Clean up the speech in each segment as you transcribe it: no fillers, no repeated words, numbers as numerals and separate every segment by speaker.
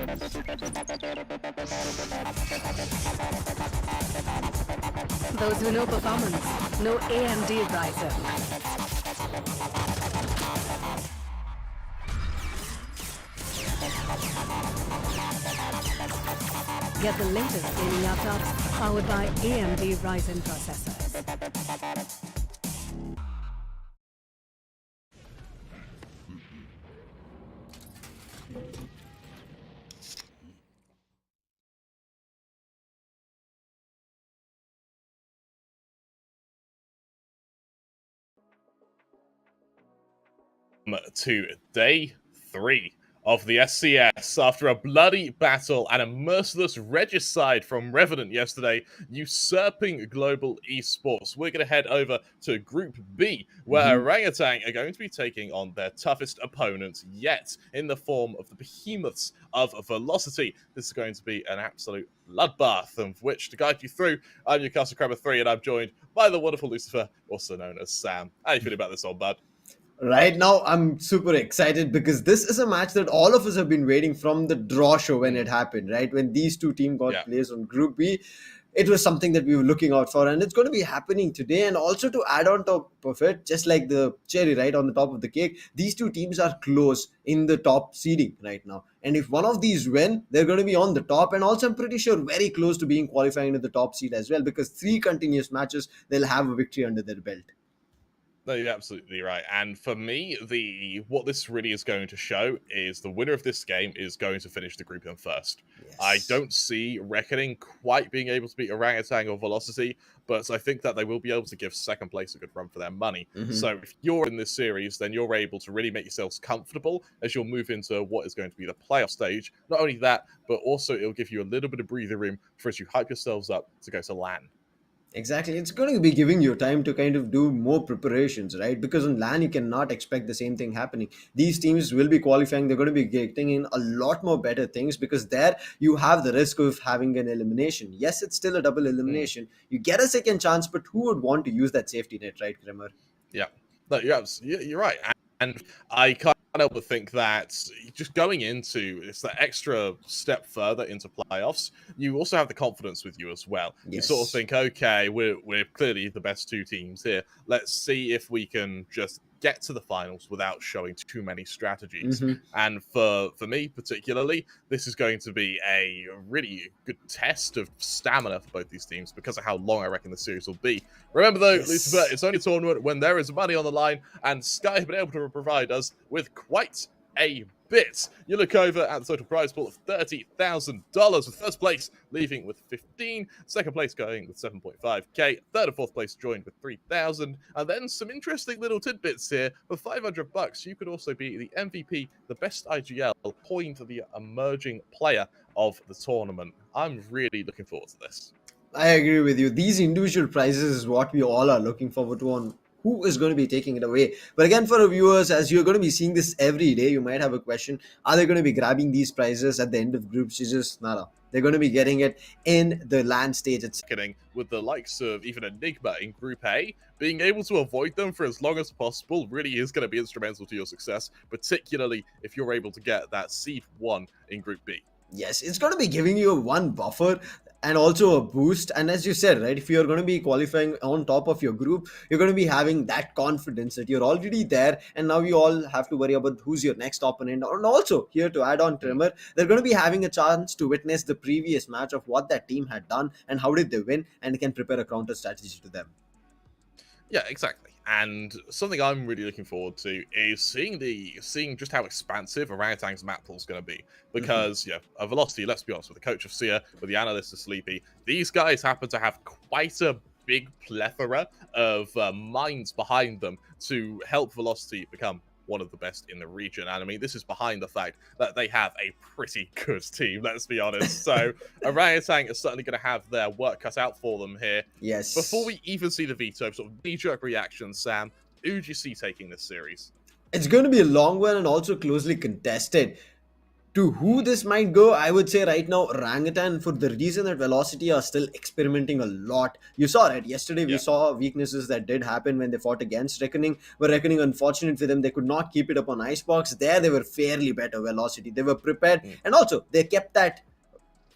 Speaker 1: Those who know performance know AMD Ryzen. Get the latest gaming laptops powered by AMD Ryzen processors.
Speaker 2: To day 3 of the SCS after a bloody battle and a merciless regicide from Revenant yesterday, usurping global esports. We're going to head over to Group B, where Orangutan are going to be taking on their toughest opponent yet, in the form of the behemoths of Velocity. This is going to be an absolute bloodbath, of which to guide you through, I'm your Castle Crabber 3, and I'm joined by the wonderful Lucifer, also known as Sam. How are you feeling about this one, bud?
Speaker 3: Right now, I'm super excited because this is a match that all of us have been waiting from the draw show when it happened, right? When these two teams got placed on Group B, it was something that we were looking out for, and it's going to be happening today. And also to add on top of it, just like the cherry right on the top of the cake, these two teams are close in the top seeding right now. And if one of these win, they're going to be on the top, and also I'm pretty sure very close to being qualifying to the top seed as well, because 3 continuous matches, they'll have a victory under their belt.
Speaker 2: No, you're absolutely right. And for me, what this really is going to show is the winner of this game is going to finish the group in first. Yes. I don't see Reckoning quite being able to beat Orangutan or Velocity, but I think that they will be able to give second place a good run for their money. So if you're in this series, then you're able to really make yourselves comfortable as you'll move into what is going to be the playoff stage. Not only that, but also it'll give you a little bit of breather room for as you hype yourselves up to go to LAN.
Speaker 3: Exactly. It's going to be giving you time to kind of do more preparations, right? Because on LAN, you cannot expect the same thing happening. These teams will be qualifying. They're going to be getting in a lot more better things because there you have the risk of having an elimination. Yes, it's still a double elimination. You get a second chance, but who would want to use that safety net, right, Kramer?
Speaker 2: Yeah. No, you're right. And I can't help but think that just going into it's that extra step further into playoffs, you also have the confidence with you as well. Yes. You sort of think, okay, we're clearly the best 2 teams here. Let's see if we can just get to the finals without showing too many strategies. And for me particularly, this is going to be a really good test of stamina for both these teams because of how long I reckon the series will be. Remember though, Lucifer, it's only a tournament when there is money on the line, and Sky have been able to provide us with quite a bit. You look over at the total prize pool of $30,000, with first place leaving with 15, second place going with 7.5k, third and fourth place joined with 3,000, and then some interesting little tidbits here. For $500, you could also be the MVP, the best IGL, point the emerging player of the tournament. I'm really looking forward to this.
Speaker 3: I agree with you. These individual prizes is what we all are looking forward to on who is going to be taking it away. But again, for our viewers, as you're going to be seeing this every day, you might have a question. Are they going to be grabbing these prizes at the end of group stages? No. They're going to be getting it in the LAN stage. It's
Speaker 2: with the likes of even Enigma in Group A, being able to avoid them for as long as possible really is going to be instrumental to your success, particularly if you're able to get that seed 1 in Group B.
Speaker 3: Yes, it's going to be giving you one buffer and also a boost. And as you said, right, if you're going to be qualifying on top of your group, you're going to be having that confidence that you're already there. And now you all have to worry about who's your next opponent. And also here to add on, Tremor, they're going to be having a chance to witness the previous match of what that team had done and how did they win, and can prepare a counter strategy to them.
Speaker 2: Yeah, exactly. And something I'm really looking forward to is seeing just how expansive Orangutan's map pool is going to be. Because, a Velocity, let's be honest, with the coach of Sia, with the analyst of Sleepy, these guys happen to have quite a big plethora of minds behind them to help Velocity become one of the best in the region. And I mean, this is behind the fact that they have a pretty good team, let's be honest. So Orangutan is certainly going to have their work cut out for them here.
Speaker 3: Yes.
Speaker 2: Before we even see the veto, sort of knee-jerk reaction, Sam, who do you see taking this series?
Speaker 3: It's going to be a long one and also closely contested. To who this might go, I would say right now, Orangutan, for the reason that Velocity are still experimenting a lot. You saw it yesterday. We
Speaker 2: Yeah.
Speaker 3: saw weaknesses that did happen when they fought against Reckoning. But Reckoning, unfortunate for them, they could not keep it up on Icebox. There, they were fairly better. Velocity, they were prepared, and also they kept that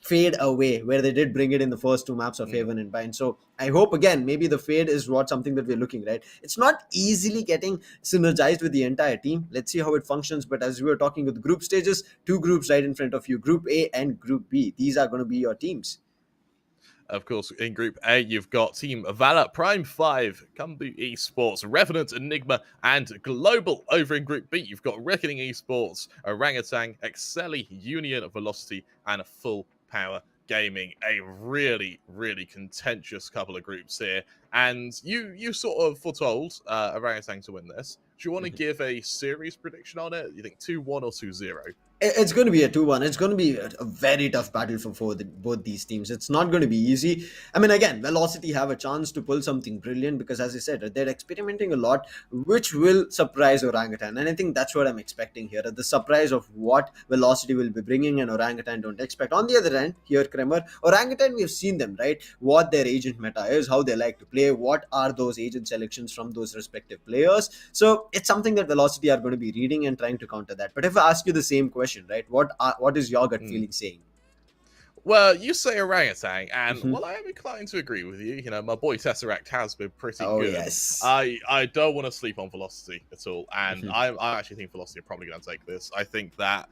Speaker 3: fade away where they did bring it in the first two maps of Haven and Bind. So I hope again maybe the fade is what something that we're looking, right? It's not easily getting synergized with the entire team. Let's see how it functions. But as we were talking with group stages, two groups right in front of you, Group A and Group B. These are going to be your teams.
Speaker 2: Of course, in Group A, you've got Team Valor, Prime 5, Kumbu Esports, Revenant, Enigma, and Global. Over in Group B, you've got Reckoning Esports, Orangutan, Excelli, Union, Velocity, and Full Power Gaming. A really, really contentious couple of groups here. And you sort of foretold Orangutan to win this. Do you want to give a series prediction on it? You think 2-1 or 2-0?
Speaker 3: It's going to be a 2-1. It's going to be a very tough battle for both these teams. It's not going to be easy. I mean, again, Velocity have a chance to pull something brilliant because, as I said, they're experimenting a lot, which will surprise Orangutan. And I think that's what I'm expecting here. The surprise of what Velocity will be bringing and Orangutan don't expect. On the other end, here, Kremer, Orangutan, we've seen them, right? What their agent meta is, how they like to play, what are those agent selections from those respective players. So it's something that Velocity are going to be reading and trying to counter that. But if I ask you the same question, right? What is your gut feeling saying?
Speaker 2: Well, you say Orangutan, and well, I am inclined to agree with you. You know, my boy Tesseract has been pretty good.
Speaker 3: Yes.
Speaker 2: I don't want to sleep on Velocity at all, and I actually think Velocity are probably going to take this. I think that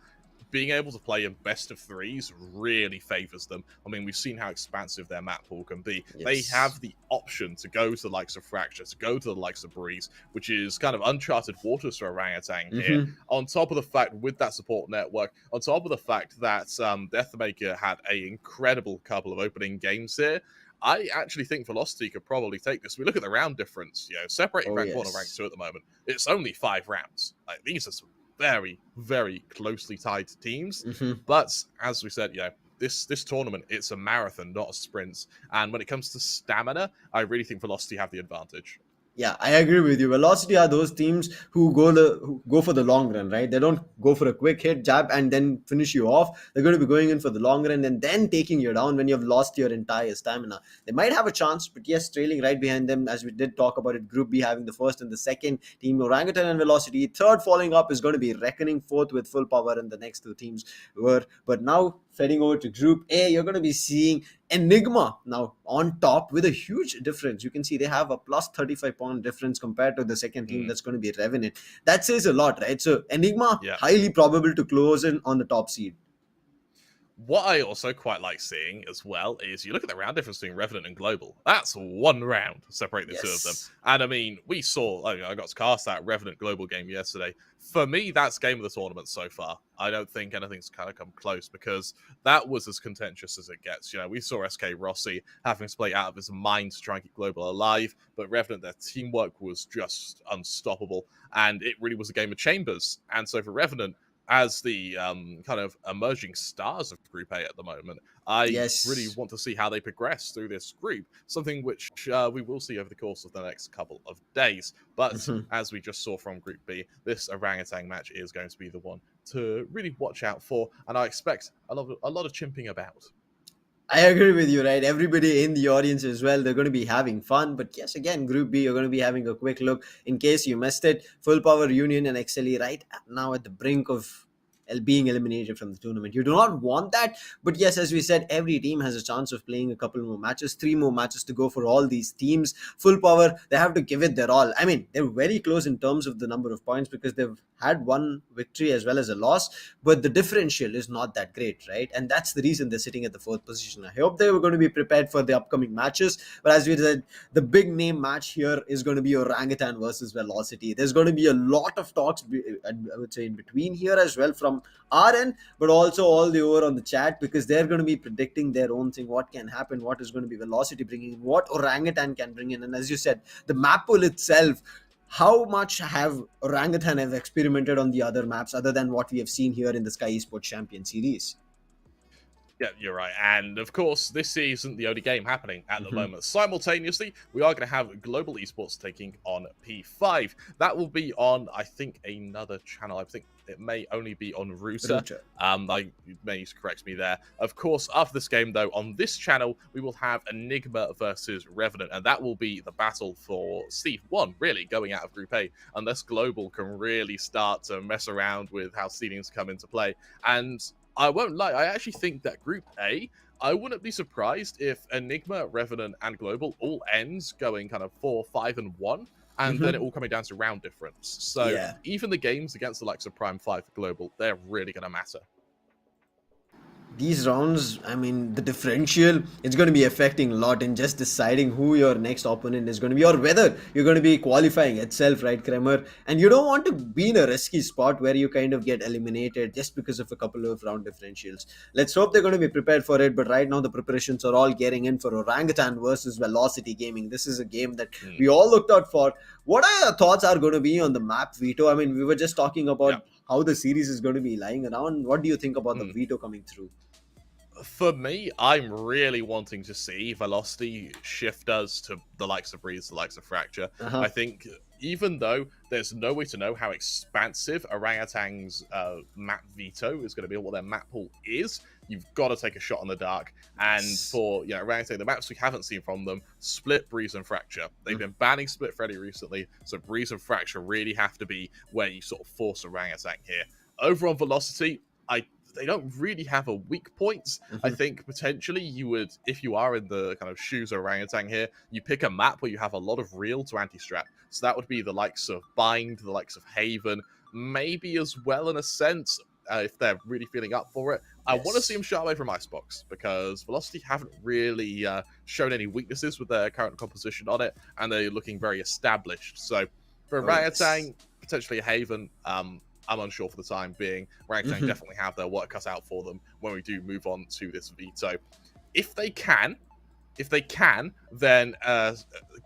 Speaker 2: being able to play in best of threes really favors them. I mean, we've seen how expansive their map pool can be.
Speaker 3: Yes.
Speaker 2: They have the option to go to the likes of Fracture, to go to the likes of Breeze, which is kind of uncharted waters for Orangutan here. On top of the fact, with that support network, on top of the fact that Deathmaker had an incredible couple of opening games here, I actually think Velocity could probably take this. We look at the round difference, you know, separating rank 1 and rank 2 at the moment. It's only 5 rounds. Like, these are some very, very closely tied teams. But as we said, you know, this tournament, it's a marathon, not a sprint. And when it comes to stamina, I really think Velocity have the advantage.
Speaker 3: Yeah, I agree with you. Velocity are those teams who go for the long run, right? They don't go for a quick hit, jab, and then finish you off. They're going to be going in for the long run and then taking you down when you've lost your entire stamina. They might have a chance, but yes, trailing right behind them, as we did talk about it, Group B having the first and the second team, Orangutan and Velocity. Third following up is going to be Reckoning, fourth with Full Power, and the next two teams were. But now, heading over to Group A, you're going to be seeing Enigma now on top with a huge difference. You can see they have a plus 35-point difference compared to the second team that's going to be Revenant. That says a lot, right? So Enigma, highly probable to close in on the top seed.
Speaker 2: What I also quite like seeing as well is you look at the round difference between Revenant and Global. That's 1 round to separate the two of them. And I mean, we saw, I got to cast that Revenant Global game yesterday. For me, that's game of the tournament so far. I don't think anything's kind of come close because that was as contentious as it gets. You know, we saw SK Rossi having to play out of his mind to try and keep Global alive, but Revenant, their teamwork was just unstoppable. And it really was a game of chambers. And so for Revenant, as the kind of emerging stars of Group A at the moment, I really want to see how they progress through this group, something which we will see over the course of the next couple of days. But as we just saw from Group B, this Orangutan match is going to be the one to really watch out for, and I expect a lot of chimping about.
Speaker 3: I agree with you, right? Everybody in the audience as well, they're going to be having fun. But yes, again, Group B, you're going to be having a quick look in case you missed it. Full Power, Union, and Excelli right now at the brink of being eliminated from the tournament. You do not want that, but yes, as we said, every team has a chance of playing a couple more matches, 3 more matches to go for all these teams. Full Power, they have to give it their all. I mean, they're very close in terms of the number of points because they've had 1 victory as well as a loss, but the differential is not that great, right? And that's the reason they're sitting at the 4th position. I hope they were going to be prepared for the upcoming matches, but as we said, the big name match here is going to be Orangutan versus Velocity. There's going to be a lot of talks, I would say, in between here as well from our end, but also all the over on the chat, because they're going to be predicting their own thing, what can happen, what is going to be Velocity bringing in, what Orangutan can bring in. And as you said, the map pool itself, how much have Orangutan have experimented on the other maps other than what we have seen here in the Skyesports Champions Series?
Speaker 2: Yeah, you're right. And of course, this isn't the only game happening at the moment. Simultaneously, we are going to have Global Esports taking on P5. That will be on, I think, another channel. I think it may only be on Router. You may correct me there. Of course, after this game, though, on this channel, we will have Enigma versus Revenant, and that will be the battle for Seed 1, really, going out of Group A, unless Global can really start to mess around with how seedings come into play. And I won't lie, I actually think that Group A, I wouldn't be surprised if Enigma, Revenant, and Global all ends going kind of 4, 5, and 1, and then it all coming down to round difference. So even the games against the likes of Prime 5 for Global, they're really going to matter.
Speaker 3: These rounds, I mean, the differential, it's going to be affecting a lot in just deciding who your next opponent is going to be, or whether you're going to be qualifying itself, right, Kremer? And you don't want to be in a risky spot where you kind of get eliminated just because of a couple of round differentials. Let's hope they're going to be prepared for it, but right now the preparations are all getting in for Orangutan versus Velocity Gaming. This is a game that we all looked out for. What are your thoughts are going to be on the map veto? I mean, we were just talking about how the series is going to be lying around. What do you think about the veto coming through?
Speaker 2: For me, I'm really wanting to see Velocity shift us to the likes of Breeze, the likes of Fracture. I think even though there's no way to know how expansive Orangutan's map veto is going to be, or what their map pool is, you've got to take a shot in the dark. And for Orangutan, the maps we haven't seen from them, Split, Breeze, and Fracture. They've been banning Split fairly recently, so Breeze and Fracture really have to be where you sort of force Orangutan here. Over on Velocity, they don't really have a weak point. I think potentially you would, if you are in the kind of shoes of Orangutan here, you pick a map where you have a lot of real to anti-strap. So that would be the likes of Bind, the likes of Haven, maybe as well in a sense, if they're really feeling up for it. I want to see them shy away from Icebox, because Velocity haven't really shown any weaknesses with their current composition on it, and they're looking very established. So for Orangutan, potentially a Haven, I'm unsure for the time being. Orangutan definitely have their work cut out for them when we do move on to this veto. If they can, then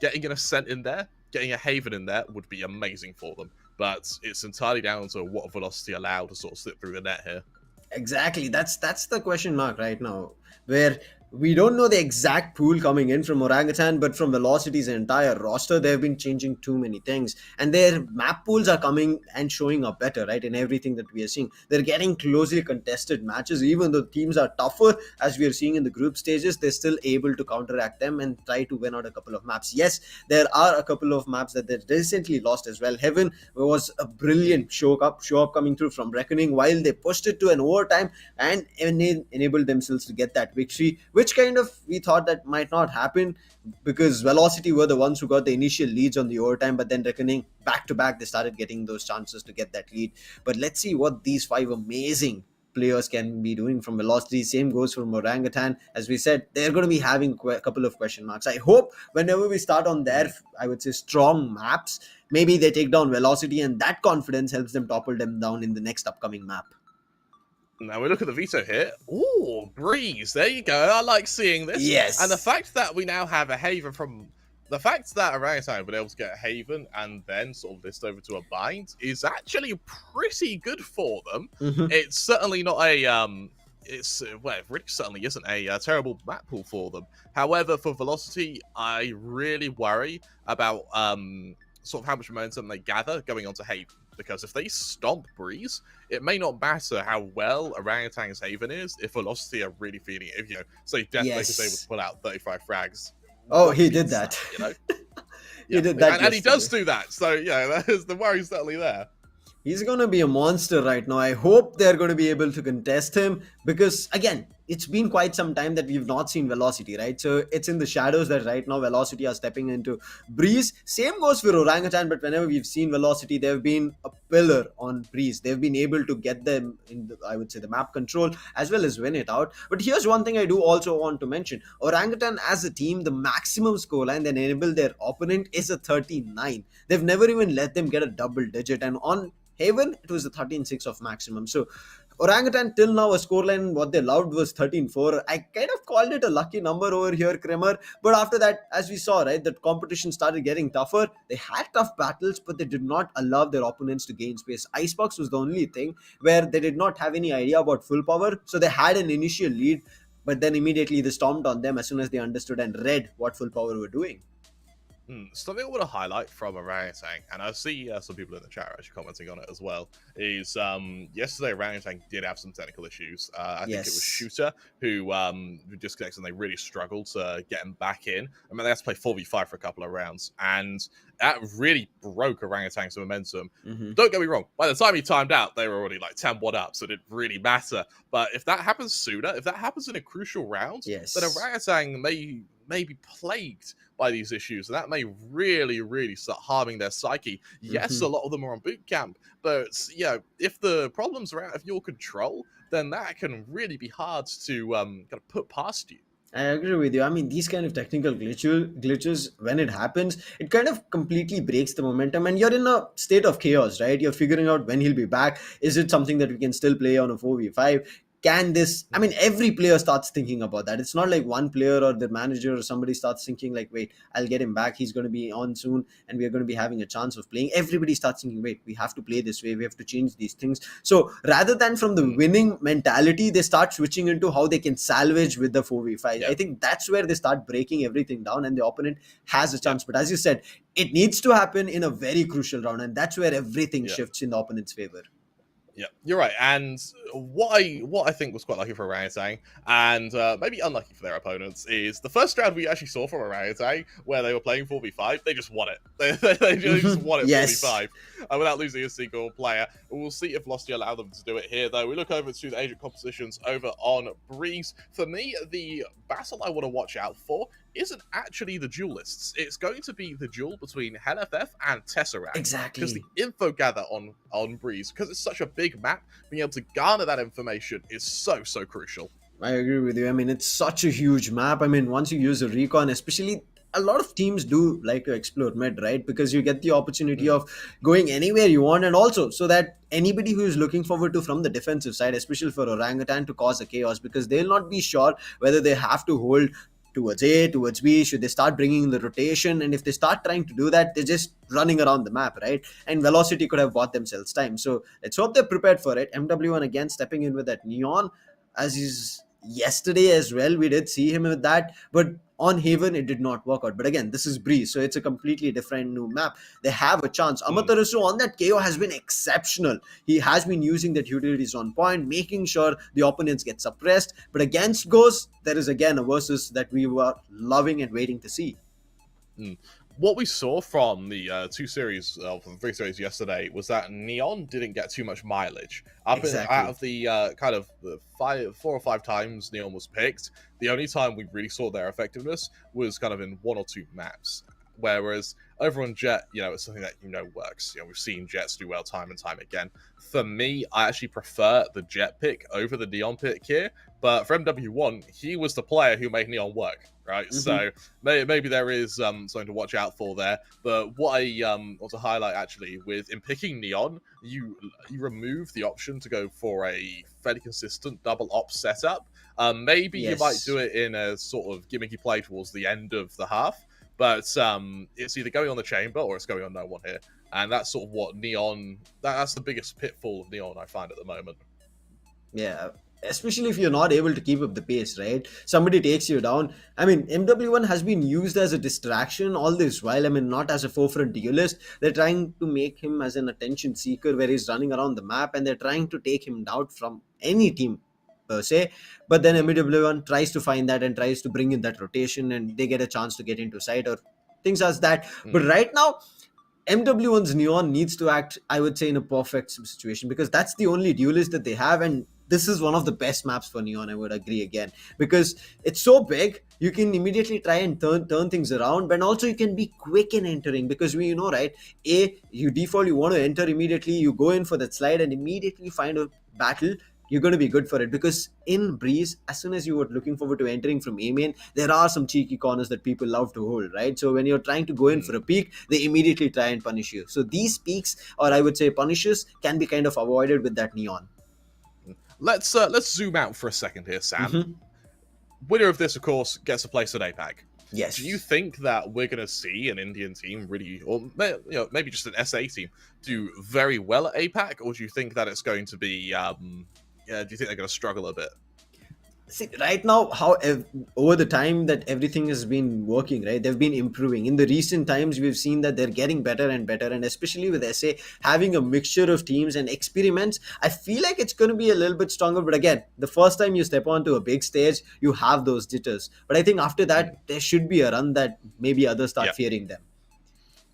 Speaker 2: getting an Ascent in there, getting a Haven in there would be amazing for them. But it's entirely down to what Velocity allow to sort of slip through the net here.
Speaker 3: Exactly. That's the question mark right now, where we don't know the exact pool coming in from Orangutan, but from Velocity's entire roster, they've been changing too many things. And their map pools are coming and showing up better, right, in everything that we are seeing. They're getting closely contested matches. Even though teams are tougher, as we are seeing in the group stages, they're still able to counteract them and try to win out a couple of maps. Yes, there are a couple of maps that they recently lost as well. Heaven was a brilliant show up coming through from Reckoning, while they pushed it to an overtime and enabled themselves to get that victory, which kind of we thought that might not happen, because Velocity were the ones who got the initial leads on the overtime, but then Reckoning back to back, they started getting those chances to get that lead. But let's see what these 5 amazing players can be doing from Velocity. Same goes from Orangutan. As we said, they're going to be having a couple of question marks. I hope whenever we start on their, I would say, strong maps, maybe they take down Velocity, and that confidence helps them topple them down in the next upcoming map.
Speaker 2: Now we look at the veto here. Ooh, Breeze. There you go. I like seeing this.
Speaker 3: Yes.
Speaker 2: And the fact that we now have a Haven from... The fact that Orangutan have been able to get a Haven and then sort of list over to a Bind is actually pretty good for them. It's certainly not a... well, it really certainly isn't a terrible map pool for them. However, for Velocity, I really worry about sort of how much momentum they gather going on to Haven. Because if they stomp Breeze, it may not matter how well Orangutan's Haven is if Velocity are really feeling it. If, say Deathmaker is able to pull out 35 frags.
Speaker 3: Oh, he did that. He did that.
Speaker 2: And he does do that. So, the worry's certainly there.
Speaker 3: He's going to be a monster right now. I hope they're going to be able to contest him, because, again, it's been quite some time that we've not seen Velocity, right? So it's in the shadows that right now Velocity are stepping into Breeze. Same goes for Orangutan, but whenever we've seen Velocity, they've been a pillar on Breeze. They've been able to get them in, I would say, the map control as well as win it out. But here's one thing I do also want to mention. Orangutan as a team, the maximum scoreline that enable their opponent is a 39. They've never even let them get a double digit. And on Haven, it was a 13-6 of maximum. So Orangutan till now, a scoreline what they loved was 13-4. I kind of called it a lucky number over here, Kremer. But after that, as we saw, right, the competition started getting tougher. They had tough battles, but they did not allow their opponents to gain space. Icebox was the only thing where they did not have any idea about full power. So they had an initial lead. but then immediately they stomped on them as soon as they understood and read what Full Power were doing.
Speaker 2: Something I want to highlight from Orangutan, and I see some people in the chat actually commenting on it as well, is yesterday Orangutan did have some technical issues. I think it was Shooter who disconnected and they really struggled to get him back in. I mean, they had to play 4v5 for a couple of rounds, and that really broke Orangutan's momentum. Don't get me wrong, by the time he timed out, they were already like 10-1 up, so it didn't really matter. But if that happens sooner, if that happens in a crucial round, then Orangutan may be plagued by these issues, and that may really start harming their psyche. Yes, a lot of them are on boot camp, but if the problems are out of your control, then that can really be hard to kind of put past you.
Speaker 3: I agree with you. I mean, these kind of technical glitches, when it happens, it kind of completely breaks the momentum, and you're in a state of chaos, right? You're figuring out when he'll be back. Is it something that we can still play on a 4v5? Can this, I mean, every player starts thinking about that. It's not like one player or the manager or somebody starts thinking like, wait, I'll get him back, he's going to be on soon and we're going to be having a chance of playing. Everybody starts thinking, wait, we have to play this way, we have to change these things. So rather than from the winning mentality, they start switching into how they can salvage with the 4v5. I think that's where they start breaking everything down and the opponent has a chance. But as you said, it needs to happen in a very crucial round, and that's where everything shifts in the opponent's favor.
Speaker 2: Yeah, you're right. And what I think was quite lucky for Orangutan, and maybe unlucky for their opponents, is the first round we actually saw from Orangutan, where they were playing 4v5, they just won it. They just won it 4v5 without losing a single player. We'll see if Losty allow them to do it here, though. We look over to the Asian competitions over on Breeze. For me, the battle I want to watch out for isn't actually the duelists. It's going to be the duel between HellFF and Tesseract.
Speaker 3: Exactly.
Speaker 2: Because the info gather on Breeze, because it's such a big map, being able to garner that information is so crucial.
Speaker 3: I agree with you. I mean, it's such a huge map. I mean, once you use a recon, especially a lot of teams do like to explore mid, right? Because you get the opportunity of going anywhere you want, and also so that anybody who is looking forward to from the defensive side, especially for Orangutan, to cause a chaos, because they'll not be sure whether they have to hold towards A, towards B, should they start bringing in the rotation, and if they start trying to do that, they're just running around the map, right? And Velocity could have bought themselves time. So let's hope they're prepared for it. MW1 again stepping in with that Neon, as is yesterday as well, we did see him with that, but on Haven it did not work out. But again, this is Breeze, so it's a completely different new map. They have a chance. Amaterasu on that KO has been exceptional. He has been using that utilities on point, making sure the opponents get suppressed. But against Ghost, there is again a versus that we were loving and waiting to see.
Speaker 2: What we saw from the from the 3 series yesterday was that Neon didn't get too much mileage. Out of the kind of the 4 or 5 times Neon was picked, the only time we really saw their effectiveness was kind of in 1 or 2 maps. Whereas over on Jet, it's something that works. We've seen Jets do well time and time again. For me, I actually prefer the Jet pick over the Neon pick here. But for MW1, he was the player who made Neon work, right? So maybe there is something to watch out for there. But what I want to highlight actually in picking Neon, you remove the option to go for a fairly consistent double op setup. Maybe you might do it in a sort of gimmicky play towards the end of the half. But it's either going on the chamber or it's going on no one here. And that's sort of what Neon... That's the biggest pitfall of Neon I find at the moment.
Speaker 3: Yeah, especially if you're not able to keep up the pace, right? Somebody takes you down. I mean, MW1 has been used as a distraction all this while. I mean, not as a forefront duelist. They're trying to make him as an attention seeker where he's running around the map, and they're trying to take him down from any team per se. But then MW1 tries to find that and tries to bring in that rotation, and they get a chance to get into sight or things as that. But right now, MW1's Neon needs to act, I would say, in a perfect situation, because that's the only duelist that they have, and this is one of the best maps for Neon, I would agree again, because it's so big, you can immediately try and turn things around, but also you can be quick in entering, because we right, you want to enter immediately, you go in for that slide and immediately find a battle. You're going to be good for it, because in Breeze, as soon as you were looking forward to entering from A main, there are some cheeky corners that people love to hold, right? So when you're trying to go in for a peek, they immediately try and punish you. So these peeks, or I would say punishes, can be kind of avoided with that Neon.
Speaker 2: Let's zoom out for a second here, Sam. Winner of this, of course, gets a place at APAC.
Speaker 3: Yes.
Speaker 2: Do you think that we're going to see an Indian team really, or maybe just an SA team, do very well at APAC, or do you think that it's going to be, do you think they're going to struggle a bit?
Speaker 3: See, right now, how over the time that everything has been working, right? They've been improving. In the recent times, we've seen that they're getting better and better, and especially with SA having a mixture of teams and experiments, I feel like it's going to be a little bit stronger. But again, the first time you step onto a big stage, you have those jitters. But I think after that, there should be a run that maybe others start fearing them.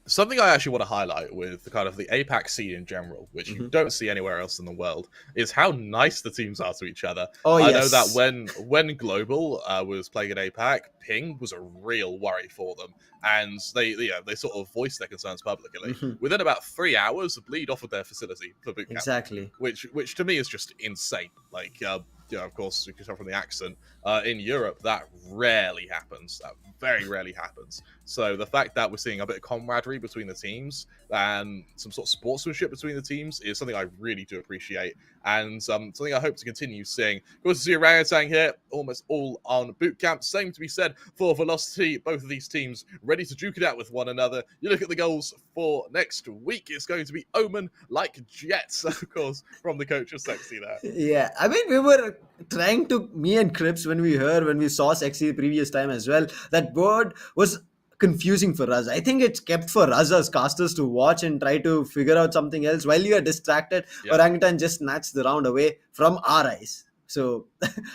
Speaker 2: Something I actually want to highlight with the kind of the APAC scene in general, which you don't see anywhere else in the world, is how nice the teams are to each other.
Speaker 3: Oh,
Speaker 2: I
Speaker 3: yes.
Speaker 2: know that when Global was playing at APAC, ping was a real worry for them, and they sort of voiced their concerns publicly. Within about 3 hours, the Bleed offered their facility for bootcamp.
Speaker 3: Exactly.
Speaker 2: Which to me is just insane. Like, of course, you can tell from the accent, in Europe, that rarely happens. That very rarely happens. So the fact that we're seeing a bit of camaraderie between the teams and some sort of sportsmanship between the teams is something I really do appreciate, and something I hope to continue seeing. Of course, see Orangutan here, almost all on boot camp. Same to be said for Velocity. Both of these teams ready to duke it out with one another. You look at the goals for next week, it's going to be Omen like Jets, of course, from the coach of Sexy there.
Speaker 3: Yeah, I mean, we were trying to, me and Crips, when we saw Sexy the previous time as well, that word was confusing for us. I think it's kept for us as casters to watch and try to figure out something else while you are distracted. Orangutan just snatched the round away from our eyes. So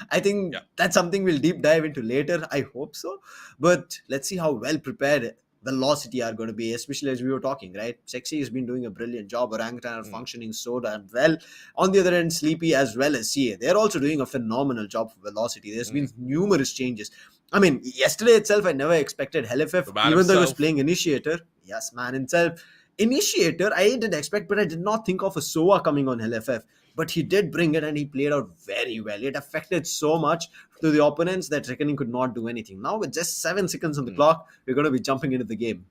Speaker 3: I think that's something we'll deep dive into later. I hope so. But let's see how well prepared Velocity are going to be, especially as we were talking, right? Sexy has been doing a brilliant job. Orangutan are functioning so damn well. On the other end, Sleepy as well as CA, they're also doing a phenomenal job for Velocity. There's been numerous changes. I mean, yesterday itself, I never expected HellFF, even though he was playing Initiator. Yes, man himself. Initiator, I didn't expect, but I did not think of a SOA coming on HellFF. But he did bring it and he played out very well. It affected so much to the opponents that Reckoning could not do anything. Now, with just 7 seconds on the clock, we're going to be jumping into the game.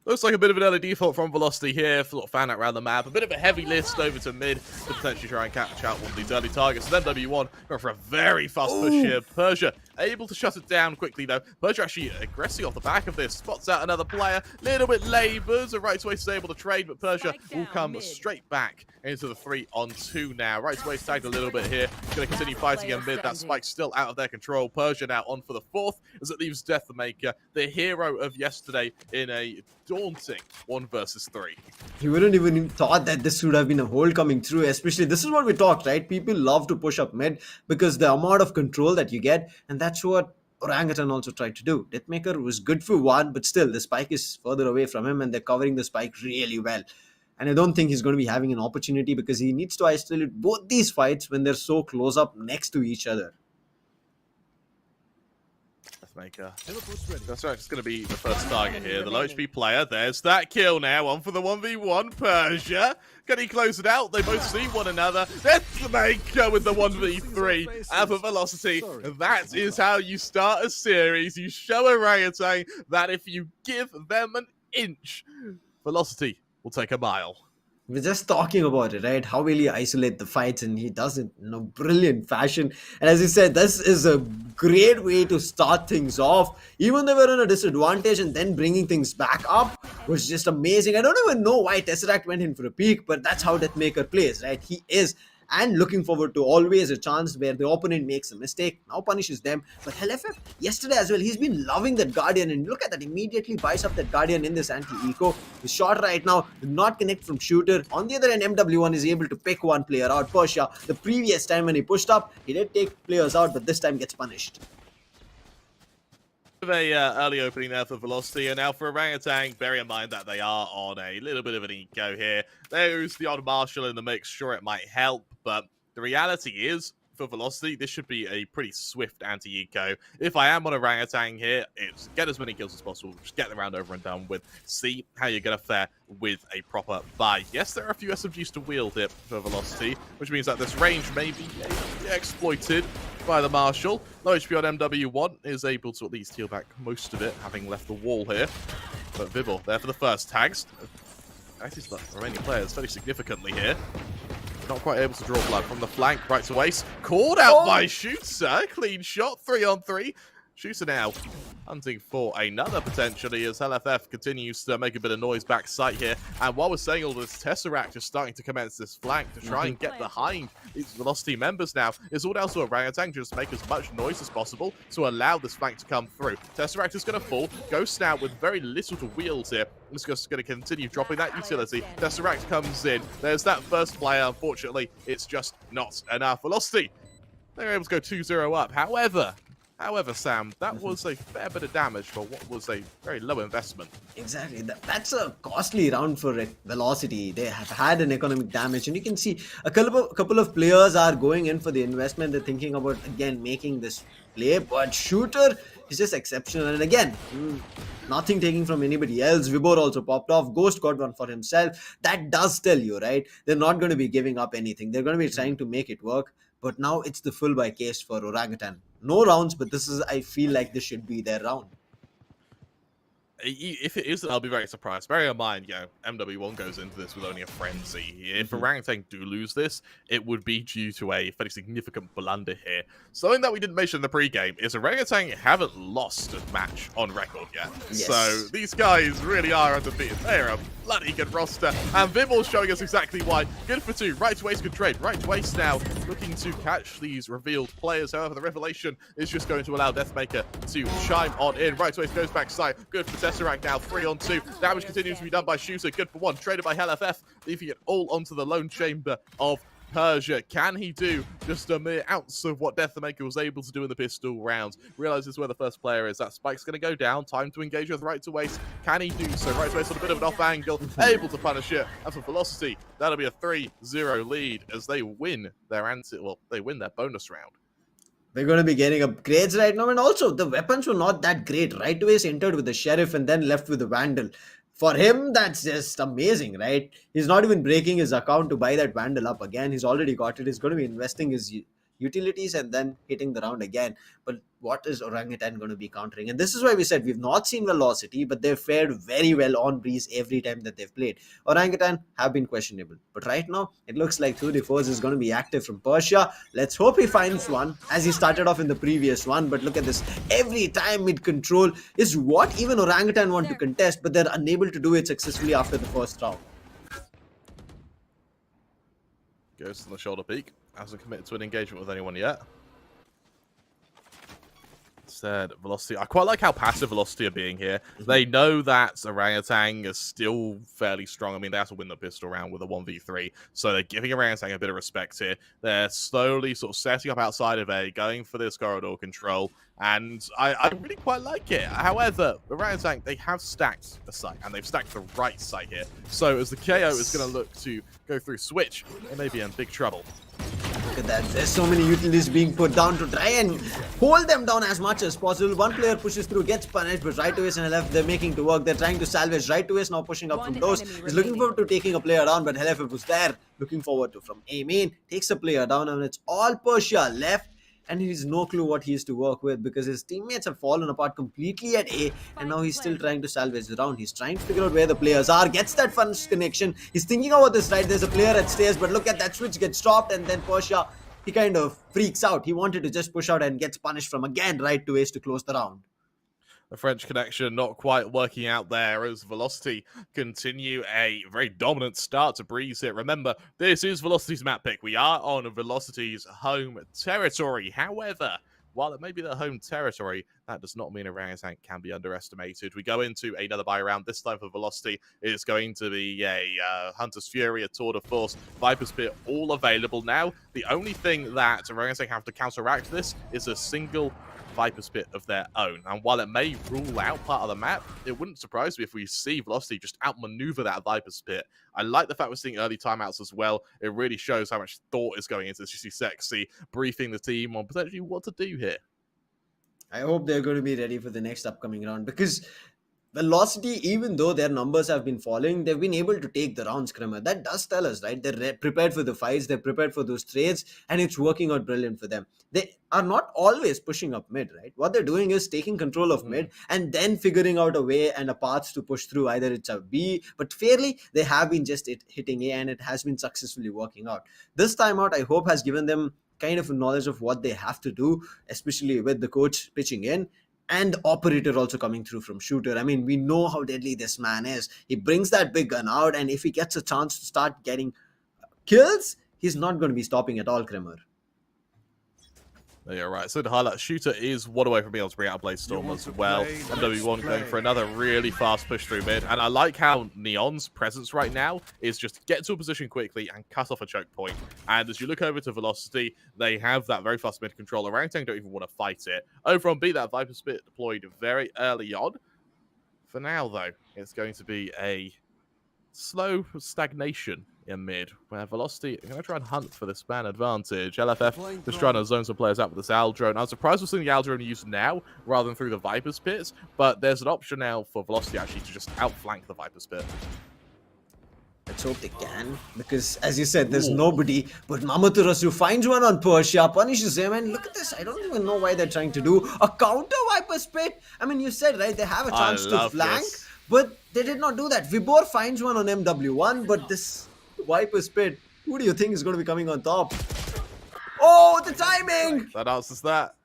Speaker 2: Looks like a bit of an early default from Velocity here, for fan out around the map. A bit of a heavy list over to mid to potentially try and catch out one of these early targets. And then W1 going for a very fast push here. Persia able to shut it down quickly though. Persia actually aggressive off the back of this. Spots out another player. Little bit labors. The right away is able to trade, but Persia will come straight back into the 3-on-2 now. Right away tagged a little bit here. Going to continue fighting in mid. That spike's still out of their control. Persia now on for the 4th as it leaves Deathmaker, the hero of yesterday, in a daunting 1 versus 3.
Speaker 3: You wouldn't even thought that this would have been a hold coming through, especially this is what we talked, right? People love to push up mid because the amount of control that you get, and that's what Orangutan also tried to do. Deathmaker was good for 1, but still the spike is further away from him and they're covering the spike really well. And I don't think he's going to be having an opportunity because he needs to isolate both these fights when they're so close up next to each other.
Speaker 2: Maker. That's right, it's going to be the first target here. The low HP player, there's that kill now. On for the 1v1. Persia, can he close it out? They both see one another. Deathmaker with the 1v3. And for Velocity, that is how you start a series. You show Orangutan that if you give them an inch, Velocity will take a mile.
Speaker 3: We're just talking about it, right? How will he isolate the fights? And he does it in a brilliant fashion. And as you said, this is a great way to start things off. Even though we're in a disadvantage and then bringing things back up was just amazing. I don't even know why Tesseract went in for a peek, but that's how Deathmaker plays, right? He is. And looking forward to always a chance where the opponent makes a mistake, now punishes them. But HellFF, yesterday as well, he's been loving that Guardian. And look at that, immediately buys up that Guardian in this anti-eco. The shot right now did not connect from shooter. On the other end, MW1 is able to pick one player out. Persia, the previous time when he pushed up, he did take players out, but this time gets punished.
Speaker 2: A early opening there for Velocity, and now for Orangutan, bear in mind that they are on a little bit of an eco here. There's the odd Marshall in the mix, sure it might help, but the reality is, for Velocity, this should be a pretty swift anti-eco. If I am on Orangutan here, it's get as many kills as possible, just get the round over and done with, see how you're going to fare with a proper buy. Yes, there are a few SMGs to wield here for Velocity, which means that this range may be exploited by the Marshall. Low HP on MW1 is able to at least heal back most of it, having left the wall here. But Vibble there for the first tags. Actually, the remaining players fairly significantly here. Not quite able to draw blood from the flank. Right to Ace. Called out by Shooter. Clean shot. 3-on-3. Shooter now hunting for another potentially as LFF continues to make a bit of noise backside here. And while we're saying all this, Tesseract is starting to commence this flank to try and get behind these Velocity members now. It's all down to Orangutan just make as much noise as possible to allow this flank to come through. Tesseract is going to fall. Ghost now with very little to wield here. It's just going to continue dropping that utility. Tesseract comes in. There's that first player. Unfortunately, it's just not enough. Velocity, they're able to go 2-0 up. However, Sam, that was a fair bit of damage for what was a very low investment.
Speaker 3: Exactly. That's a costly round for Velocity. They have had an economic damage, and you can see a couple of players are going in for the investment. They're thinking about, again, making this play, but Shooter is just exceptional. And again, nothing taking from anybody else. Vibor also popped off. Ghost got one for himself. That does tell you, right? They're not going to be giving up anything. They're going to be trying to make it work. But now it's the full buy case for Orangutan. No rounds, but I feel like this should be their round.
Speaker 2: If it isn't, I'll be very surprised. Bearing in mind, MW1 goes into this with only a frenzy. If Orangutan do lose this, it would be due to a fairly significant blunder here. Something that we didn't mention in the pregame is Orangutan haven't lost a match on record yet.
Speaker 3: Yes.
Speaker 2: So these guys really are undefeated. They're a bloody good roster. And Vibor's showing us exactly why. Good for two. Right to Waste can trade. Right to Waste now looking to catch these revealed players. However, the revelation is just going to allow Deathmaker to chime on in. Right to Waste goes backside. Good for Tesseract now. 3-on-2. Damage continues to be done by Shooter. Good for one. Traded by LFF. Leaving it all onto the lone chamber of Persia. Can he do just a mere ounce of what Deathmaker was able to do in the pistol rounds? Realizes where the first player is. That spike's going to go down. Time to engage with Right to Waste. Can he do so? Right to Waste on a bit of an off angle. Able to punish it. And for Velocity, that'll be a 3-0 lead as they win their bonus round.
Speaker 3: We're going to be getting upgrades right now. And also, the weapons were not that great. Right away entered with the Sheriff and then left with the Vandal. For him, that's just amazing, right? He's not even breaking his account to buy that Vandal up again. He's already got it. He's going to be investing his utilities and then hitting the round again. But what is Orangutan going to be countering? And this is why we said we've not seen Velocity, but they've fared very well on Breeze every time that they've played. Orangutan have been questionable. But right now, it looks like 2D4s is going to be active from Persia. Let's hope he finds one, as he started off in the previous one. But look at this. Every time mid-control is what even Orangutan want to contest, but they're unable to do it successfully after the first round.
Speaker 2: Goes to the shoulder peak. Hasn't committed to an engagement with anyone yet. Instead, Velocity. I quite like how passive Velocity are being here. They know that Orangutan is still fairly strong. I mean, they have to win the pistol round with a 1v3. So they're giving Orangutan a bit of respect here. They're slowly sort of setting up outside of A, going for this corridor control. And I really quite like it. However, Orangutan, they have stacked the site, and they've stacked the right site here. So as the KO is going to look to go through Switch, they may be in big trouble.
Speaker 3: Look at that. There's so many utilities being put down to try and hold them down as much as possible. One player pushes through, gets punished, but Right to Waste and LF, they're making to work. They're trying to salvage. Right to Waste now pushing up from those. He's looking forward to taking a player down, but LF was there. Looking forward to from A main. Takes a player down, and it's all Persia left. And he has no clue what he is to work with because his teammates have fallen apart completely at A, and now he's still trying to salvage the round. He's trying to figure out where the players are, gets that first connection. He's thinking about this, right? There's a player at stairs, but look at that switch gets stopped, and then Persia, he kind of freaks out. He wanted to just push out and gets punished from again Right to Waste to close the round.
Speaker 2: The French connection not quite working out there as Velocity continue a very dominant start to Breeze here. Remember, this is Velocity's map pick. We are on Velocity's home territory. However, while it may be their home territory, that does not mean Orangutan can be underestimated. We go into another buy round. This time for Velocity, it's going to be a Hunter's Fury, a Tour de Force, Viper's Pit, all available now. The only thing that Orangutan have to counteract this is a single Viper's Pit of their own. And while it may rule out part of the map, it wouldn't surprise me if we see Velocity just outmaneuver that Viper's Pit. I like the fact we're seeing early timeouts as well. It really shows how much thought is going into this. You see Sexy briefing the team on potentially what to do here.
Speaker 3: I hope they're going to be ready for the next upcoming round because Velocity, even though their numbers have been falling, they've been able to take the round, Scrimmer. That does tell us, right? They're prepared for the fights, they're prepared for those trades, and it's working out brilliant for them. They are not always pushing up mid, right? What they're doing is taking control of mid and then figuring out a way and a path to push through. Either it's a B, but fairly, they have been just hitting A, and it has been successfully working out. This time out, I hope, has given them kind of knowledge of what they have to do, especially with the coach pitching in. and Operator also coming through from Shooter. I mean, we know how deadly this man is. He brings that big gun out, and if he gets a chance to start getting kills, he's not going to be stopping at all, Kremer.
Speaker 2: Yeah, right. So the highlight, Shooter is one away from being able to bring out a Blaze Storm as well. MW1 going for another really fast push through mid. And I like how Neon's presence right now is just get to a position quickly and cut off a choke point. And as you look over to Velocity, they have that very fast mid control. Orangutan don't even want to fight it. Over on B, that Viper Spit deployed very early on. For now, though, it's going to be a slow stagnation in mid, where Velocity are going to try and hunt for this man advantage. LFF just trying to zone some players out with this Owl drone. I'm surprised we're seeing the Owl drone used now rather than through the Viper's pits, but there's an option now for Velocity actually to just outflank the Viper's pit.
Speaker 3: Let's hope they can, because as you said, there's nobody but Mamaturasu finds one on Persia, punishes him, and look at this. I don't even know why they're trying to do a counter Viper's pit. I mean, you said, right, they have a chance to flank, but they did not do that. Vibor finds one on MW1, but this Viper's pit, who do you think is going to be coming on top? Oh, the timing!
Speaker 2: That answers that.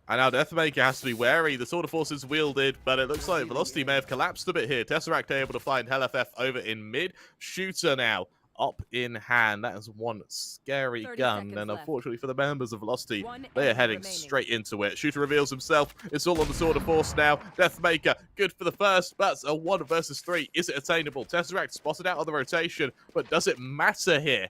Speaker 2: And now Deathmaker has to be wary. The Sword of Force is wielded, but it looks like Velocity may have collapsed a bit here. Tesseract able to find LFF over in mid. Shooter now up in hand. That is one scary gun. And unfortunately for the members of Velocity, they are heading straight into it. Shooter reveals himself. It's all on the Sword of Force now. Deathmaker, good for the first, but a 1 versus 3. Is it attainable? Tesseract spotted out on the rotation, but does it matter here?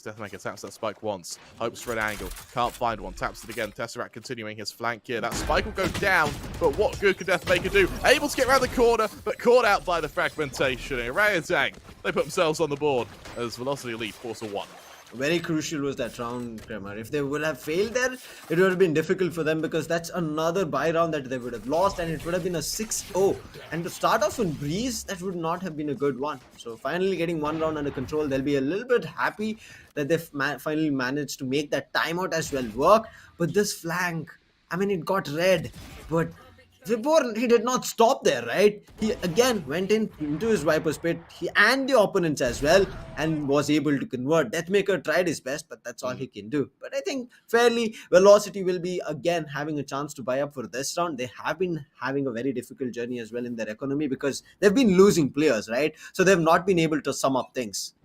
Speaker 2: Deathmaker taps that spike once, hopes for an angle, can't find one, taps it again. Tesseract continuing his flank here. That spike will go down, but what good could Deathmaker do? Able to get around the corner, but caught out by the fragmentation. Orangutan, they put themselves on the board as Velocity lead 4-1.
Speaker 3: Very crucial was that round, Kremer. If they would have failed there, it would have been difficult for them, because that's another buy round that they would have lost, and it would have been a 6-0. And to start off in Breeze, that would not have been a good one. So finally getting one round under control, they'll be a little bit happy that they've finally managed to make that timeout as well work. But this flank, I mean, it got red, but Vibor, he did not stop there, right? He again went into his Viper's pit, and the opponents as well, and was able to convert. Deathmaker tried his best, but that's all he can do. But I think fairly, Velocity will be again having a chance to buy up for this round. They have been having a very difficult journey as well in their economy, because they've been losing players, right? So they've not been able to sum up things.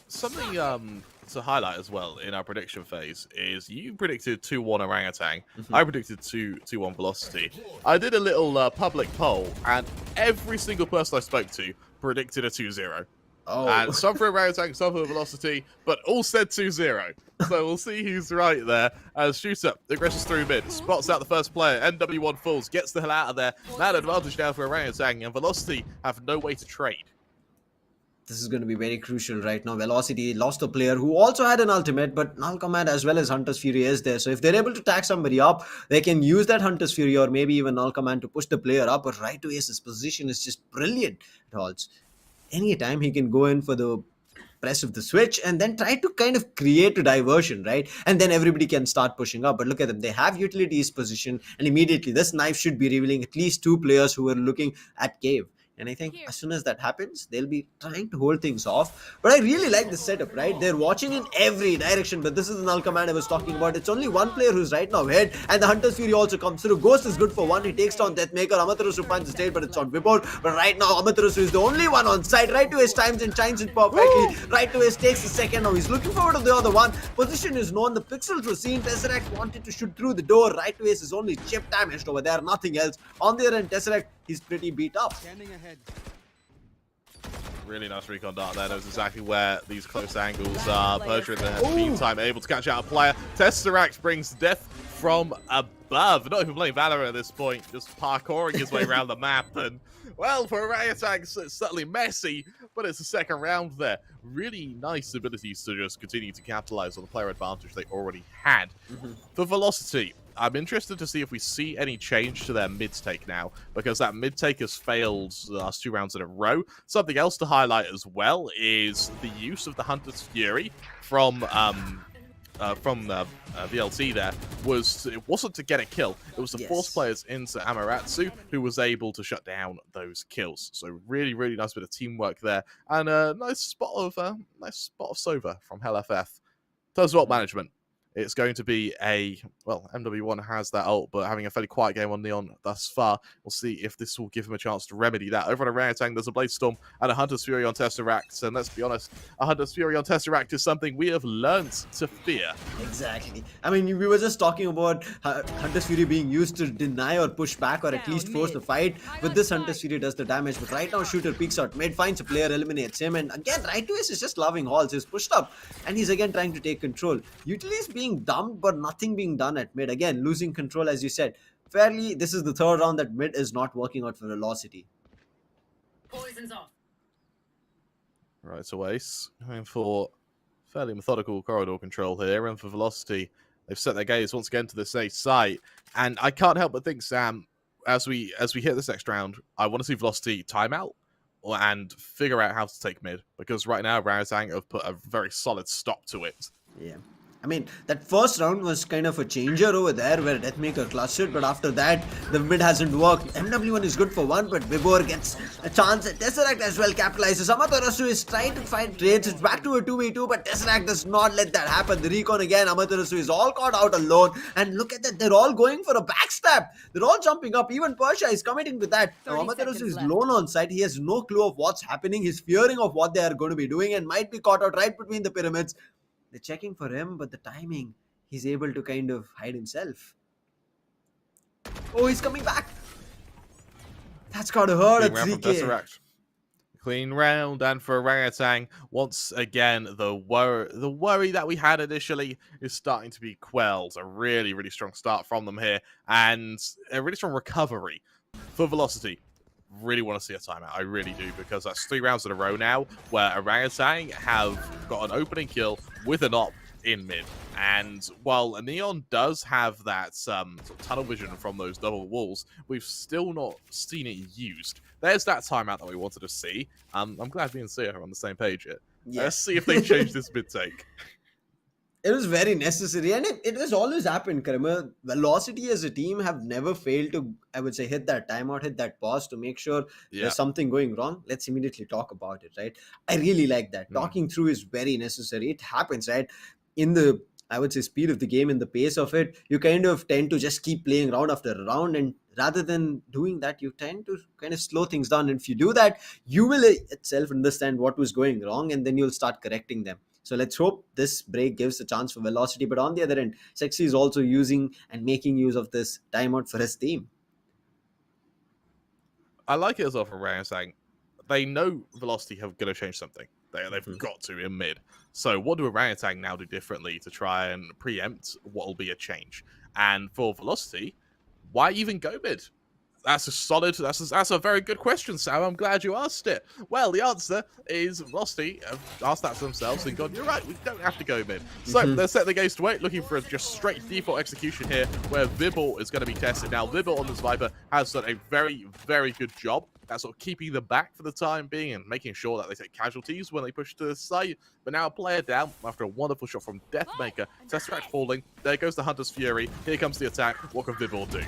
Speaker 2: Something to highlight as well in our prediction phase is you predicted 2-1 Orangutan. I predicted 2-1 Velocity. I did a little public poll, and every single person I spoke to predicted a 2-0.
Speaker 3: Oh.
Speaker 2: And some for Orangutan, some for Velocity, but all said 2-0. So we'll see who's right there. As Shooter aggresses through mid, spots out the first player, NW1 falls, gets the hell out of there. That advantage now for Orangutan, and Velocity have no way to trade.
Speaker 3: This is going to be very crucial right now. Velocity lost a player who also had an ultimate, but Null Command as well as Hunter's Fury is there. So if they're able to tag somebody up, they can use that Hunter's Fury or maybe even Null Command to push the player up. But right to Ace's position is just brilliant at Halls. Anytime he can go in for the press of the switch and then try to kind of create a diversion, right? And then everybody can start pushing up. But look at them. They have utilities position, and immediately this knife should be revealing at least 2 players who are looking at cave. And I think as soon as that happens, they'll be trying to hold things off. But I really like the setup, right? They're watching in every direction. But this is the Null Command I was talking about. It's only one player who's right now ahead. And the Hunter's Fury also comes through. Ghost is good for 1. He takes down Deathmaker. Amaterasu finds the state, but it's on Vibor. But right now, Amaterasu is the only one on side. Right to his times and shines it perfectly. Right to his takes the second. Now he's looking forward to the other one. Position is known. The pixels were seen. Tesseract wanted to shoot through the door. Right to his is only chip damaged over there. Nothing else. On the other end, Tesseract, he's pretty beat up.
Speaker 4: Standing ahead.
Speaker 2: Really nice recon dart there. Knows exactly where these close angles are. Persia in the meantime able to catch out a player. Tesseract brings death from above. Not even playing Valorant at this point, just parkouring his way around the map. And, well, for Orangutan, it's certainly messy, but it's the second round there. Really nice abilities to just continue to capitalize on the player advantage they already had. For Velocity, I'm interested to see if we see any change to their mid-take now, because that mid-take has failed the last 2 rounds in a row. Something else to highlight as well is the use of the Hunter's Fury from VLT there. It wasn't to get a kill, it was to force players into Amaratsu, who was able to shut down those kills. So really, really nice bit of teamwork there, and a nice spot of Sova from HellFF. In terms of ult management, it's going to be MW1 has that ult, but having a fairly quiet game on Neon thus far. We'll see if this will give him a chance to remedy that. Over on Orangutan, there's a Blade Storm and a Hunter's Fury on Tesseract, and let's be honest, a Hunter's Fury on Tesseract is something we have learned to fear.
Speaker 3: Exactly. I mean, we were just talking about Hunter's Fury being used to deny or push back or at least force the fight. With this, Hunter's Fury does the damage, but right now Shooter peeks out mid, finds a player, eliminates him, and again, right to ace is just loving halls. He's pushed up, and he's again trying to take control. Utility's being dumped, but nothing being done at mid. Again, losing control, as you said. Fairly, this is the third round that mid is not working out for Velocity.
Speaker 4: Poison's off.
Speaker 2: Right, so Ace going for fairly methodical corridor control here, and for Velocity, they've set their gaze once again to this A site. And I can't help but think, Sam, as we hit this next round, I want to see Velocity timeout and figure out how to take mid, because right now Orangutan have put a very solid stop to it.
Speaker 3: Yeah. I mean, that first round was kind of a changer over there where Deathmaker clustered, but after that, the mid hasn't worked. MW1 is good for one, but Vibor gets a chance, and Tesseract as well capitalizes. Amaterasu is trying to find trades. It's back to a 2v2, but Tesseract does not let that happen. The recon again, Amaterasu is all caught out alone, and look at that, they're all going for a backstab. They're all jumping up. Even Persha is committing to that. Now, Amaterasu is lone on site. He has no clue of what's happening. He's fearing of what they are going to be doing and might be caught out right between the pyramids. They're checking for him, but the timing, he's able to kind of hide himself. Oh, he's coming back. That's got to hurt at 3K.
Speaker 2: Clean round, and for Orangutan, once again, the worry that we had initially is starting to be quelled. A really, really strong start from them here, and a really strong recovery for Velocity. Really want to see a timeout. I really do, because that's 3 rounds in a row now where Orangutan have got an opening kill with an op in mid. And while Neon does have that sort of tunnel vision from those double walls, we've still not seen it used. There's that timeout that we wanted to see. I'm glad me and Sia are on the same page here. Yeah. Let's see if they change this mid take.
Speaker 3: It was very necessary, and it has always happened, Kramer. Velocity as a team have never failed to, I would say, hit that timeout, hit that pause to make sure there's something going wrong. Let's immediately talk about it, right? I really like that. Talking through is very necessary. It happens, right? In the, I would say, speed of the game, in the pace of it, you kind of tend to just keep playing round after round, and rather than doing that, you tend to kind of slow things down. And if you do that, you will itself understand what was going wrong, and then you'll start correcting them. So let's hope this break gives a chance for Velocity. But on the other end, Sexy is also using and making use of this timeout for his team.
Speaker 2: I like it as well for Orangutan. They know Velocity have going to change something. They've got to in mid. So what do Orangutan now do differently to try and preempt what will be a change? And for Velocity, why even go mid? That's a very good question, Sam. I'm glad you asked it. Well, the answer is Velocity have asked that to themselves and gone, you're right, we don't have to go mid. So they're set the gaze to wait, looking for a just straight default execution here, where Vibor is going to be tested. Now, Vibor on this Viper has done a very, very good job at sort of keeping them back for the time being and making sure that they take casualties when they push to the site. But now a player down after a wonderful shot from Deathmaker. Tesseract falling. There goes the Hunter's Fury. Here comes the attack. What can Vibor do?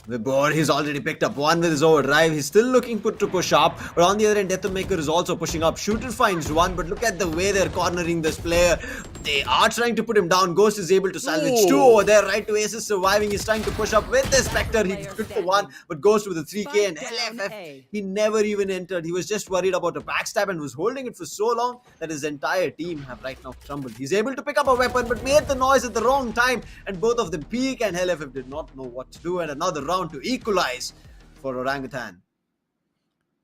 Speaker 3: Vibor, he's already picked up one with his overdrive. He's still looking to push up. But on the other end, Deathmaker is also pushing up. Shooter finds one, but look at the way they're cornering this player. They are trying to put him down. Ghost is able to salvage 2 over there. Right to Ace is surviving. He's trying to push up with the Spectre. He's good for 1, but Ghost with a 3K and LFF. He never even entered. He was just worried about a backstab and was holding it for so long that his entire team have right now crumbled. He's able to pick up a weapon, but made the noise at the wrong time. And both of them, Peak and LFF, did not know what to do. And another round to equalize for Orangutan.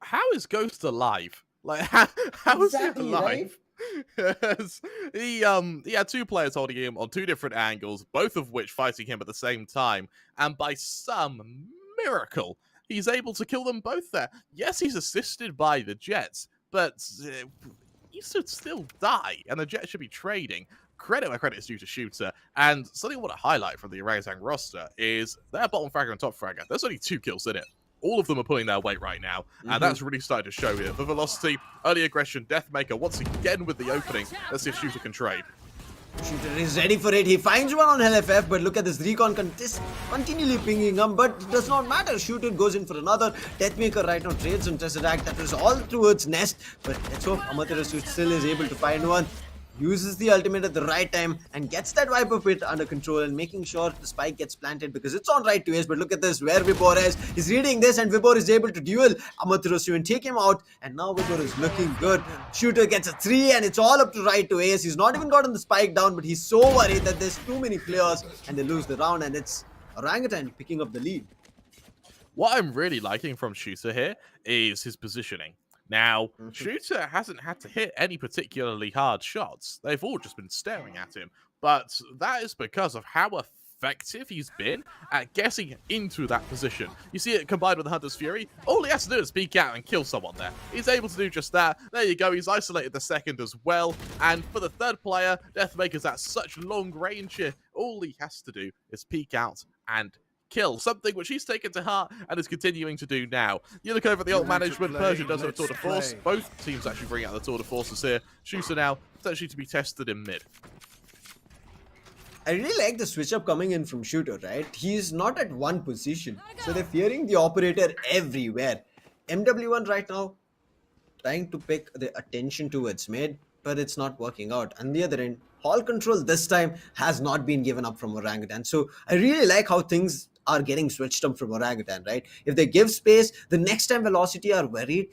Speaker 2: How is Ghost alive? Like, how is he alive? Right? he had 2 players holding him on 2 different angles, both of which fighting him at the same time, and by some miracle, he's able to kill them both there. Yes, he's assisted by the Jets, but he should still die, and the Jets should be trading. Credit where credit is due to Shooter, and something I want to highlight from the Orangutan roster is their bottom fragger and top fragger. There's only 2 kills in it. All of them are pulling their weight right now, and that's really starting to show here. For Velocity, early aggression, Deathmaker once again with the opening. Let's see if Shooter can trade.
Speaker 3: Shooter is ready for it. He finds one on LFF, but look at this recon continually pinging him, but it does not matter. Shooter goes in for another. Deathmaker right now trades on Tesseract. That was all towards Nest, but let's hope Amaterasu still is able to find one. uses the ultimate at the right time and gets that Viper pit under control and making sure the spike gets planted because it's on right to ace. But look at this, where Vibor is. He's reading this and Vibor is able to duel Amaterasu and take him out. And now Vibor is looking good. Shooter gets a 3 and it's all up to right to ace. He's not even gotten the spike down, but he's so worried that there's too many players and they lose the round, and it's Orangutan picking up the lead.
Speaker 2: What I'm really liking from Shooter here is his positioning. Now, Shooter hasn't had to hit any particularly hard shots. They've all just been staring at him. But that is because of how effective he's been at getting into that position. You see it combined with the Hunter's Fury. All he has to do is peek out and kill someone there. He's able to do just that. There you go. He's isolated the second as well. And for the third player, Deathmaker's at such long range here. All he has to do is peek out and kill, something which he's taken to heart and is continuing to do now. You look over at the ult management, Persia does have a tour de force. Both teams actually bring out the tour de forces here. Shooter now potentially to be tested in mid.
Speaker 3: I really like the switch up coming in from Shooter, right? He's not at one position, so they're fearing the operator everywhere. MW1 right now trying to pick the attention towards mid, but it's not working out. On the other end, hall control this time has not been given up from Orangutan. So I really like how things are getting switched up from Orangutan, right? If they give space, the next time Velocity are worried,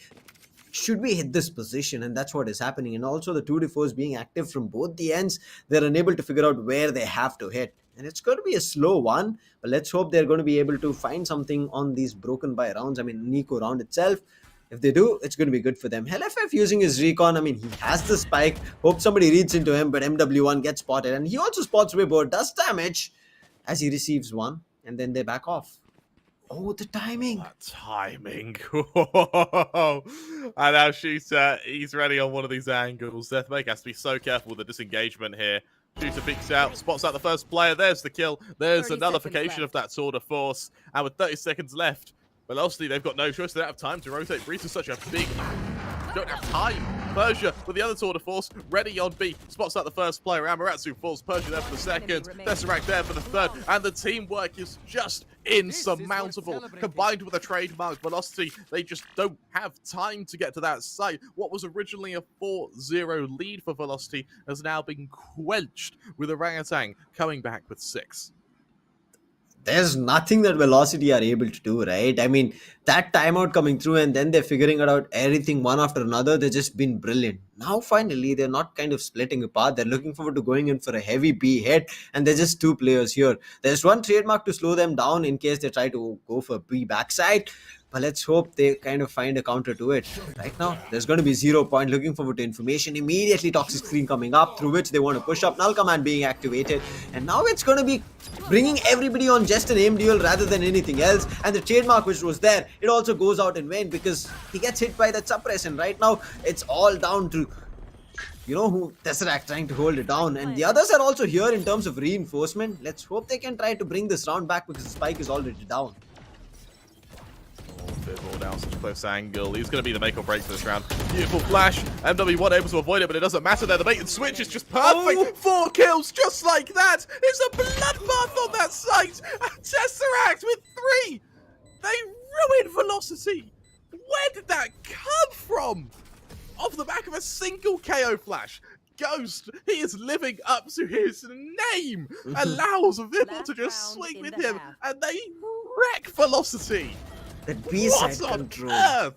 Speaker 3: should we hit this position? And that's what is happening. And also the 2d4s being active from both the ends, they're unable to figure out where they have to hit. And it's going to be a slow one, but let's hope they're going to be able to find something on these broken by rounds. I mean, Nico round itself. If they do, it's going to be good for them. LFF using his recon, I mean, he has the spike. Hope somebody reads into him, but MW1 gets spotted. And he also spots Wibor, does damage as he receives one. And then they back off. Oh, the timing.
Speaker 2: That timing. And now Shooter, he's ready on one of these angles. Deathmaker has to be so careful with the disengagement here. Shooter peeks out, spots out the first player. There's the kill. There's a nullification of that tour de force. And with 30 seconds left, Velocity, they've got no choice. They don't have time to rotate. Breeze is such a big... don't have time. Persia with the other tour de force, ready on B. Spots out the first player. Amaterasu falls. Persia there for the second. Tesseract there for the third. And the teamwork is just insurmountable. Combined with a trademark Velocity, they just don't have time to get to that site. What was originally a 4-0 lead for Velocity has now been quenched with Orangutan coming back with 6.
Speaker 3: There's nothing that Velocity are able to do, right? I mean, that timeout coming through and then they're figuring out everything one after another. They've just been brilliant. Now, finally, they're not kind of splitting apart. They're looking forward to going in for a heavy B hit, and there's just 2 players here. There's one trademark to slow them down in case they try to go for B backside. But let's hope they kind of find a counter to it. Right now, there's going to be 0 point. Looking forward to information. Immediately, toxic screen coming up through which they want to push up. Null command being activated. And now it's going to be bringing everybody on just an aim duel rather than anything else. And the trademark which was there, it also goes out in vain because he gets hit by that suppress. And right now, it's all down to, you know, who Tesseract trying to hold it down. And the others are also here in terms of reinforcement. Let's hope they can try to bring this round back because the spike is already down.
Speaker 2: All down such a close angle. He's going to be the make or break for this round. Beautiful flash. MW1 able to avoid it, but it doesn't matter there. The bait and switch is just perfect. 4 kills just like that. It's a bloodbath on that site. And Tesseract with 3. They ruined Velocity. Where did that come from? Off the back of a single KO flash. Ghost, he is living up to his name. Allows Vibor to just swing with him. And they wreck Velocity.
Speaker 3: That B-side control.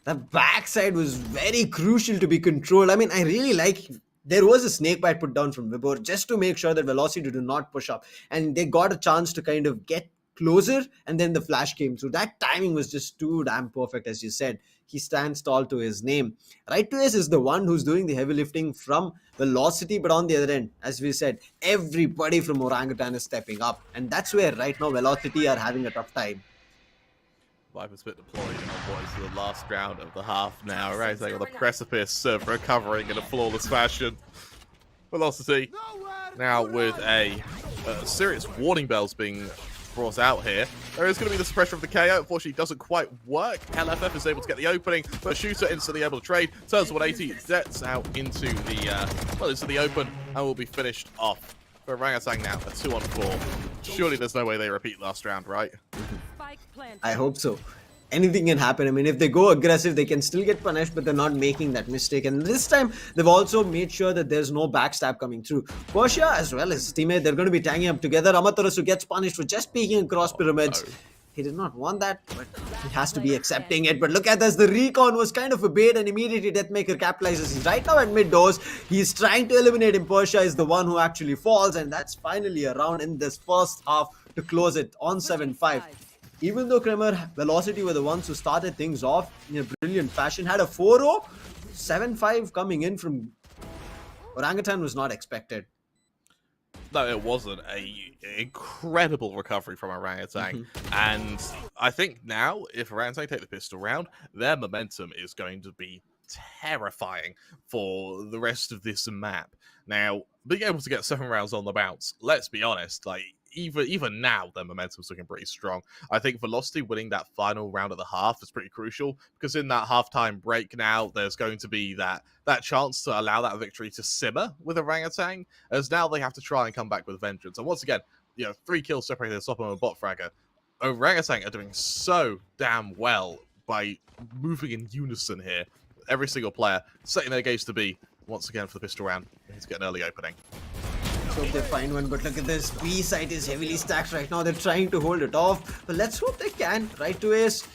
Speaker 3: The backside was very crucial to be controlled. I mean, I really like... There was a snake bite put down from Vibor just to make sure that Velocity do not push up. And they got a chance to kind of get closer, and then the flash came through. That timing was just too damn perfect, as you said. He stands tall to his name. Right to Ace is the one who's doing the heavy lifting from Velocity, but on the other end, as we said, everybody from Orangutan is stepping up. And that's where right now Velocity are having a tough time.
Speaker 2: Viper Spit deployed in what is the last round of the half now. Right, on the precipice of recovering in a flawless fashion. Velocity now with a serious warning bells being brought out here. There is going to be the suppression of the KO. Unfortunately, it doesn't quite work. LFF is able to get the opening, but Shooter instantly able to trade. Turns 180, sets out into the into the open, and will be finished off. For Orangutan now, a 2-on-4. Surely there's no way they repeat last round, right?
Speaker 3: I hope so. anything can happen. I mean, if they go aggressive, they can still get punished, but they're not making that mistake. And this time, they've also made sure that there's no backstab coming through. Persia, as well as his teammate, they're going to be tagging up together. Amaterasu gets punished for just peeking across pyramids.
Speaker 2: No.
Speaker 3: He did not want that, but he has to be accepting it. But look at this, the recon was kind of a bait, and immediately Deathmaker capitalizes. He's right now at mid doors. He's trying to eliminate him. Persia is the one who actually falls, and that's finally a round in this first half to close it on 7-5. Even though Kremer, Velocity were the ones who started things off in a brilliant fashion, had a 4-0, 7-5 coming in from Orangutan was not expected.
Speaker 2: No, it wasn't. A incredible recovery from Orangutan. And I think now, if Orangutan take the pistol round, their momentum is going to be terrifying for the rest of this map. Now, being able to get 7 rounds on the bounce, let's be honest, like, even now, their momentum's looking pretty strong. I think Velocity winning that final round at the half is pretty crucial, because in that halftime break now, there's going to be that chance to allow that victory to simmer with Orangutan, as now they have to try and come back with vengeance. And once again, 3 kills separated the Sopper and Bot Fragger. Orangutan are doing so damn well by moving in unison here. Every single player setting their gaze to be, once again, for the pistol round. Let's get an early opening.
Speaker 3: Hope they find one, but look at this. B site is heavily stacked right now. They're trying to hold it off, but let's hope they can. Right to ace.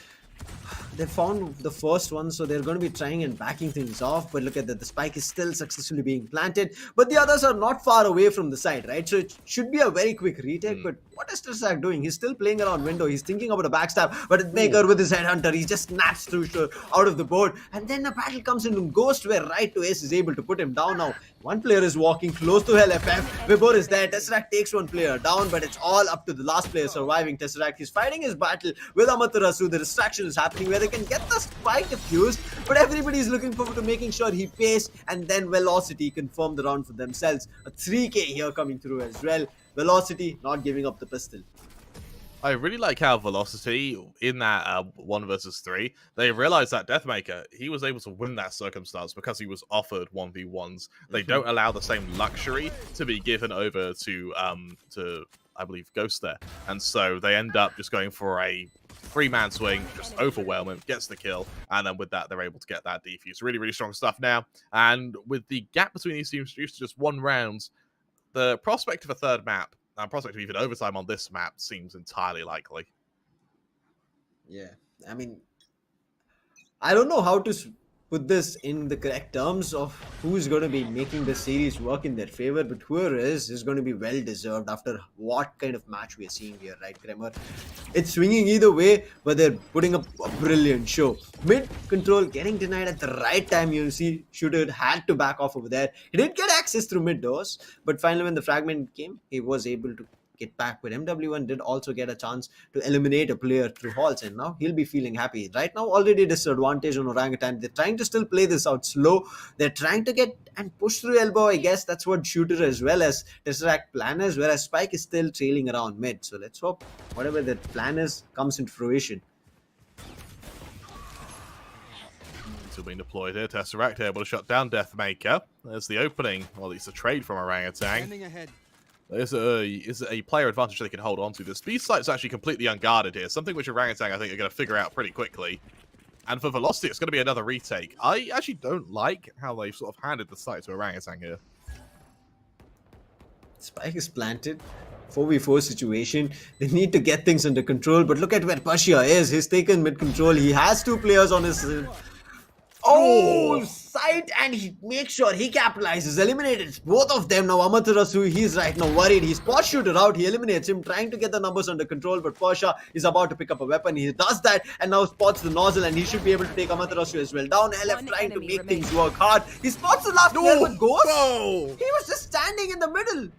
Speaker 3: They found the first one, so they're going to be trying and backing things off. But look at that, the spike is still successfully being planted, but the others are not far away from the side, right? So it should be a very quick retake. But what is Trisak doing? He's still playing around window. He's thinking about a backstab, but Maker with his headhunter, he just snaps through out of the board, and then the battle comes in and goes to where Right to Ace is able to put him down. Now one player is walking close to LFF. Vibor is there. Tesseract takes one player down, but it's all up to the last player surviving. Tesseract, he's fighting his battle with Amaterasu. The distraction is happening where they can get the spike defused, but everybody is looking forward to making sure he pays, and then Velocity confirm the round for themselves. A 3k here coming through as well. Velocity not giving up the pistol.
Speaker 2: I really like how Velocity, in that 1 versus 3, they realized that Deathmaker, he was able to win that circumstance because he was offered 1v1s. They don't allow the same luxury to be given over to I believe, Ghost there. And so they end up just going for a 3-man swing, just overwhelm him, gets the kill, and then with that, they're able to get that defuse. Really, really strong stuff now. And with the gap between these teams reduced to just 1 round, the prospect of a third map, and prospect of even overtime on this map, seems entirely likely.
Speaker 3: Yeah, I mean, I don't know how to put this in the correct terms of who's going to be making the series work in their favor, but whoever is going to be well deserved after what kind of match we are seeing here, right, Kremer? It's swinging either way, but they're putting up a brilliant show. Mid control getting denied at the right time. You see, Shooter had to back off over there. He did get access through mid doors, but finally when the fragment came, he was able to get back. But MW1 did also get a chance to eliminate a player through halls, and now he'll be feeling happy. Right now, already disadvantage on Orangutan. They're trying to still play this out slow. They're trying to get and push through elbow. I guess that's what Shooter as well as Tesseract plan is, whereas Spike is still trailing around mid. So let's hope whatever the plan is comes into fruition.
Speaker 2: Still being deployed here. Tesseract able to shut down Deathmaker. There's the opening, or at least a trade from Orangutan. There's a player advantage they can hold on to. The speed site is actually completely unguarded here, something which Orangutan I think are going to figure out pretty quickly. And for Velocity, it's going to be another retake. I actually don't like how they've sort of handed the site to Orangutan here.
Speaker 3: Spike is planted. 4v4 situation. They need to get things under control, but look at where Persia is. He's taken mid control. He has 2 players on his... Sight, and he makes sure he capitalizes, eliminated both of them. Now Amaterasu, he's right now worried. He spots Shooter out, he eliminates him, trying to get the numbers under control, but Persia is about to pick up a weapon. He does that and now spots the nozzle, and he should be able to take Amaterasu as well down. LF trying to make things work hard. He spots the last player, but Ghost, he was just standing in the middle.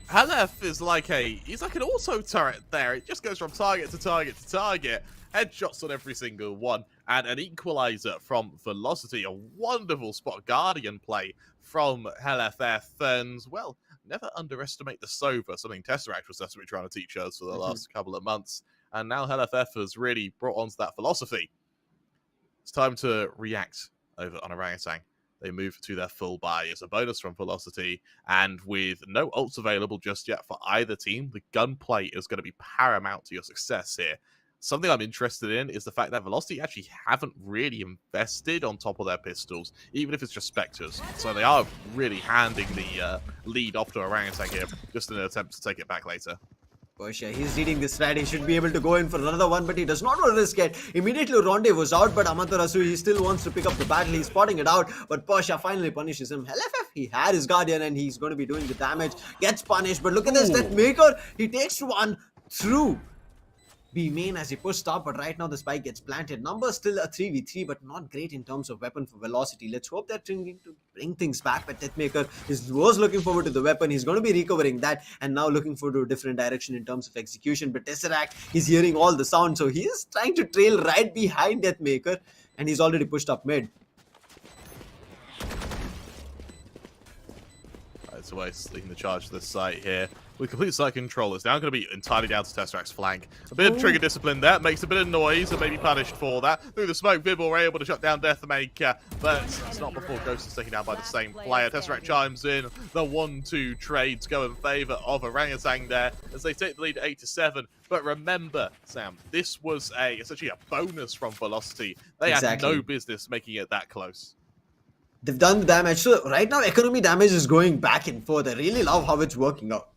Speaker 2: LF is like he's like an auto turret there. It just goes from target to target to target. Headshots on every single one, and an equalizer from Velocity. A wonderful spot Guardian play from LFF, and, well, never underestimate the Sova, something Tesseract was desperately trying to teach us for the last couple of months, and now LFF has really brought onto that philosophy. It's time to react over on Orangutan. They move to their full buy. It's a bonus from Velocity, and with no ults available just yet for either team, the gunplay is going to be paramount to your success here. something I'm interested in is the fact that Velocity actually haven't really invested on top of their pistols, even if it's just Spectres. So they are really handing the lead off to Orangutan here, just in an attempt to take it back later.
Speaker 3: Porsche, he's reading this right. He should be able to go in for another one, but he does not want to risk it. Immediately, Ronde was out, but Amaterasu, he still wants to pick up the battle. He's spotting it out, but Porsche finally punishes him. LFF, he had his Guardian, and he's going to be doing the damage. Gets punished, but look at this Deathmaker. He takes one through B main as he pushed up, but right now the spike gets planted. Numbers still a 3v3, but not great in terms of weapon for Velocity. Let's hope they're trying to bring things back, but Deathmaker was looking forward to the weapon. He's going to be recovering that, and now looking forward to a different direction in terms of execution. But Tesseract, he's hearing all the sound, so he is trying to trail right behind Deathmaker, and he's already pushed up mid.
Speaker 2: Right, so we're leading the charge to this site here. With complete site control, it's now going to be entirely down to Tesseract's flank. A bit of trigger discipline there, makes a bit of noise, and maybe punished for that. Through the smoke, Vibble were able to shut down Deathmaker, but it's not before Ghost is taken down by the same player. Tesseract chimes in, the 1-2 trades go in favour of Orangutan there, as they take the lead 8-7. But remember, Sam, this was essentially a bonus from Velocity. They had no business making it that close.
Speaker 3: They've done the damage, so right now economy damage is going back and forth. I really love how it's working out.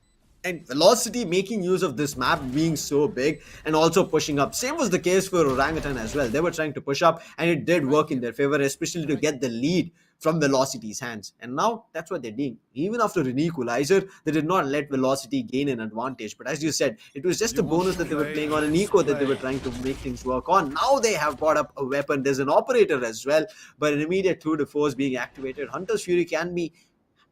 Speaker 3: And Velocity making use of this map being so big and also pushing up. Same was the case for Orangutan as well. They were trying to push up and it did work in their favor, especially to get the lead from Velocity's hands. And now that's what they're doing. Even after an equalizer, they did not let Velocity gain an advantage. But as you said, it was just a bonus that they were playing on, an eco that they were trying to make things work on. Now they have brought up a weapon. There's an operator as well, but an immediate 2-4 is being activated. Hunter's Fury can be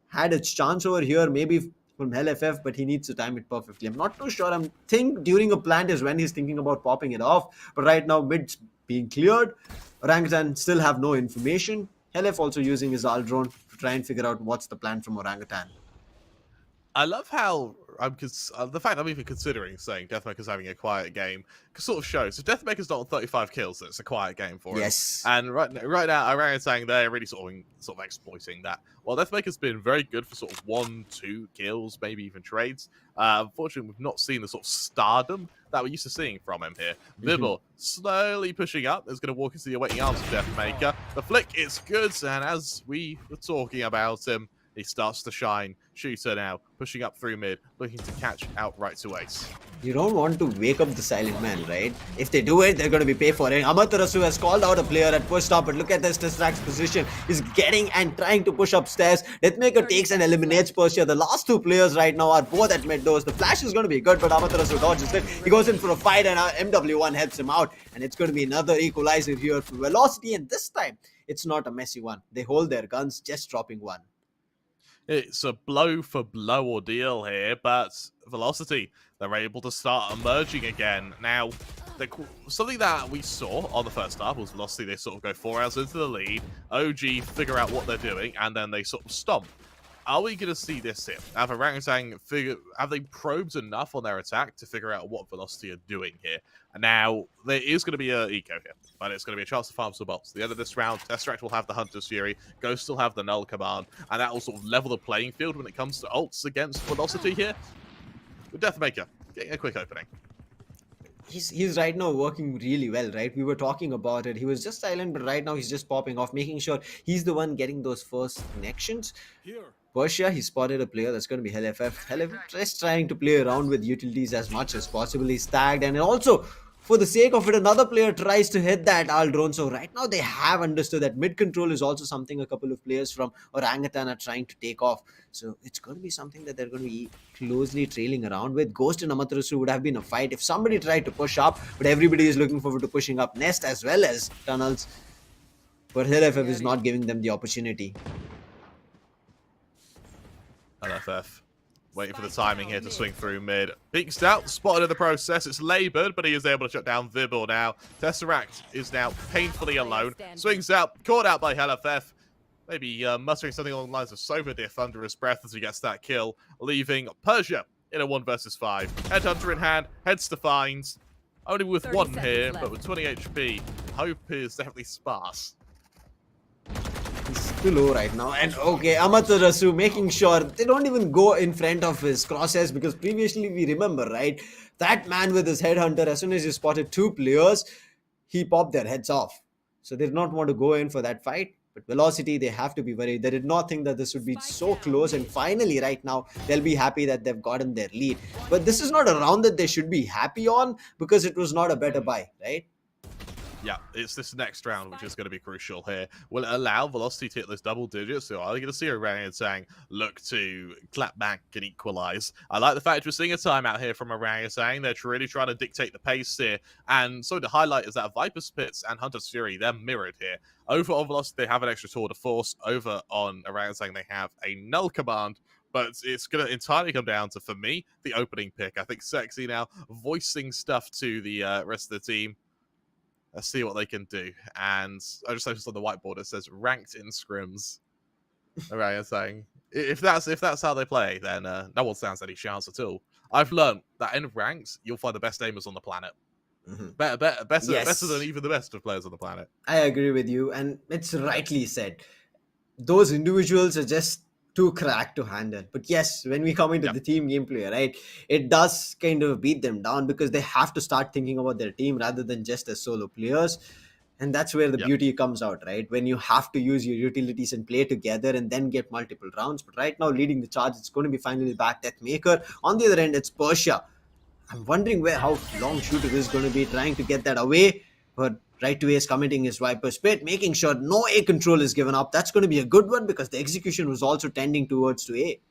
Speaker 3: had its chance over here, maybe from LFF, but he needs to time it perfectly. I'm not too sure. I think during a plant is when he's thinking about popping it off. But right now, mid's being cleared. Orangutan still have no information. LF also using his AL drone to try and figure out what's the plan from Orangutan.
Speaker 2: I love how the fact I'm even considering saying Deathmaker's having a quiet game sort of shows. If Deathmaker's not on 35 kills, it's a quiet game for him.
Speaker 3: Yes.
Speaker 2: And right now, Orangutan, they're really sort of exploiting that. Well, Deathmaker's been very good for sort of 1-2 kills, maybe even trades. Unfortunately, we've not seen the sort of stardom that we're used to seeing from him here. Vibble slowly pushing up. Is going to walk into the awaiting arms of Deathmaker. The flick is good, and as we were talking about him, he starts to shine. Shooter now, pushing up through mid, looking to catch outright to ace.
Speaker 3: You don't want to wake up the silent man, right? If they do it, they're going to be paid for it. Amaterasu has called out a player at pushed up, but look at this Tesseract's position. He's getting and trying to push upstairs. Deathmaker takes and eliminates Persia. The last two players right now are both at mid doors. The flash is going to be good, but Amaterasu dodges it. He goes in for a fight, and MW1 helps him out. And it's going to be another equalizer here for Velocity, and this time, it's not a messy one. They hold their guns, just dropping one.
Speaker 2: It's a blow-for-blow ordeal here, but Velocity, they're able to start emerging again. Now, something that we saw on the first half was Velocity, they sort of go 4 rounds into the lead, OG figure out what they're doing, and then they sort of stomp. Are we going to see this here? Have they probed enough on their attack to figure out what Velocity are doing here? And now, there is going to be an eco here, but it's going to be a chance to farm some bolts. At the end of this round, Tesseract will have the Hunter's Fury, Ghost will have the Null Command, and that will sort of level the playing field when it comes to ults against Velocity here. With Deathmaker, getting a quick opening.
Speaker 3: He's right now working really well, right? We were talking about it. He was just silent, but right now he's just popping off, making sure he's the one getting those first connections. Persia, he spotted a player that's going to be LFF. LFF just trying to play around with utilities as much as possible. He's tagged, and also, for the sake of it, another player tries to hit that AL drone. So right now they have understood that mid control is also something a couple of players from Orangutan are trying to take off. So it's going to be something that they're going to be closely trailing around with. Ghost and Amaterasu would have been a fight if somebody tried to push up, but everybody is looking forward to pushing up Nest as well as tunnels. But LFF is not giving them the opportunity.
Speaker 2: LFF waiting for the timing here to swing through mid. Peeks out, spotted in the process. It's laboured, but he is able to shut down Vibble now. Tesseract is now painfully alone. Swings out, caught out by LFF. Maybe muttering something along the lines of Sober Diff under his breath as he gets that kill, leaving Persia in a 1 versus 5. Headhunter in hand, heads to finds. Only with 1 here, but with 20 HP, hope is definitely sparse.
Speaker 3: He's too low right now. And okay, Amaterasu making sure they don't even go in front of his crosshairs, because previously we remember, right? That man with his headhunter, as soon as he spotted 2 players, he popped their heads off. So they did not want to go in for that fight. But Velocity, they have to be worried. They did not think that this would be so close. And finally, right now, they'll be happy that they've gotten their lead. But this is not a round that they should be happy on, because it was not a better buy, right?
Speaker 2: Yeah, it's this next round which is going to be crucial here. Will it allow Velocity to hit those double digits, or are they going to see Orangutan look to clap back and equalize? I like the fact we're seeing a timeout here from Orangutan. They're really trying to dictate the pace here. And so to highlight is that Viper's Pits and Hunter's Fury, they're mirrored here. Over on Velocity, they have an extra tour de force. Over on Orangutan, they have a null command. But it's going to entirely come down to, for me, the opening pick. I think Sexy now voicing stuff to the rest of the team. Let's see what they can do. And I just noticed on the whiteboard it says ranked in scrims. Alright, I'm saying if that's how they play, then no one stands any chance at all. I've learned that in ranks you'll find the best aimers on the planet. Better than even the best of players on the planet.
Speaker 3: I agree with you, and it's rightly said. Those individuals are just too cracked to handle. But yes, when we come into the team gameplay, right, it does kind of beat them down, because they have to start thinking about their team rather than just as solo players. And that's where the beauty comes out, right? When you have to use your utilities and play together and then get multiple rounds. But right now, leading the charge, it's going to be finally back Deathmaker. On the other end, it's Persia. I'm wondering how long Shooter is going to be trying to get that away. But right to Ace committing his Viper's Pit, making sure no A control is given up. That's going to be a good one, because the execution was also tending towards to A.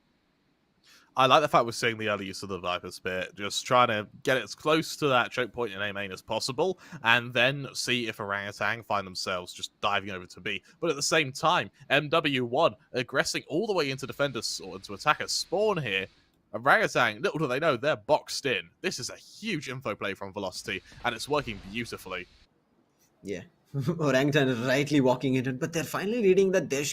Speaker 2: I like the fact we're seeing the early use of the Viper's Pit, just trying to get it as close to that choke point in A main as possible, and then see if Orangutan find themselves just diving over to B. But at the same time, MW1 aggressing all the way into defenders or into attackers spawn here. Orangutan, little do they know, they're boxed in. This is a huge info play from Velocity, and it's working beautifully.
Speaker 3: Yeah, Orangutan is rightly walking in, but they're finally reading that there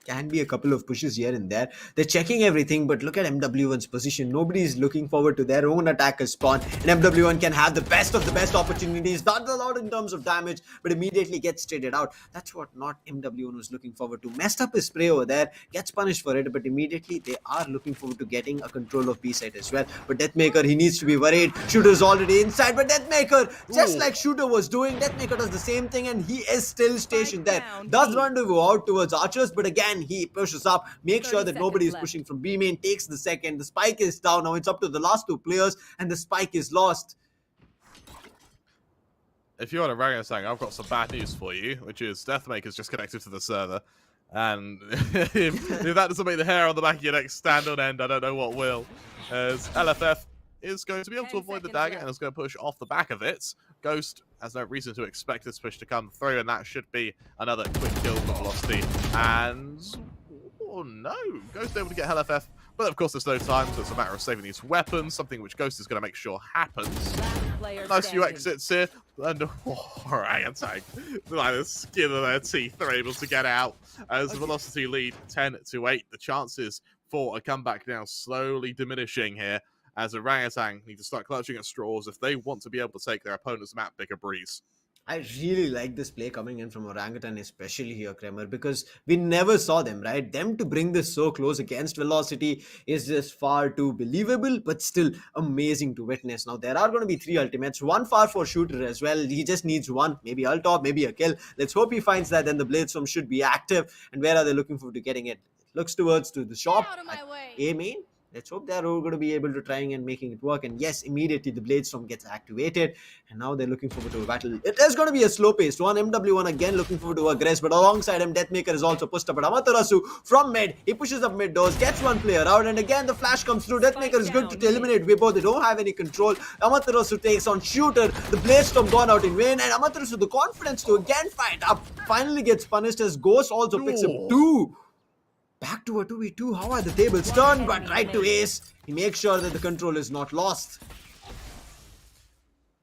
Speaker 3: can be a couple of pushes here and there. They're checking everything, but look at MW1's position. Nobody's looking forward to their own attackers spawn, and MW1 can have the best of the best opportunities, not a lot in terms of damage, but immediately gets traded out. That's what not MW1 was looking forward to. Messed up his spray over there, gets punished for it, but immediately they are looking forward to getting a control of B side as well. But Deathmaker, he needs to be worried. Shooter's already inside, but Deathmaker, just like Shooter was doing, Deathmaker does the same thing, and he is still stationed there. Does rendezvous out towards Archers, but again, he pushes up, makes sure that nobody is pushing from B main, takes the second, the spike is down, now it's up to the last 2 players, and the spike is lost.
Speaker 2: If you're on Orangutan, I've got some bad news for you, which is Deathmaker's just connected to the server, and if that doesn't make the hair on the back of your neck stand on end, I don't know what will. As LFF is going to be able to avoid the dagger and is going to push off the back of it. Ghost has no reason to expect this push to come through, and that should be another quick kill for Velocity. And oh no, Ghost able to get LFF, but of course there's no time, so it's a matter of saving these weapons, something which Ghost is going to make sure happens. Nice few exits here, and Orangutan, like the skin of their teeth, they're able to get out as Velocity lead 10-8. The chances for a comeback now slowly diminishing here, as Orangutan need to start clutching at straws if they want to be able to take their opponent's map bigger breeze.
Speaker 3: I really like this play coming in from Orangutan, especially here, Kramer, because we never saw them, right? Them to bring this so close against Velocity is just far too believable, but still amazing to witness. Now, there are going to be 3 ultimates, 1 far for Shooter as well. He just needs 1, maybe ult top, maybe a kill. Let's hope he finds that, then the Bladestorm should be active. And where are they looking forward to getting it? Looks towards to the shop at A main. Let's hope they're all going to be able to try and making it work. And yes, immediately the Bladestorm gets activated. And now they're looking forward to a battle. It is going to be a slow-paced one. MW1 again looking forward to aggress. But alongside him, Deathmaker is also pushed up. But Amaterasu from mid, he pushes up mid doors, gets 1 player out. And again, the flash comes through. Deathmaker is good to eliminate Weibo. They don't have any control. Amaterasu takes on Shooter. The Bladestorm gone out in vain. And Amaterasu, the confidence to again fight up, finally gets punished as Ghost also picks up 2. Back to a 2v2. How are the tables turned? But right to Ace. He makes sure that the control is not lost.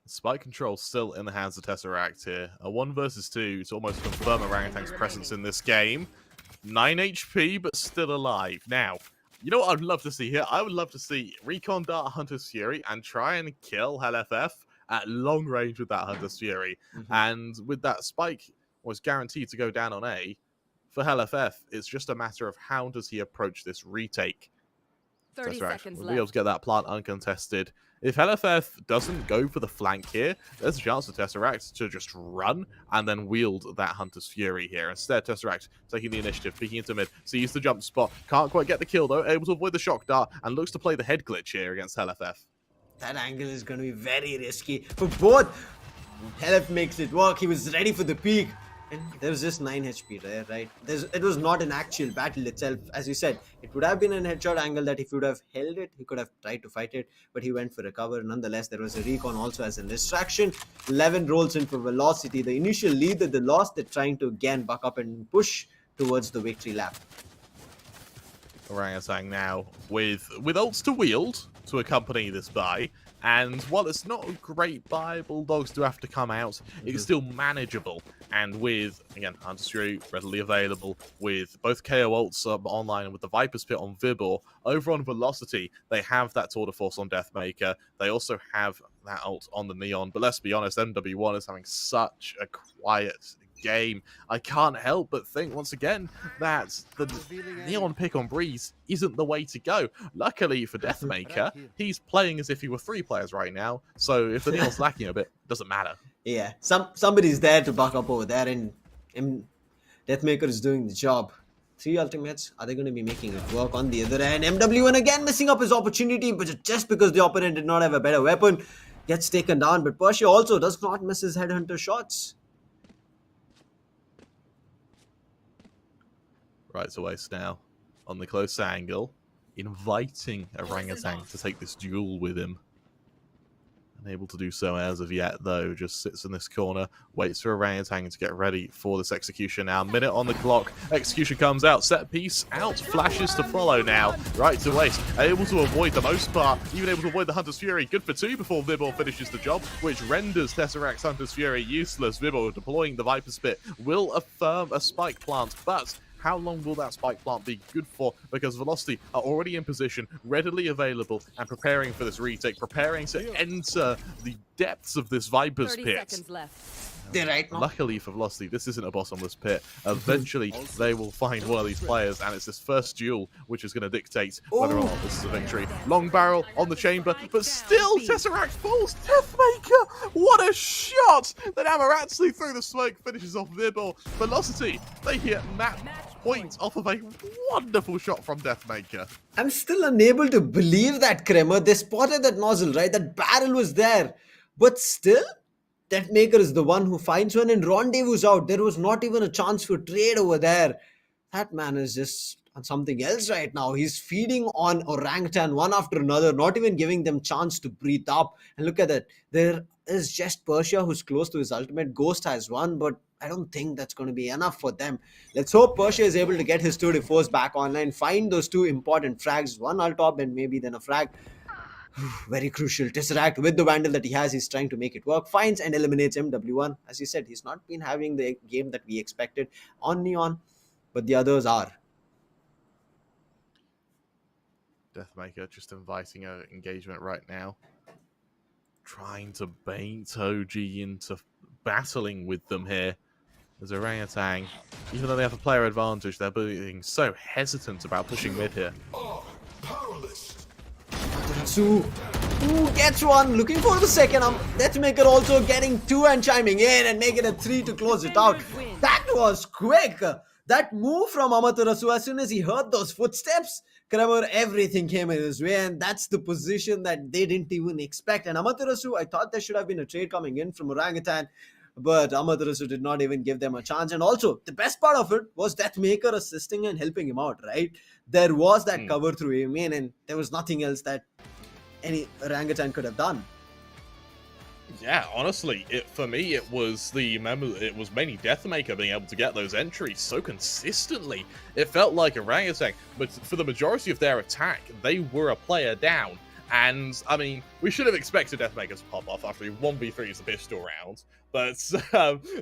Speaker 2: Spike control still in the hands of Tesseract here. A 1 versus 2 to almost confirm Orangutan's presence in this game. 9 HP, but still alive. Now, you know what I'd love to see here? I would love to see Recon Dart Hunter's Fury and try and kill LFF at long range with that Hunter's Fury. And with that, Spike was guaranteed to go down on A. for HellFF, it's just a matter of how does he approach this retake.
Speaker 1: 30
Speaker 2: Tesseract
Speaker 1: seconds
Speaker 2: will be able
Speaker 1: left.
Speaker 2: to get that plant uncontested. If LFF doesn't go for the flank here, there's a chance for Tesseract to just run and then wield that Hunter's Fury here. Instead, Tesseract taking the initiative, peeking into mid, sees the jump spot, can't quite get the kill though, able to avoid the shock dart, and looks to play the head glitch here against LFF.
Speaker 3: That angle is going to be very risky for both. LF makes it work. He was ready for the peak. And there was just 9 HP there, right? It was not an actual battle itself. As you said, it would have been a headshot angle that if he would have held it, he could have tried to fight it, but he went for a cover. Nonetheless, there was a recon also as a distraction. 11 rolls in for Velocity. The initial lead that they lost, they're trying to again buck up and push towards the victory lap.
Speaker 2: Orangutan now with ults to wield to accompany this buy. And while it's not a great buy, Bulldogs do have to come out, it's still manageable. And with, again, Hunter's Fury readily available, with both KO ults online and with the Viper's Pit on Vibor, over on Velocity, they have that tour de force on Deathmaker. They also have that ult on the Neon. But let's be honest, MW1 is having such a quiet game. I can't help but think once again that the Neon pick on Breeze isn't the way to go. Luckily for Deathmaker, he's playing as if he were 3 players right now, so if the Neon's lacking a bit, it doesn't matter.
Speaker 3: Yeah, somebody's there to buck up over there, and Deathmaker is doing the job. 3 ultimates, are they going to be making it work on the other end? MW1 again missing up his opportunity, but just because the opponent did not have a better weapon, gets taken down. But Persia also does not miss his headhunter shots.
Speaker 2: Right to waste now on the close angle, inviting Orangutan to take this duel with him. Unable to do so as of yet, though, just sits in this corner, waits for Orangutan to get ready for this execution now. Minute on the clock, execution comes out, set piece out, flashes to follow now, right to waste, able to avoid the most part, even able to avoid the Hunter's Fury, good for 2 before Vibor finishes the job, which renders Tesseract's Hunter's Fury useless. Vibor deploying the Viper's Pit will affirm a spike plant, but how long will that spike plant be good for? Because Velocity are already in position, readily available, and preparing for this retake, preparing to enter the depths of this Viper's
Speaker 1: 30
Speaker 2: Pit.
Speaker 1: seconds left.
Speaker 3: They're right now.
Speaker 2: Luckily for Velocity, this isn't a bottomless pit. Eventually, they will find one of these players, and it's this first duel which is going to dictate whether or not this is a victory. Long barrel on the chamber, but still Tesseract falls. Deathmaker, what a shot! Then Amaratsu through the smoke finishes off Vibor. Velocity, they hit that point off of a wonderful shot from Deathmaker.
Speaker 3: I'm still unable to believe that, Kremer. They spotted that nozzle, right? That barrel was there. But still, Deathmaker is the one who finds one, and Rendezvous out. There was not even a chance for trade over there. That man is just on something else right now. He's feeding on Orangutan one after another, not even giving them chance to breathe up. And look at that. There is just Persia who's close to his ultimate. Ghost has one, but I don't think that's going to be enough for them. Let's hope Persia is able to get his tour de force back online, find those 2 important frags, one ult top and maybe then a frag. Very crucial. Tesseract, with the Vandal that he has, he's trying to make it work. Finds and eliminates MW1. As you said, he's not been having the game that we expected on Neon, but the others are.
Speaker 2: Deathmaker just inviting an engagement right now. Trying to bait OG into battling with them here. As Orangutan, even though they have a player advantage, they're being so hesitant about pushing mid here.
Speaker 3: Ooh, gets one, looking for the second. Deathmaker also getting 2 and chiming in and making it 3 to close it out. That was quick. That move from Amaterasu, as soon as he heard those footsteps, Kramer, everything came in his way, and that's the position that they didn't even expect. And Amaterasu, I thought there should have been a trade coming in from Orangutan, but Amaterasu did not even give them a chance. And also, the best part of it was Deathmaker assisting and helping him out, right? There was that cover through him in, and there was nothing else that any Orangutan could have done.
Speaker 2: Yeah, honestly, for me, it was mainly Deathmaker being able to get those entries so consistently. It felt like Orangutan, but for the majority of their attack, they were a player down. And, I mean, we should have expected Deathmaker to pop off after he 1v3s the pistol round, but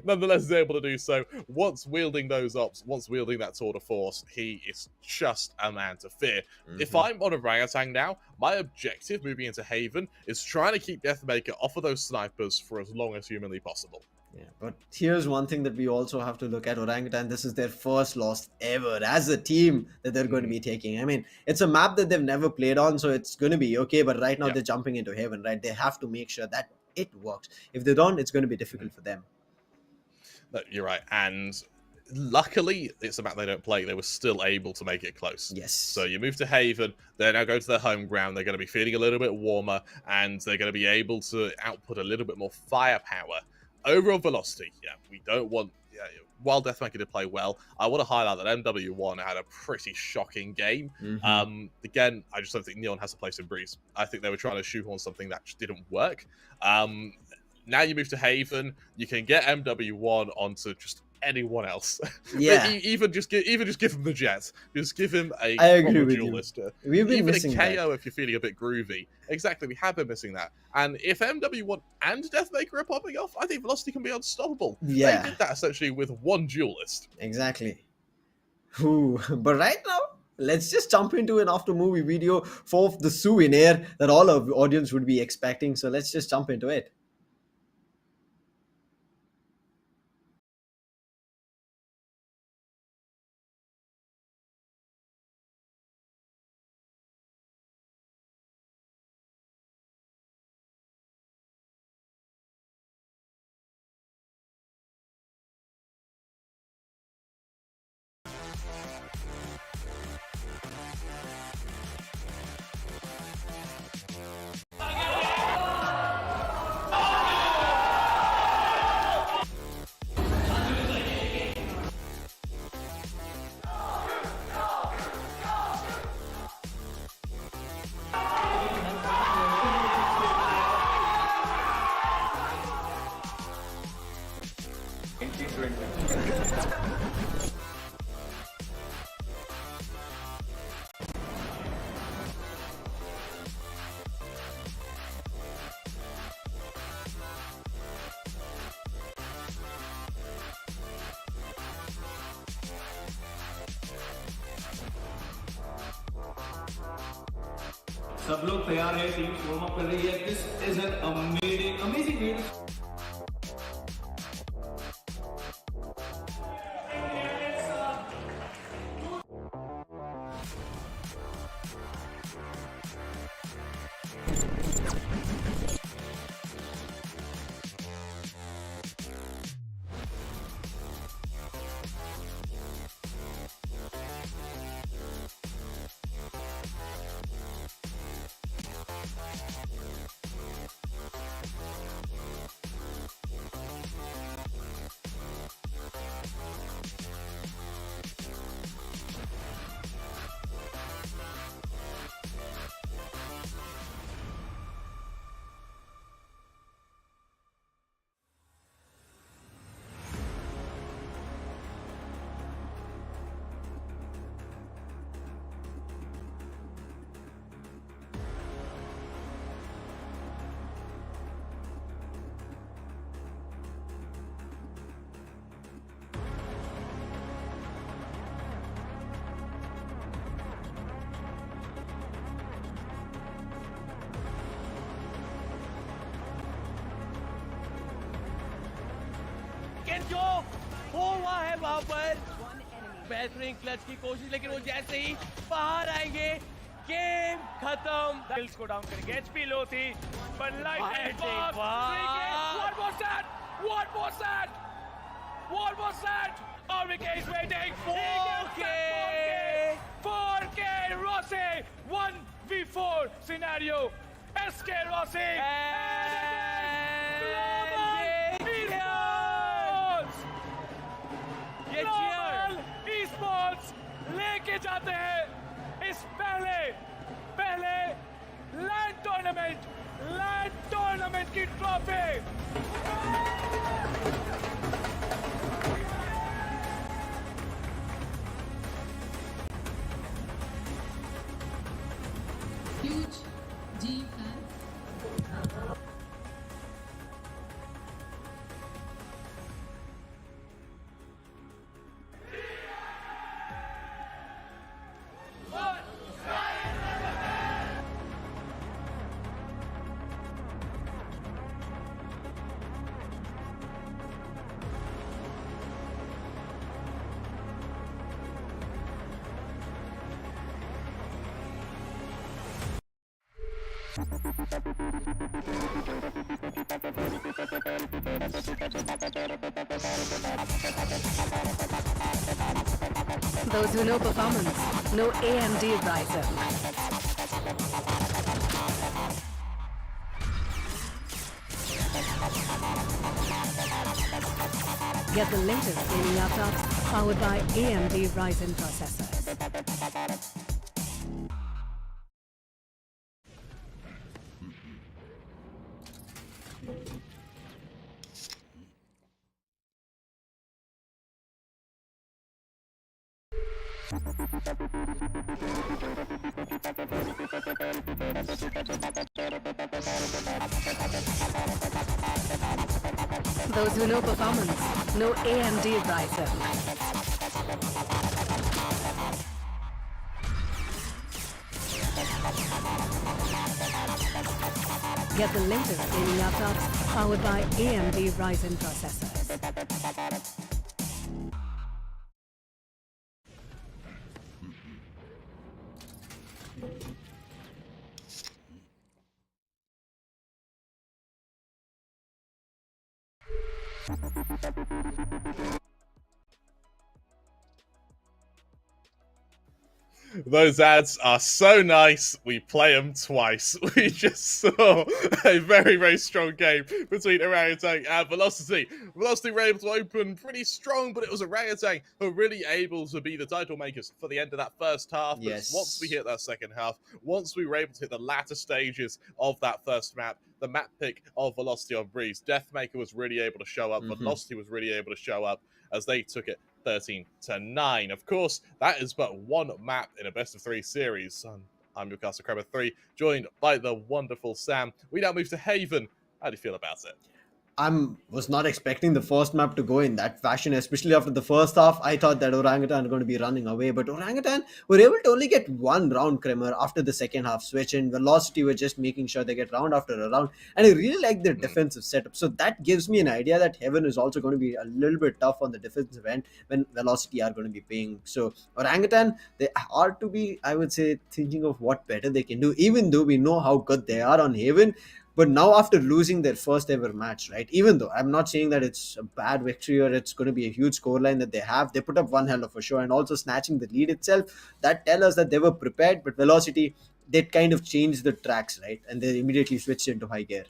Speaker 2: nonetheless is able to do so. Once wielding those ops, once wielding that tour de force, he is just a man to fear. If I'm on Orangutan now, my objective moving into Haven is trying to keep Deathmaker off of those snipers for as long as humanly possible.
Speaker 3: Yeah, but here's one thing that we also have to look at. Orangutan, this is their first loss ever as a team that they're going to be taking. I mean, it's a map that they've never played on, so it's going to be okay. But right now, they're jumping into heaven, right? They have to make sure that it works. If they don't, it's going to be difficult for them.
Speaker 2: You're right. And luckily, it's a map they don't play. They were still able to make it close.
Speaker 3: Yes.
Speaker 2: So you move to Haven. They're now going to their home ground. They're going to be feeling a little bit warmer, and they're going to be able to output a little bit more firepower. Overall velocity, we don't want... while Deathmaker did play well, I want to highlight that MW1 had a pretty shocking game. Again, I just don't think Neon has a place in Breeze. I think they were trying to shoehorn something that just didn't work. Now you move to Haven, you can get MW1 onto just anyone else.
Speaker 3: Yeah.
Speaker 2: even just give him the Jet. Just give him a
Speaker 3: I agree
Speaker 2: proper
Speaker 3: with
Speaker 2: duelist.
Speaker 3: We've been
Speaker 2: Even
Speaker 3: missing
Speaker 2: a KO
Speaker 3: that.
Speaker 2: if you're feeling a bit groovy. Exactly, we have been missing that. And if MW1 and Deathmaker are popping off, I think Velocity can be unstoppable.
Speaker 3: Yeah.
Speaker 2: They did that essentially with one duelist.
Speaker 3: Exactly. Ooh. But right now, let's just jump into an after-movie video for the souvenir that all of the audience would be expecting. So let's just jump into it.
Speaker 5: सब लोग तैयार हैं, team warm up कर रही है. This is an amazing game.
Speaker 6: जो हो हुआ है वहां पर बेहतरीन क्लच की कोशिश, लेकिन वो जैसे ही बाहर आएंगे गेम खत्म. हिल्स को डाउन करेंगे, एचपी लो थी पर light what was that? What was that? What was that? RVK is waiting. 4K Rossi 1v4 scenario. SK Rossi Global esports लेके जाते हैं इस पहले लैंड टूर्नामेंट की trophy.
Speaker 7: Huge G fan.
Speaker 1: Those who know performance know AMD Ryzen. Get the latest gaming laptops powered by AMD Ryzen processors. Those who know performance know AMD Ryzen. Get the latest gaming laptops powered by AMD Ryzen processors.
Speaker 2: Those ads are so nice, we play them twice. We just saw a very, very strong game between Orangutan and Velocity. Velocity were able to open pretty strong, but it was Orangutan who were really able to be the title makers for the end of that first half.
Speaker 3: Yes.
Speaker 2: But once we hit that second half, once we were able to hit the latter stages of that first map, the map pick of Velocity on Breeze, Deathmaker was really able to show up, Velocity was really able to show up as they took it 13-9. Of course, that is but one map in a best-of-3 series. I'm your caster Kramer 3, joined by the wonderful Sam. We now move to Haven. How do you feel about it?
Speaker 3: Was not expecting the first map to go in that fashion, especially after the first half. I thought that Orangutan are going to be running away, but Orangutan were able to only get one round, Kremer, after the second half switch, and Velocity were just making sure they get round after a round, and I really like their defensive setup. So that gives me an idea that Heaven is also going to be a little bit tough on the defensive end when Velocity are going to be paying. So Orangutan, they are to be, I would say, thinking of what better they can do, even though we know how good they are on Haven. But now after losing their first ever match, right, even though I'm not saying that it's a bad victory or it's going to be a huge scoreline that they put up one hell of a show, and also snatching the lead itself, that tell us that they were prepared. But Velocity, they kind of changed the tracks, right, and they immediately switched into high gear.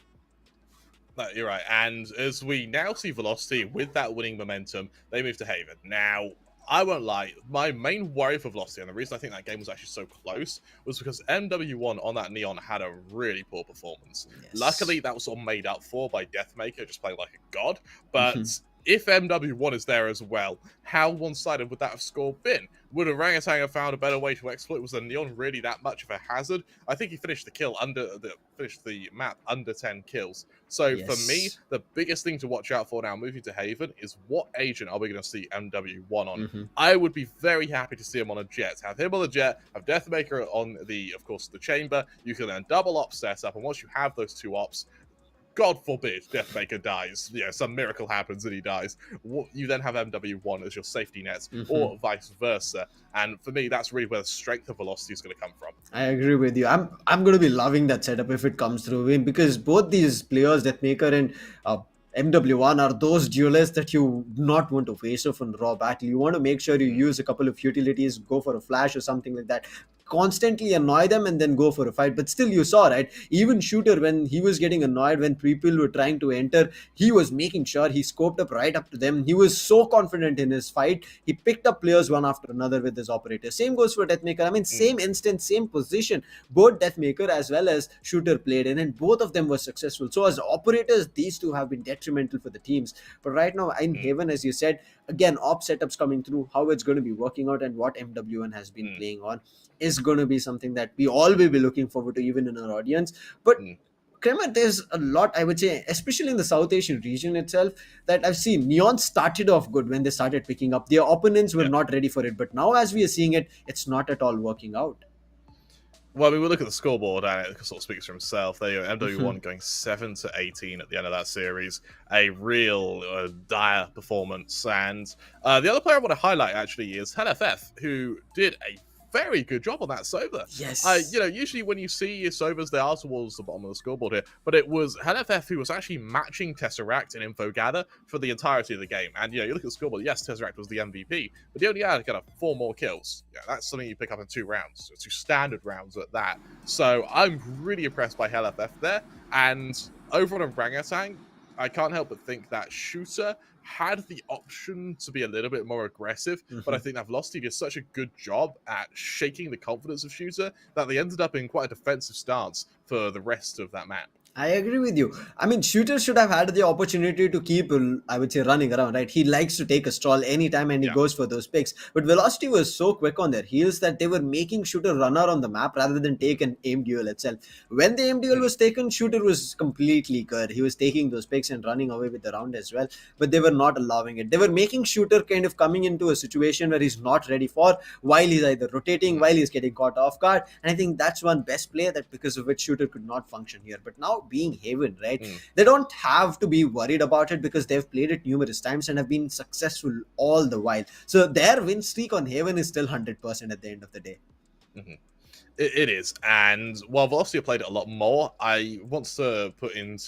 Speaker 2: No, you're right. And as we now see Velocity with that winning momentum, they move to Haven. Now, I won't lie, my main worry for Velocity, and the reason I think that game was actually so close, was because MW1 on that Neon had a really poor performance.
Speaker 3: Yes.
Speaker 2: Luckily, that was all made up for by Deathmaker, just playing like a god. But if MW1 is there as well, how one-sided would that have score been? Would Orangutan have found a better way to exploit? Was the Neon really that much of a hazard? I think he finished the map under 10 kills. So for me, the biggest thing to watch out for now moving to Haven is what agent are we going to see MW1 on? I would be very happy to see him on a jet. Have him on a jet, have Deathmaker on of course, the chamber. You can then double op setup, and once you have those two ops, God forbid Deathmaker dies. Yeah, some miracle happens and he dies. You then have MW1 as your safety nets, or vice versa. And for me, that's really where the strength of Velocity is going to come from.
Speaker 3: I agree with you. I'm going to be loving that setup if it comes through, because both these players, Deathmaker and MW1, are those duelists that you do not want to face off in raw battle. You want to make sure you use a couple of utilities, go for a flash or something like that, constantly annoy them and then go for a fight. But still, you saw, right, even Shooter, when he was getting annoyed when people were trying to enter, he was making sure he scoped up right up to them. He was so confident in his fight. He picked up players one after another with his operator. Same goes for Deathmaker. I mean, same instance, same position. Both Deathmaker as well as Shooter played in, and both of them were successful. So as operators, these two have been detrimental for the teams. But right now in Haven, as you said, again, op setups coming through, how it's going to be working out and what MW1 has been playing on is going to be something that we all will be looking forward to, even in our audience. But Kramer, there's a lot, I would say, especially in the South Asian region itself, that I've seen. Neon started off good when they started picking up. Their opponents were not ready for it. But now as we are seeing it, it's not at all working out.
Speaker 2: Well, I mean, we look at the scoreboard and it sort of speaks for himself. They MW1 going 7-18 at the end of that series. A real dire performance. And the other player I want to highlight, actually, is HellFF, who did a very good job on that Sova.
Speaker 3: Yes.
Speaker 2: You know, usually when you see Sovas, they are towards the bottom of the scoreboard here, but it was LFF who was actually matching Tesseract in info gather for the entirety of the game. And, you know, you look at the scoreboard, yes, Tesseract was the MVP, but he only had kind of 4 more kills. Yeah, that's something you pick up in 2 rounds, 2 standard rounds at that. So I'm really impressed by LFF there. And over on Orangutan, I can't help but think that Shooter had the option to be a little bit more aggressive, but I think that Velocity did such a good job at shaking the confidence of Shooter that they ended up in quite a defensive stance for the rest of that map.
Speaker 3: I agree with you. I mean, Shooter should have had the opportunity to keep, I would say, running around, right? He likes to take a stroll anytime and he goes for those picks. But Velocity was so quick on their heels that they were making Shooter run around the map rather than take an aim duel itself. When the aim duel was taken, Shooter was completely good. He was taking those picks and running away with the round as well. But they were not allowing it. They were making Shooter kind of coming into a situation where he's not ready for, while he's either rotating, while he's getting caught off guard. And I think that's one best play that because of which Shooter could not function here. But now, being Haven, right? They don't have to be worried about it because they've played it numerous times and have been successful all the while. So their win streak on Haven is still 100% at the end of the day.
Speaker 2: It is, and while Velocity have played it a lot more, I want to put in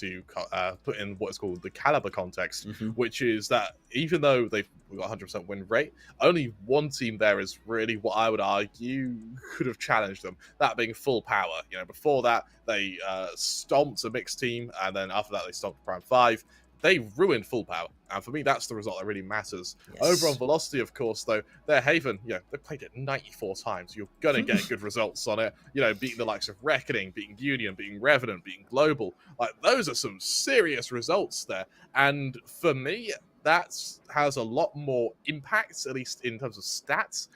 Speaker 2: what is called the caliber context, which is that even though they've got 100% win rate, only one team there is really what I would argue could have challenged them. That being Full Power. You know, before that they stomped a mixed team, and then after that they stomped Prime 5. They ruined Full Power, and for me, that's the result that really matters.
Speaker 3: Yes.
Speaker 2: Over on Velocity, of course, though, their Haven, you know, they played it 94 times. You're gonna get good results on it. You know, beating the likes of Reckoning, beating Union, beating Revenant, beating Global. Like, those are some serious results there. And for me, that has a lot more impact, at least in terms of stats,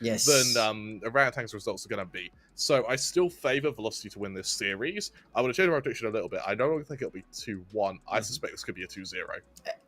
Speaker 2: than Orangutan's results are going to be. So I still favor Velocity to win this series. I would have changed my prediction a little bit. I don't think it'll be 2-1. I suspect this could be a 2-0.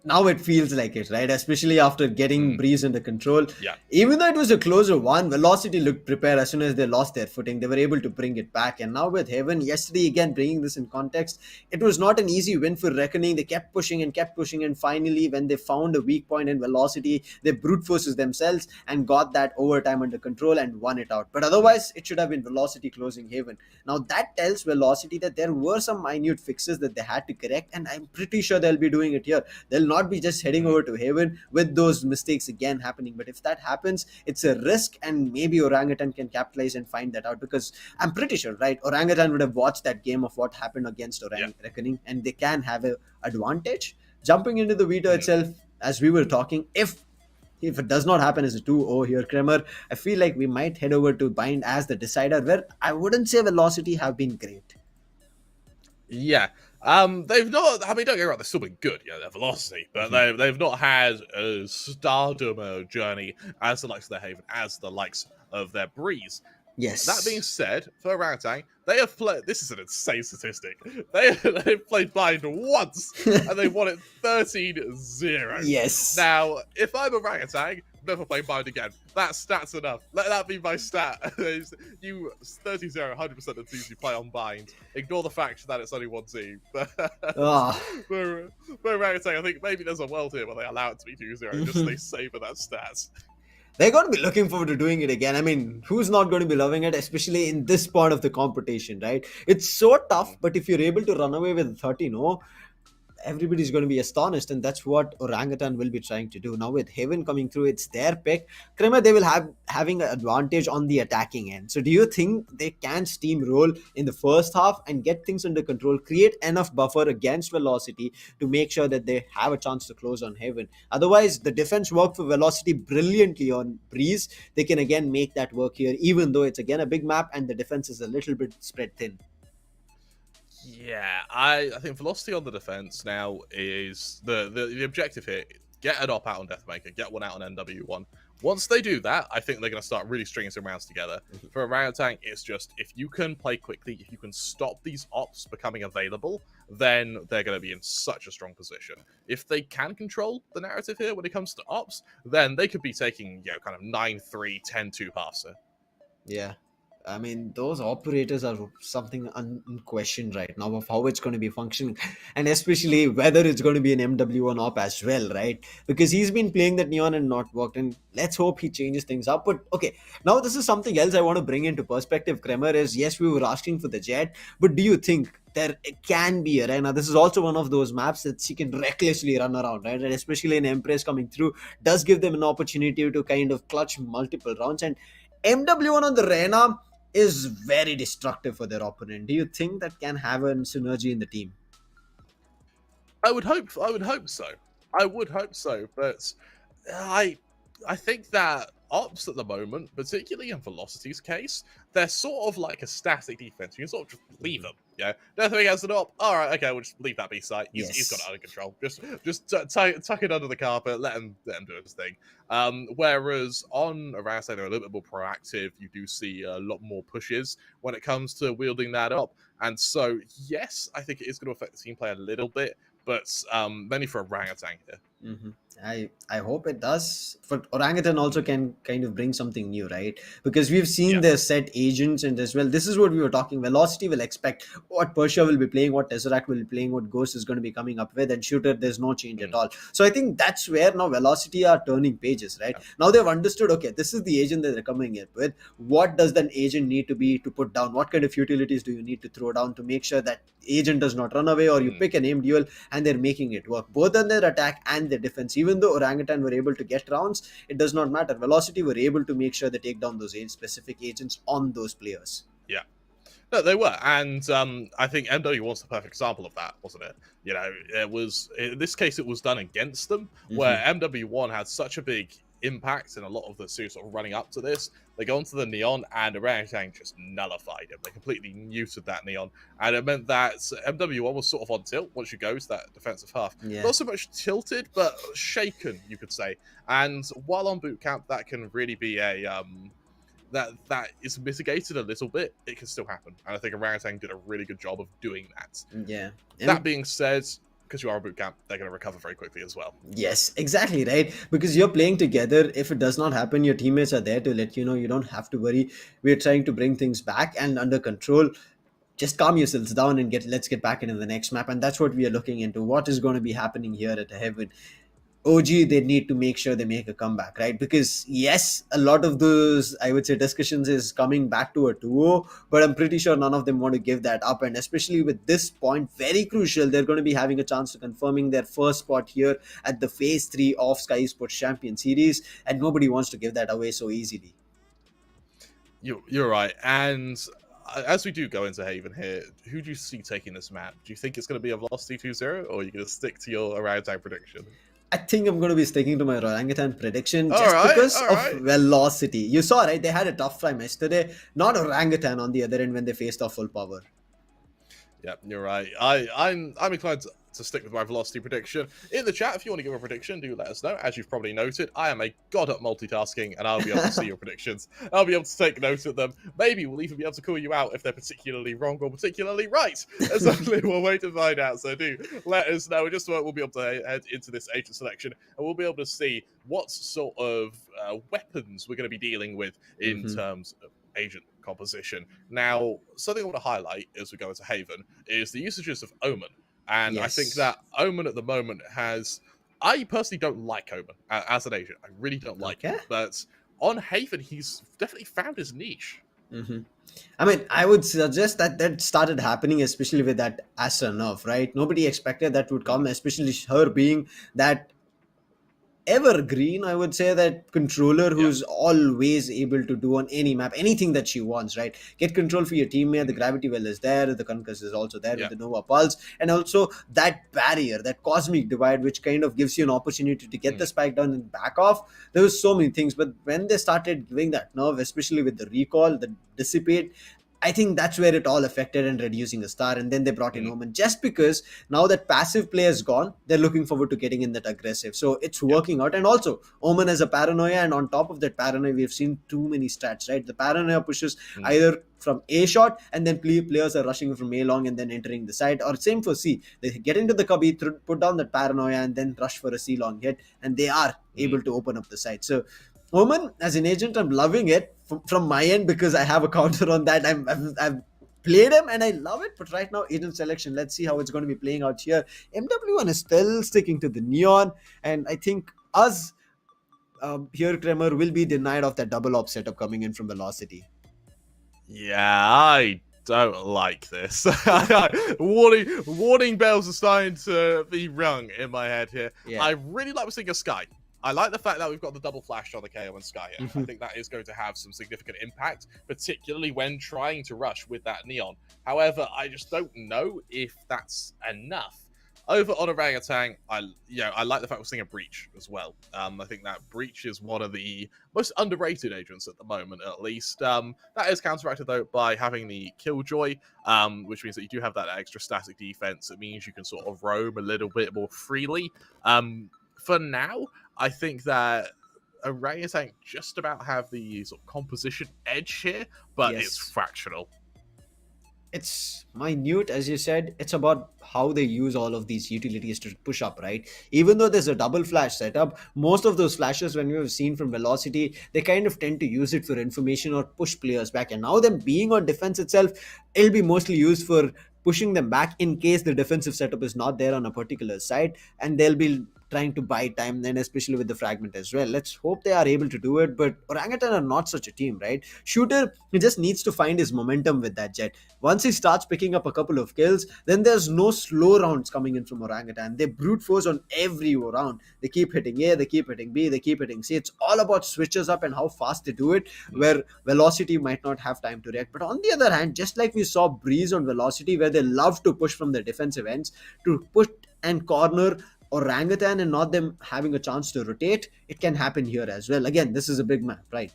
Speaker 3: Now it feels like it, right? Especially after getting Breeze under control.
Speaker 2: Yeah.
Speaker 3: Even though it was a closer one, Velocity looked prepared. As soon as they lost their footing, they were able to bring it back. And now with Haven, yesterday, again, bringing this in context, it was not an easy win for Reckoning. They kept pushing, and finally, when they found a weak point in Velocity, they brute forces themselves and got that overtime under control and won it out. But otherwise, it should have been Velocity closing Haven. Now that tells Velocity that there were some minute fixes that they had to correct, and I'm pretty sure they'll be doing it here. They'll not be just heading over to Haven with those mistakes again happening. But if that happens, it's a risk, and maybe Orangutan can capitalize and find that out, because I'm pretty sure, right, Orangutan would have watched that game of what happened against Reckoning, and they can have an advantage. Jumping into the veto itself, as we were talking, if it does not happen as a 2-0 here, Kremer, I feel like we might head over to Bind as the decider, where I wouldn't say Velocity have been great.
Speaker 2: Yeah. They've not, I mean, don't get me wrong, they've still been good, yeah, their Velocity, but they've not had a stardom journey as the likes of their Haven, as the likes of their Breeze.
Speaker 3: Yes.
Speaker 2: That being said, for Orangutan, they have played, this is an insane statistic, they've played Bind once, and they won it 13-0.
Speaker 3: Yes.
Speaker 2: Now, if I'm Orangutan, never play Bind again. That stat's enough. Let that be my stat. You 30-0, 100% of the teams you play on Bind. Ignore the fact that it's only one team. For Orangutan, I think maybe there's a world here where they allow it to be 2-0, just so they savor that stat.
Speaker 3: They're going to be looking forward to doing it again. I mean, who's not going to be loving it, especially in this part of the competition, right? It's so tough, but if you're able to run away with 13-0, everybody's going to be astonished, and that's what Orangutan will be trying to do. Now with Haven coming through, it's their pick. Kremer, they will having an advantage on the attacking end. So do you think they can steamroll in the first half and get things under control, create enough buffer against Velocity to make sure that they have a chance to close on Haven? Otherwise, the defense worked for Velocity brilliantly on Breeze. They can again make that work here, even though it's again a big map and the defense is a little bit spread thin.
Speaker 2: Yeah, I think Velocity on the defense now is the objective here. Get an op out on Deathmaker, get one out on NW1. Once they do that, I think they're going to start really stringing some rounds together. For Orangutan, it's just, if you can play quickly, if you can stop these ops becoming available, then they're going to be in such a strong position. If they can control the narrative here when it comes to ops, then they could be taking, you know, kind of 9-3, 10-2 passer.
Speaker 3: Yeah. I mean, those operators are something unquestioned right now of how it's going to be functioning, and especially whether it's going to be an MW1 op as well, right? Because he's been playing that Neon and not worked, and let's hope he changes things up. But okay, now this is something else I want to bring into perspective, Kremer, is yes, we were asking for the Jet, but do you think there can be a Arena? This is also one of those maps that she can recklessly run around, right? And especially an Empress coming through does give them an opportunity to kind of clutch multiple rounds. And MW1 on the Arena is very destructive for their opponent. Do you think that can have a synergy in the team?
Speaker 2: I would hope. I would hope so. I would hope so. But I, I think that ops at the moment, particularly in Velocity's case, they're sort of like a static defense. You can sort of just leave them. Yeah, nothing has an op. All right, okay, we'll just leave that B site. He's got it under control. Just tuck it under the carpet. Let him do his thing. Whereas on Orangutan, they're a little bit more proactive. You do see a lot more pushes when it comes to wielding that up. And so, yes, I think it is going to affect the team play a little bit, but mainly for Orangutan here.
Speaker 3: I hope it does. For Orangutan also can kind of bring something new, right? Because we've seen their set agents, and as well, this is what we were talking. Velocity will expect what Persia will be playing, what Tesseract will be playing, what Ghost is going to be coming up with, and Shooter, there's no change at all. So I think that's where now Velocity are turning pages, right? Now they've understood, okay, this is the agent that they're coming in with. What does that agent need to be to put down? What kind of utilities do you need to throw down to make sure that agent does not run away, or you pick an aim duel and they're making it work, both on their attack and their defense. Even though Orangutan were able to get rounds, it does not matter. Velocity were able to make sure they take down those specific agents on those players.
Speaker 2: Yeah. No, they were, and I think MW1's the perfect example of that, wasn't it? You know, it was, in this case, it was done against them, where MW1 had such a big impact in a lot of the series sort of running up to this. They go onto the Neon, and Orangutan just nullified him. They completely muted that Neon, and it meant that MW1 was sort of on tilt once you go to that defensive half. Not so much tilted, but shaken, you could say. And while on boot camp, that can really be a that is mitigated a little bit. It can still happen, and I think Orangutan did a really good job of doing that.
Speaker 3: Yeah.
Speaker 2: That being said, because you are a boot camp, they're going to recover very quickly as well.
Speaker 3: Yes, exactly, right? Because you're playing together. If it does not happen, your teammates are there to let you know. You don't have to worry. We're trying to bring things back and under control. Just calm yourselves down and let's get back into the next map. And that's what we are looking into. What is going to be happening here at Heaven? OG, they need to make sure they make a comeback, right? Because yes, a lot of those, I would say, discussions is coming back to a 2-0, but I'm pretty sure none of them want to give that up. And especially with this point, very crucial, they're going to be having a chance to confirming their first spot here at the Phase 3 of Skyesports Champions Series, and nobody wants to give that away so easily.
Speaker 2: You're right. And as we do go into Haven here, who do you see taking this map? Do you think it's going to be a Velocity 2-0, or are you going to stick to your Orangutan prediction?
Speaker 3: I think I'm going to be sticking to my Orangutan prediction just because of Velocity. You saw, right? They had a tough time yesterday. Not Orangutan on the other end when they faced off full power.
Speaker 2: Yeah, you're right. I'm inclined to stick with my Velocity prediction. In the chat, if you want to give a prediction, do let us know. As you've probably noted, I am a god at multitasking, and I'll be able to see your predictions. I'll be able to take note of them. Maybe we'll even be able to call you out if they're particularly wrong or particularly right. Essentially, we'll wait to find out. So do let us know. Just so we'll be able to head into this agent selection, and we'll be able to see what sort of weapons we're going to be dealing with in terms of agent composition. Now, something I want to highlight as we go into Haven is the usages of Omen. And I think that Omen at the moment has... I personally don't like Omen as an agent. I really don't like him. But on Haven, he's definitely found his niche.
Speaker 3: I mean, I would suggest that started happening, especially with that Astra nerf, right? Nobody expected that would come, especially her being that evergreen, I would say, that controller who's always able to do on any map anything that she wants, right? Get control for your teammate. The gravity well is there, the concuss is also there with the Nova Pulse, and also that barrier, that cosmic divide, which kind of gives you an opportunity to get the spike down and back off. There was so many things, but when they started doing that nerf, especially with the recall, the dissipate, I think that's where it all affected and reducing a star. And then they brought in Omen just because now that passive play is gone, they're looking forward to getting in that aggressive. So it's working out. And also Omen has a paranoia, and on top of that paranoia, we've seen too many stats, right? The paranoia pushes either from A shot, and then players are rushing from A long and then entering the side, or same for C. They get into the cubby, put down that paranoia, and then rush for a C long hit, and they are able to open up the side. So Omen, as an agent, I'm loving it from my end because I have a counter on that. I've played him and I love it. But right now, agent selection, let's see how it's going to be playing out here. MW1 is still sticking to the neon, and I think us here, Kremer, will be denied of that double op setup coming in from Velocity.
Speaker 2: Yeah, I don't like this. warning bells are starting to be rung in my head here.
Speaker 3: Yeah.
Speaker 2: I really like seeing a Sky. I like the fact that we've got the double flash on the KO and Sky here. I think that is going to have some significant impact, particularly when trying to rush with that neon. However, I just don't know if that's enough. Over on Orangutan, I like the fact we're seeing a Breach as well. I think that Breach is one of the most underrated agents at the moment, at least. That is counteracted, though, by having the Killjoy, which means that you do have that extra static defense. It means you can sort of roam a little bit more freely. For now, I think that Orangutan just about have the sort of composition edge here, but
Speaker 3: Yes.
Speaker 2: it's fractional.
Speaker 3: It's minute, as you said. It's about how they use all of these utilities to push up, right? Even though there's a double flash setup, most of those flashes, when we've seen from Velocity, they kind of tend to use it for information or push players back. And now them being on defense itself, it'll be mostly used for pushing them back in case the defensive setup is not there on a particular side, and they'll be trying to buy time, and especially with the fragment as well. Let's hope they are able to do it, but Orangutan are not such a team, right? Shooter, he just needs to find his momentum with that Jet. Once he starts picking up a couple of kills, then there's no slow rounds coming in from Orangutan. They brute force on every round. They keep hitting A, they keep hitting B, they keep hitting C. It's all about switches up and how fast they do it, where Velocity might not have time to react. But on the other hand, just like we saw Breeze on Velocity, where they love to push from the defensive ends to put and corner Orangutan and not them having a chance to rotate, it can happen here as well. Again, this is a big map, right?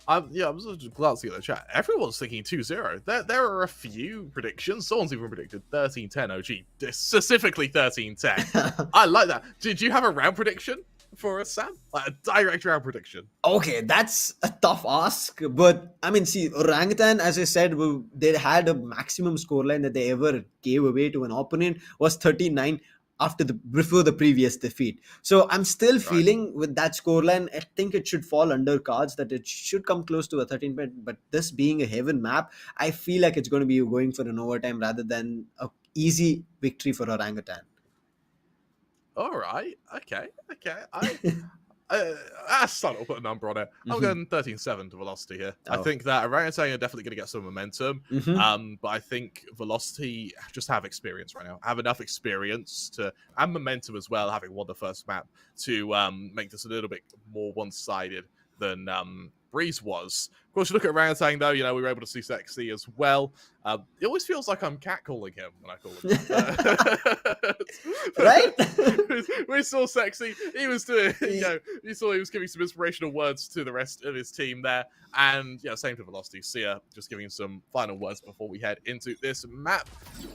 Speaker 2: I'm just glancing at the chat. Everyone's thinking 2-0. There are a few predictions. Someone's even predicted 13-10 OG, specifically 13-10. I like that. Did you have a round prediction for us, Sam? Like a direct round prediction?
Speaker 3: Okay, that's a tough ask, but I mean, see, Orangutan, as I said, they had a maximum scoreline that they ever gave away to an opponent was 39 before the previous defeat. So I'm still feeling with that scoreline, I think it should fall under cards that it should come close to a 13 point. But this being a heaven map, I feel like it's going to be going for an overtime rather than a easy victory for Orangutan.
Speaker 2: All right. Okay. I'll put a number on it. I'm going 13-7 to Velocity here. I think that Orangutan are definitely going to get some momentum. But I think Velocity just have experience right now. Have enough experience and momentum as well, having won the first map, to make this a little bit more one-sided than Breeze was. Of course, you look at Orangutan, though, we were able to see Sexy as well. It always feels like I'm catcalling him when I call him.
Speaker 3: Right?
Speaker 2: We saw Sexy. He was doing, you saw he was giving some inspirational words to the rest of his team there. And, same to Velocity. Sia just giving some final words before we head into this map.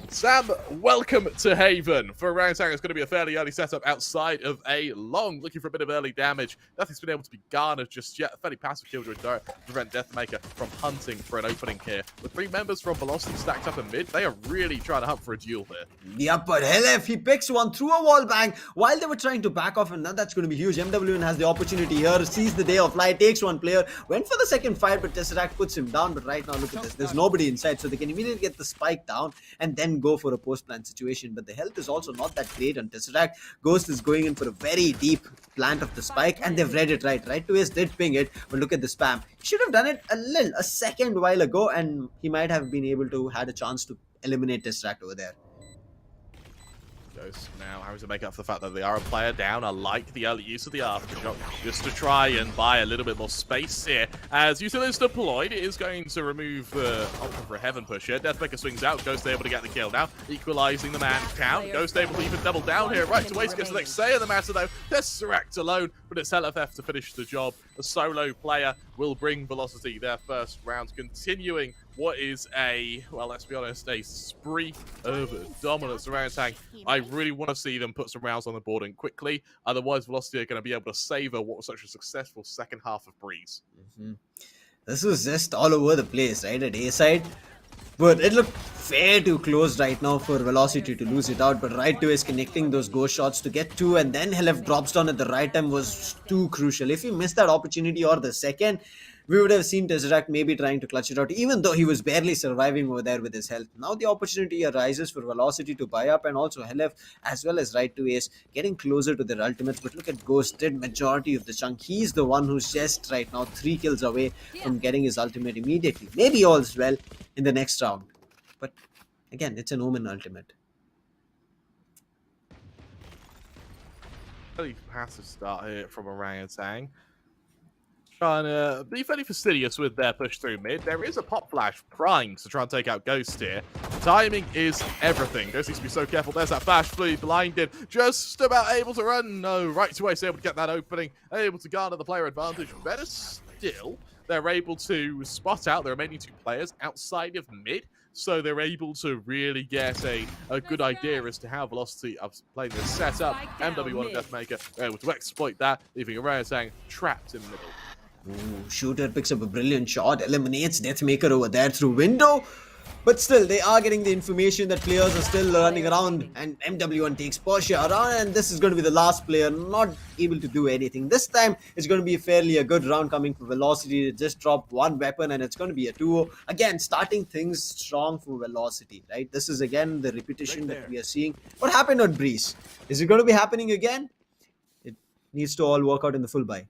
Speaker 2: Sam, welcome to Haven. For Orangutan, it's going to be a fairly early setup outside of a long, looking for a bit of early damage. Nothing's been able to be garnered just yet. A fairly passive kill to prevent Deathmaker from hunting for an opening here. With 3 members from Velocity stacked up in mid, they are really trying to hunt for a duel here.
Speaker 3: Yep, but Helef, he picks one through a wall bang while they were trying to back off, and now that's going to be huge. MWN has the opportunity here, sees the day of light, takes one player, went for the second fight, but Tesseract puts him down. But right now, look at this. There's nobody inside, so they can immediately get the spike down and then go for a post-plant situation. But the health is also not that great on Tesseract. Ghost is going in for a very deep plant of the spike, and they've read it right to his did ping it, but look at the spam. He should have done it a second while ago, and he might have been able to had a chance to eliminate Tesseract over there.
Speaker 2: Ghost now having to make up for the fact that they are a player down. I like the early use of the aftershock just to try and buy a little bit more space here. As Util is deployed, it is going to remove the option for a heaven push here. Deathmaker swings out. Ghost able to get the kill now, equalizing the man count. Ghost able to even double down here. Right away to get to the next say of the matter though. Tesseract alone, but it's LFF to finish the job. A solo player will bring Velocity their first round, continuing what is let's be honest, a spree of dominance around tank. I really want to see them put some rounds on the board and quickly. Otherwise, Velocity are going to be able to savor what was such a successful second half of Breeze.
Speaker 3: This was just all over the place, right? At A side, But it looked fair too close right now for Velocity to lose it out. But right to is connecting those ghost shots to get two, and then Helef drops down at the right time was too crucial. If he missed that opportunity or the second, we would have seen Tesseract maybe trying to clutch it out, even though he was barely surviving over there with his health. Now the opportunity arises for Velocity to buy up, and also Helef as well as right to ace getting closer to their ultimates. But look at Ghost, did majority of the chunk. He's the one who's just right now 3 kills away from getting his ultimate immediately. Maybe all's well in the next round. But again, it's an Omen ultimate.
Speaker 2: Very passive start here from Orangutan. Trying to be fairly fastidious with their push through mid. There is a pop flash primed to try and take out Ghost here. Timing is everything. Ghost needs to be so careful. There's that flash, fully blinded. Just about able to run. No, right to ace, able to get that opening. Able to garner the player advantage. Better still, they're able to spot out the remaining 2 players outside of mid. So they're able to really get a good idea as to how Velocity are playing this setup. MW1 and Deathmaker are able to exploit that, leaving Orangutan trapped in the middle.
Speaker 3: Ooh, Shooter picks up a brilliant shot, eliminates Deathmaker over there through window. But still, they are getting the information that players are still running around, and MW1 takes Porsche around, and this is going to be the last player not able to do anything. This time, it's going to be a good round coming for Velocity. They just drop 1 weapon, and it's going to be a 2-0. Again, starting things strong for Velocity, right? This is again the repetition that we are seeing. What happened on Breeze? Is it going to be happening again? It needs to all work out in the full buy.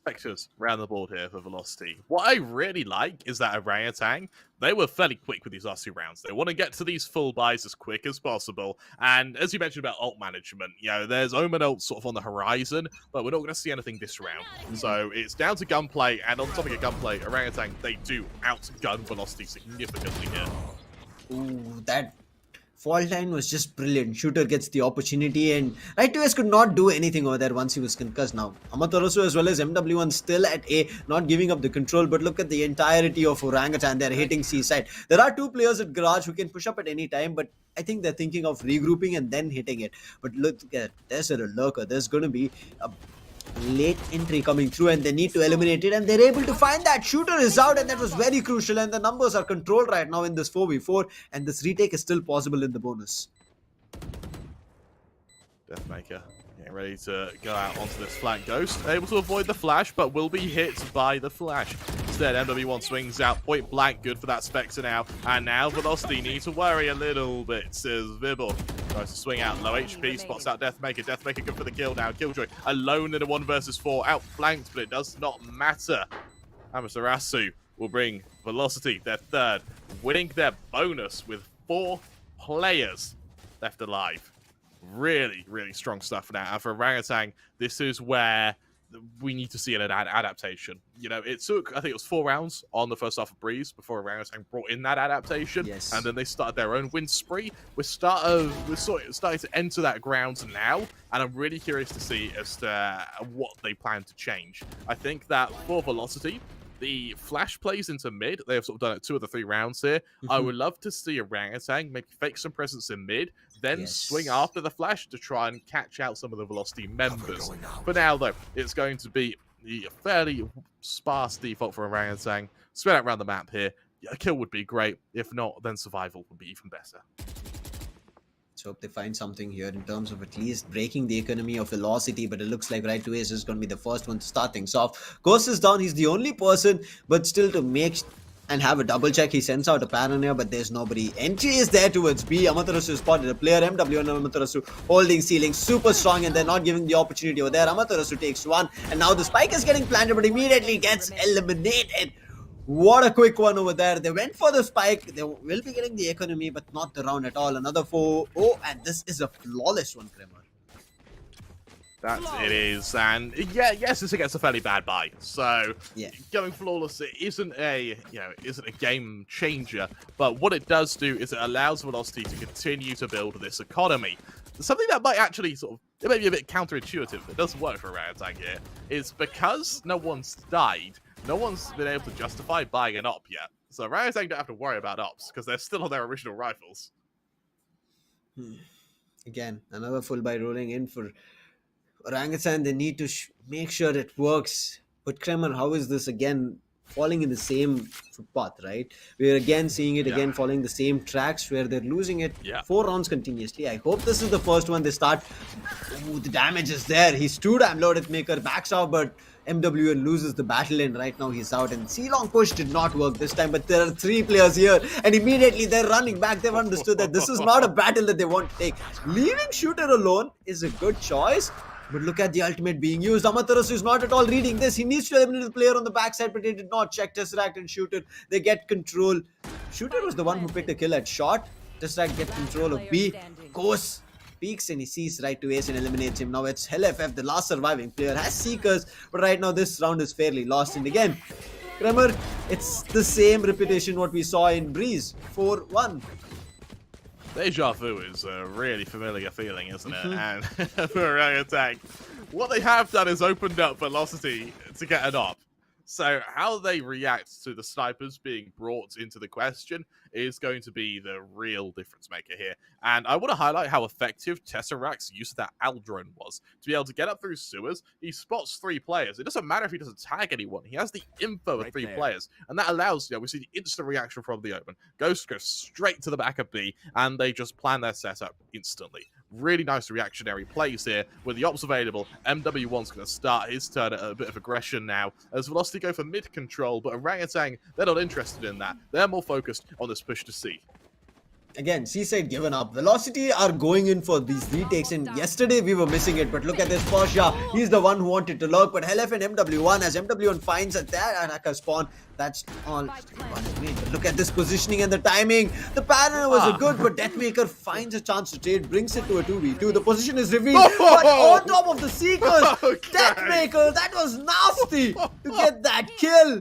Speaker 2: Spectres around the board here for Velocity. What I really like is that Orangutan, they were fairly quick with these last 2 rounds. They want to get to these full buys as quick as possible. And as you mentioned about ult management, you know, there's Omen ult sort of on the horizon, but we're not going to see anything this round. So it's down to gunplay, and on top of gunplay, Orangutan, they do outgun Velocity significantly here.
Speaker 3: Ooh, that fault line was just brilliant. Shooter gets the opportunity, and right to ace could not do anything over there once he was concussed. Now Amaterasu as well as MW1 still at A, not giving up the control, but look at the entirety of Orangutan. They're hitting Seaside. There are 2 players at Garage who can push up at any time, but I think they're thinking of regrouping and then hitting it. But look at, there's a lurker. There's going to be a late entry coming through, and they need to eliminate it, and they're able to find that. Shooter is out, and that was very crucial, and the numbers are controlled right now in this 4v4, and this retake is still possible in the bonus.
Speaker 2: Deathmaker getting ready to go out onto this flank. Ghost able to avoid the flash, but will be hit by the flash. Instead, MW1 swings out point blank. Good for that Spectre now. And now Velocity need to worry a little bit. As Vibble tries to swing out low HP, spots out Deathmaker. Deathmaker good for the kill now. Killjoy alone in a 1 versus 4. Outflanked, but it does not matter. Amaterasu will bring Velocity their 3rd, winning their bonus with 4 players left alive. Really, really strong stuff now. And for Orangutan, this is where we need to see an adaptation. You know, it took, I think it was 4 rounds on the first half of Breeze before Orangutan brought in that adaptation.
Speaker 3: Yes.
Speaker 2: And then they started their own win spree. We're starting to enter that ground now, and I'm really curious to see as to what they plan to change. I think that for Velocity, the flash plays into mid. They have sort of done it 2 of the 3 rounds here. I would love to see Orangutan maybe fake some presence in mid, then swing after the flash to try and catch out some of the Velocity members. For now, though, it's going to be a fairly sparse default for Orangutan. Spread out around the map here. A kill would be great. If not, then survival would be even better.
Speaker 3: Let's hope they find something here in terms of at least breaking the economy of Velocity, but it looks like right to ace is going to be the first one to start things off. Ghost is down, he's the only person, but still to make and have a double check, he sends out a paranoia, but there's nobody. Entry is there towards B. Amaterasu spotted a player. MW and Amaterasu holding ceiling, super strong, and they're not giving the opportunity over there. Amaterasu takes 1, and now the spike is getting planted, but immediately gets eliminated. What a quick one over there. They went for the spike. They will be getting the economy, but not the round at all. Another 4. Oh, and this is a flawless one, Kremer.
Speaker 2: That it is, and yeah, yes, this gets a fairly bad buy. So going flawless, it isn't a game changer, but what it does do is it allows Velocity to continue to build this economy. Something that might actually it may be a bit counterintuitive. It doesn't work for Orangutan here. Is because no one's died. No one's been able to justify buying an op yet. So Orangutan don't have to worry about ops because they're still on their original rifles.
Speaker 3: Again, another full buy rolling in for Orangutan. They need to make sure it works. But Kremer, how is this again falling in the same footpath, right? We're again seeing it again following the same tracks where they're losing it 4 rounds continuously. I hope this is the first one they start. Ooh, the damage is there. He's too damn low. Maker backs off, but MWN loses the battle and right now he's out. And C-Long push did not work this time, but there are 3 players here and immediately they're running back. They've understood that this is not a battle that they want to take. Leaving Shooter alone is a good choice. But look at the ultimate being used. Amaterasu is not at all reading this. He needs to eliminate the player on the backside, but he did not check Tesseract and Shooter. They get control. Shooter was the one who picked a kill at shot. Tesseract get control of B. Goes, peeks, and he sees right to ace and eliminates him. Now it's HellFF, the last surviving player, has Seekers, but right now this round is fairly lost. And again, Kremer, it's the same reputation what we saw in Breeze. 4-1.
Speaker 2: Deja vu is a really familiar feeling, isn't it? And for Orangutan, what they have done is opened up Velocity to get an op. So how they react to the snipers being brought into the question is going to be the real difference maker here. And I want to highlight how effective Tesseract's use of that Al drone was. To be able to get up through sewers, he spots 3 players. It doesn't matter if he doesn't tag anyone. He has the info of 3 players. And that allows, we see the instant reaction from the open. Ghost goes straight to the back of B, and they just plan their setup instantly. Really nice reactionary plays here. With the ops available, MW1's going to start his turn at a bit of aggression now, as Velocity go for mid control, but Orangutan, they're not interested in that. They're more focused on this push to C.
Speaker 3: Again, Seaside given up. Velocity are going in for these retakes, and yesterday we were missing it. But look at this Porsche. He's the one who wanted to lurk. But HellF and MW1, as MW1 finds that attacker spawn, that's all. But look at this positioning and the timing. The pattern was good, but Deathmaker finds a chance to trade, brings it to a 2v2. The position is revealed, but on top of the Seekers, Deathmaker, that was nasty to get that kill.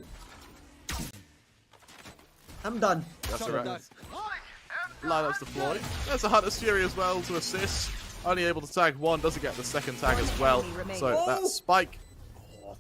Speaker 3: I'm done.
Speaker 2: That's right. Lineups deployed. There's a Hunter's Fury as well to assist. Only able to tag 1, doesn't get the second tag as well. So that spike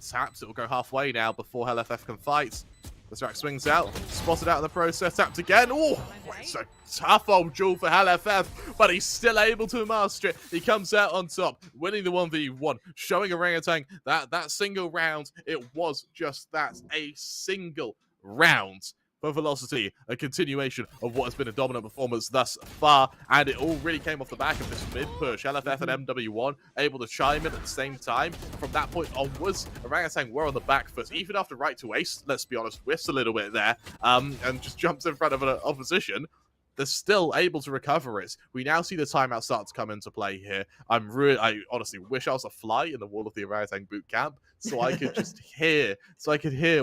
Speaker 2: taps. It will go halfway now before HellFF can fight. Tesseract swings out, spotted out in the process, tapped again. Oh, it's a tough old duel for HellFF, but he's still able to master it. He comes out on top, winning the 1v1, showing Orangutan that single round, it was just that, a single round. For Velocity, a continuation of what has been a dominant performance thus far, and it all really came off the back of this mid-push. LFF and MW1 able to chime in at the same time. From that point onwards, Orangutan were on the back foot, even after right to ace, let's be honest, whiffs a little bit there, and just jumps in front of an opposition. They're still able to recover it. We now see the timeout start to come into play here. I honestly wish I was a fly in the wall of the Orangutan boot camp, so I could just hear,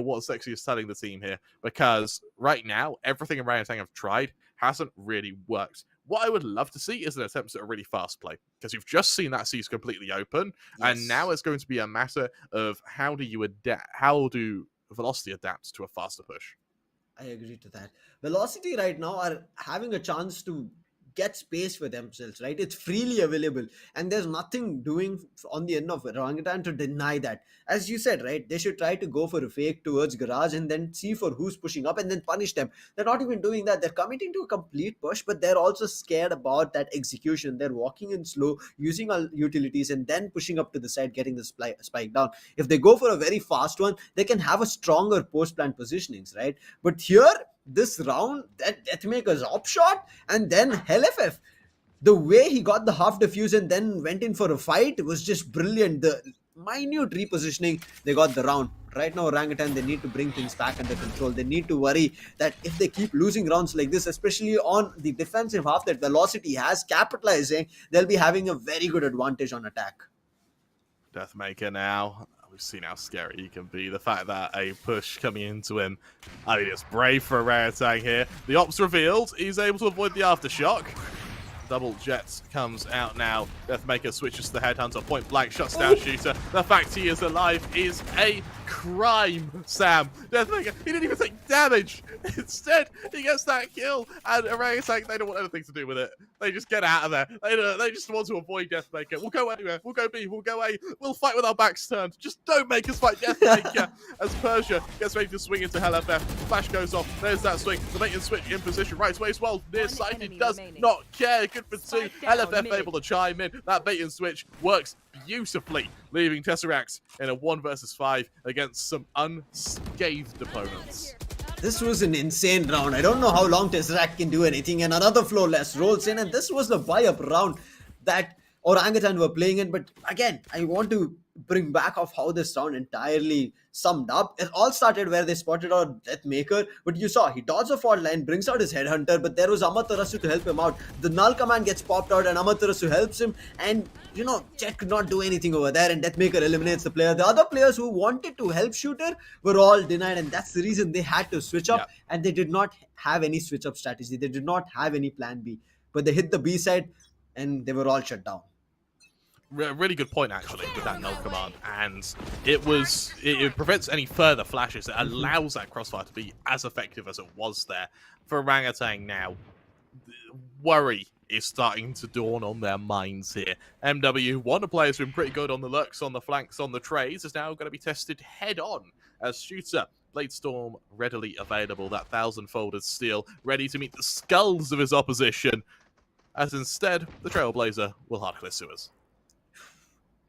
Speaker 2: what Sexy is telling the team here. Because right now, everything Orangutan have tried hasn't really worked. What I would love to see is an attempt at a really fast play, because you've just seen that C's completely open, and now it's going to be a matter of how do Velocity adapt to a faster push.
Speaker 3: I agree to that. Velocity right now are having a chance to get space for themselves, right? It's freely available, and there's nothing doing on the end of Orangutan to deny that. As you said, right, they should try to go for a fake towards garage and then see for who's pushing up and then punish them. They're not even doing that. They're committing to a complete push, but they're also scared about that execution. They're walking in slow, using our utilities, and then pushing up to the side, getting the spike down. If they go for a very fast one, they can have a stronger post-plant positionings, right? But here, this round, that Deathmaker's op shot, and then HellFF, the way he got the half defuse and then went in for a fight was just brilliant. The minute repositioning, they got the round. Right now, Orangutan, they need to bring things back under control. They need to worry that if they keep losing rounds like this, especially on the defensive half that Velocity has, capitalizing, they'll be having a very good advantage on attack.
Speaker 2: Deathmaker now. We've seen how scary he can be. The fact that a push coming into him, I mean, it's brave for Orangutan here. The op's revealed. He's able to avoid the aftershock. Double Jets comes out now. Deathmaker switches to the Headhunter. Point blank, shuts down Shooter. The fact he is alive is a crime, Sam. Deathmaker, he didn't even take damage. Instead, he gets that kill. And Orangutan, they don't want anything to do with it. They just get out of there. They just want to avoid Deathmaker. We'll go anywhere. We'll go B. We'll go A. We'll fight with our backs turned. Just don't make us fight Deathmaker. As Persia gets ready to swing into HellFF. Flash goes off. There's that swing. The mate and switch in position. Right to ace well. Nearsighted does not care. Good for 2. LFF able to chime in. That bait and switch works beautifully leaving Tesseract in a 1 versus 5 against some unscathed opponents.
Speaker 3: This was an insane round. I don't know how long Tesseract can do anything, and another flawless rolls in, and this was the buy-up round that Orangutan were playing in. But again, I want to bring back of how this round entirely summed up. It all started where they spotted out Deathmaker, but you saw he dodged the fault line, brings out his headhunter, but there was Amaterasu to help him out. The null command gets popped out and Amaterasu helps him, and you know, Jet could not do anything over there, and Deathmaker eliminates the player. The other players who wanted to help Shooter were all denied, and that's the reason they had to switch up, and they did not have any switch up strategy. They did not have any plan B, but they hit the B side and they were all shut down.
Speaker 2: Really good point, actually, with that null command, and it prevents any further flashes. It allows that crossfire to be as effective as it was there. For Orangutan now, worry is starting to dawn on their minds here. MW, one of the players who's been pretty good on the lurks, on the flanks, on the trades, is now going to be tested head-on as Shooter. Bladestorm readily available, that 1,000-folded steel, ready to meet the skulls of his opposition, as instead, the Trailblazer will hard clear sewers.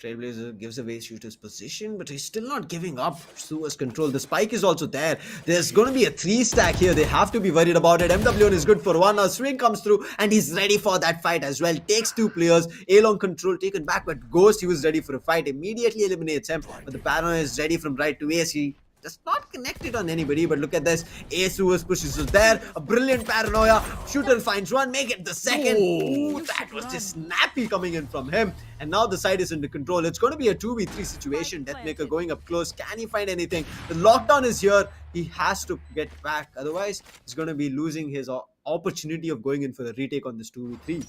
Speaker 3: Trailblazer gives away Shooter's position, but he's still not giving up Sua's control. The spike is also there. There's going to be a 3-stack here. They have to be worried about it. MW is good for one. Now Swing comes through, and he's ready for that fight as well. Takes 2 players. A-long control taken back, but Ghost, he was ready for a fight. Immediately eliminates him, but the Paranoia is ready from right to ace. He just not connected on anybody, but look at this. Ace pushes us there. A brilliant Paranoia. Shooter finds one, make it the second. Ooh, that was just snappy coming in from him. And now the side is under control. It's going to be a 2v3 situation. Deathmaker going up close. Can he find anything? The lockdown is here. He has to get back. Otherwise, he's going to be losing his opportunity of going in for the retake on this 2v3.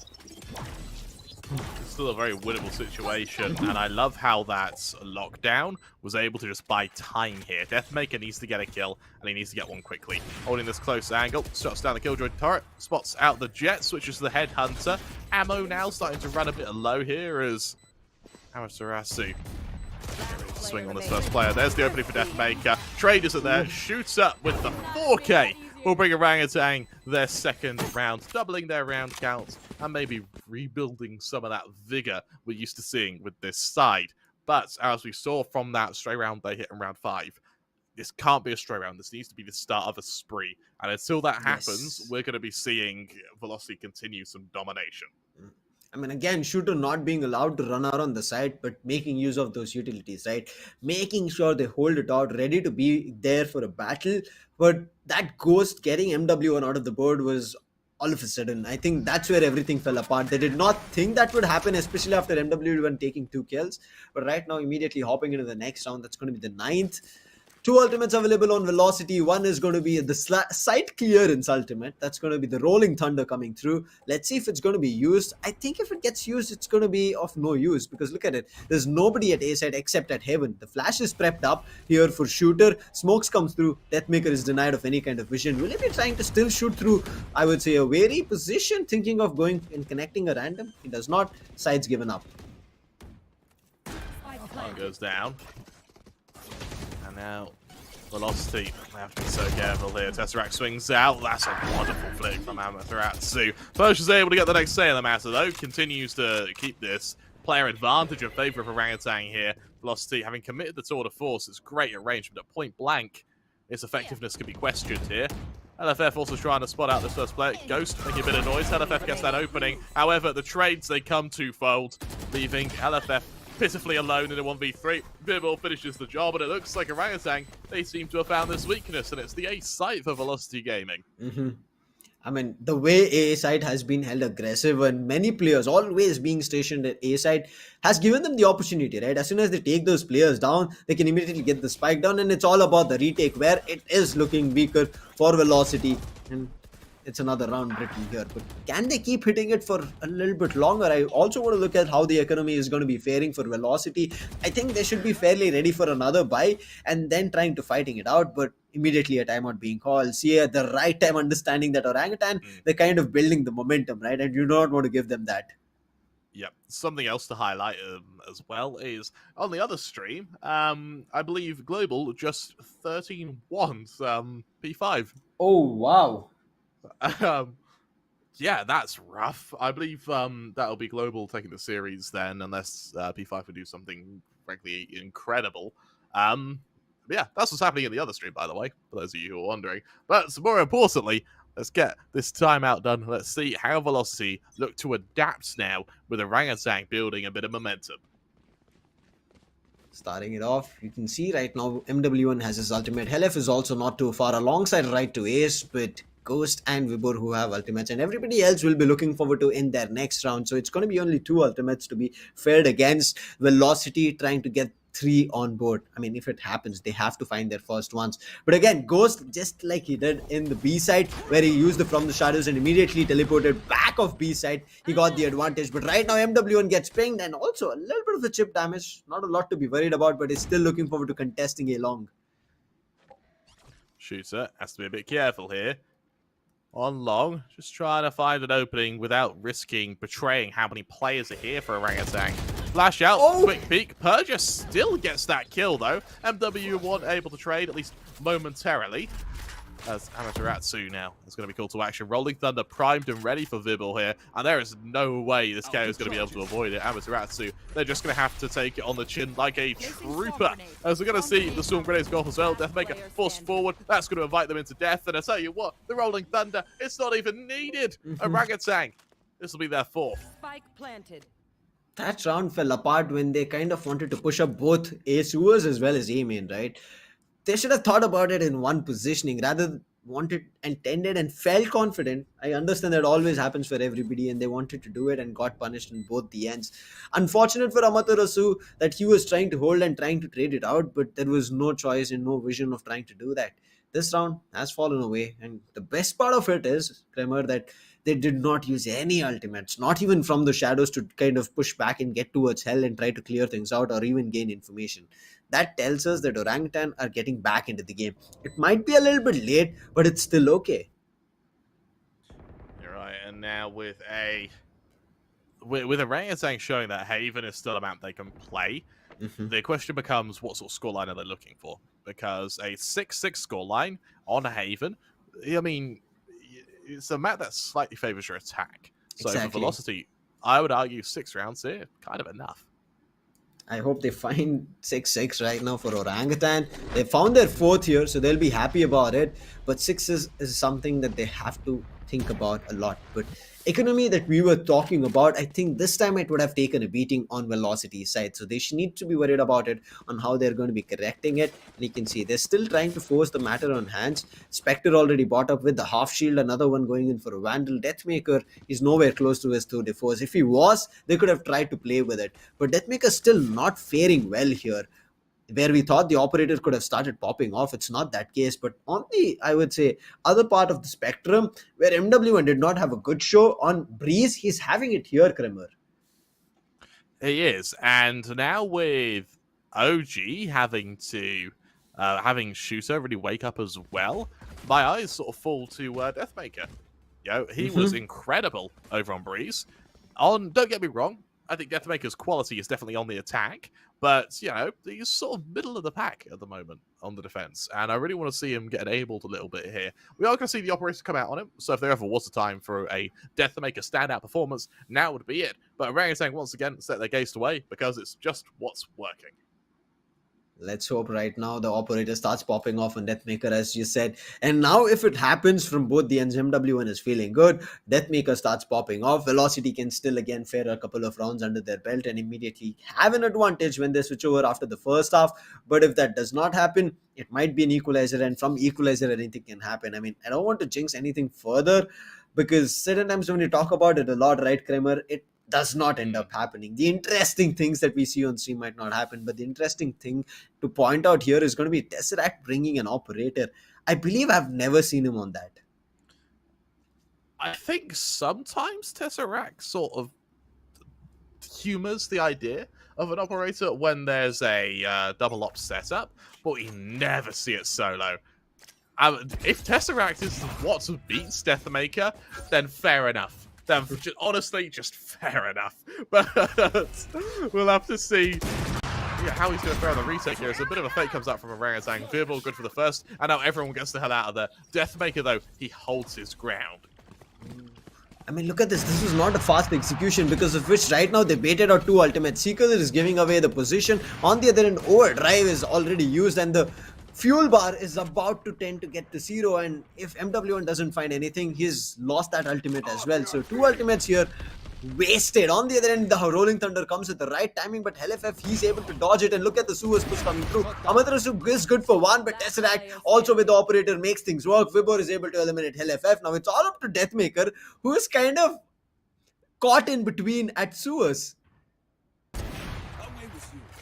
Speaker 2: It's still a very winnable situation, and I love how that lockdown was able to just buy time here. Deathmaker needs to get a kill, and he needs to get one quickly. Holding this close angle, shuts down the Killjoy turret, spots out the Jet, switches to the Headhunter. Ammo now starting to run a bit low here as Amaterasu swing on this first player. There's the opening for Deathmaker. Trade isn't there, shoots up with the 4K. Will bring Orangutan their second round, doubling their round count, and maybe rebuilding some of that vigor we're used to seeing with this side. But as we saw from that stray round they hit in round 5, this can't be a stray round. This needs to be the start of a spree. And until that happens, we're going to be seeing Velocity continue some domination.
Speaker 3: I mean, again, Shooter not being allowed to run out on the side, but making use of those utilities, right? Making sure they hold it out, ready to be there for a battle. But that Ghost getting MW1 out of the board was all of a sudden. I think that's where everything fell apart. They did not think that would happen, especially after MW1 taking 2 kills. But right now, immediately hopping into the next round, that's going to be the 9th. 2 ultimates available on Velocity. One is going to be the site clearance ultimate. That's going to be the Rolling Thunder coming through. Let's see if it's going to be used. I think if it gets used, it's going to be of no use, because look at it. There's nobody at A side except at Heaven. The flash is prepped up here for Shooter. Smokes comes through. Deathmaker is denied of any kind of vision. Will he be trying to still shoot through, I would say, a wary position, thinking of going and connecting a random? He does not. Side's given up.
Speaker 2: One goes down. And now Velocity, they have to be so careful here. Tesseract swings out. That's a wonderful flick from Amaterasu. Persia's able to get the next say in the matter, though. Continues to keep this player advantage in favor of Orangutan here. Velocity, having committed the tour de force, it's great at range, but at point blank, its effectiveness can be questioned here. LFF also trying to spot out this first player. Ghost making a bit of noise. LFF gets that opening. However, the trades, they come twofold, leaving LFF pitifully alone in a 1v3. Bibble finishes the job, and it looks like Orangutan, they seem to have found this weakness, and it's the ace site for Velocity Gaming.
Speaker 3: I mean, the way A side has been held aggressive, and many players always being stationed at A side has given them the opportunity, right? As soon as they take those players down, they can immediately get the spike down, and it's all about the retake, where it is looking weaker for Velocity. And it's another round written here, but can they keep hitting it for a little bit longer? I also want to look at how the economy is going to be faring for Velocity. I think they should be fairly ready for another buy and then trying to fighting it out, but immediately a timeout being called. See, at the right time, understanding that Orangutan, they're kind of building the momentum, right? And you don't want to give them that.
Speaker 2: Yep. Something else to highlight as well is on the other stream, I believe Global just 13-1 P5.
Speaker 3: Oh, wow.
Speaker 2: Yeah, that's rough. I believe that'll be Global taking the series then, unless P5 would do something frankly incredible. But yeah, that's what's happening in the other stream, by the way, for those of you who are wondering. But more importantly, let's get this timeout done. Let's see how Velocity look to adapt now with Orangutan building a bit of momentum.
Speaker 3: Starting it off, you can see right now MW1 has his ultimate. Helef is also not too far alongside right to Ace, but Ghost and Vibur who have ultimates, and everybody else will be looking forward to in their next round. So it's going to be only 2 ultimates to be fared against. Velocity trying to get 3 on board. I mean, if it happens, they have to find their first ones. But again, Ghost, just like he did in the B side, where he used the From the Shadows and immediately teleported back of B side, he got the advantage. But right now, MW1 gets pinged and also a little bit of the chip damage. Not a lot to be worried about, but he's still looking forward to contesting a long.
Speaker 2: Shooter has to be a bit careful here. On long, just trying to find an opening without risking betraying how many players are here for Orangutan. Flash out, quick peek. Purger still gets that kill though. MW1 able to trade, at least momentarily. As Amaterasu now is going to be called to action. Rolling Thunder primed and ready for Vibble here. And there is no way this KO is going to be able to avoid it. Amaterasu, they're just going to have to take it on the chin like a trooper. As we're going to see the Storm Grenades go off as well. Deathmaker forced forward. That's going to invite them into death. And I tell you what, the Rolling Thunder, it's not even needed. Orangutan, this will be their 4th.
Speaker 1: Spike planted.
Speaker 3: That round fell apart when they kind of wanted to push up both A sewers as well as A main, right? They should have thought about it in one positioning rather than wanted and tended and felt confident. I understand that always happens for everybody and they wanted to do it and got punished in both the ends. Unfortunate for Amaterasu that he was trying to hold and trying to trade it out, but there was no choice and no vision of trying to do that. This round has fallen away, and the best part of it is, Kremer, that they did not use any ultimates, not even from the shadows to kind of push back and get towards hell and try to clear things out or even gain information. That tells us that Orangutan are getting back into the game. It might be a little bit late, but it's still okay.
Speaker 2: You're right, and now with Orangutan showing that Haven is still a map they can play, the question becomes what sort of scoreline are they looking for? Because a 6-6 scoreline on Haven, I mean, it's a map that slightly favors your attack. So for Velocity, I would argue 6 rounds here, kind of enough.
Speaker 3: I hope they find 6-6 right now for Orangutan. They found their 4th here, so they'll be happy about it. But 6 is something that they have to think about a lot. But economy that we were talking about, I think this time it would have taken a beating on Velocity side. So they need to be worried about it on how they're going to be correcting it. And you can see they're still trying to force the matter on hands. Spectre already bought up with the half shield. Another one going in for a Vandal. Deathmaker is nowhere close to his 2 defaults. If he was, they could have tried to play with it. But Deathmaker still not faring well here. Where we thought the operator could have started popping off, it's not that case. But on the, I would say, other part of the spectrum, where MW1 did not have a good show, on Breeze, he's having it here, Kremer.
Speaker 2: He is. And now with OG having Shooter really wake up as well, my eyes sort of fall to Deathmaker. He was incredible over on Breeze. Don't get me wrong, I think Deathmaker's quality is definitely on the attack, but, he's sort of middle of the pack at the moment on the defense, and I really want to see him get enabled a little bit here. We are going to see the operator come out on him, so if there ever was a time for a Deathmaker standout performance, now would be it. But Orangutan once again set their gaze away because it's just what's working.
Speaker 3: Let's hope right now the operator starts popping off on Deathmaker, as you said. And now if it happens from both the ends, MW1 is feeling good. Deathmaker starts popping off. Velocity can still again fare a couple of rounds under their belt and immediately have an advantage when they switch over after the first half. But if that does not happen, it might be an equalizer. And from equalizer, anything can happen. I mean, I don't want to jinx anything further because certain times when you talk about it a lot, right, Kremer, it does not end up happening. The interesting things that we see on stream might not happen, but the interesting thing to point out here is going to be Tesseract bringing an operator. I believe I've never seen him on that.
Speaker 2: I think sometimes Tesseract sort of humors the idea of an operator when there's a double op setup, but we never see it solo. If Tesseract is what beats Deathmaker, then fair enough. Honestly, just fair enough. But we'll have to see how he's going to fare on the retake here. As a bit of a fake comes out from Orangutan. Vibble good for the first, and now everyone gets the hell out of there. Deathmaker, though, he holds his ground.
Speaker 3: I mean, look at this. This was not a fast execution, because of which right now they baited out 2 ultimate. Seeker is giving away the position. On the other end, overdrive is already used, and the fuel bar is about to tend to get to 0. And if MW1 doesn't find anything, he's lost that ultimate as well. So 2 ultimates here wasted. On the other end, the Rolling Thunder comes at the right timing, but HellFF, he's able to dodge it. And look at the Suez push coming through. Amaterasu is good for 1, but Tesseract also with the operator makes things work. Vibor is able to eliminate HellFF. Now it's all up to Deathmaker, who is kind of caught in between at Suez.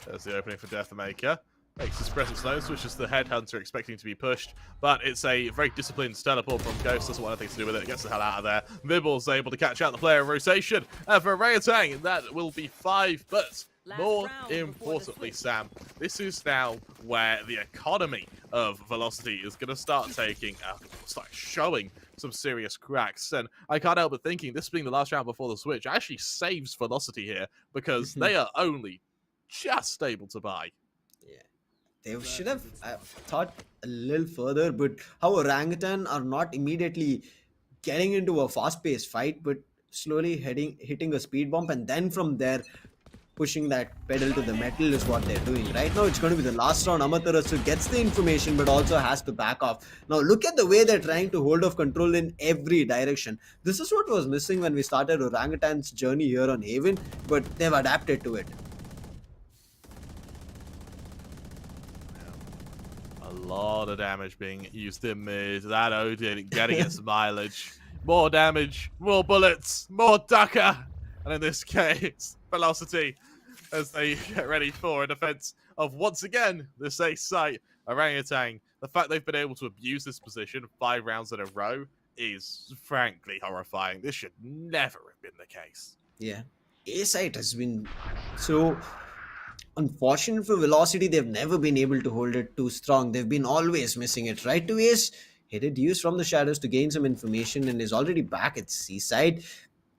Speaker 2: There's the opening for Deathmaker. Makes his presence known, switches to the Headhunter, expecting to be pushed, but it's a very disciplined teleport from Ghost, doesn't want anything to do with it, gets the hell out of there. Vibor's able to catch out the player in rotation, and for Orangutan, that will be 5, but more importantly, Sam, this is now where the economy of Velocity is going to start showing some serious cracks, and I can't help but thinking, this being the last round before the switch, actually saves Velocity here, because they are only just able to buy.
Speaker 3: They should have thought a little further, but how Orangutan are not immediately getting into a fast-paced fight, but slowly hitting a speed bump, and then from there pushing that pedal to the metal is what they're doing. Right now it's going to be the last round. Amaterasu gets the information but also has to back off. Now look at the way they're trying to hold off control in every direction. This is what was missing when we started Orangutan's journey here on Haven, but they've adapted to it.
Speaker 2: A lot of damage being used in mid. That Odin getting its mileage. More damage, more bullets, more Ducker. And in this case, Velocity as they get ready for a defense of, once again, this ace site. Orangutan, the fact they've been able to abuse this position 5 rounds in a row is frankly horrifying. This should never have been the case.
Speaker 3: Yeah, A site has been so unfortunate for Velocity. They've never been able to hold it too strong. They've been always missing it. Right to Ace, he reduced from the shadows to gain some information and is already back at C-side.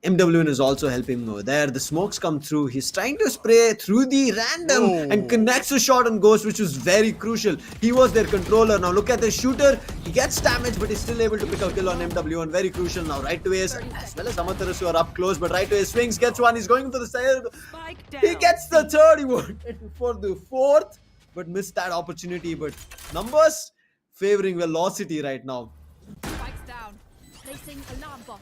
Speaker 3: MW1 is also helping him over there. The smokes come through. He's trying to spray through the random and connects a shot on Ghost, which was very crucial. He was their controller. Now look at the shooter. He gets damage, but he's still able to pick a kill on MW1. Very crucial. Now right to Ace, as well as Amaterasu are up close, but right to Ace swings, gets one. He's going for the side. He gets the third. He wanted for the fourth, but missed that opportunity. But numbers favoring Velocity right now.
Speaker 7: Spikes down. Placing alarm bot.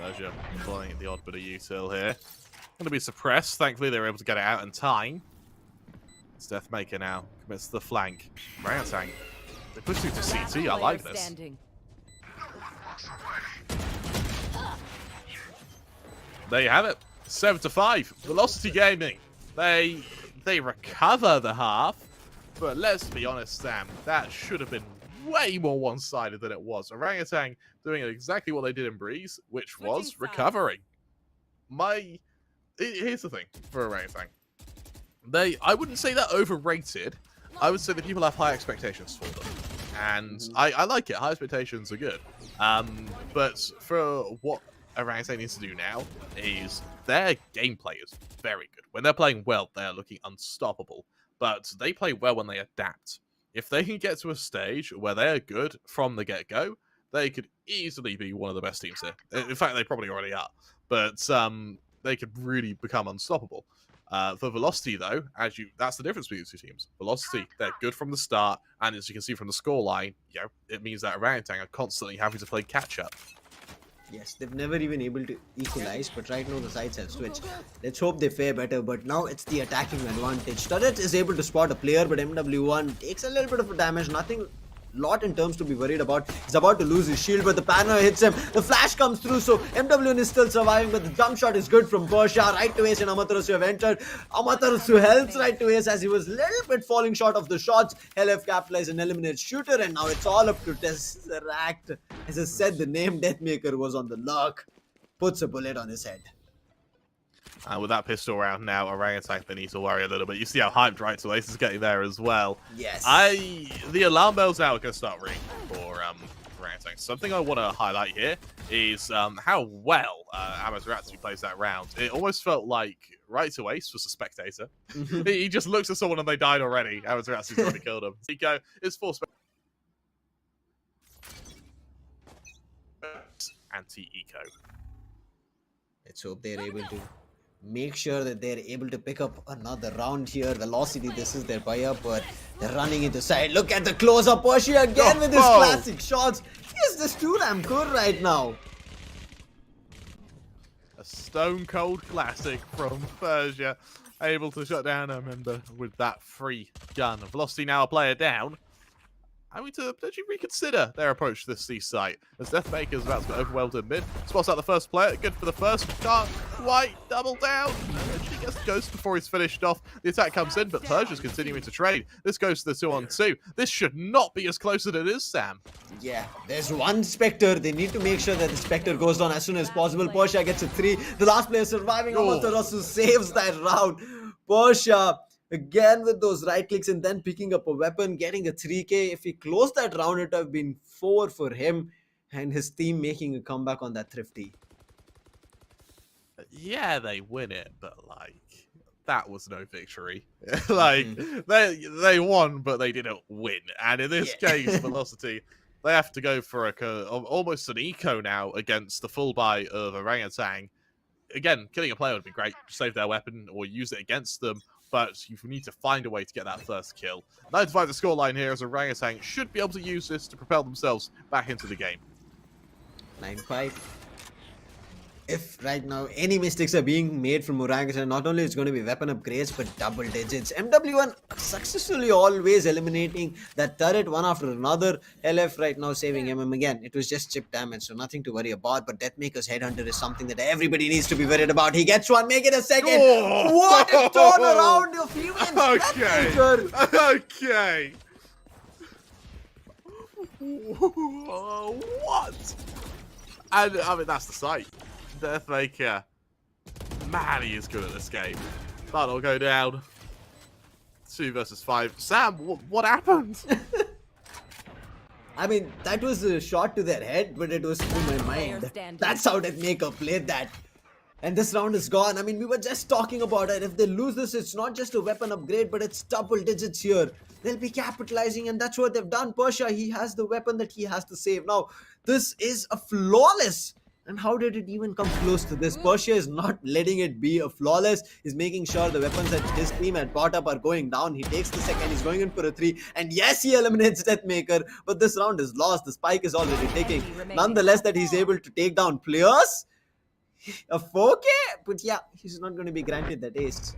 Speaker 2: Roger calling it the odd bit of util here. Going to be suppressed. Thankfully, they were able to get it out in time. It's Deathmaker now. Commits to the flank. Orangutan. They push through to CT. I like this. There you have it. 7-5. Velocity Gaming. They recover the half. But let's be honest, Sam. That should have been way more one-sided than it was. Orangutan doing exactly what they did in Breeze, which was recovering. Here's the thing for Orangutan. I wouldn't say they're overrated. I would say that people have high expectations for them. And I like it. High expectations are good. But for what Orangutan needs to do now is their gameplay is very good. When they're playing well, they're looking unstoppable. But they play well when they adapt. If they can get to a stage where they're good from the get-go, they could easily be one of the best teams here. In fact, they probably already are. But they could really become unstoppable. For Velocity, though, that's the difference between the two teams. Velocity, they're good from the start, and as you can see from the scoreline, it means that Orangutan are constantly having to play catch-up.
Speaker 3: Yes, they've never even able to equalize, but right now the sides have switched. Let's hope they fare better, but now it's the attacking advantage. Turret is able to spot a player, but MW1 takes a little bit of a damage. Nothing lot in terms to be worried about. He's about to lose his shield, but the paranoia hits him. The flash comes through, so MW1 is still surviving, but the jump shot is good from Persha. Right to Ace and Amaterasu have entered. Amaterasu helps right to Ace as he was a little bit falling short of the shots. LF capitalizes and eliminates shooter, and now it's all up to Tesseract. As I said, the name Deathmaker was on the lock. Puts a bullet on his head.
Speaker 2: And with that pistol round now, Orangutan, they need to worry a little bit. You see how hyped Right to Ace is getting there as well.
Speaker 3: Yes.
Speaker 2: The alarm bells now are going to start ringing for Orangutan. Something I want to highlight here is how well Amaterasu plays that round. It almost felt like Right to Ace was a spectator. He just looks at someone and they died already. Amaterasu's already killed him. Eco is full anti-eco.
Speaker 3: Let's hope they're able to make sure that they're able to pick up another round here. Velocity, this is their buy-up, but they're running into side. Look at the close-up. Persia again with his classic shots. He's just too damn good right now.
Speaker 2: A stone-cold classic from Persia. Able to shut down a member with that free gun. Velocity now a player down. Having to potentially reconsider their approach to this C site. As Deathmaker's about to get overwhelmed in mid. Spots out the first player. Good for the first. Can't quite double down. She gets the ghost before he's finished off. The attack comes in, but Persia's continuing to trade. This goes to the 2-on-2. This should not be as close as it is, Sam.
Speaker 3: Yeah, there's one Spectre. They need to make sure that the Spectre goes down as soon as possible. Persia gets a 3. The last player surviving. Amaterasu saves that round. Persia again with those right clicks and then picking up a weapon, getting a 3k. If he closed that round, it would have been 4 for him and his team making a comeback on that Thrifty.
Speaker 2: Yeah, they win it, but like that was no victory. Like they won, but they didn't win. And in this case, Velocity, they have to go for almost an eco now against the full buy of Orangutan. Again, killing a player would be great. Save their weapon or use it against them. But you need to find a way to get that first kill. 9-5 the scoreline here as Orangutan should be able to use this to propel themselves back into the game.
Speaker 3: 9-5. If right now any mistakes are being made from Orangutan, not only it's going to be weapon upgrades, but double digits. MW1 successfully always eliminating that turret one after another. LF right now saving MM again. It was just chip damage, so nothing to worry about. But Deathmaker's Headhunter is something that everybody needs to be worried about. He gets one, make it a second.
Speaker 2: Oh!
Speaker 3: What a turnaround of humans.
Speaker 2: Okay.
Speaker 3: Deathmaker.
Speaker 2: Okay. What? And I mean, that's the site. Deathmaker. Man, he is good at this game. That'll go down. 2 versus 5. Sam, what happened?
Speaker 3: I mean, that was a shot to their head, but it was through my mind. That's how Deathmaker played that. And this round is gone. I mean, we were just talking about it. If they lose this, it's not just a weapon upgrade, but it's double digits here. They'll be capitalizing, and that's what they've done. Persia, he has the weapon that he has to save. Now, this is a flawless. And how did it even come close to this? Persia is not letting it be a flawless. He's making sure the weapons that his team had brought up are going down. He takes the second. He's going in for a 3. And yes, he eliminates Deathmaker. But this round is lost. The spike is already taking. Nonetheless, that he's able to take down players. A 4k? But yeah, he's not going to be granted that ace.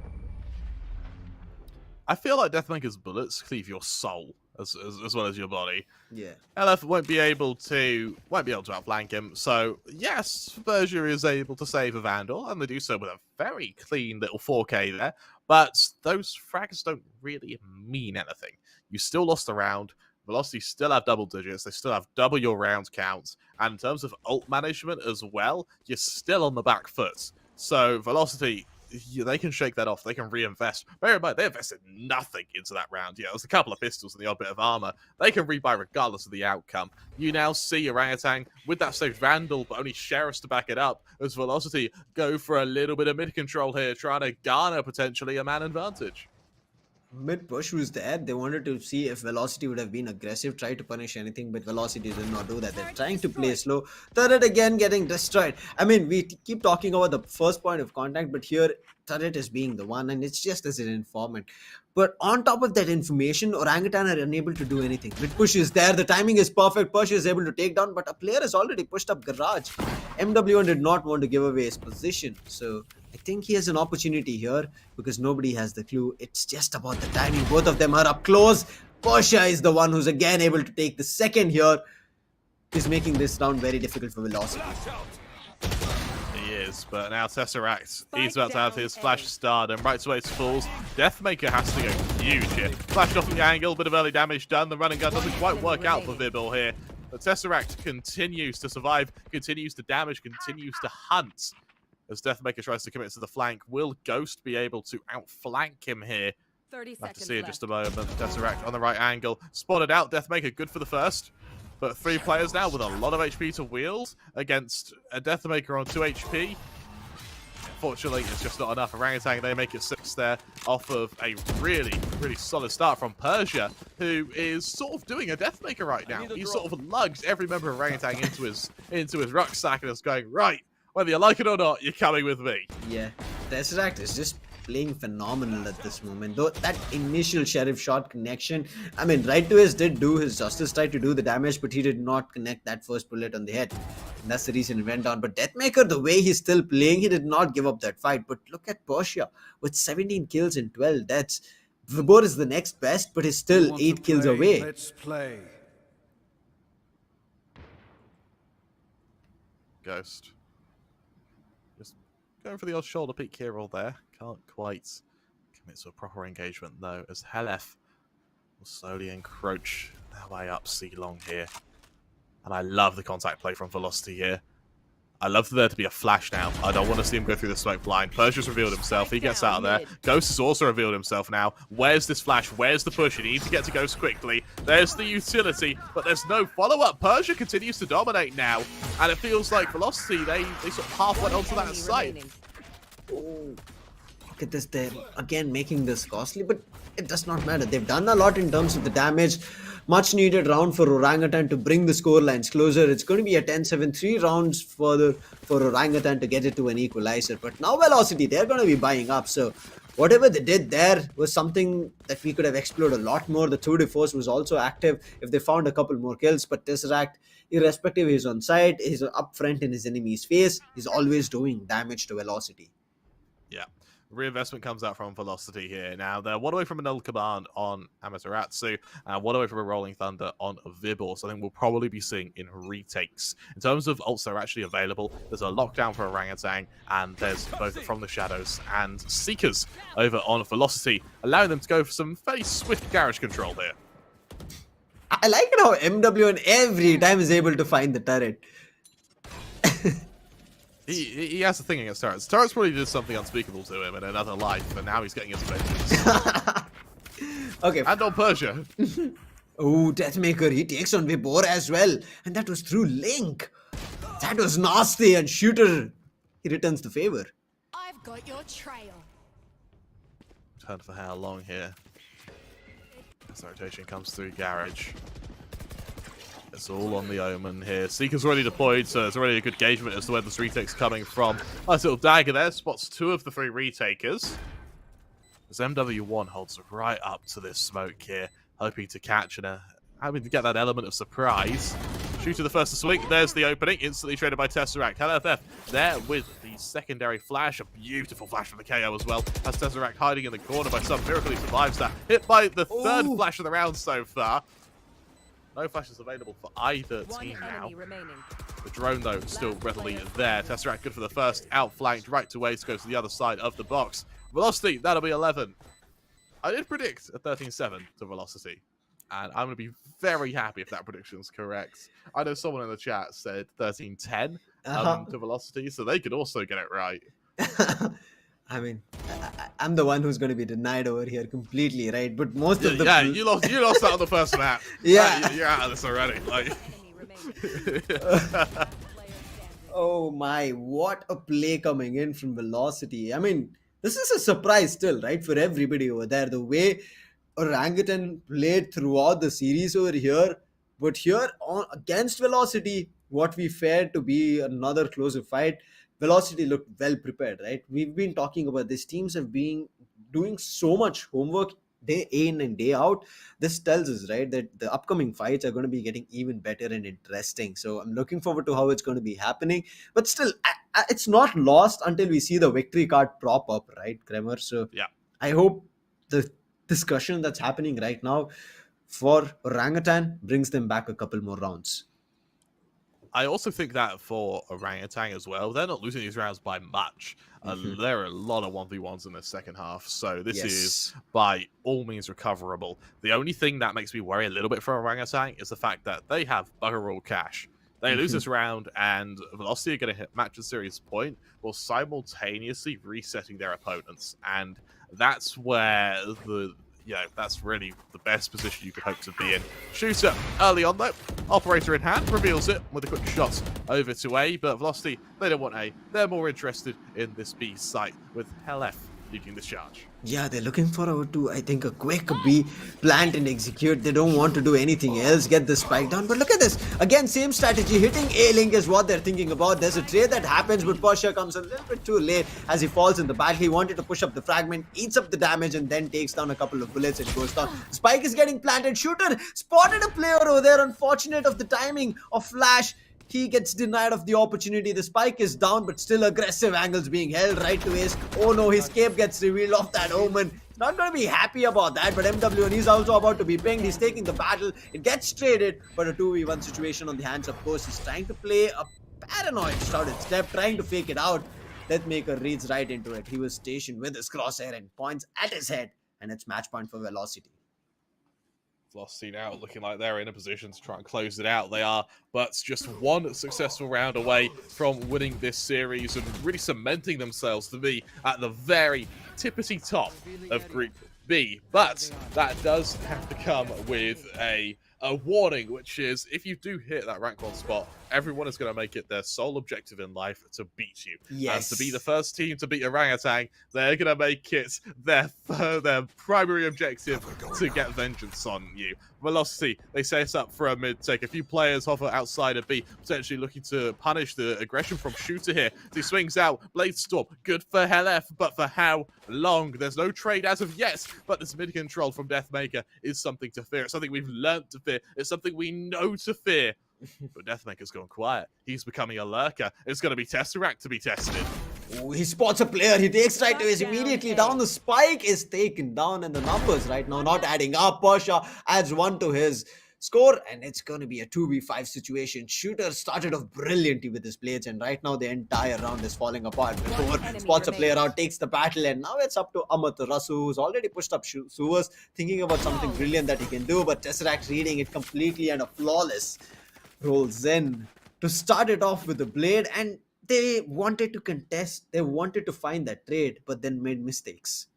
Speaker 2: I feel like Deathmaker's bullets cleave your soul as well as your body.
Speaker 3: Yeah.
Speaker 2: LF won't be able to outflank him. So yes, Persia is able to save a Vandal, and they do so with a very clean little 4k there. But those frags don't really mean anything. You still lost the round. Velocity still have double digits. They still have double your round counts. And in terms of ult management as well, you're still on the back foot. So Velocity, they can shake that off. They can reinvest. Bear in mind, they invested nothing into that round. Yeah, it was a couple of pistols and the odd bit of armor. They can rebuy regardless of the outcome. You now see Orangutan with that saved Vandal, but only Sheriffs to back it up, as Velocity go for a little bit of mid control here, trying to garner potentially a man advantage.
Speaker 3: Mid push was there. They wanted to see if Velocity would have been aggressive, try to punish anything, but Velocity did not do that. They're trying to play slow. Turret again getting destroyed. I mean, we keep talking about the first point of contact, but here Turret is being the one, and it's just as an informant. But on top of that information, Orangutan are unable to do anything. Mid push is there. The timing is perfect. Persia is able to take down, but a player has already pushed up Garage. MW1 did not want to give away his position, so I think he has an opportunity here because nobody has the clue. It's just about the timing. Both of them are up close. Persia is the one who's again able to take the second here. He's making this round very difficult for Velocity.
Speaker 2: He is, but now Tesseract, he's about to have his flash start, and right away it falls. Deathmaker has to go huge here. Flashed off the angle, bit of early damage done. The running gun doesn't quite work out for Vibble here. But Tesseract continues to survive, continues to damage, continues to hunt. As Deathmaker tries to commit to the flank, will Ghost be able to outflank him here?
Speaker 7: 30
Speaker 2: We'll have to
Speaker 7: seconds
Speaker 2: see in
Speaker 7: left.
Speaker 2: just a moment. Tesseract on the right angle. Spotted out. Deathmaker good for the first. But 3 players now with a lot of HP to wield against a Deathmaker on 2 HP. Unfortunately, it's just not enough. Orangutan, they make it 6 there off of a really, really solid start from Persia, who is sort of doing a Deathmaker right now. He sort of lugs every member of Orangutan into his rucksack and is going, right, Whether you like it or not, you're coming with me.
Speaker 3: Yeah, Tesseract is just playing phenomenal at this moment. Though that initial Sheriff shot connection, I mean, Right to His did do his justice, tried to do the damage, but he did not connect that first bullet on the head. And that's the reason he went down. But Deathmaker, the way he's still playing, he did not give up that fight. But look at Persia with 17 kills and 12 deaths. Vibor is the next best, but he's still 8 kills away.
Speaker 8: Let's play.
Speaker 2: Ghost. Just going for the odd shoulder peek here or there. Can't quite commit to a proper engagement though, as Helef will slowly encroach their way up C-long here. And I love the contact play from Velocity here. I love there to be a flash now. I don't want to see him go through the smoke blind. Persia's revealed himself. He gets out of there. Ghost has also revealed himself now. Where's this flash? Where's the push? You need to get to Ghost quickly. There's the utility, but there's no follow-up. Persia continues to dominate now. And it feels like Velocity, they sort of half went onto that site.
Speaker 3: Oh, look at this. They're again making this costly, but it does not matter. They've done a lot in terms of the damage. Much needed round for Orangutan to bring the score lines closer. It's going to be a 10-7, 3 rounds further for Orangutan to get it to an equalizer. But now Velocity, they're going to be buying up. So whatever they did there was something that we could have explored a lot more. The tour de force was also active if they found a couple more kills. But Tesseract, irrespective, he's on side, he's up front in his enemy's face. He's always doing damage to Velocity.
Speaker 2: Yeah. Reinvestment comes out from Velocity here. Now, they're one away from another command on Amaterasu, and one away from a Rolling Thunder on Vibor. So I think we'll probably be seeing in retakes. In terms of ults that are actually available, there's a lockdown for Orangutan, and there's both From the Shadows and Seekers over on Velocity, allowing them to go for some fairly swift garage control here.
Speaker 3: I like it how MWN every time is able to find the turret.
Speaker 2: He has a thing against turrets. Turrets probably did something unspeakable to him in another life, and now he's getting his vengeance.
Speaker 3: Okay.
Speaker 2: And on Persia.
Speaker 3: Oh, Deathmaker, he takes on Vibor as well. And that was through Link. That was nasty, and Shooter, he returns the favor.
Speaker 7: I've got your trail.
Speaker 2: Turn for how long here. As the rotation comes through garage. It's all on the Omen here. Seeker's already deployed, so it's already a good engagement as to where this retake's coming from. Nice little dagger there, spots 2 of the 3 retakers. As MW1 holds right up to this smoke here, hoping to catch and hoping to get that element of surprise. Shooter the first to swing, there's the opening, instantly traded by Tesseract. LFF there with the secondary flash, a beautiful flash from the KO as well. Has Tesseract hiding in the corner, by some miracle he survives that. Hit by the third flash of the round so far. No flashes available for either team now. The drone, though, still readily there. Tesseract good for the first, outflanked right to waste, goes to the other side of the box. Velocity, that'll be 11. I did predict a 13-7 to Velocity, and I'm going to be very happy if that prediction's correct. I know someone in the chat said 13-10 to Velocity, so they could also get it right.
Speaker 3: I mean, I'm the one who's going to be denied over here completely, right? But most of the...
Speaker 2: Yeah, you lost that on the first map.
Speaker 3: Yeah.
Speaker 2: You're out of this already. Like...
Speaker 3: Oh my, what a play coming in from Velocity. I mean, this is a surprise still, right? For everybody over there. The way Orangutan played throughout the series over here. But here, against Velocity, what we feared to be another closer fight, Velocity looked well prepared, right? We've been talking about these teams have been doing so much homework day in and day out. This tells us, right, that the upcoming fights are going to be getting even better and interesting. So I'm looking forward to how it's going to be happening. But still, it's not lost until we see the victory card prop up, right, Kremer? So
Speaker 2: yeah,
Speaker 3: I hope the discussion that's happening right now for Orangutan brings them back a couple more rounds.
Speaker 2: I also think that for Orangutan as well, they're not losing these rounds by much. There are a lot of 1v1s in the second half, so this is by all means recoverable. The only thing that makes me worry a little bit for Orangutan is the fact that they have bugger all cash. They lose this round, and Velocity are going to hit match a serious point while simultaneously resetting their opponents, and that's where that's really the best position you could hope to be in. Shooter early on though, operator in hand, reveals it with a quick shot over to A, but Velocity, they don't want A. They're more interested in this B site with Helef leading this charge.
Speaker 3: Yeah, they're looking forward to, I think, a quick B, plant and execute. They don't want to do anything else, get the spike down. But look at this. Again, same strategy. Hitting A-Link is what they're thinking about. There's a trade that happens, but Pasha comes a little bit too late as he falls in the battle. He wanted to push up the fragment, eats up the damage, and then takes down a couple of bullets and goes down. Spike is getting planted. Shooter spotted a player over there. Unfortunate of the timing of Flash. He gets denied of the opportunity. The spike is down, but still aggressive angles being held right to Ace. Oh no, his cape gets revealed off that Omen. He's not going to be happy about that, but MW, and he's also about to be pinged. He's taking the battle. It gets traded, but a 2v1 situation on the hands of Ghost. He's trying to play a paranoid shrouded step, trying to fake it out. Deathmaker reads right into it. He was stationed with his crosshair and points at his head, and it's match point for Velocity.
Speaker 2: Velocity now looking like they're in a position to try and close it out. They are, but just one successful round away from winning this series and really cementing themselves to be at the very tippity top of Group B. But that does have to come with a warning, which is if you do hit that rank 1 spot, everyone is going to make it their sole objective in life to beat you.
Speaker 3: Yes.
Speaker 2: And to be the first team to beat Orangutan, they're going to make it their primary objective to get vengeance on you. Velocity, they set us up for a mid-take. A few players hover outside of B, potentially looking to punish the aggression from Shooter here. He swings out, Blade Storm, good for Hellef, but for how long? There's no trade as of yet, but this mid-control from Deathmaker is something to fear. It's something we've learned to fear. It's something we know to fear. But Deathmaker's gone quiet. He's becoming a lurker. It's going to be Tesseract to be tested.
Speaker 3: Ooh, he spots a player. He takes right to his immediately down. The spike is taken down, and the numbers right now not adding up. Pasha adds 1 to his score, and it's going to be a 2v5 situation. Shooter started off brilliantly with his blades, and right now the entire round is falling apart. Before spots a player out, takes the battle, and now it's up to Amaterasu, who's already pushed up Sewers, thinking about something brilliant that he can do, but Tesseract reading it completely and a flawless rolls in to start it off with the blade, and they wanted to contest, they wanted to find that trade, but then made mistakes.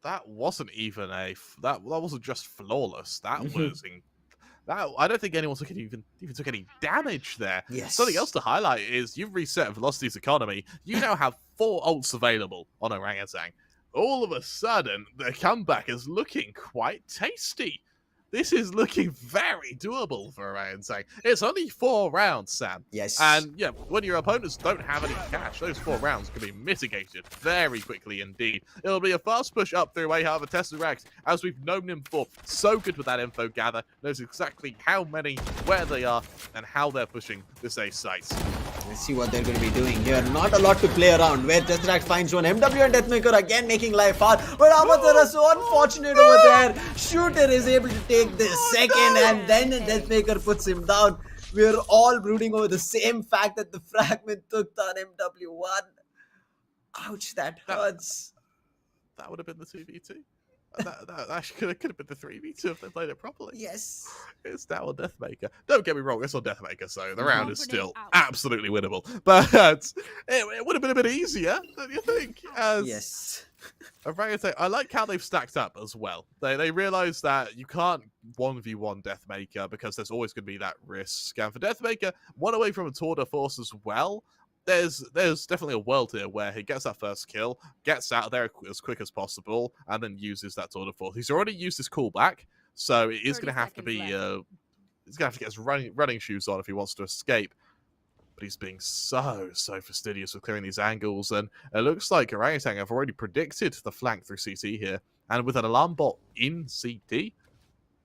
Speaker 2: That wasn't even that wasn't just flawless. That was that I don't think anyone even took any damage there.
Speaker 3: Yes.
Speaker 2: Something else to highlight is you've reset Velocity's economy. You now have 4 ults available on Orangutan. All of a sudden, the comeback is looking quite tasty. This is looking very doable for Orangutan. It's only 4 rounds, Sam.
Speaker 3: Yes.
Speaker 2: And yeah, when your opponents don't have any cash, those 4 rounds can be mitigated very quickly indeed. It'll be a fast push up through way, however, Tesseract, as we've known him for, so good with that info gather, knows exactly how many, where they are, and how they're pushing this A site.
Speaker 3: Let's see what they're going to be doing here. Not a lot to play around. Where Tesseract finds one. MW and Deathmaker again making life hard. But Amaterasu unfortunate over there. Shooter is able to take the second, and then Deathmaker puts him down. We're all brooding over the same fact that the fragment took down MW1. Ouch, that hurts.
Speaker 2: That would have been the 2v2. That actually could have been the 3v2 if they played it properly.
Speaker 3: Yes.
Speaker 2: It's now on Deathmaker. Don't get me wrong, it's on Deathmaker, so the round is still absolutely winnable. But it would have been a bit easier, don't you think?
Speaker 3: Yes.
Speaker 2: Orangutan, I like how they've stacked up as well. They realise that you can't 1v1 Deathmaker because there's always going to be that risk. And for Deathmaker, one away from a tour de force as well. There's definitely a world here where he gets that first kill, gets out of there as quick as possible, and then uses that tour de force. He's already used his callback, so it is going to have to be he's going to have to get his running shoes on if he wants to escape. But he's being so fastidious with clearing these angles, and it looks like Orangutan have already predicted the flank through CT here, and with an alarm bot in CT,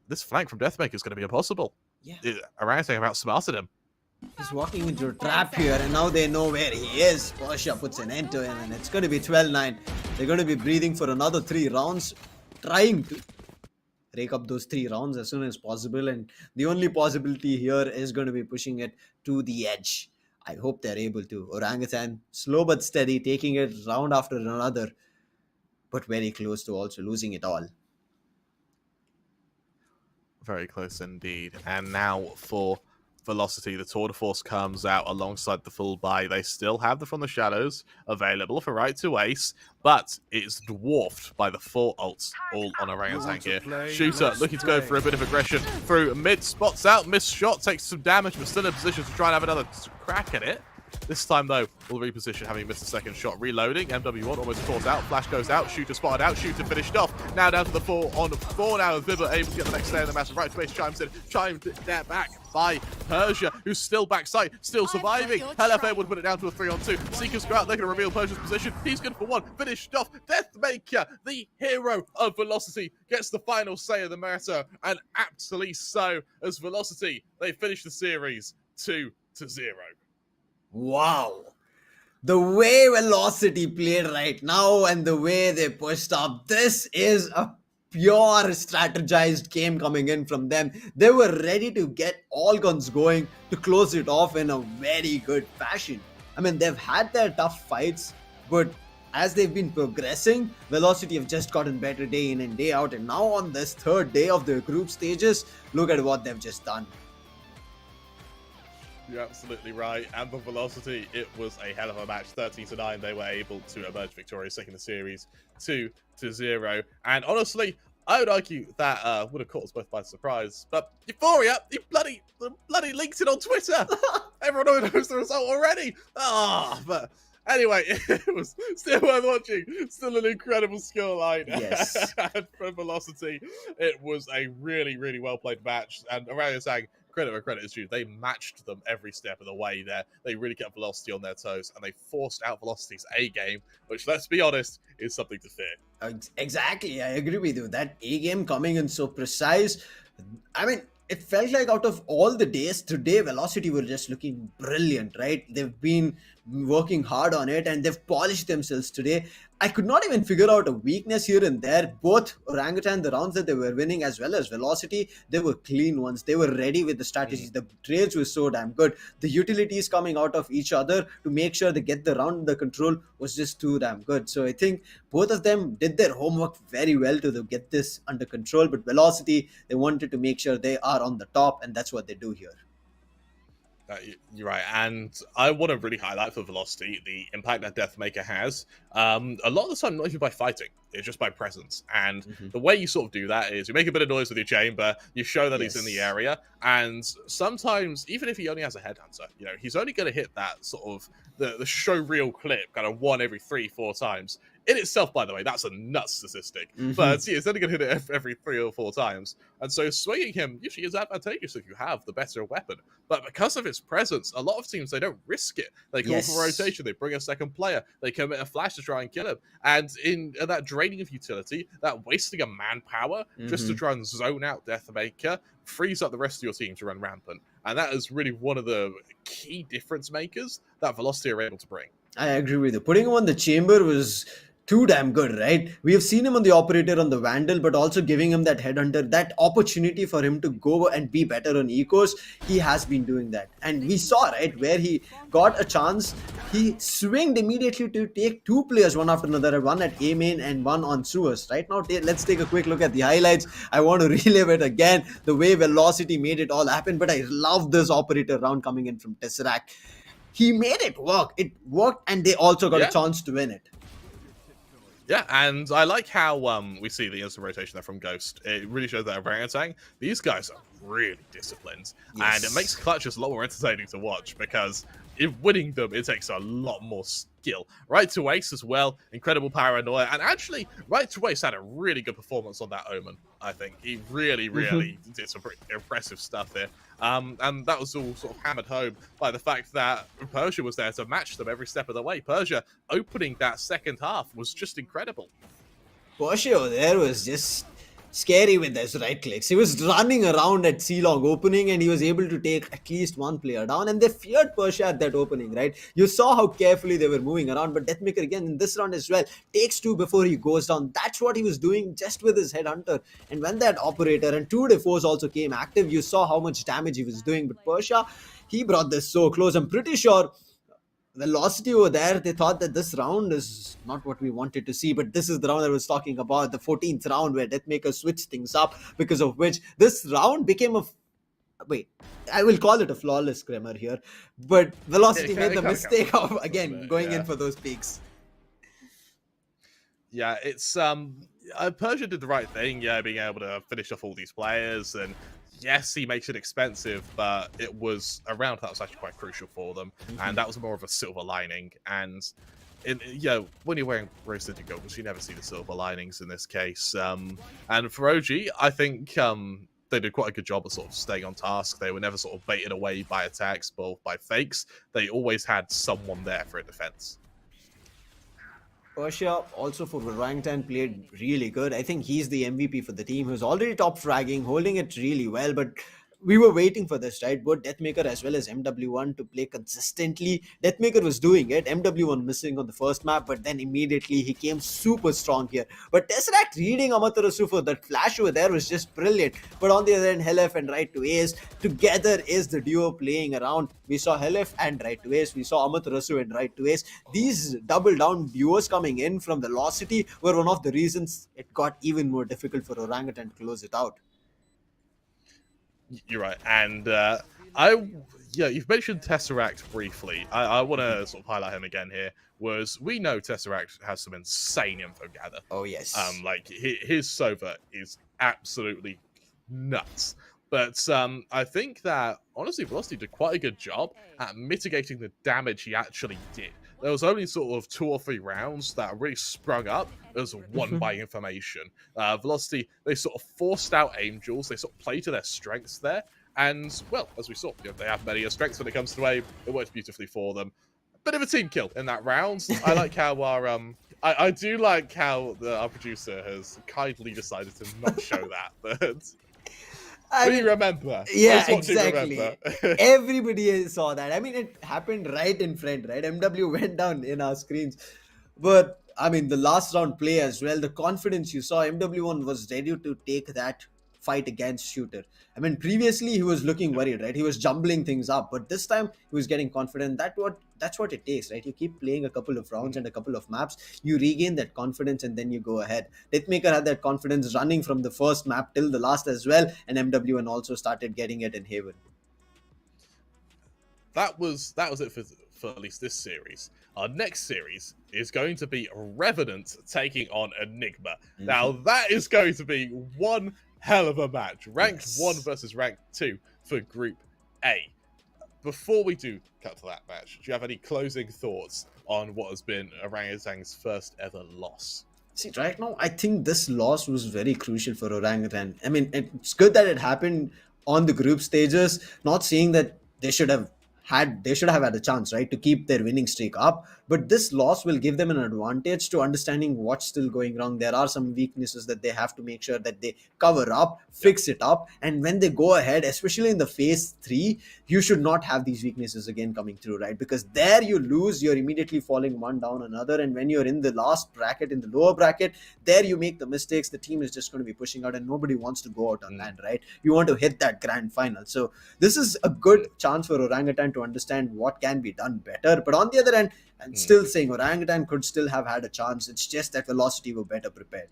Speaker 2: this flank from Deathmaker is going to be impossible.
Speaker 3: Yeah.
Speaker 2: Orangutan have outsmarted him.
Speaker 3: He's walking into a trap here, and now they know where he is. Pasha puts an end to him, and it's going to be 12-9. They're going to be breathing for another 3 rounds, trying to rake up those 3 rounds as soon as possible, and the only possibility here is going to be pushing it to the edge. I hope they're able to. Orangutan, slow but steady, taking it round after another, but very close to also losing it all.
Speaker 2: Very close indeed. And now for Velocity, the tour de force comes out alongside the full buy. They still have the From the Shadows available for right to ace, but it's dwarfed by the 4 ults all on Orangutan here. Shooter looking to go for a bit of aggression through mid, spots out, missed shot, takes some damage, but still in a position to try and have another crack at it. This time, though, will reposition, having missed a second shot. Reloading, MW1 almost caught out. Flash goes out, Shooter spotted out, Shooter finished off. Now down to the 4-on-4 now, with Viva able to get the next stay in the massive right space. Chimes there back by Persia, who's still backside, still surviving. LFA would put it down to a 3-on-2. Seekers go out, they're going to reveal Persia's position. He's good for one, finished off. Deathmaker, the hero of Velocity, gets the final say of the matter, and aptly so, as Velocity, they finish the series 2-0.
Speaker 3: Wow. The way Velocity played right now and the way they pushed up, this is a pure strategized game coming in from them. They were ready to get all guns going to close it off in a very good fashion. I mean, they've had their tough fights, but as they've been progressing, Velocity have just gotten better day in and day out. And now on this third day of the group stages, look at what they've just done.
Speaker 2: You're absolutely right. And for Velocity, it was a hell of a match. 13-9, they were able to emerge victorious, taking the series 2-0. And honestly, I would argue that would have caught us both by surprise. But Euphoria, he bloody leaked it on Twitter. Everyone knows the result already. But anyway, it was still worth watching. Still an incredible scoreline.
Speaker 3: Yes.
Speaker 2: And for Velocity, it was a really, really well-played match. And Aurelio sang, credit where credit is due. They matched them every step of the way there. They really kept Velocity on their toes, and they forced out Velocity's A game, which, let's be honest, is something to fear.
Speaker 3: Exactly, I agree with you. That A game coming in so precise. I mean, it felt like out of all the days, today Velocity were just looking brilliant, right? They've been working hard on it and they've polished themselves today. I could not even figure out a weakness here and there. Both Orangutan, the rounds that they were winning, as well as Velocity, they were clean ones. They were ready with the strategies. The trades were so damn good. The utilities coming out of each other to make sure they get the round under control was just too damn good. So I think both of them did their homework very well to get this under control. But Velocity, they wanted to make sure they are on the top, and that's what they do here.
Speaker 2: You're right, and I want to really highlight for Velocity the impact that Deathmaker has. A lot of the time, not even by fighting, it's just by presence. And the way you sort of do that is you make a bit of noise with your chamber, you show that he's in the area, and sometimes, even if he only has a headhunter, you know, he's only going to hit that sort of the show reel clip kind of 1 every 3-4 times. In itself, by the way, that's a nuts statistic. But see, it's only going to hit it every 3 or 4 times. And so swinging him usually is advantageous if you have the better weapon. But because of his presence, a lot of teams, they don't risk it. They call for rotation, they bring a second player, they commit a flash to try and kill him. And in that draining of utility, that wasting of manpower just to try and zone out Deathmaker, frees up the rest of your team to run rampant. And that is really one of the key difference makers that Velocity are able to bring.
Speaker 3: I agree with you. Putting him on the chamber was too damn good, right? We have seen him on the operator on the Vandal, but also giving him that headhunter, that opportunity for him to go and be better on ecos. He has been doing that. And we saw, right, where he got a chance, he swinged immediately to take 2 players one after another, one at A main and one on sewers. Right now, let's take a quick look at the highlights. I want to relive it again, the way Velocity made it all happen, but I love this operator round coming in from Tesseract. He made it work. It worked, and they also got a chance to win it.
Speaker 2: Yeah, and I like how we see the instant rotation there from Ghost. It really shows that Orangutan, these guys are really disciplined. And it makes clutches a lot more entertaining to watch because in winning them, it takes a lot more skill. Right to Ace as well, incredible paranoia. And actually, Right to Ace had a really good performance on that Omen, I think. He really, really did some pretty impressive stuff here. And that was all sort of hammered home by the fact that Persia was there to match them every step of the way. Persia opening that second half was just incredible.
Speaker 3: Persia over there was just scary with those right clicks. He was running around at C-Long opening and he was able to take at least 1 player down, and they feared Persia at that opening, right? You saw how carefully they were moving around, but Deathmaker again in this round as well takes 2 before he goes down. That's what he was doing just with his headhunter. And when that operator and 2 defoes also came active, you saw how much damage he was doing. But Persia, he brought this so close. I'm pretty sure Velocity over there, they thought that this round is not what we wanted to see, but this is the round I was talking about, the 14th round where Deathmaker switched things up, because of which this round became a... Wait, I will call it a flawless scrimmer here, but Velocity made the mistake of, again, going in for those peaks.
Speaker 2: Yeah, it's... Persia did the right thing, being able to finish off all these players, and yes, he makes it expensive, but it was a round that was actually quite crucial for them, and that was more of a silver lining. And when you're wearing rose-tinted goggles, you never see the silver linings in this case. And for OG, I think they did quite a good job of sort of staying on task. They were never sort of baited away by attacks or by fakes. They always had someone there for a defense.
Speaker 3: Persia also for Orangutan played really good. I think he's the MVP for the team. He was already top fragging, holding it really well, but we were waiting for this, right? Both Deathmaker as well as MW1 to play consistently. Deathmaker was doing it, MW1 missing on the first map, but then immediately he came super strong here. But Tesseract reading Amaterasu for that flash over there was just brilliant. But on the other end, Helef and Right to Ace together is the duo playing around. We saw Helef and Right to Ace, we saw Amaterasu and Right to Ace. These double down duos coming in from Velocity were one of the reasons it got even more difficult for Orangutan to close it out.
Speaker 2: You're right, and you've mentioned Tesseract briefly. I want to sort of highlight him again here. We know Tesseract has some insane info gather.
Speaker 3: Oh yes.
Speaker 2: Like his Sova is absolutely nuts. But I think that honestly, Velocity did quite a good job at mitigating the damage he actually did. There was only sort of 2 or 3 rounds that really sprung up as won by information. Velocity, they sort of forced out Angels. They sort of played to their strengths there. And, well, as we saw, they have many strengths when it comes to aim. It worked beautifully for them. Bit of a team kill in that round. I like how our... I do like how our producer has kindly decided to not show that, but... We remember.
Speaker 3: Yeah, exactly. Everybody saw that. I mean, it happened right in front, right? MW went down in our screens. But, I mean, the last round play as well, the confidence you saw, MW1 was ready to take that fight against Shooter. I mean, previously he was looking worried, right? He was jumbling things up, but this time he was getting confident. That's what it takes, right? You keep playing a couple of rounds and a couple of maps, you regain that confidence and then you go ahead. Deathmaker had that confidence running from the first map till the last as well, and MW1 also started getting it in Haven.
Speaker 2: That was it for at least this series. Our next series is going to be Revenant taking on Enigma. Now that is going to be one hell of a match. Ranked 1 versus Ranked 2 for Group A. Before we do cut to that match, do you have any closing thoughts on what has been Orangutan's first ever loss?
Speaker 3: See, right now, I think this loss was very crucial for Orangutan. I mean, it's good that it happened on the group stages, not saying that they should have had a chance, right, to keep their winning streak up. But this loss will give them an advantage to understanding what's still going wrong. There are some weaknesses that they have to make sure that they cover up, fix it up. And when they go ahead, especially in the phase 3, you should not have these weaknesses again coming through, right? Because there you lose, you're immediately falling one down another. And when you're in the last bracket, in the lower bracket, there you make the mistakes. The team is just going to be pushing out and nobody wants to go out on land, right? You want to hit that grand final. So this is a good chance for Orangutan to understand what can be done better. But on the other end, I'm still saying Orangutan could still have had a chance. It's just that Velocity were better prepared.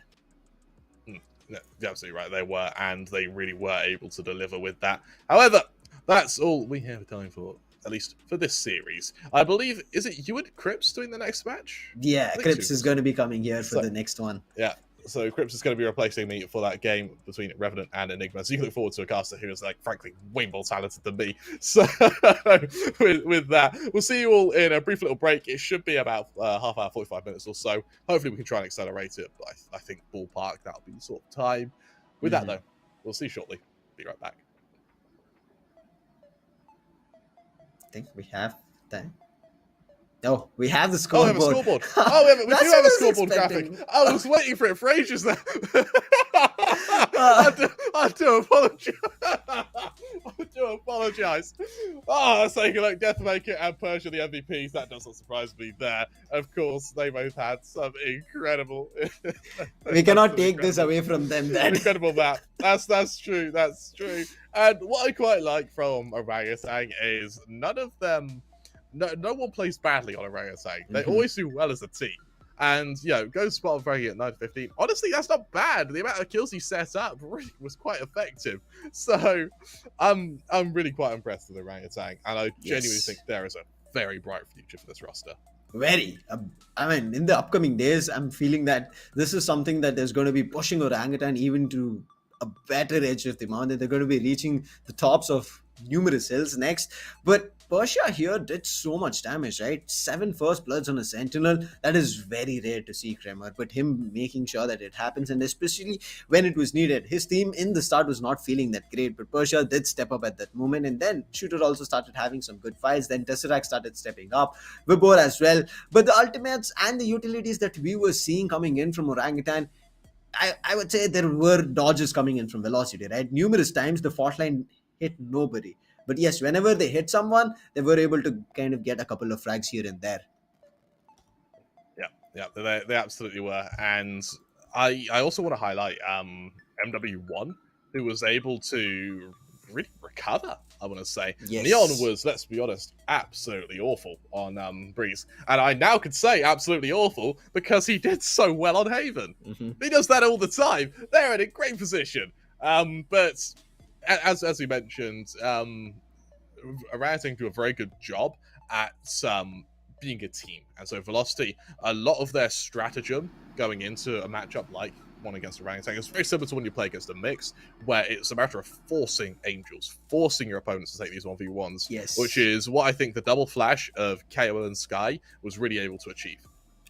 Speaker 2: No, you're absolutely right. They were, and they really were able to deliver with that. However, that's all we have time for, at least for this series. I believe, is it you and Crips doing the next match?
Speaker 3: Yeah, Crips is going to be coming here for the next one.
Speaker 2: Yeah. So Crips is going to be replacing me for that game between Revenant and Enigma. So you can look forward to a caster who is, like, frankly, way more talented than me. So with that, we'll see you all in a brief little break. It should be about half hour, 45 minutes or so. Hopefully we can try and accelerate it. But I think ballpark, that'll be the sort of time. With that, though, we'll see you shortly. Be right back.
Speaker 3: I think we have time. No, we have the scoreboard.
Speaker 2: Oh, we have a scoreboard. Oh, we do have a scoreboard graphic. I was waiting for it for ages now. I do apologize. I do apologize. Oh, let's take a look. Deathmaker and Persia, the MVPs. That doesn't surprise me there. Of course, they both had some incredible...
Speaker 3: We cannot take this away from them then.
Speaker 2: Incredible map. That's true. That's true. And what I quite like from Orangutan is none of them... No one plays badly on Orangutan. They always do well as a team. And, go spot on Orangutan at 9-15. Honestly, that's not bad. The amount of kills he set up really was quite effective. So, I'm really quite impressed with Orangutan. And I genuinely think there is a very bright future for this roster.
Speaker 3: Very. I mean, in the upcoming days, I'm feeling that this is something that is going to be pushing Orangutan even to a better edge of the mountain. They're going to be reaching the tops of numerous hills next. But Persia here did so much damage, right? 7 first bloods on a Sentinel. That is very rare to see, Kramer. But him making sure that it happens, and especially when it was needed. His team in the start was not feeling that great, but Persia did step up at that moment. And then Shooter also started having some good fights. Then Tesseract started stepping up. Vibor as well. But the ultimates and the utilities that we were seeing coming in from Orangutan, I would say there were dodges coming in from Velocity, right? Numerous times the fault line hit nobody. But yes, whenever they hit someone, they were able to kind of get a couple of frags here and there.
Speaker 2: Yeah, they absolutely were. And I also want to highlight MW1, who was able to really recover, I want to say.
Speaker 3: Yes.
Speaker 2: Neon was, let's be honest, absolutely awful on Breeze. And I now could say absolutely awful because he did so well on Haven. He does that all the time. They're in a great position. But as we mentioned, Orangutan do a very good job at being a team. And so Velocity, a lot of their stratagem going into a matchup like one against Orangutan is very similar to when you play against a mix, where it's a matter of forcing Angels, forcing your opponents to take these 1v1s,
Speaker 3: yes,
Speaker 2: which is what I think the double flash of KO and Sky was really able to achieve.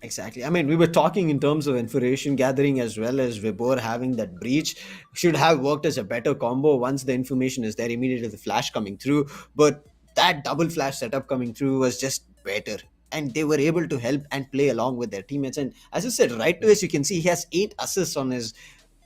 Speaker 3: Exactly. I mean, we were talking in terms of information gathering as well as Vibor having that breach should have worked as a better combo once the information is there, immediately the flash coming through. But that double flash setup coming through was just better. And they were able to help and play along with their teammates. And as I said, right to us, you can see he has 8 assists on his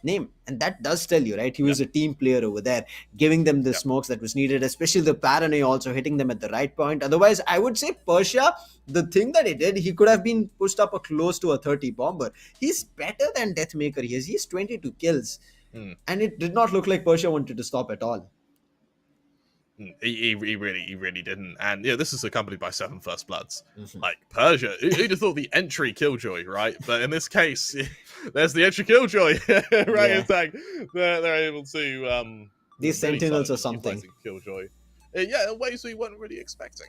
Speaker 3: name. And that does tell you, right? He was a team player over there, giving them the smokes that was needed, especially the paranoia also hitting them at the right point. Otherwise, I would say Persia, the thing that he did, he could have been pushed up close to a 30 bomber. He's better than Deathmaker. He's 22 kills. And it did not look like Persia wanted to stop at all.
Speaker 2: He really didn't. And yeah, this is accompanied by 7 first bloods. Like Persia, who'd have thought the entry Killjoy, right? But in this case, there's the entry Killjoy, right? In fact, they're able to
Speaker 3: these
Speaker 2: really
Speaker 3: Sentinels or something.
Speaker 2: Killjoy, yeah, in ways we weren't really expecting.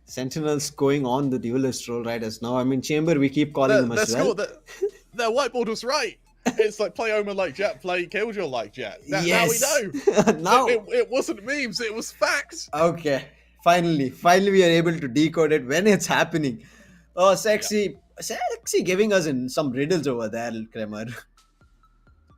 Speaker 3: Sentinels going on the duelist role right as now. I mean, Chamber, we keep calling them as well.
Speaker 2: Their whiteboard was right. It's like play Omen like Jet, play Killjoy like Jet.
Speaker 3: Yes.
Speaker 2: Now we know.
Speaker 3: Now
Speaker 2: it wasn't memes, it was facts.
Speaker 3: Okay, finally we are able to decode it when it's happening. Oh, sexy giving us in some riddles over there, Kremer.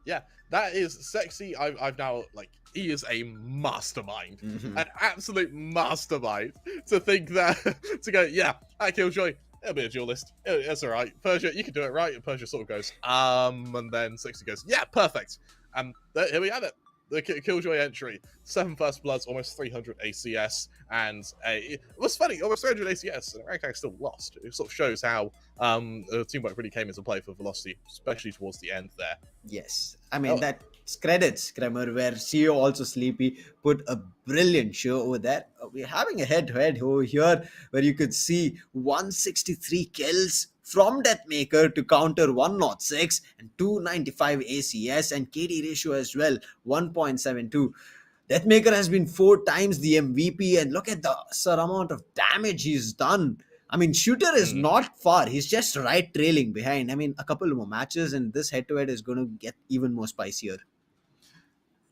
Speaker 2: Yeah, that is sexy. I've now, like, he is a mastermind, an absolute mastermind. To think that, to go, yeah, I Killjoy. It'll be a duelist. That's all right. Persia, you can do it, right? And Persia sort of goes, and then 60 goes, yeah, perfect. And here we have it. The Killjoy entry. 7 first bloods, almost 300 ACS. And it was funny, almost 300 ACS, and Orangutan still lost. It sort of shows how teamwork really came into play for Velocity, especially towards the end there.
Speaker 3: Yes. I mean, that's credits, Kramer, where CEO also Sleepy put a brilliant show over there. We're having a head-to-head over here where you could see 163 kills from Deathmaker to counter 106 and 295 ACS and KD ratio as well, 1.72. Deathmaker has been 4 times the MVP, and look at the amount of damage he's done. I mean, Shooter is not far. He's just right trailing behind. I mean, a couple more matches and this head-to-head is going to get even more spicier.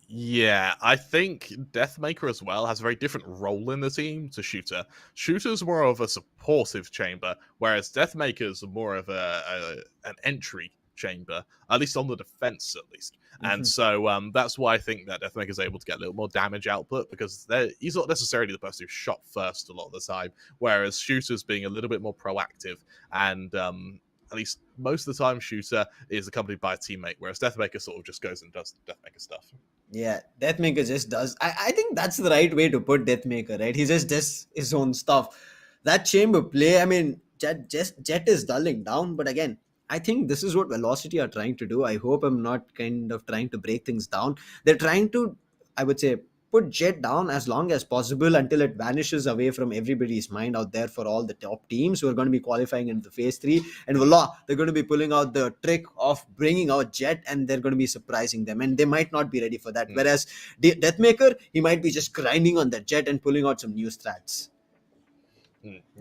Speaker 2: Yeah, I think Deathmaker as well has a very different role in the team to Shooter. Shooter's more of a supportive chamber, whereas Deathmaker's more of an entry chamber, at least on the defense, at least. And so that's why I think that Deathmaker's able to get a little more damage output, because he's not necessarily the person who's shot first a lot of the time, whereas Shooter's being a little bit more proactive, and at least most of the time Shooter is accompanied by a teammate, whereas Deathmaker sort of just goes and does Deathmaker stuff.
Speaker 3: Yeah, Deathmaker just does. I think that's the right way to put Deathmaker, right? He just does his own stuff. That chamber play, I mean, Jet is dulling down, but again, I think this is what Velocity are trying to do. I hope I'm not kind of trying to break things down. They're trying to, I would say, put Jet down as long as possible until it vanishes away from everybody's mind out there for all the top teams who are going to be qualifying into phase 3. And voila, they're going to be pulling out the trick of bringing out Jet, and they're going to be surprising them. And they might not be ready for that. Whereas Deathmaker, he might be just grinding on that Jet and pulling out some new strats.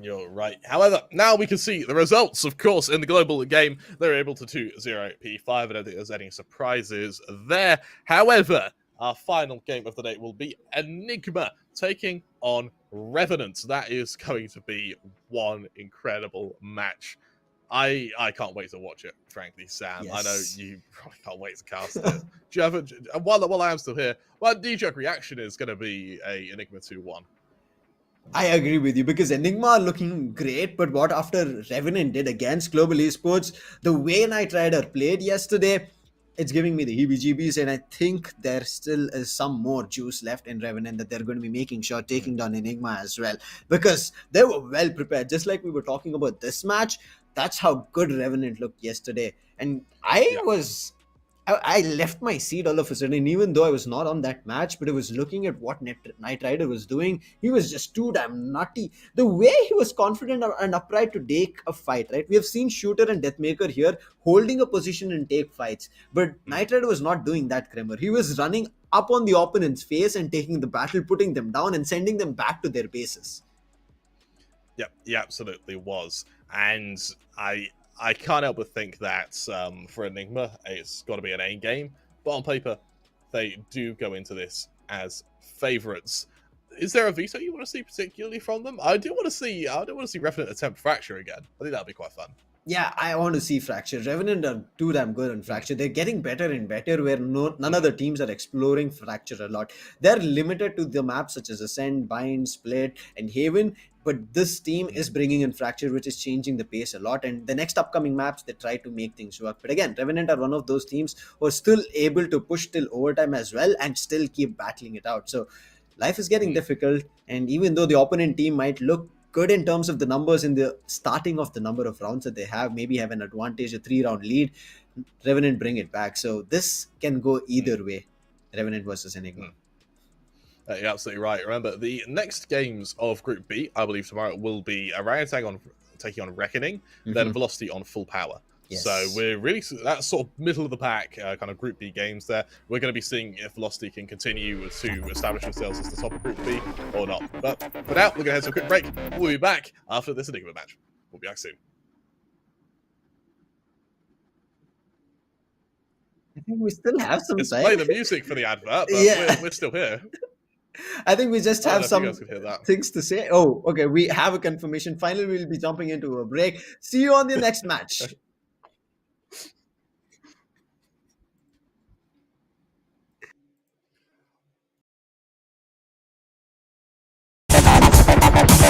Speaker 2: You're right. However, now we can see the results, of course, in the global game. They're able to 2-0 P5. I don't think there's any surprises there. However, our final game of the day will be Enigma taking on Revenant. That is going to be one incredible match. I can't wait to watch it, frankly, Sam.
Speaker 3: Yes.
Speaker 2: I know you probably can't wait to cast it. Do you have while I am still here, well, DJ reaction is going to be a Enigma 2-1.
Speaker 3: I agree with you because Enigma are looking great, but what after Revenant did against Global Esports, the way Knight Rider played yesterday, it's giving me the heebie-jeebies, and I think there still is some more juice left in Revenant that they're going to be making sure taking down Enigma as well, because they were well prepared. Just like we were talking about this match, that's how good Revenant looked yesterday. And I left my seat all of a sudden, even though I was not on that match, but I was looking at what Knight Rider was doing. He was just too damn nutty. The way he was confident and upright to take a fight, right? We have seen Shooter and Deathmaker here holding a position and take fights. But Knight Rider was not doing that, Kremer. He was running up on the opponent's face and taking the battle, putting them down and sending them back to their bases.
Speaker 2: Yep, he absolutely was. And I can't help but think that for Enigma, it's got to be an A game. But on paper, they do go into this as favourites. Is there a veto you want to see particularly from them? I do want to see Revenant attempt Fracture again. I think that'd be quite fun.
Speaker 3: Yeah, I want to see Fracture. Revenant are too damn good on Fracture. They're getting better and better where none of the teams are exploring Fracture a lot. They're limited to the maps such as Ascent, Bind, Split, and Haven. But this team is bringing in Fracture, which is changing the pace a lot. And the next upcoming maps, they try to make things work. But again, Revenant are one of those teams who are still able to push till overtime as well and still keep battling it out. So life is getting difficult. And even though the opponent team might look good in terms of the numbers in the starting of the number of rounds that they have, maybe have an advantage, a 3-round lead, Revenant bring it back. So this can go either way, Revenant versus Enigma.
Speaker 2: You're absolutely right. Remember, the next games of Group B, I believe tomorrow, will be Orangutan taking on Reckoning, then Velocity on Full Power. Yes. So we're really, that's sort of middle of the pack kind of Group B games there. We're going to be seeing if Velocity can continue to establish themselves as the top of Group B or not. But for now, we're going to head to a quick break. We'll be back after this Enigma match. We'll be back soon.
Speaker 3: I think we still have some
Speaker 2: Let's
Speaker 3: time.
Speaker 2: play the music for the advert, but we're still here.
Speaker 3: I think we just have some
Speaker 2: you
Speaker 3: things to say. Oh, okay. We have a confirmation. Finally, we'll be jumping into a break. See you on the next match.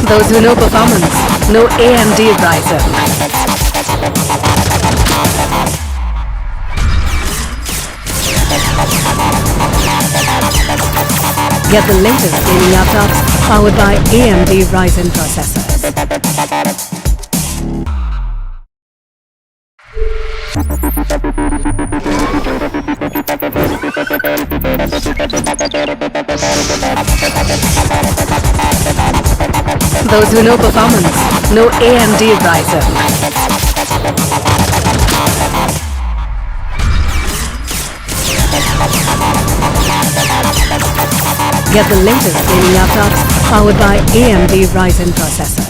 Speaker 1: Those who know performance know AMD Ryzen. Get the latest gaming laptops powered by AMD Ryzen processors. Those who know performance know AMD Ryzen. Get the latest gaming laptops powered by AMD Ryzen processors.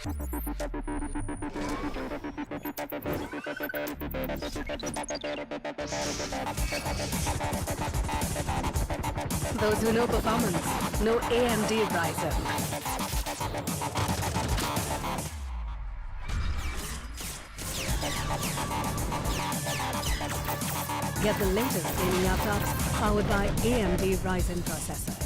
Speaker 1: Those who know performance know AMD Ryzen. Get the latest gaming laptops powered by AMD Ryzen processors.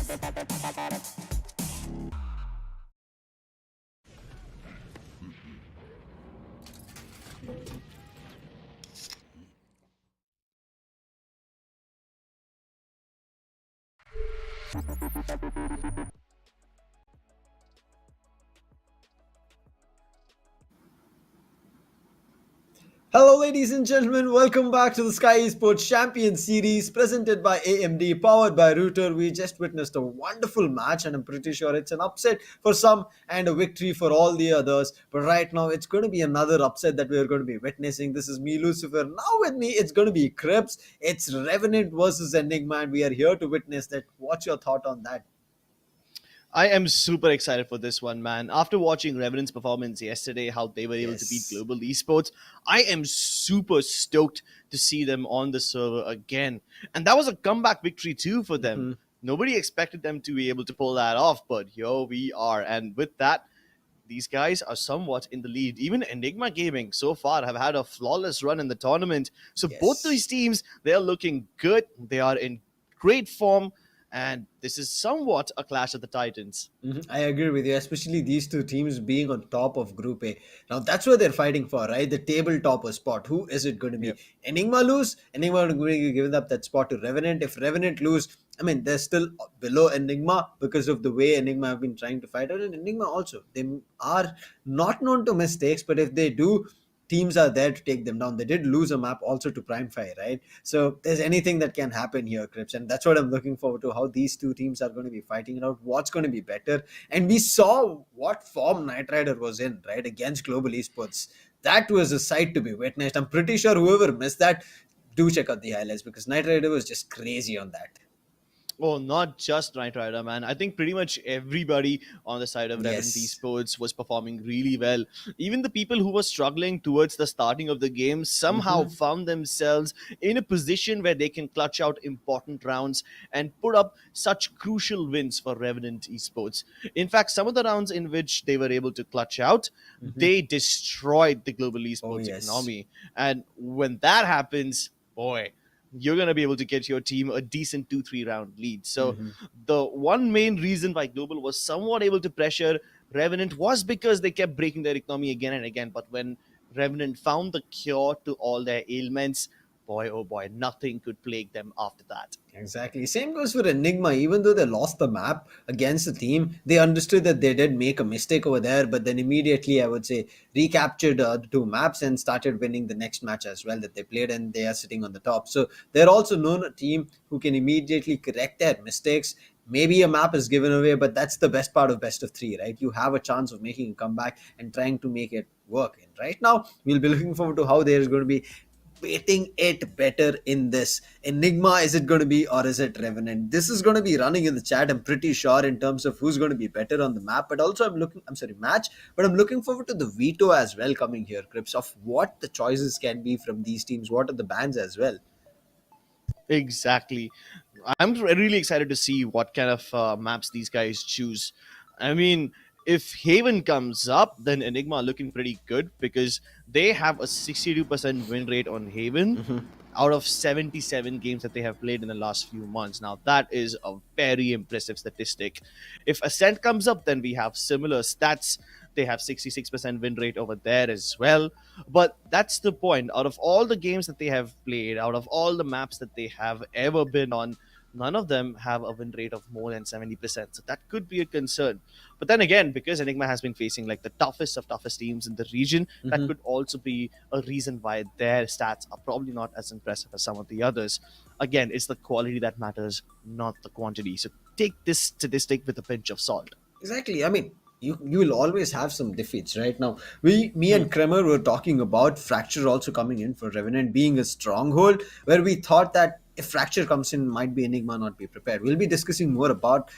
Speaker 3: Hello ladies and gentlemen, welcome back to the Skyesports Champions Series presented by AMD, powered by Router. We just witnessed a wonderful match and I'm pretty sure it's an upset for some and a victory for all the others. But right now it's going to be another upset that we're going to be witnessing. This is me, Lucifer. Now with me it's going to be Crips. It's Revenant versus Enigma and we are here to witness that. What's your thought on that?
Speaker 8: I am super excited for this one, man. After watching Revenant's performance yesterday, how they were able to beat Global Esports, I am super stoked to see them on the server again. And that was a comeback victory too for them. Nobody expected them to be able to pull that off, but here we are. And with that, these guys are somewhat in the lead. Even Enigma Gaming so far have had a flawless run in the tournament. So both these teams, they are looking good. They are in great form. And this is somewhat a clash of the titans.
Speaker 3: I agree with you, especially these two teams being on top of Group A. Now, that's what they're fighting for, right? The table topper spot. Who is it going to be? Enigma lose? Enigma are going to give up that spot to Revenant. If Revenant lose, I mean, they're still below Enigma because of the way Enigma have been trying to fight out. And Enigma also, they are not known to mistakes, but if they do, teams are there to take them down. They did lose a map also to Prime Fire, right? So there's anything that can happen here, Crips. And that's what I'm looking forward to, how these two teams are going to be fighting it out, what's going to be better. And we saw what form Knight Rider was in, right, against Global Esports. That was a sight to be witnessed. I'm pretty sure whoever missed that, do check out the highlights because Knight Rider was just crazy on that.
Speaker 8: Oh, not just Knight Rider, man. I think pretty much everybody on the side of Revenant esports was performing really well. Even the people who were struggling towards the starting of the game somehow found themselves in a position where they can clutch out important rounds and put up such crucial wins for Revenant esports. In fact, some of the rounds in which they were able to clutch out, they destroyed the global esports economy. And when that happens, boy, you're going to be able to get your team a decent 2-3 round lead. So the one main reason why Global was somewhat able to pressure Revenant was because they kept breaking their economy again and again. But when Revenant found the cure to all their ailments, boy, oh boy, nothing could plague them after that.
Speaker 3: Exactly. Same goes for Enigma. Even though they lost the map against the team, they understood that they did make a mistake over there, but then immediately, I would say, recaptured the two maps and started winning the next match as well that they played, and they are sitting on the top. So they're also known a team who can immediately correct their mistakes. Maybe a map is given away, but that's the best part of best of three, right? You have a chance of making a comeback and trying to make it work. And right now, we'll be looking forward to how there is going to be making it better in this. Enigma, is it going to be, or is it Revenant? This is going to be running in the chat, I'm pretty sure, in terms of who's going to be better on the map. But also I'm looking forward to the veto as well coming here, Crips, of what the choices can be from these teams. What are the bans as well?
Speaker 8: Exactly. I'm really excited to see what kind of maps these guys choose. I mean, if Haven comes up, then Enigma are looking pretty good because they have a 62% win rate on Haven out of 77 games that they have played in the last few months. Now, that is a very impressive statistic. If Ascent comes up, then we have similar stats. They have 66% win rate over there as well. But that's the point. Out of all the games that they have played, out of all the maps that they have ever been on, none of them have a win rate of more than 70%. So that could be a concern. But then again, because Enigma has been facing like the toughest of toughest teams in the region, that could also be a reason why their stats are probably not as impressive as some of the others. Again, it's the quality that matters, not the quantity. So take this statistic with a pinch of salt.
Speaker 3: Exactly. I mean, you will always have some defeats, right? Now, me and Kremer were talking about Fracture also coming in for Revenant being a stronghold, where we thought that if Fracture comes in, might be Enigma not be prepared. We'll be discussing more about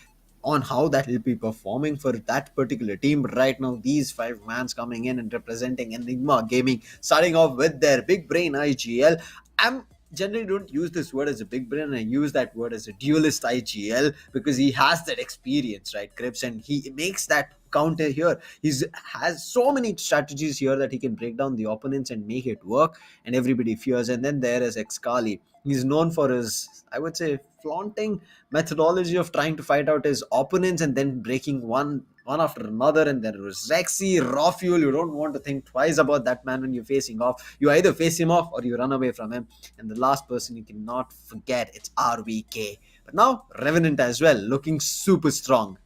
Speaker 3: on how that will be performing for that particular team. But right now, these 5 mans coming in and representing Enigma Gaming, starting off with their big brain IGL. I'm generally don't use this word as a big brain. I use that word as a duelist IGL because he has that experience, right, Crips, and he makes that counter here. He's has so many strategies here that he can break down the opponents and make it work, and everybody fears. And then there is Excali. He's known for his, I would say, flaunting methodology of trying to fight out his opponents and then breaking one after another. And there was Rexy, Raw Fuel. You don't want to think twice about that man when you're facing off. You either face him off or you run away from him. And the last person you cannot forget, it's RVK. But now Revenant as well, looking super strong.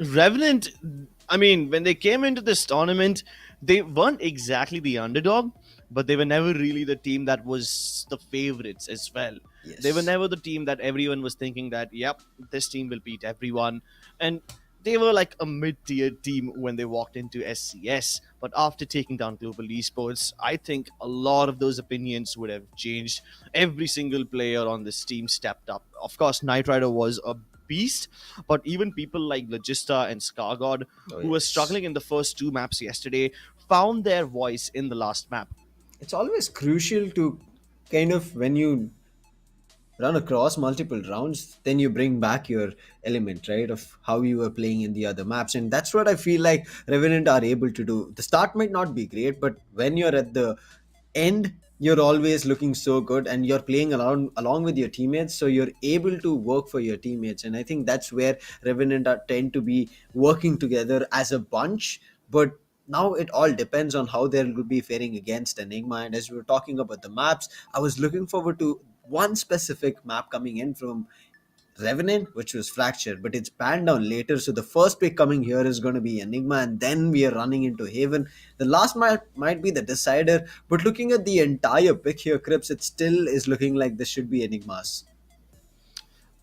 Speaker 8: Revenant, I mean, when they came into this tournament, they weren't exactly the underdog, but they were never really the team that was the favorites as well.
Speaker 3: Yes.
Speaker 8: They were never the team that everyone was thinking that, yep, this team will beat everyone. And they were like a mid-tier team when they walked into SCS. But after taking down Global Esports, I think a lot of those opinions would have changed. Every single player on this team stepped up. Of course, Knight Rider was a beast, but even people like Logista and Scargod, who were struggling in the first 2 maps yesterday, found their voice in the last map.
Speaker 3: It's always crucial to kind of, when you run across multiple rounds, then you bring back your element, right, of how you were playing in the other maps. And that's what I feel like Revenant are able to do. The start might not be great, but when you're at the end, you're always looking so good and you're playing along with your teammates, so you're able to work for your teammates. And I think that's where Revenant tend to be working together as a bunch. But now it all depends on how they'll be faring against Enigma. And as we were talking about the maps, I was looking forward to one specific map coming in from Revenant, which was Fracture, but it's banned down later. So the first pick coming here is going to be Enigma, and then we are running into Haven. The last map might be the decider, but looking at the entire pick here, Crips, it still is looking like this should be Enigma's.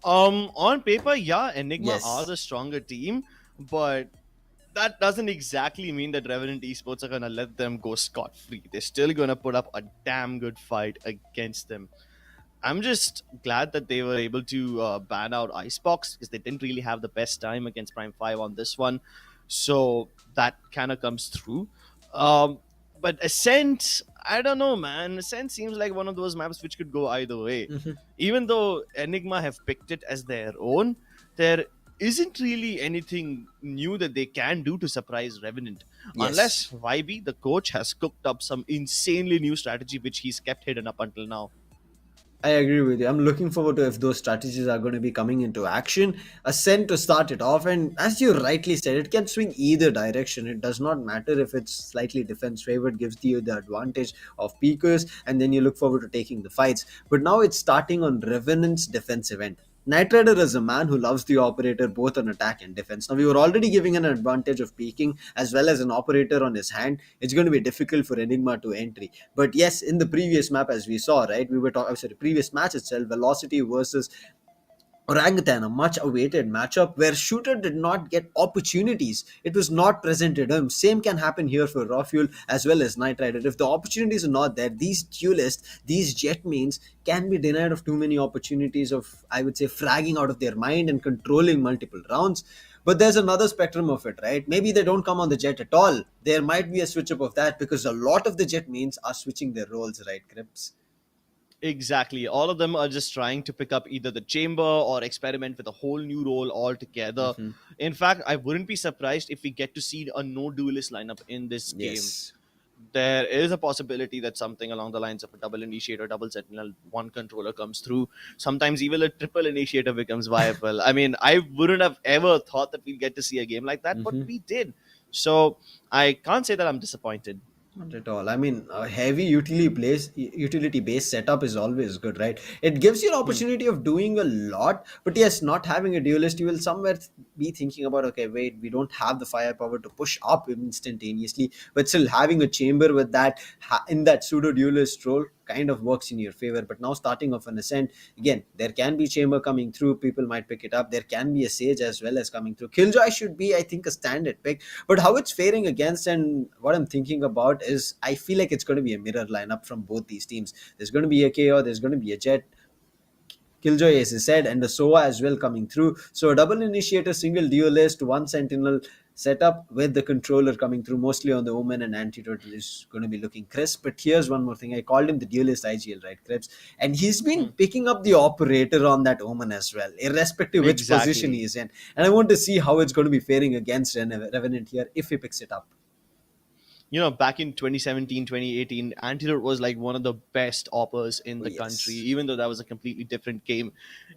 Speaker 8: On paper, yeah, Enigma
Speaker 3: Yes.
Speaker 8: are the stronger team, but that doesn't exactly mean that Revenant esports are gonna let them go scot-free. They're still gonna put up a damn good fight against them. I'm just glad that they were able to ban out Icebox, because they didn't really have the best time against Prime 5 on this one. So that kind of comes through. But Ascent, I don't know, man. Ascent seems like one of those maps which could go either way. Even though Enigma have picked it as their own, there isn't really anything new that they can do to surprise Revenant.
Speaker 3: Yes.
Speaker 8: Unless YB, the coach, has cooked up some insanely new strategy which he's kept hidden up until now.
Speaker 3: I agree with you. I'm looking forward to if those strategies are going to be coming into action. Ascent to start it off, and as you rightly said, it can swing either direction. It does not matter if it's slightly defense favored, gives you the advantage of peakers, and then you look forward to taking the fights. But now it's starting on Revenant's defensive end. Knight Rider is a man who loves the operator both on attack and defense. Now, we were already giving an advantage of peaking as well as an operator on his hand. It's going to be difficult for Enigma to entry. But yes, in the previous map, as we saw, right, we were talking, sorry, previous match itself, Velocity versus Orangutan, a much awaited matchup where Shooter did not get opportunities. It was not present to him. Same can happen here for Raw Fuel as well as Knight Rider. If the opportunities are not there, these duelists, these jet mains can be denied of too many opportunities of, I would say, fragging out of their mind and controlling multiple rounds. But there's another spectrum of it, right? Maybe they don't come on the jet at all. There might be a switch up of that because a lot of the jet mains are switching their roles, right, Crips?
Speaker 8: Exactly. All of them are just trying to pick up either the chamber or experiment with a whole new role altogether. In fact, I wouldn't be surprised if we get to see a no duelist lineup in this game.
Speaker 3: Yes.
Speaker 8: There is a possibility that something along the lines of a double initiator, double sentinel, one controller comes through. Sometimes even a triple initiator becomes viable. I mean, I wouldn't have ever thought that we'd get to see a game like that, but we did. So I can't say that I'm disappointed.
Speaker 3: Not at all. I mean, a heavy utility-based setup is always good, right? It gives you an opportunity of doing a lot, but yes, not having a duelist, you will somewhere be thinking about, okay, wait, we don't have the firepower to push up instantaneously, but still having a chamber with that in that pseudo duelist role kind of works in your favor. But now starting off an Ascent, again, there can be chamber coming through, people might pick it up, there can be a Sage as well as coming through. Killjoy should be, I think, a standard pick, but how it's faring against and what I'm thinking about is I feel like it's going to be a mirror lineup from both these teams. There's going to be a KO, there's going to be a Jet. Killjoy, as I said, and the Sova as well coming through. So a double initiator, single duelist, one sentinel setup with the controller coming through mostly on the Omen, and Antidote is going to be looking crisp. But here's one more thing. I called him the duelist IGL, right, Krebs? And he's been picking up the operator on that Omen as well, irrespective which position he's in. And I want to see how it's going to be faring against Revenant here if he picks it up.
Speaker 8: You know, back in 2017, 2018, Antidote was like one of the best oppers in the country, even though that was a completely different game.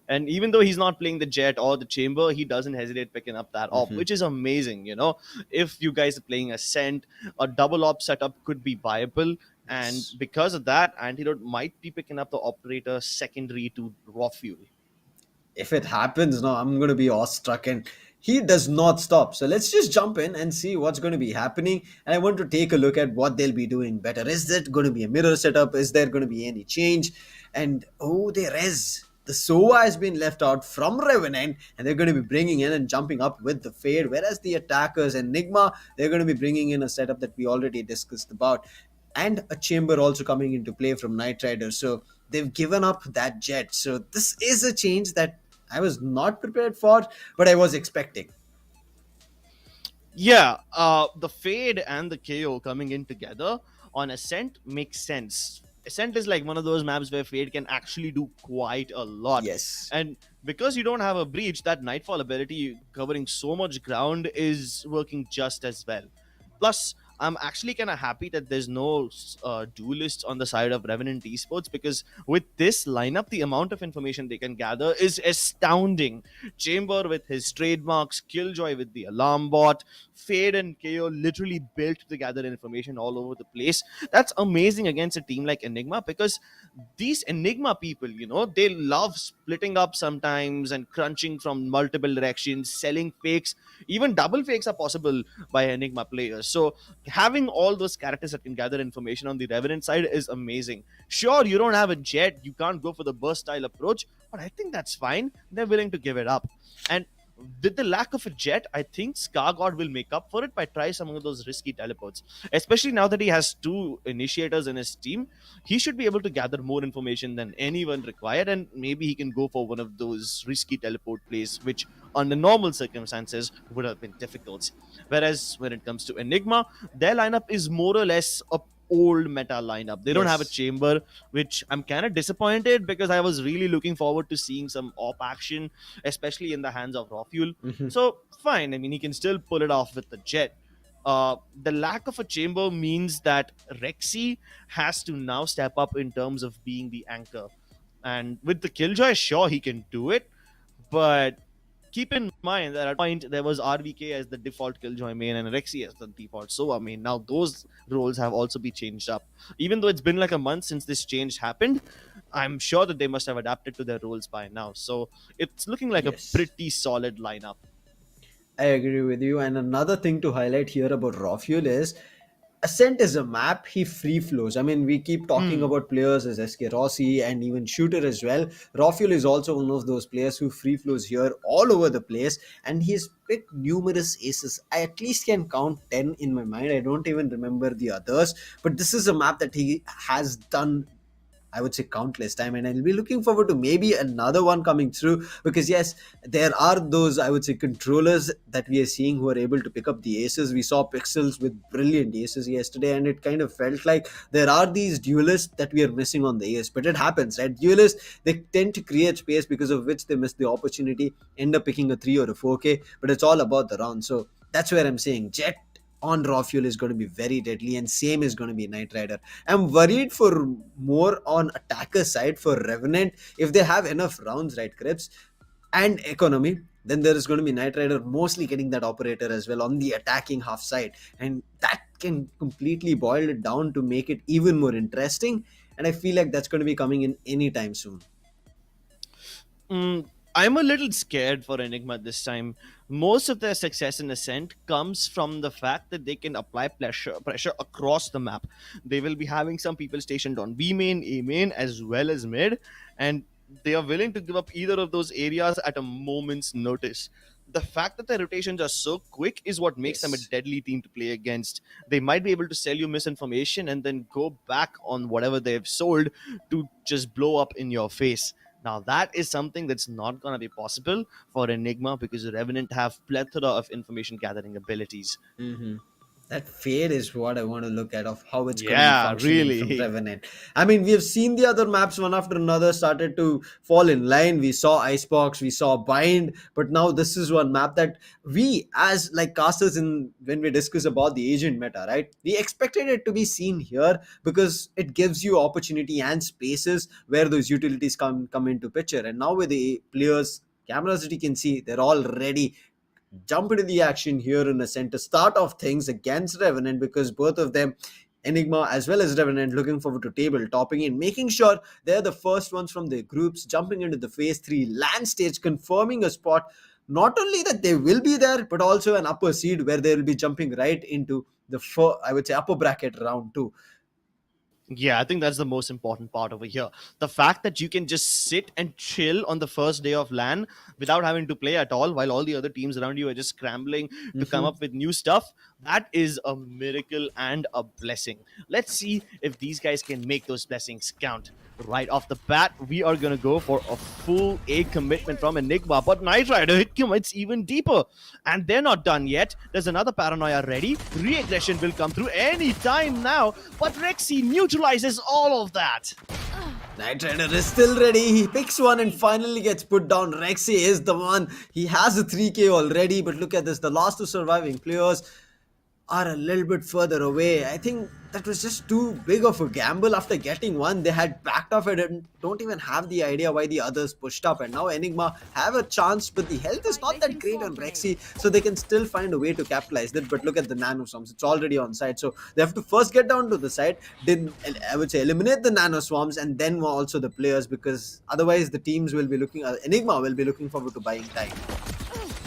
Speaker 8: And even though he's not playing the Jet or the Chamber, he doesn't hesitate picking up that op, which is amazing. You know, if you guys are playing Ascent, a double op setup could be viable. And because of that, Antidote might be picking up the operator secondary to Raw Fuel.
Speaker 3: If it happens, no, I'm going to be awestruck, and he does not stop. So let's just jump in and see what's going to be happening. And I want to take a look at what they'll be doing better. Is that going to be a mirror setup? Is there going to be any change? And oh, there is. The Sova has been left out from Revenant, and they're going to be bringing in and jumping up with the Fade. Whereas the attackers, Enigma, they're going to be bringing in a setup that we already discussed about. And a Chamber also coming into play from Knight Rider. So they've given up that Jet. So this is a change that I was not prepared for, but I was expecting.
Speaker 8: Yeah, the Fade and the KO coming in together on Ascent makes sense. Ascent is like one of those maps where Fade can actually do quite a lot.
Speaker 3: Yes.
Speaker 8: And because you don't have a Breach, that Nightfall ability covering so much ground is working just as well. Plus, I'm actually kind of happy that there's no duelists on the side of Revenant esports, because with this lineup, the amount of information they can gather is astounding. Chamber with his trademarks, Killjoy with the alarm bot, Fade and KO literally built to gather information all over the place. That's amazing against a team like Enigma, because these Enigma people, you know, they love splitting up sometimes and crunching from multiple directions, selling fakes. Even double fakes are possible by Enigma players. So having all those characters that can gather information on the Revenant side is amazing. Sure, you don't have a Jet, you can't go for the burst style approach, but I think that's fine. They're willing to give it up. And with the lack of a Jet, I think Scargod will make up for it by trying some of those risky teleports. Especially now that he has two initiators in his team, he should be able to gather more information than anyone required, and maybe he can go for one of those risky teleport plays, which under normal circumstances would have been difficult. Whereas when it comes to Enigma, their lineup is more or less a old meta lineup. They don't have a Chamber, which I'm kind of disappointed, because I was really looking forward to seeing some op action, especially in the hands of Raw Fuel. So fine, I mean, he can still pull it off with the Jet. The lack of a Chamber means that Rexy has to now step up in terms of being the anchor. And with the Killjoy, sure, he can do it, but keep in mind that at point there was RVK as the default Killjoy main and Rexy as the default. So I mean, now those roles have also been changed up. Even though it's been like a month since this change happened, I'm sure that they must have adapted to their roles by now. So it's looking like a pretty solid lineup.
Speaker 3: I agree with you. And another thing to highlight here about Raw Fuel is Ascent is a map, he free flows. I mean, we keep talking about players as SK Rossi and even Shooter as well. Raw Fuel is also one of those players who free flows here all over the place, and he's picked numerous aces. I at least can count 10 in my mind. I don't even remember the others, but this is a map that he has done, I would say, countless time, and I'll be looking forward to maybe another one coming through, because yes, there are those, I would say, controllers that we are seeing who are able to pick up the aces. We saw Pixels with brilliant aces yesterday, and it kind of felt like there are these duelists that we are missing on the ace. But it happens, right? Duelists, they tend to create space, because of which they miss the opportunity, end up picking a 3 or a 4K, but it's all about the round. So that's where I'm saying Jet on Raw Fuel is going to be very deadly, and same is going to be Knight Rider. I'm worried for more on attacker side for Revenant. If they have enough rounds, right, Krebs, and economy, then there is going to be Knight Rider mostly getting that operator as well on the attacking half side, and that can completely boil it down to make it even more interesting. And I feel like that's going to be coming in anytime soon.
Speaker 8: I'm a little scared for Enigma this time. Most of their success in Ascent comes from the fact that they can apply pressure across the map. They will be having some people stationed on B main, A main, as well as mid, and they are willing to give up either of those areas at a moment's notice. The fact that their rotations are so quick is what makes them a deadly team to play against. They might be able to sell you misinformation and then go back on whatever they've sold to just blow up in your face. Now that is something that's not going to be possible for Enigma because Revenant have plethora of information gathering abilities.
Speaker 3: That fade is what I want to look at of how it's going to be
Speaker 8: Yeah,
Speaker 3: functioning from
Speaker 8: really.
Speaker 3: Revenant. I mean, we have seen the other maps one after another started to fall in line. We saw Icebox, we saw Bind, but now this is one map that we, as like casters, in when we discuss about the agent meta, right? We expected it to be seen here because it gives you opportunity and spaces where those utilities come into picture. And now with the players, cameras that you can see, they're all ready jump into the action here in the center start of things against Revenant, because both of them, Enigma as well as Revenant, looking forward to table topping in, making sure they're the first ones from their groups jumping into the phase 3 land stage, confirming a spot. Not only that they will be there, but also an upper seed where they will be jumping right into the I would say upper bracket round 2.
Speaker 8: Yeah, I think that's the most important part over here. The fact that you can just sit and chill on the first day of LAN without having to play at all while all the other teams around you are just scrambling to come up with new stuff, that is a miracle and a blessing. Let's see if these guys can make those blessings count. Right off the bat, we are going to go for a full A commitment from Enigma, but Knight Rider hit commits even deeper. And they're not done yet. There's another Paranoia ready. Re-aggression will come through any time now, but Rexy neutralizes all of that.
Speaker 3: Knight Rider is still ready. He picks one and finally gets put down. Rexy is the one. He has a 3k already, but look at this. The last two surviving players are a little bit further away. I think that was just too big of a gamble. After getting one, they had backed off it and don't even have the idea why the others pushed up. And now Enigma have a chance, but the health is not that great on Rexy, so they can still find a way to capitalize that. But look at the nano swarms, it's already on site, so they have to first get down to the site, then I would say eliminate the nano swarms, and then also the players, because otherwise the teams will be looking, Enigma will be looking forward to buying time.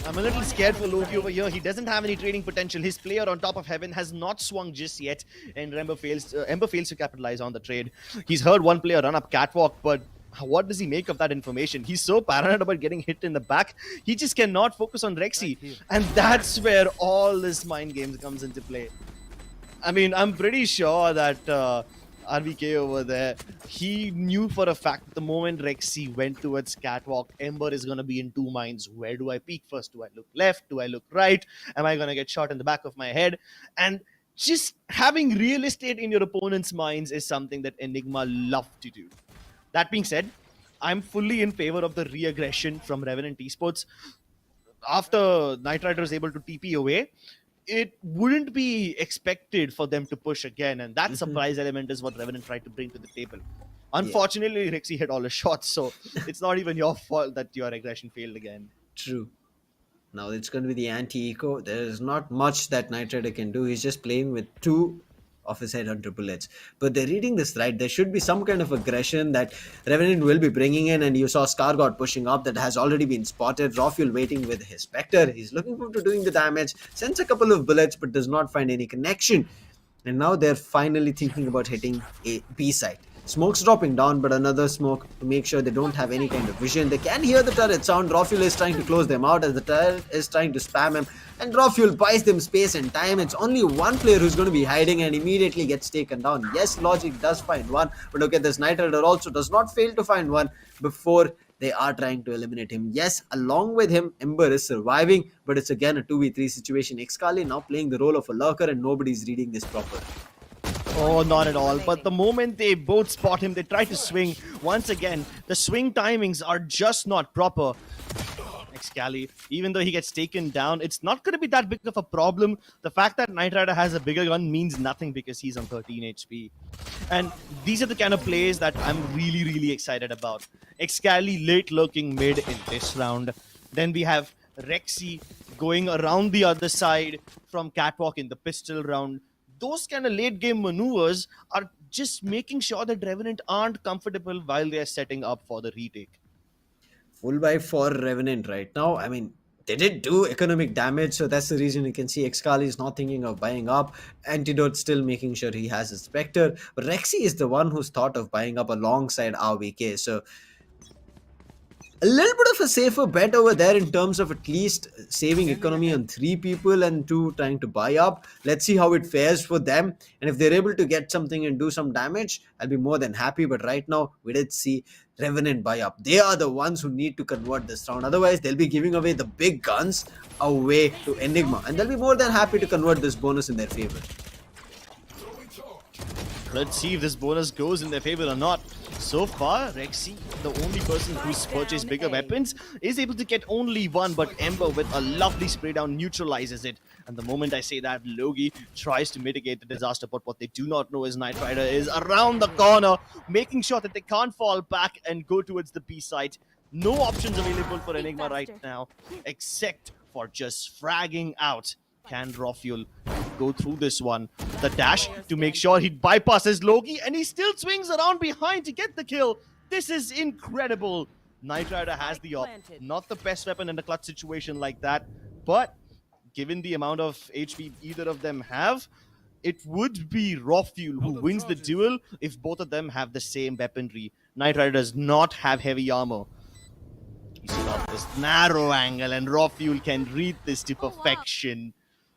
Speaker 8: I'm a little scared for Loki over here. He doesn't have any trading potential. His player on top of heaven has not swung just yet, and Ember fails to capitalize on the trade. He's heard one player run up catwalk, but what does he make of that information? He's so paranoid about getting hit in the back, he just cannot focus on Rexy, and that's where all this mind games comes into play. I mean, I'm pretty sure that RVK over there, he knew for a fact the moment Rexy went towards catwalk, Ember is going to be in two minds. Where do I peek first? Do I look left? Do I look right? Am I going to get shot in the back of my head? And just having real estate in your opponent's minds is something that Enigma love to do. That being said, I'm fully in favor of the re-aggression from Revenant esports. After Knight Rider is able to TP away, it wouldn't be expected for them to push again, and that surprise element is what Revenant tried to bring to the table. Unfortunately, Rexy hit all his shots, so it's not even your fault that your aggression failed again.
Speaker 3: True. Now it's going to be the anti-eco. There is not much that Knight Rider can do. He's just playing with 2 of his headhunter bullets. But they're reading this right. There should be some kind of aggression that Revenant will be bringing in, and you saw Scargod pushing up. That has already been spotted. Rofuel waiting with his Spectre. He's looking forward to doing the damage. Sends a couple of bullets, but does not find any connection. And now they're finally thinking about hitting a B site. Smoke's dropping down, but another smoke to make sure they don't have any kind of vision. They can hear the turret sound. Rofuel is trying to close them out as the turret is trying to spam him. And Rofuel buys them space and time. It's only one player who's going to be hiding and immediately gets taken down. Yes, Logic does find one, but look at this. Knight Rider also does not fail to find one before they are trying to eliminate him. Yes, along with him, Ember is surviving, but it's again a 2v3 situation. Xkali now playing the role of a lurker and nobody's reading this properly.
Speaker 8: Oh, not at all. But the moment they both spot him, they try to swing. Once again, the swing timings are just not proper. Xkali, even though he gets taken down, it's not going to be that big of a problem. The fact that Knight Rider has a bigger gun means nothing because he's on 13 HP. And these are the kind of plays that I'm really, really excited about. Xkali late lurking mid in this round. Then we have Rexy going around the other side from catwalk in the pistol round. Those kind of late game maneuvers are just making sure that Revenant aren't comfortable while they're setting up for the retake.
Speaker 3: Full buy for Revenant right now. I mean, they did do economic damage, so that's the reason you can see Xkali is not thinking of buying up. Antidote still making sure he has a Spectre. But Rexy is the one who's thought of buying up alongside RVK. So a little bit of a safer bet over there in terms of at least saving economy on 3 people and 2 trying to buy up. Let's see how it fares for them. And if they're able to get something and do some damage, I'll be more than happy. But right now, we did see Revenant buy up. They are the ones who need to convert this round. Otherwise, they'll be giving away the big guns away to Enigma. And they'll be more than happy to convert this bonus in their favor.
Speaker 8: Let's see if this bonus goes in their favor or not. So far, Rexy, the only person who's purchased bigger weapons, is able to get only one, but Ember with a lovely spray down neutralizes it. And the moment I say that, Logi tries to mitigate the disaster, but what they do not know is Knight Rider is around the corner, making sure that they can't fall back and go towards the B site. No options available for Enigma right now, except for just fragging out. Can Rafuel go through this one? The dash to make sure he bypasses Logi, and he still swings around behind to get the kill. This is incredible. Knight Rider has the op. Not the best weapon in a clutch situation like that, but given the amount of HP either of them have, it would be Rafuel who wins the duel if both of them have the same weaponry. Knight Rider does not have heavy armor. He's got this narrow angle, and Rafuel can read this to perfection.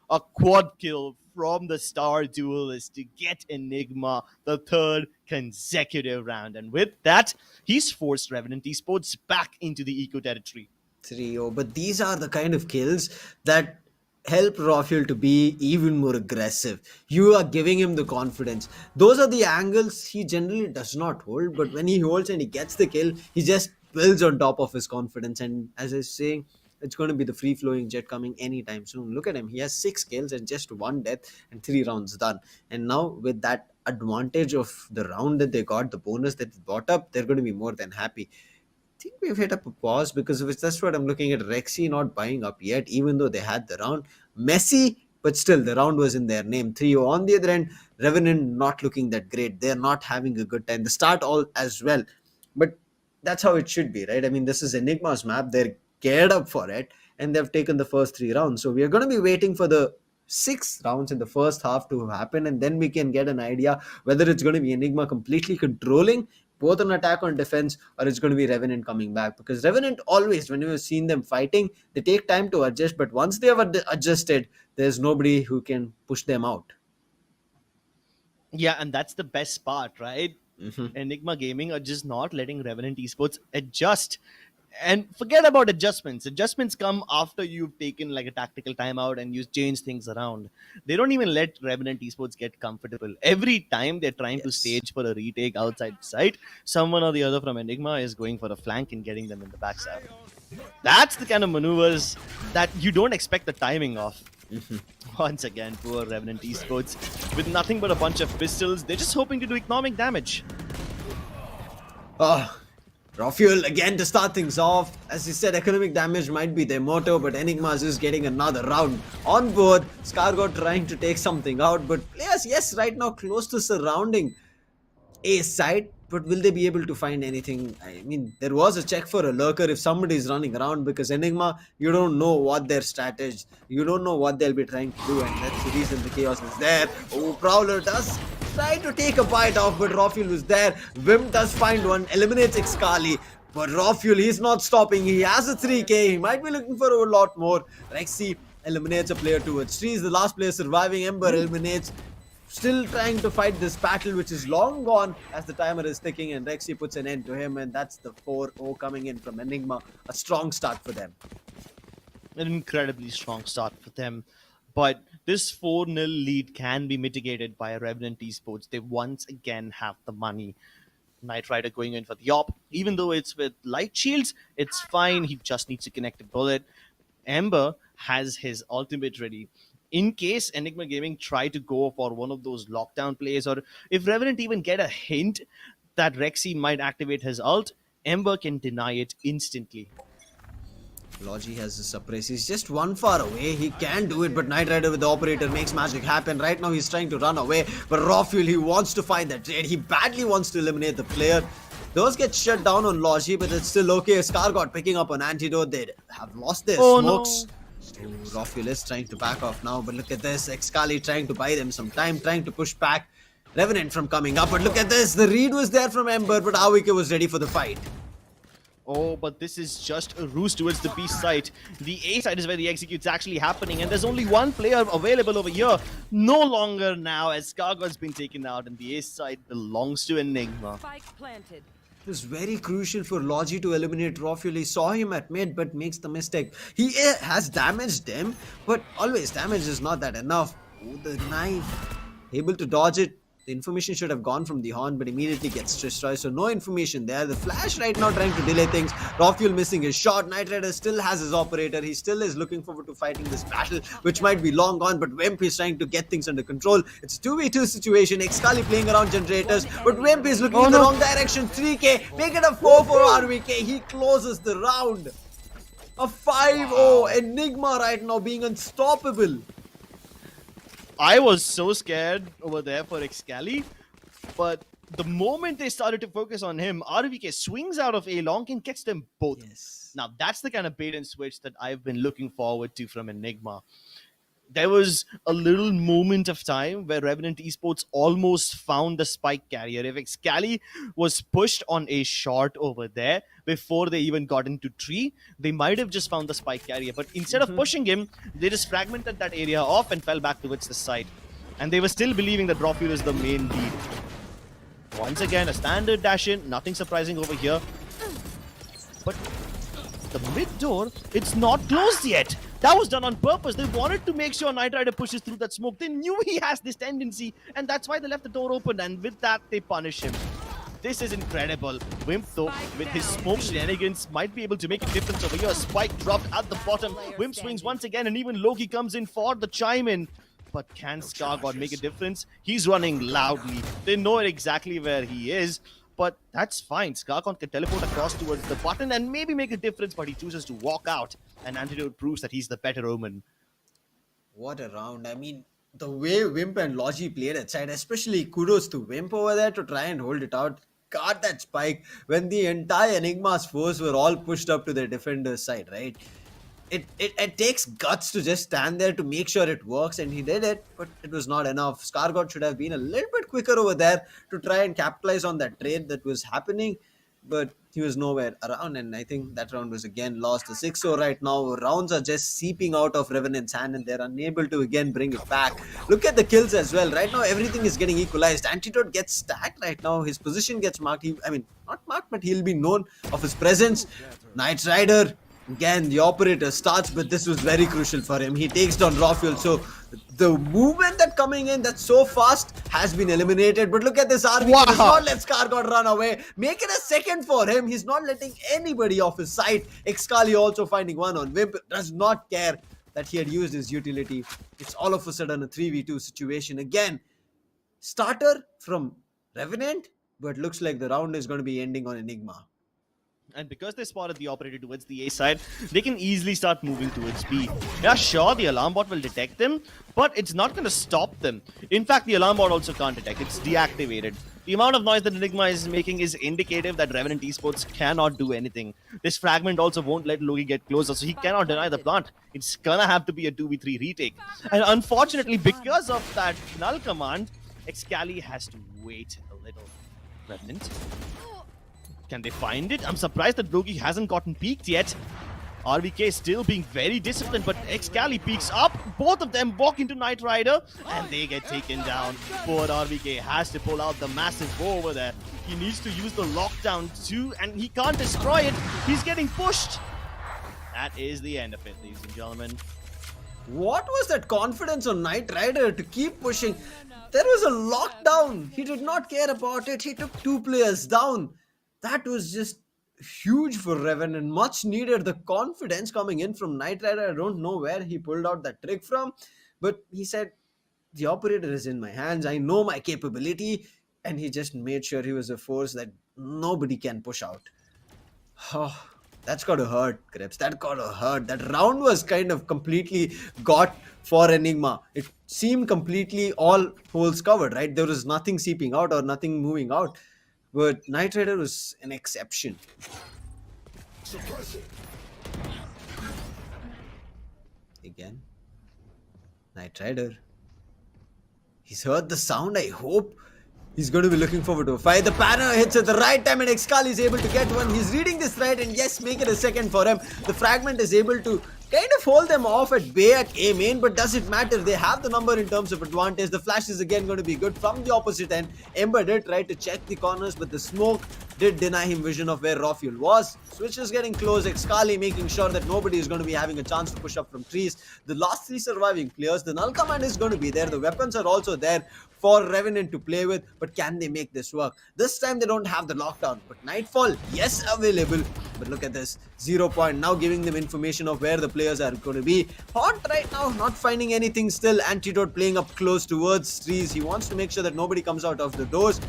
Speaker 8: A quad kill from the Star Duelist to get Enigma the 3rd consecutive round. And with that, he's forced Revenant esports back into the eco territory.
Speaker 3: 3-0. But these are the kind of kills that help Rafuel to be even more aggressive. You are giving him the confidence. Those are the angles he generally does not hold, but when he holds and he gets the kill, he just builds on top of his confidence. And as I was saying, it's going to be the free-flowing jet coming anytime soon. Look at him. He has 6 kills and just 1 death and 3 rounds done. And now with that advantage of the round that they got, the bonus that they brought up, they're going to be more than happy. I think we've hit up a pause because that's what I'm looking at. Rexy not buying up yet, even though they had the round. Messy, but still the round was in their name. 3-0. On the other end, Revenant not looking that great. They're not having a good time. The start all as well. But that's how it should be, right? I mean, this is Enigma's map. They're geared up for it, and they've taken the first 3 rounds. So we are going to be waiting for the 6 rounds in the first half to happen, and then we can get an idea whether it's going to be Enigma completely controlling both on attack on defense, or it's going to be Revenant coming back. Because Revenant always, when you've seen them fighting, they take time to adjust, but once they have adjusted, there's nobody who can push them out.
Speaker 8: Yeah, and that's the best part, right? Enigma Gaming are just not letting Revenant esports adjust. And forget about adjustments. Adjustments come after you've taken like a tactical timeout and you change things around. They don't even let Revenant esports get comfortable. Every time they're trying to stage for a retake outside site, someone or the other from Enigma is going for a flank and getting them in the backside. That's the kind of maneuvers that you don't expect the timing of. Once again, poor Revenant esports with nothing but a bunch of pistols. They're just hoping to do economic damage.
Speaker 3: Rafuel again to start things off. As you said, economic damage might be their motto, but Enigma is just getting another round on board. Scargot trying to take something out, but players, yes, right now close to surrounding A side, but will they be able to find anything? I mean, there was a check for a lurker if somebody is running around, because Enigma, you don't know what their strategy, you don't know what they'll be trying to do, and that's the reason the chaos is there. Oh, Prowler does try to take a bite off, but Rafuel was there. Vim does find one, eliminates Excali, but Rafuel, he's not stopping. He has a 3k, he might be looking for a lot more. Rexy eliminates a player towards 3, is the last player surviving. Ember eliminates. Still trying to fight this battle, which is long gone as the timer is ticking, and Rexy puts an end to him, and that's the 4-0 coming in from Enigma. A strong start for them.
Speaker 8: An incredibly strong start for them. But this 4-0 lead can be mitigated by Revenant esports. They once again have the money. Knight Rider going in for the op. Even though it's with light shields, it's fine. He just needs to connect a bullet. Ember has his ultimate ready. In case Enigma Gaming try to go for one of those lockdown plays, or if Revenant even get a hint that Rexy might activate his ult, Ember can deny it instantly.
Speaker 3: Logi has a suppress. He's just one far away. He can do it, but Knight Rider with the operator makes magic happen. Right now he's trying to run away, but Rafuel, he wants to find that trade. He badly wants to eliminate the player. Those get shut down on Logi, but it's still okay. Scargot picking up an antidote. They have lost their smokes. No. Rafuel is trying to back off now, but look at this. Excali trying to buy them some time, trying to push back Revenant from coming up. But look at this. The read was there from Ember, but Awike was ready for the fight.
Speaker 8: Oh, but this is just a ruse towards the B side. The A side is where the execute's actually happening, and there's only one player available over here. No longer now, as Skargod's been taken out, and the A side belongs to Enigma.
Speaker 1: Spike planted.
Speaker 3: It was very crucial for Logi to eliminate Rofuel. He saw him at mid, but makes the mistake. He has damaged him, but always damage is not that enough. Oh, the knife. Able to dodge it. The information should have gone from the horn, but immediately gets destroyed. So no information there. The flash right now trying to delay things. Rofuel missing his shot. Knight Rider still has his operator. He still is looking forward to fighting this battle, which might be long gone. But Wimp is trying to get things under control. It's a 2v2 situation. Xcali playing around generators, but Wimp is looking in the wrong direction. 3k. Make it a 4 for RVK. He closes the round. A 5-0. Enigma right now being unstoppable.
Speaker 8: I was so scared over there for Xcali, but the moment they started to focus on him, RVK swings out of A long and gets them both.
Speaker 3: Yes.
Speaker 8: Now, that's the kind of bait and switch that I've been looking forward to from Enigma. There was a little moment of time where Revenant esports almost found the spike carrier. If Xcali was pushed on a short over there before they even got into tree, they might have just found the spike carrier. But instead of pushing him, they just fragmented that area off and fell back towards the side. And they were still believing that Rofuel is the main lead. Once again, a standard dash in, nothing surprising over here. But the mid door, it's not closed yet. That was done on purpose. They wanted to make sure Knight Rider pushes through that smoke. They knew he has this tendency, and that's why they left the door open, and with that, they punish him. This is incredible. Wimp, though, with his smoke shenanigans, might be able to make a difference over here. Spike dropped at the bottom. Wimp swings once again, and even Loki comes in for the chime-in. But can Skargod make a difference? He's running loudly. They know exactly where he is. But that's fine. Skargod can teleport across towards the button and maybe make a difference, but he chooses to walk out. And Antidote proves that he's the better omen.
Speaker 3: What a round. I mean, the way Wimp and Logi played at side, especially kudos to Wimp over there to try and hold it out. Got that spike when the entire Enigma's foes were all pushed up to their defender's side, right? It takes guts to just stand there to make sure it works, and he did it, but it was not enough. Skargod should have been a little bit quicker over there to try and capitalize on that trade that was happening, but he was nowhere around, and I think that round was again lost. The 6-0 right now. Rounds are just seeping out of Revenant's hand, and they're unable to again bring it back. Look at the kills as well. Right now, everything is getting equalized. Antidote gets stacked right now. His position gets marked. Not marked, but he'll be known of his presence. Knight Rider. Again, the operator starts, but this was very crucial for him. He takes down Rofuel, so the movement that coming in that's so fast has been eliminated. But look at this RV. Wow. He does not let Skargod run away. Make it a second for him. He's not letting anybody off his side. Xcali also finding one on Wimp. Does not care that he had used his utility. It's all of a sudden a 3v2 situation. Again, starter from Revenant, but looks like the round is going to be ending on Enigma.
Speaker 8: And because they spotted the operator towards the A side, they can easily start moving towards B. Yeah, sure, the alarm bot will detect them, but it's not going to stop them. In fact, the alarm bot also can't detect. It's deactivated. The amount of noise that Enigma is making is indicative that Revenant esports cannot do anything. This fragment also won't let Loki get closer, so he cannot deny the plant. It's gonna have to be a 2v3 retake. And unfortunately, because of that null command, Xcali has to wait a little. Revenant? Can they find it? I'm surprised that Loki hasn't gotten peeked yet. RVK still being very disciplined, but Xcali peeks up. Both of them walk into Knight Rider, and they get taken down. Poor RVK has to pull out the massive bow over there. He needs to use the lockdown too, and he can't destroy it. He's getting pushed. That is the end of it, ladies and gentlemen.
Speaker 3: What was that confidence on Knight Rider to keep pushing? There was a lockdown. He did not care about it. He took 2 players down. That was just huge for Revenant. Much needed. The confidence coming in from Knight Rider. I don't know where he pulled out that trick from, but he said, the operator is in my hands. I know my capability. And he just made sure he was a force that nobody can push out. Oh, that's got to hurt, Krebs. That got to hurt. That round was kind of completely got for Enigma. It seemed completely all holes covered, right? There was nothing seeping out or nothing moving out. But Knight Rider was an exception. Again, Knight Rider. He's heard the sound. I hope He's going to be looking forward to a fight. The banner hits at the right time and Excali is able to get one. He's reading this right and yes, make it a second for him. The fragment is able to kind of hold them off at bay at A main, but does it matter? They have the number in terms of advantage. The flash is again going to be good from the opposite end. Ember did try to check the corners, but the smoke did deny him vision of where Rafuel was. Switch is getting close. Excali making sure that nobody is going to be having a chance to push up from trees. The last 3 surviving players, the null command is going to be there. The weapons are also there for Revenant to play with, but can they make this work? This time they don't have the lockdown, but Nightfall, yes, available. But look at this, 0 point, now giving them information of where the players are going to be. Haunt right now, not finding anything still. Antidote playing up close towards trees. He wants to make sure that nobody comes out of the doors.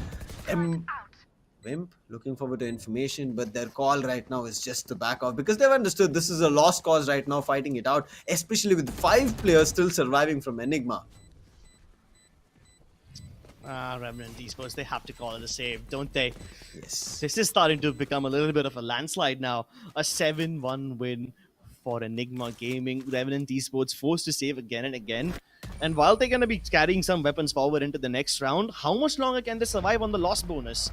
Speaker 3: Wimp looking forward to information, but their call right now is just to back off because they've understood this is a lost cause right now, fighting it out, especially with 5 players still surviving from Enigma.
Speaker 8: Revenant esports, they have to call it a save, don't they?
Speaker 3: Yes.
Speaker 8: This is starting to become a little bit of a landslide now. A 7-1 win for Enigma Gaming. Revenant esports forced to save again and again. And while they're going to be carrying some weapons forward into the next round, how much longer can they survive on the loss bonus?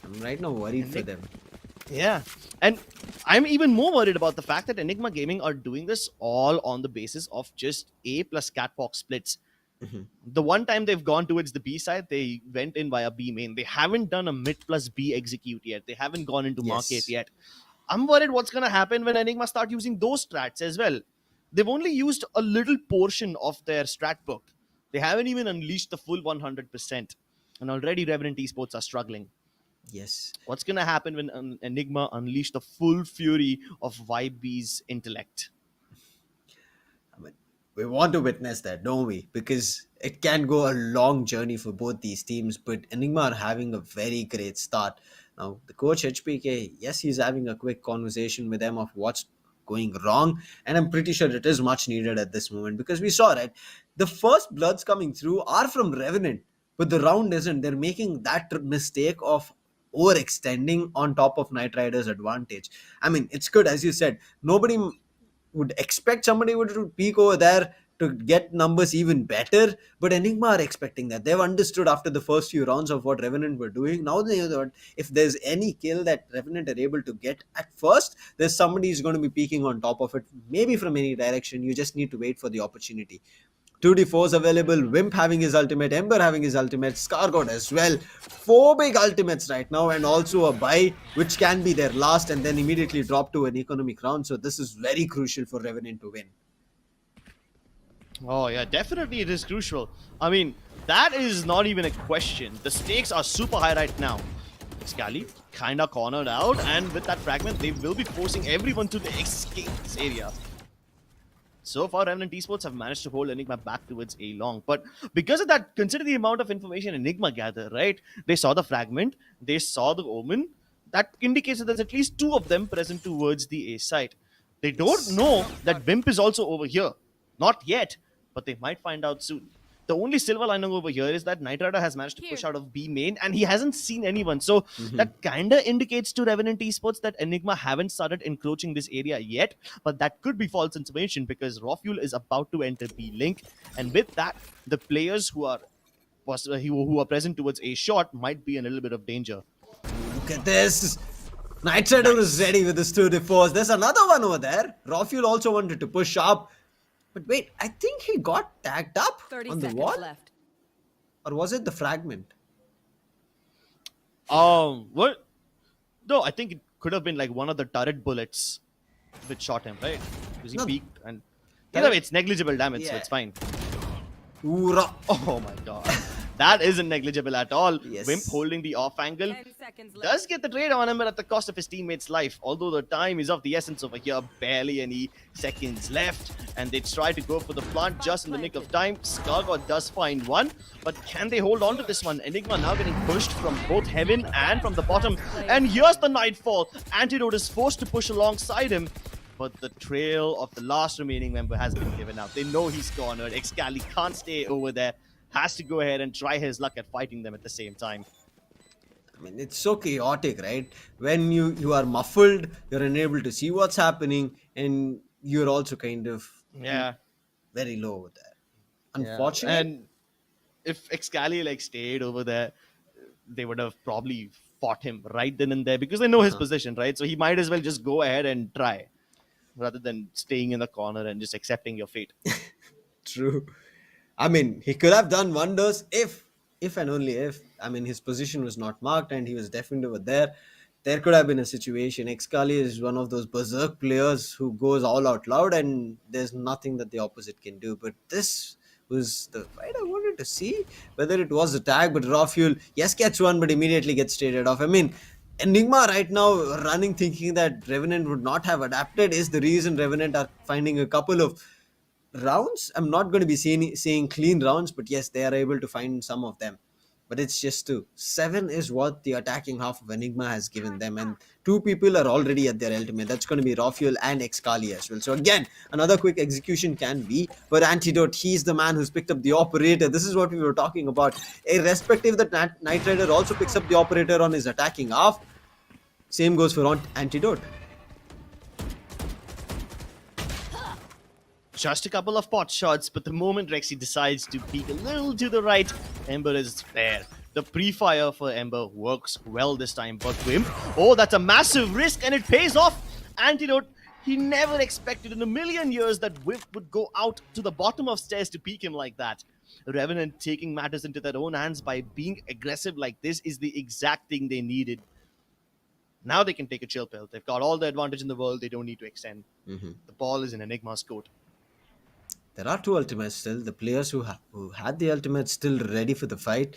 Speaker 3: I'm right now worried for them.
Speaker 8: Yeah, and I'm even more worried about the fact that Enigma Gaming are doing this all on the basis of just A plus catwalk splits. The one time they've gone towards the B side, they went in via B main. They haven't done a mid plus B execute yet. They haven't gone into market yet. I'm worried what's going to happen when Enigma start using those strats as well. They've only used a little portion of their strat book. They haven't even unleashed the full 100%. And already Revenant esports are struggling.
Speaker 3: Yes.
Speaker 8: What's going to happen when Enigma unleash the full fury of YB's intellect?
Speaker 3: I mean, we want to witness that, don't we? Because it can go a long journey for both these teams, but Enigma are having a very great start. Now, the coach HPK, yes, he's having a quick conversation with them of what's going wrong, and I'm pretty sure it is much needed at this moment because we saw, right, the first bloods coming through are from Revenant, but the round isn't. They're making that mistake of overextending on top of Knight Rider's advantage. I mean, it's good, as you said, nobody would expect somebody would peek over there to get numbers even better, but Enigma are expecting that. They've understood after the first few rounds of what Revenant were doing. Now they know that if there's any kill that Revenant are able to get at first, there's somebody who's going to be peeking on top of it, maybe from any direction. You just need to wait for the opportunity. 2d4s available, Wimp having his ultimate, Ember having his ultimate, Scargod as well. 4 big ultimates right now, and also a buy, which can be their last, and then immediately drop to an economic round. So this is very crucial for Revenant to win.
Speaker 8: Oh yeah, definitely it is crucial. I mean, that is not even a question. The stakes are super high right now. Scally kinda cornered out, and with that fragment, they will be forcing everyone to escape this area. So far, Revenant esports have managed to hold Enigma back towards A long. But because of that, consider the amount of information Enigma gathered, right? They saw the fragment, they saw the omen. That indicates that there's at least 2 of them present towards the A side. They don't know that Wimp is also over here. Not yet, but they might find out soon. The only silver lining over here is that Knight Rider has managed to push out of B main and he hasn't seen anyone. So that kind of indicates to Revenant esports that Enigma haven't started encroaching this area yet. But that could be false information because Rafuel is about to enter B link. And with that, the players who are present towards A short might be in a little bit of danger.
Speaker 3: Look at this. Knight Rider is ready with his 2d4s. There's another one over there. Rafuel also wanted to push up. But wait, I think he got tagged up
Speaker 7: 30
Speaker 3: on the
Speaker 7: seconds
Speaker 3: wall?
Speaker 7: left.
Speaker 3: Or was it the fragment?
Speaker 8: What? No, I think it could have been like one of the turret bullets which shot him, right? Because he peeked and... Either way, it's negligible damage, so it's fine.
Speaker 3: Oora.
Speaker 8: Oh my god. That isn't negligible at all.
Speaker 3: Yes.
Speaker 8: Wimp holding the off angle
Speaker 7: 10 seconds left.
Speaker 8: does get the trade on him, but at the cost of his teammate's life. Although the time is of the essence over here, barely any seconds left. And they try to go for the plant just in the nick of time. Scargod does find one, but can they hold on to this one? Enigma now getting pushed from both heaven and from the bottom. And here's the Nightfall. Antidote is forced to push alongside him. But the trail of the last remaining member has been given out. They know he's cornered. Excali can't stay over there. Has to go ahead and try his luck at fighting them at the same time.
Speaker 3: I mean, it's so chaotic, right? When you are muffled, you're unable to see what's happening, and you're also kind of very low over there. Unfortunately.
Speaker 8: And if Excali like stayed over there, they would have probably fought him right then and there because they know his position, right? So he might as well just go ahead and try rather than staying in the corner and just accepting your fate.
Speaker 3: True. I mean, he could have done wonders if and only if, I mean, his position was not marked and he was definitely over there. There could have been a situation. Excali is one of those berserk players who goes all out loud and there's nothing that the opposite can do. But this was the fight I wanted to see. Whether it was a tag, but Raw Fuel, yes, gets one, but immediately gets traded off. I mean, Enigma right now running thinking that Revenant would not have adapted is the reason Revenant are finding a couple of rounds. I'm not going to be saying clean rounds, but yes, they are able to find some of them. But it's just 2. 7 is what the attacking half of Enigma has given them, and 2 people are already at their ultimate. That's going to be Rafuel and Excali as well. So again, another quick execution can be, but Antidote, he's the man who's picked up the operator. This is what we were talking about. Irrespective that Knight Rider also picks up the operator on his attacking half, same goes for Antidote.
Speaker 8: Just a couple of pot shots, but the moment Rexy decides to peek a little to the right, Ember is there. The pre-fire for Ember works well this time, but Wimp, oh, that's a massive risk and it pays off. Antidote, he never expected in a million years that Wimp would go out to the bottom of stairs to peek him like that. Revenant taking matters into their own hands by being aggressive like this is the exact thing they needed. Now they can take a chill pill. They've got all the advantage in the world. They don't need to extend. The ball is in Enigma's court.
Speaker 3: There are 2 ultimates still. The players who had the ultimates still ready for the fight.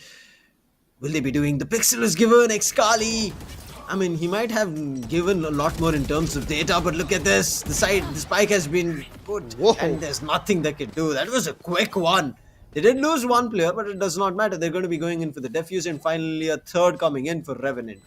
Speaker 3: Will they be doing the pixel is given? Excali. I mean, he might have given a lot more in terms of data, but look at this. The spike has been put. Whoa. And there's nothing they can do. That was a quick one. They did lose 1 player, but it does not matter. They're going to be going in for the defuse and finally a third coming in for Revenant.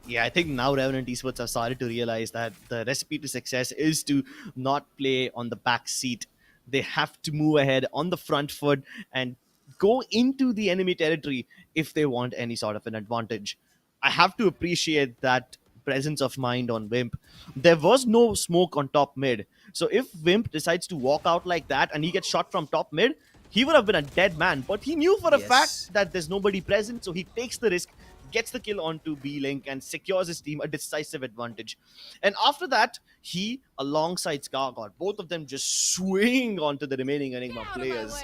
Speaker 8: Yeah, I think now Revenant esports have started to realize that the recipe to success is to not play on the back seat. They have to move ahead on the front foot and go into the enemy territory if they want any sort of an advantage. I have to appreciate that presence of mind on Wimp. There was no smoke on top mid. So if Wimp decides to walk out like that and he gets shot from top mid, he would have been a dead man. But he knew for a fact that there's nobody present, so he takes the risk, gets the kill onto B-Link and secures his team a decisive advantage. And after that, he, alongside ScarGod, both of them just swing onto the remaining Enigma players.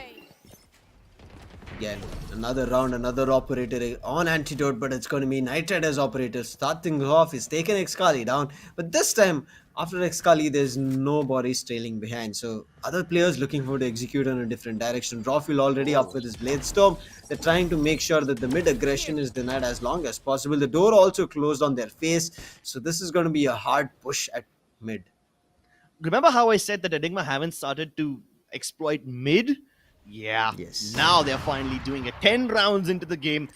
Speaker 3: Again, another round, another operator on Antidote, but it's going to be Knight Rider's operator. Start things off, he's taken Excali down. But this time, after Excali, there's nobody trailing behind. So other players looking for to execute on a different direction. Rafuel already up with his Blade Storm. They're trying to make sure that the mid aggression is denied as long as possible. The door also closed on their face. So this is going to be a hard push at mid.
Speaker 8: Remember how I said that Enigma haven't started to exploit mid? Yeah, now they're finally doing it. 10 rounds into the game,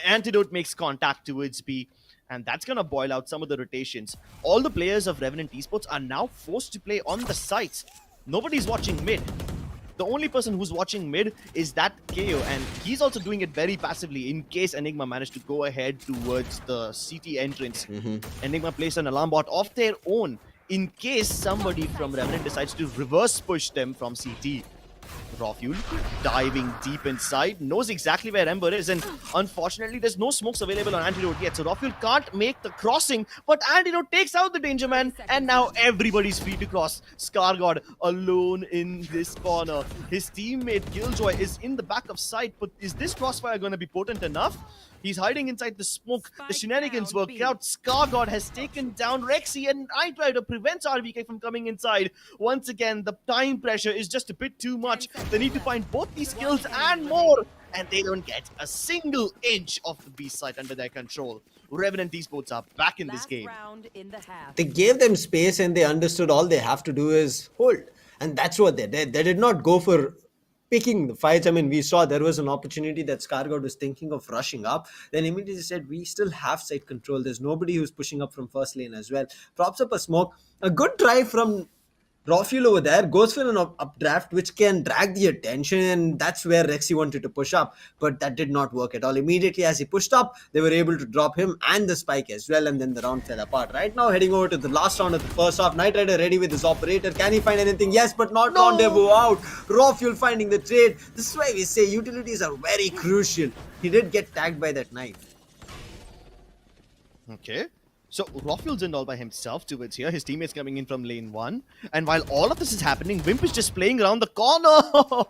Speaker 8: Antidote makes contact towards B, and that's going to boil out some of the rotations. All the players of Revenant esports are now forced to play on the sites. Nobody's watching mid. The only person who's watching mid is that KO, and he's also doing it very passively in case Enigma managed to go ahead towards the CT entrance. Enigma placed an alarm bot of their own in case somebody from Revenant decides to reverse push them from CT. Rafuel diving deep inside, knows exactly where Ember is, and unfortunately there's no smokes available on Antidote yet, so Rafuel can't make the crossing, but Antidote takes out the Danger Man, and now everybody's free to cross. ScarGod alone in this corner. His teammate Killjoy is in the back of sight, but is this crossfire going to be potent enough? He's hiding inside the smoke. The shenanigans work out. ScarGod has taken down Rexy, and Knight Rider prevents RVK from coming inside. Once again, the time pressure is just a bit too much. They need to find both these kills and more, and they don't get a single inch of the B site under their control. Revenant esports are back in this game.
Speaker 3: They gave them space and they understood all they have to do is hold. And that's what they did. They did not go for picking the fights. I mean, we saw there was an opportunity that ScarGod was thinking of rushing up. Then immediately said, we still have site control. There's nobody who's pushing up from first lane as well. Props up a smoke. A good try from Rafiel over there goes for an updraft, which can drag the attention, and that's where Rexy wanted to push up, but that did not work at all. Immediately as he pushed up, they were able to drop him and the spike as well, and then the round fell apart. Right now, heading over to the last round of the first half, Knight Rider ready with his operator. Can he find anything? Yes, but not Rendezvous out. Rafiel finding the trade. This is why we say utilities are very crucial. He did get tagged by that knife.
Speaker 8: Okay. So Rafiel's in all by himself towards here. His teammates coming in from lane 1. And while all of this is happening, Wimp is just playing around the corner.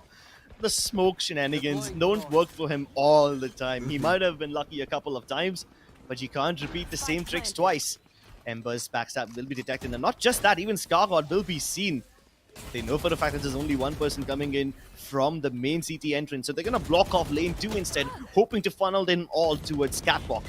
Speaker 8: The smoke shenanigans don't work for him all the time. He might have been lucky a couple of times, but you can't repeat the same tricks twice. Ember's backstab will be detected. And not just that, even Scargod will be seen. They know for the fact that there's only one person coming in from the main CT entrance. So they're going to block off lane 2 instead, hoping to funnel them all towards Catwalk.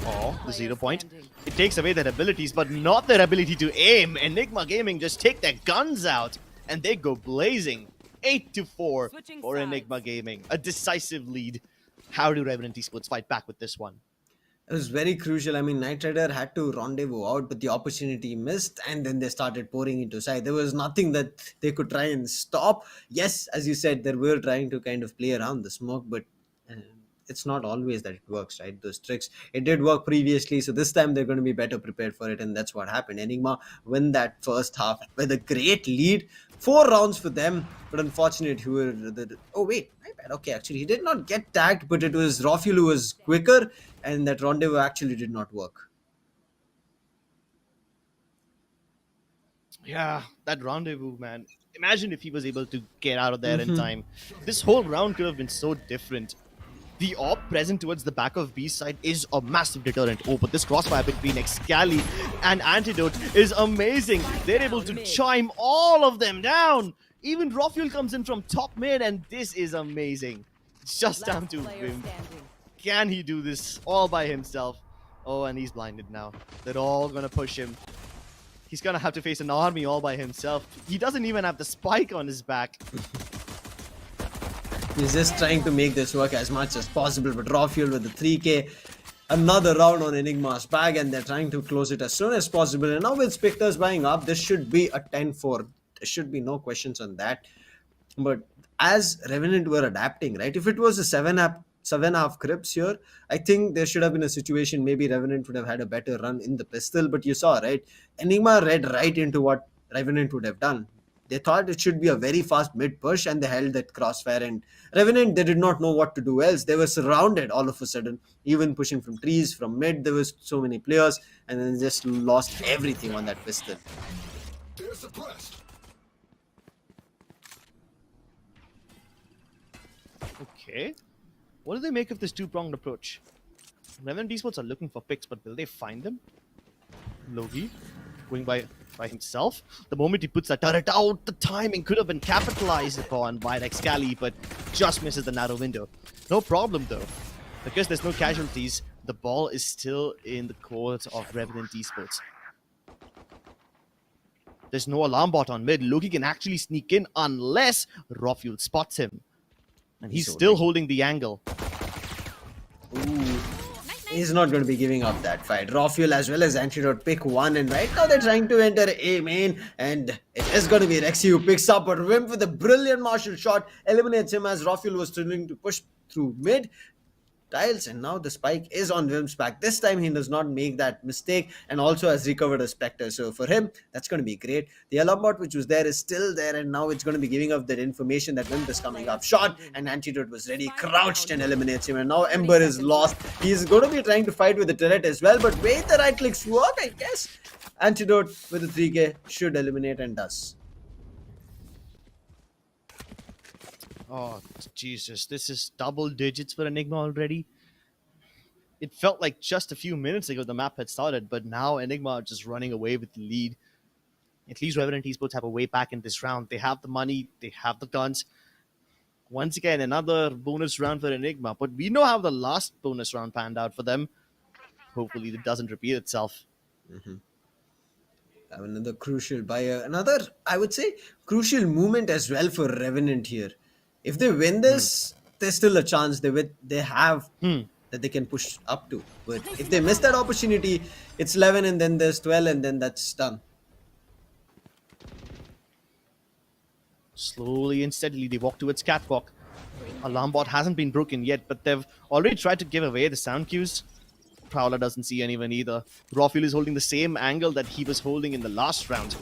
Speaker 8: Oh, the 0 point. It takes away their abilities, but not their ability to aim. Enigma Gaming just take their guns out, and they go blazing. 8-4 for Enigma Gaming. A decisive lead. How do Revenant esports fight back with this one?
Speaker 3: It was very crucial. I mean, Knight Rider had to rendezvous out, but the opportunity missed, and then they started pouring into side. There was nothing that they could try and stop. Yes, as you said, they were trying to kind of play around the smoke, but it's not always that it works, right? Those tricks, it did work previously, so this time they're going to be better prepared for it, and that's what happened. Enigma win that first half with a great lead. 4 rounds for them, but unfortunate who were oh wait, my bad. Okay, actually he did not get tagged, but it was Rafiel who was quicker, and that rendezvous actually did not work.
Speaker 8: Yeah, that rendezvous, man. Imagine if he was able to get out of there in time. This whole round could have been so different. The AWP present towards the back of B's side is a massive deterrent. Oh, but this crossfire between Excali and Antidote is amazing. They're able to chime all of them down. Even Rafiel comes in from top mid, and this is amazing. It's just down to him. Can he do this all by himself? Oh, and he's blinded now. They're all gonna push him. He's gonna have to face an army all by himself. He doesn't even have the spike on his back.
Speaker 3: He's just trying to make this work as much as possible, but Rafiel with the 3k, another round on Enigma's bag, and they're trying to close it as soon as possible. And now with Spectres buying up, this should be a 10-4. There should be no questions on that. But as Revenant were adapting, right? If it was a 7.5 Crips here, I think there should have been a situation maybe Revenant would have had a better run in the pistol. But you saw, right? Enigma read right into what Revenant would have done. They thought it should be a very fast mid push, and they held that crossfire. And Revenant, they did not know what to do else. They were surrounded all of a sudden, even pushing from trees, from mid. There was so many players, and then they just lost everything on that pistol.
Speaker 8: Okay. What do they make of this two-pronged approach? Revenant esports are looking for picks, but will they find them? Logi going by himself. The moment he puts that turret out, the timing could have been capitalized upon by Excali, but just misses the narrow window. No problem though. Because there's no casualties, the ball is still in the court of Revenant esports. There's no alarm bot on mid. Loki can actually sneak in unless Rafiel spots him. And he's still holding the angle.
Speaker 3: Ooh. He's not going to be giving up that fight. Rafiel as well as Antidote pick one, and right now they're trying to enter A main, and it is going to be Rexy who picks up, but Wimp with a brilliant martial shot eliminates him as Rafiel was trying to push through mid. Tiles, and now the spike is on Wimp's back. This time he does not make that mistake, and also has recovered a Spectre. So for him, that's going to be great. The alarm bot which was there is still there, and now it's going to be giving up that information that Wimp is coming up. Shot, and Antidote was ready, crouched and eliminates him. And now Ember is lost. He's going to be trying to fight with the turret as well, but wait, the right clicks work, I guess. Antidote with the 3k should eliminate, and does.
Speaker 8: Oh, Jesus. This is double digits for Enigma already. It felt like just a few minutes ago the map had started, but now Enigma are just running away with the lead. At least Revenant esports have a way back in this round. They have the money. They have the guns. Once again, another bonus round for Enigma. But we know how the last bonus round panned out for them. Hopefully it doesn't repeat itself.
Speaker 3: Another crucial buyer. Another, I would say, crucial moment as well for Revenant here. If they win this, there's still a chance they have that they can push up to. But if they miss that opportunity, it's 11 and then there's 12 and then that's done.
Speaker 8: Slowly and steadily, they walk towards Catwalk. Alarm bot hasn't been broken yet, but they've already tried to give away the sound cues. Prowler doesn't see anyone either. Rawfield is holding the same angle that he was holding in the last round.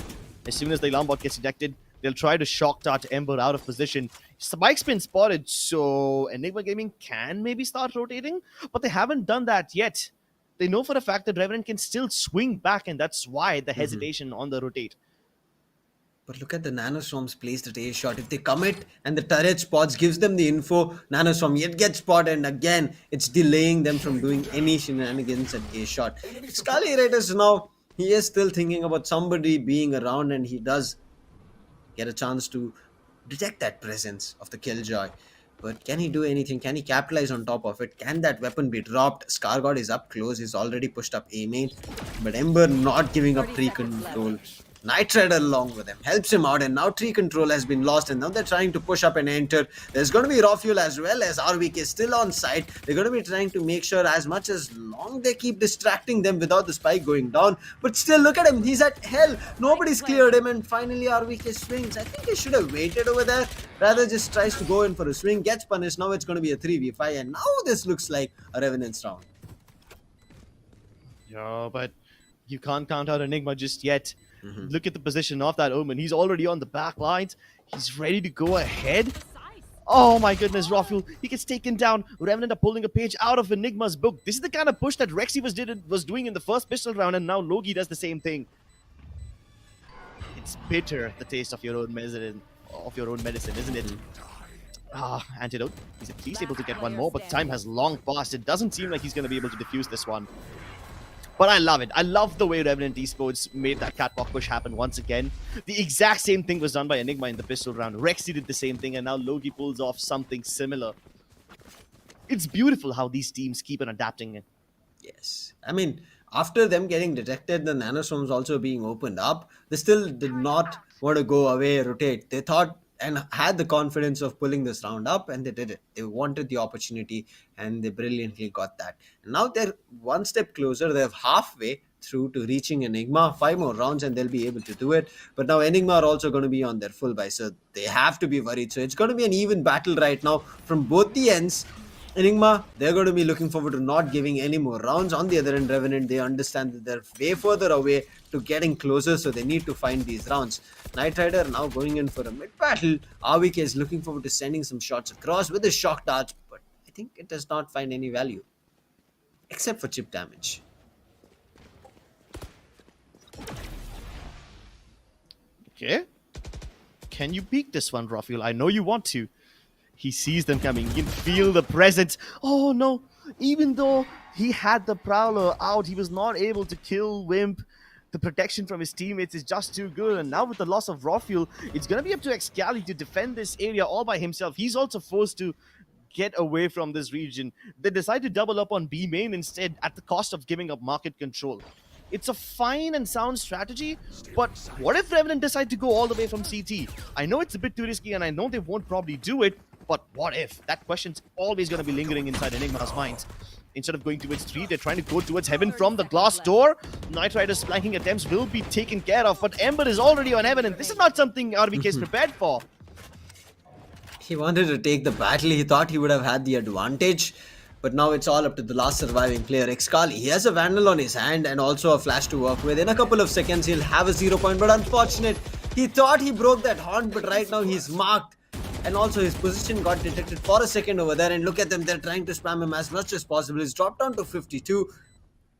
Speaker 8: As soon as the alarm bot gets ejected, they'll try to shock dart Ember out of position. Spike's been spotted, so Enigma Gaming can maybe start rotating, but they haven't done that yet. They know for a fact that Revenant can still swing back, and that's why the hesitation on the rotate.
Speaker 3: But look at the Nanostorms placed at A shot. If they commit and the turret spots, gives them the info, Nanostorm yet gets spotted, and again, it's delaying them from doing any shenanigans at A shot. Scully Raiders now, he is still thinking about somebody being around, and he does get a chance to detect that presence of the Killjoy. But can he do anything? Can he capitalize on top of it? Can that weapon be dropped? Scargod is up close. He's already pushed up A main. But Ember not giving up tree control. Knight Rider along with him helps him out, and now tree control has been lost, and now they're trying to push up and enter. There's going to be raw fuel as well, as RVK still on site. They're going to be trying to make sure as much as long they keep distracting them without the spike going down. But still, look at him. He's at hell. Nobody's cleared him, and finally RVK swings. I think he should have waited over there. Rather just tries to go in for a swing, gets punished. Now it's going to be a 3v5, and now this looks like a Revenant's round.
Speaker 8: Yeah, but you can't count out Enigma just yet. Look at the position of that Omen. He's already on the back lines. He's ready to go ahead. Oh my goodness, Rafuel. He gets taken down. Revenant are pulling a page out of Enigma's book. This is the kind of push that Rexy was doing in the first pistol round, and now Logi does the same thing. It's bitter, the taste of your own medicine, isn't it? Antidote. He's at least able to get one more, but time has long passed. It doesn't seem like he's going to be able to defuse this one. But I love it. I love the way Revenant esports made that catwalk push happen once again. The exact same thing was done by Enigma in the pistol round. Rexy did the same thing, and now Logi pulls off something similar. It's beautiful how these teams keep on adapting it.
Speaker 3: Yes. I mean, after them getting detected, the Nanostorms also being opened up, they still did not want to go away, rotate. They thought and had the confidence of pulling this round up, and they did it. They wanted the opportunity, and they brilliantly got that. And now they're one step closer. They're halfway through to reaching Enigma. 5 more rounds and they'll be able to do it. But now Enigma are also going to be on their full buy, so they have to be worried. So it's going to be an even battle right now from both the ends. Enigma, they're going to be looking forward to not giving any more rounds. On the other end, Revenant, they understand that they're way further away to getting closer, so they need to find these rounds. Knight Rider now going in for a mid-battle. RVK is looking forward to sending some shots across with the shock darts, but I think it does not find any value, except for chip damage.
Speaker 8: Okay. Can you peek this one, Rafuel? I know you want to. He sees them coming. You can feel the presence. Oh no. Even though he had the Prowler out, he was not able to kill Wimp. The protection from his teammates is just too good. And now with the loss of raw fuel, it's going to be up to Excali to defend this area all by himself. He's also forced to get away from this region. They decide to double up on B main instead at the cost of giving up market control. It's a fine and sound strategy, but what if Revenant decide to go all the way from CT? I know it's a bit too risky, and I know they won't probably do it, but what if? That question's always going to be lingering inside Enigma's minds. Instead of going towards 3, they're trying to go towards Heaven from the glass door. Knight Rider's flanking attempts will be taken care of, but Ember is already on Heaven, and this is not something RVK is prepared for.
Speaker 3: He wanted to take the battle. He thought he would have had the advantage. But now it's all up to the last surviving player, Excali. He has a Vandal on his hand and also a flash to work with. In a couple of seconds, he'll have a 0 point. But unfortunate, he thought he broke that horn, but right now he's marked. And also his position got detected for a second over there. And look at them, they're trying to spam him as much as possible. He's dropped down to 52.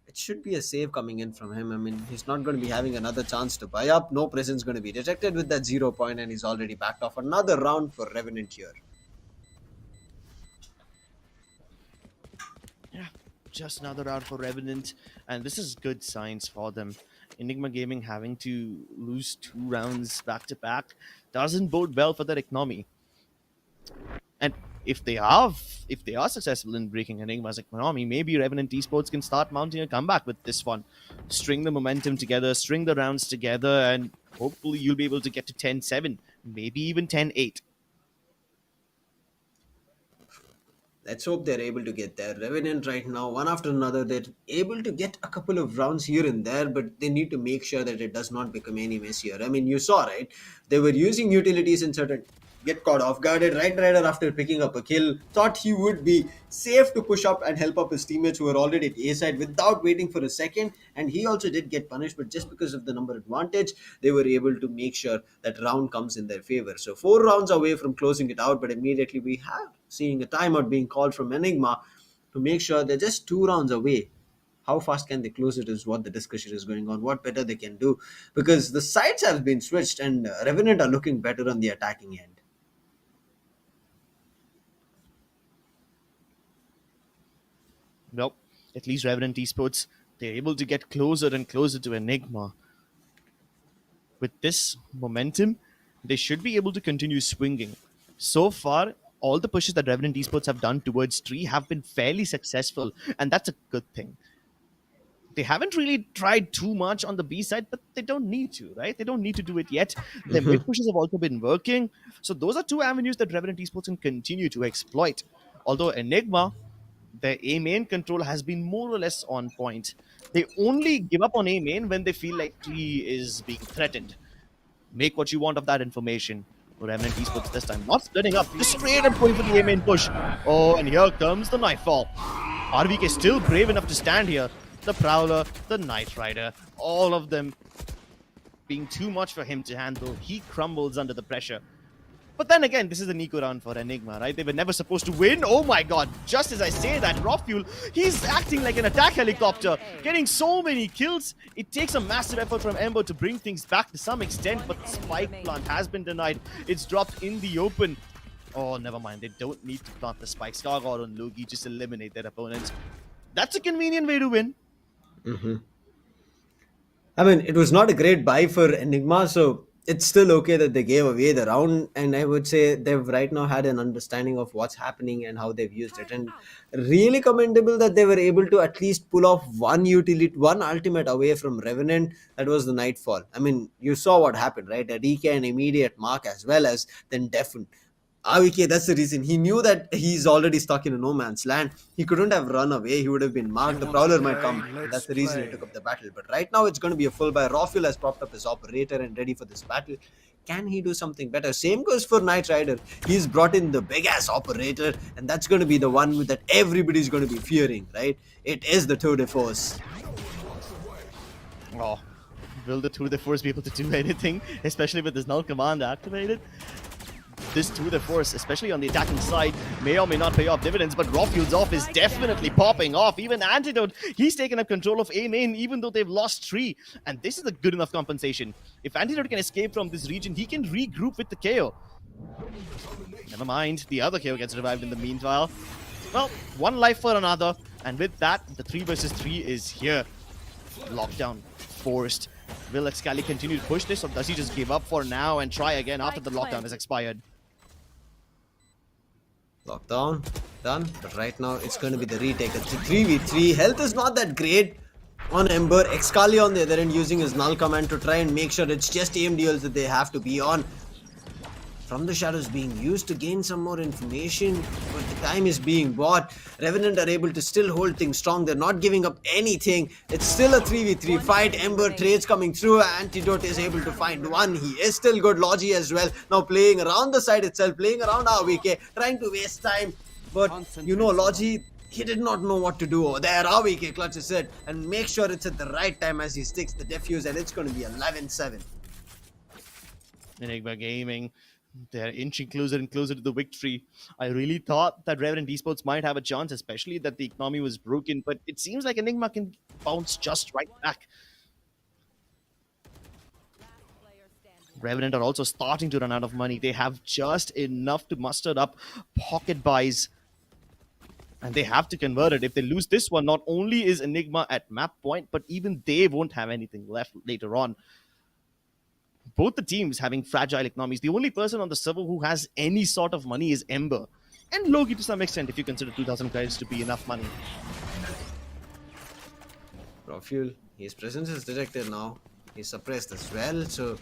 Speaker 3: It should be a save coming in from him. I mean, he's not going to be having another chance to buy up. No presence going to be detected with that 0 point. And he's already backed off. Another round for Revenant here.
Speaker 8: Yeah, just another round for Revenant, and this is good signs for them. Enigma Gaming having to lose 2 rounds back to back doesn't bode well for their economy. And if they are successful in breaking Enigma's economy, maybe Revenant esports can start mounting a comeback with this one. String the momentum together, string the rounds together, and hopefully you'll be able to get to 10-7, maybe even 10-8.
Speaker 3: Let's hope they're able to get there. Revenant right now, one after another, they're able to get a couple of rounds here and there, but they need to make sure that it does not become any messier. I mean, you saw, right? They were using utilities in certain, get caught off guarded. Right Rider, after picking up a kill, thought he would be safe to push up and help up his teammates who were already at A side without waiting for a second. And he also did get punished, but just because of the number advantage, they were able to make sure that round comes in their favor. So 4 rounds away from closing it out, but immediately we have seeing a timeout being called from Enigma to make sure they're just 2 rounds away. How fast can they close it is what the discussion is going on. What better they can do, because the sides have been switched and Revenant are looking better on the attacking end.
Speaker 8: Well, at least Revenant esports, they're able to get closer and closer to Enigma. With this momentum, they should be able to continue swinging. So far, all the pushes that Revenant esports have done towards 3 have been fairly successful, and that's a good thing. They haven't really tried too much on the B side, but they don't need to, right? They don't need to do it yet. Their mid pushes have also been working. So those are 2 avenues that Revenant esports can continue to exploit. Although Enigma, their A main control has been more or less on point. They only give up on A main when they feel like 3 is being threatened. Make what you want of that information. Revenant esports this time not splitting up, just straight up going for the A main push. Oh, and here comes the Nightfall. RVK still brave enough to stand here. The Prowler, the Knight Rider, all of them being too much for him to handle. He crumbles under the pressure. But then again, this is an eco round for Enigma, right? They were never supposed to win. Oh my god, just as I say that, Raw Fuel, he's acting like an attack helicopter, getting so many kills. It takes a massive effort from Ember to bring things back to some extent, but the spike plant has been denied. It's dropped in the open. Oh, never mind. They don't need to plant the spike. Skargard and Logi just eliminate their opponents. That's a convenient way to win.
Speaker 3: I mean, it was not a great buy for Enigma, so it's still okay that they gave away the round. And I would say they've right now had an understanding of what's happening and how they've used it. And really commendable that they were able to at least pull off one ultimate away from Revenant. That was the Nightfall. I mean, you saw what happened, right? A DK, an immediate mark, as well as then Deafen. AVK, that's the reason. He knew that he's already stuck in a no man's land. He couldn't have run away. He would have been marked. The Prowler might come. That's the reason he took up the battle. But right now, it's going to be a full buy. Raw-Fuel has propped up his operator and ready for this battle. Can he do something better? Same goes for Knight Rider. He's brought in the big-ass operator, and that's going to be the one that everybody's going to be fearing, right? It is the Tour de Force.
Speaker 8: Oh, will the Tour de Force be able to do anything? Especially with this null command activated? This Tour de Force, especially on the attacking side, may or may not pay off dividends, but Raw Fuel's off is definitely popping off. Even Antidote, he's taken up control of A main, even though they've lost 3. And this is a good enough compensation. If Antidote can escape from this region, he can regroup with the KO. Never mind, the other KO gets revived in the meanwhile. Well, one life for another, and with that, the 3 versus 3 is here. Lockdown forced. Will Excali continue to push this, or does he just give up for now and try again after the lockdown has expired?
Speaker 3: Lockdown done, but right now it's going to be the retake. It's a 3v3. Health is not that great on Ember. Excali on the other end using his null command to try and make sure it's just AMDLs that they have to be on. From the shadows being used to gain some more information, but the time is being bought. Revenant are able to still hold things strong. They're not giving up anything. It's still a 3v3 fight. Ember trades coming through. Antidote is able to find one. He is still good. Logi as well. Now playing around the side itself, playing around AVK, trying to waste time. But you know, Logi, he did not know what to do over there. AVK clutches it and make sure it's at the right time as he sticks the defuse, and it's going to be 11-7.
Speaker 8: Enigma Gaming, they're inching closer and closer to the victory. I really thought that Revenant esports might have a chance, especially that the economy was broken, but it seems like Enigma can bounce just right back. Revenant are also starting to run out of money. They have just enough to muster up pocket buys, and they have to convert it. If they lose this one, not only is Enigma at map point, but even they won't have anything left later on. Both the teams having fragile economies. The only person on the server who has any sort of money is Ember. And Logi to some extent, if you consider 2,000 credits to be enough money.
Speaker 3: Raw Fuel, his presence is detected now. He's suppressed as well. So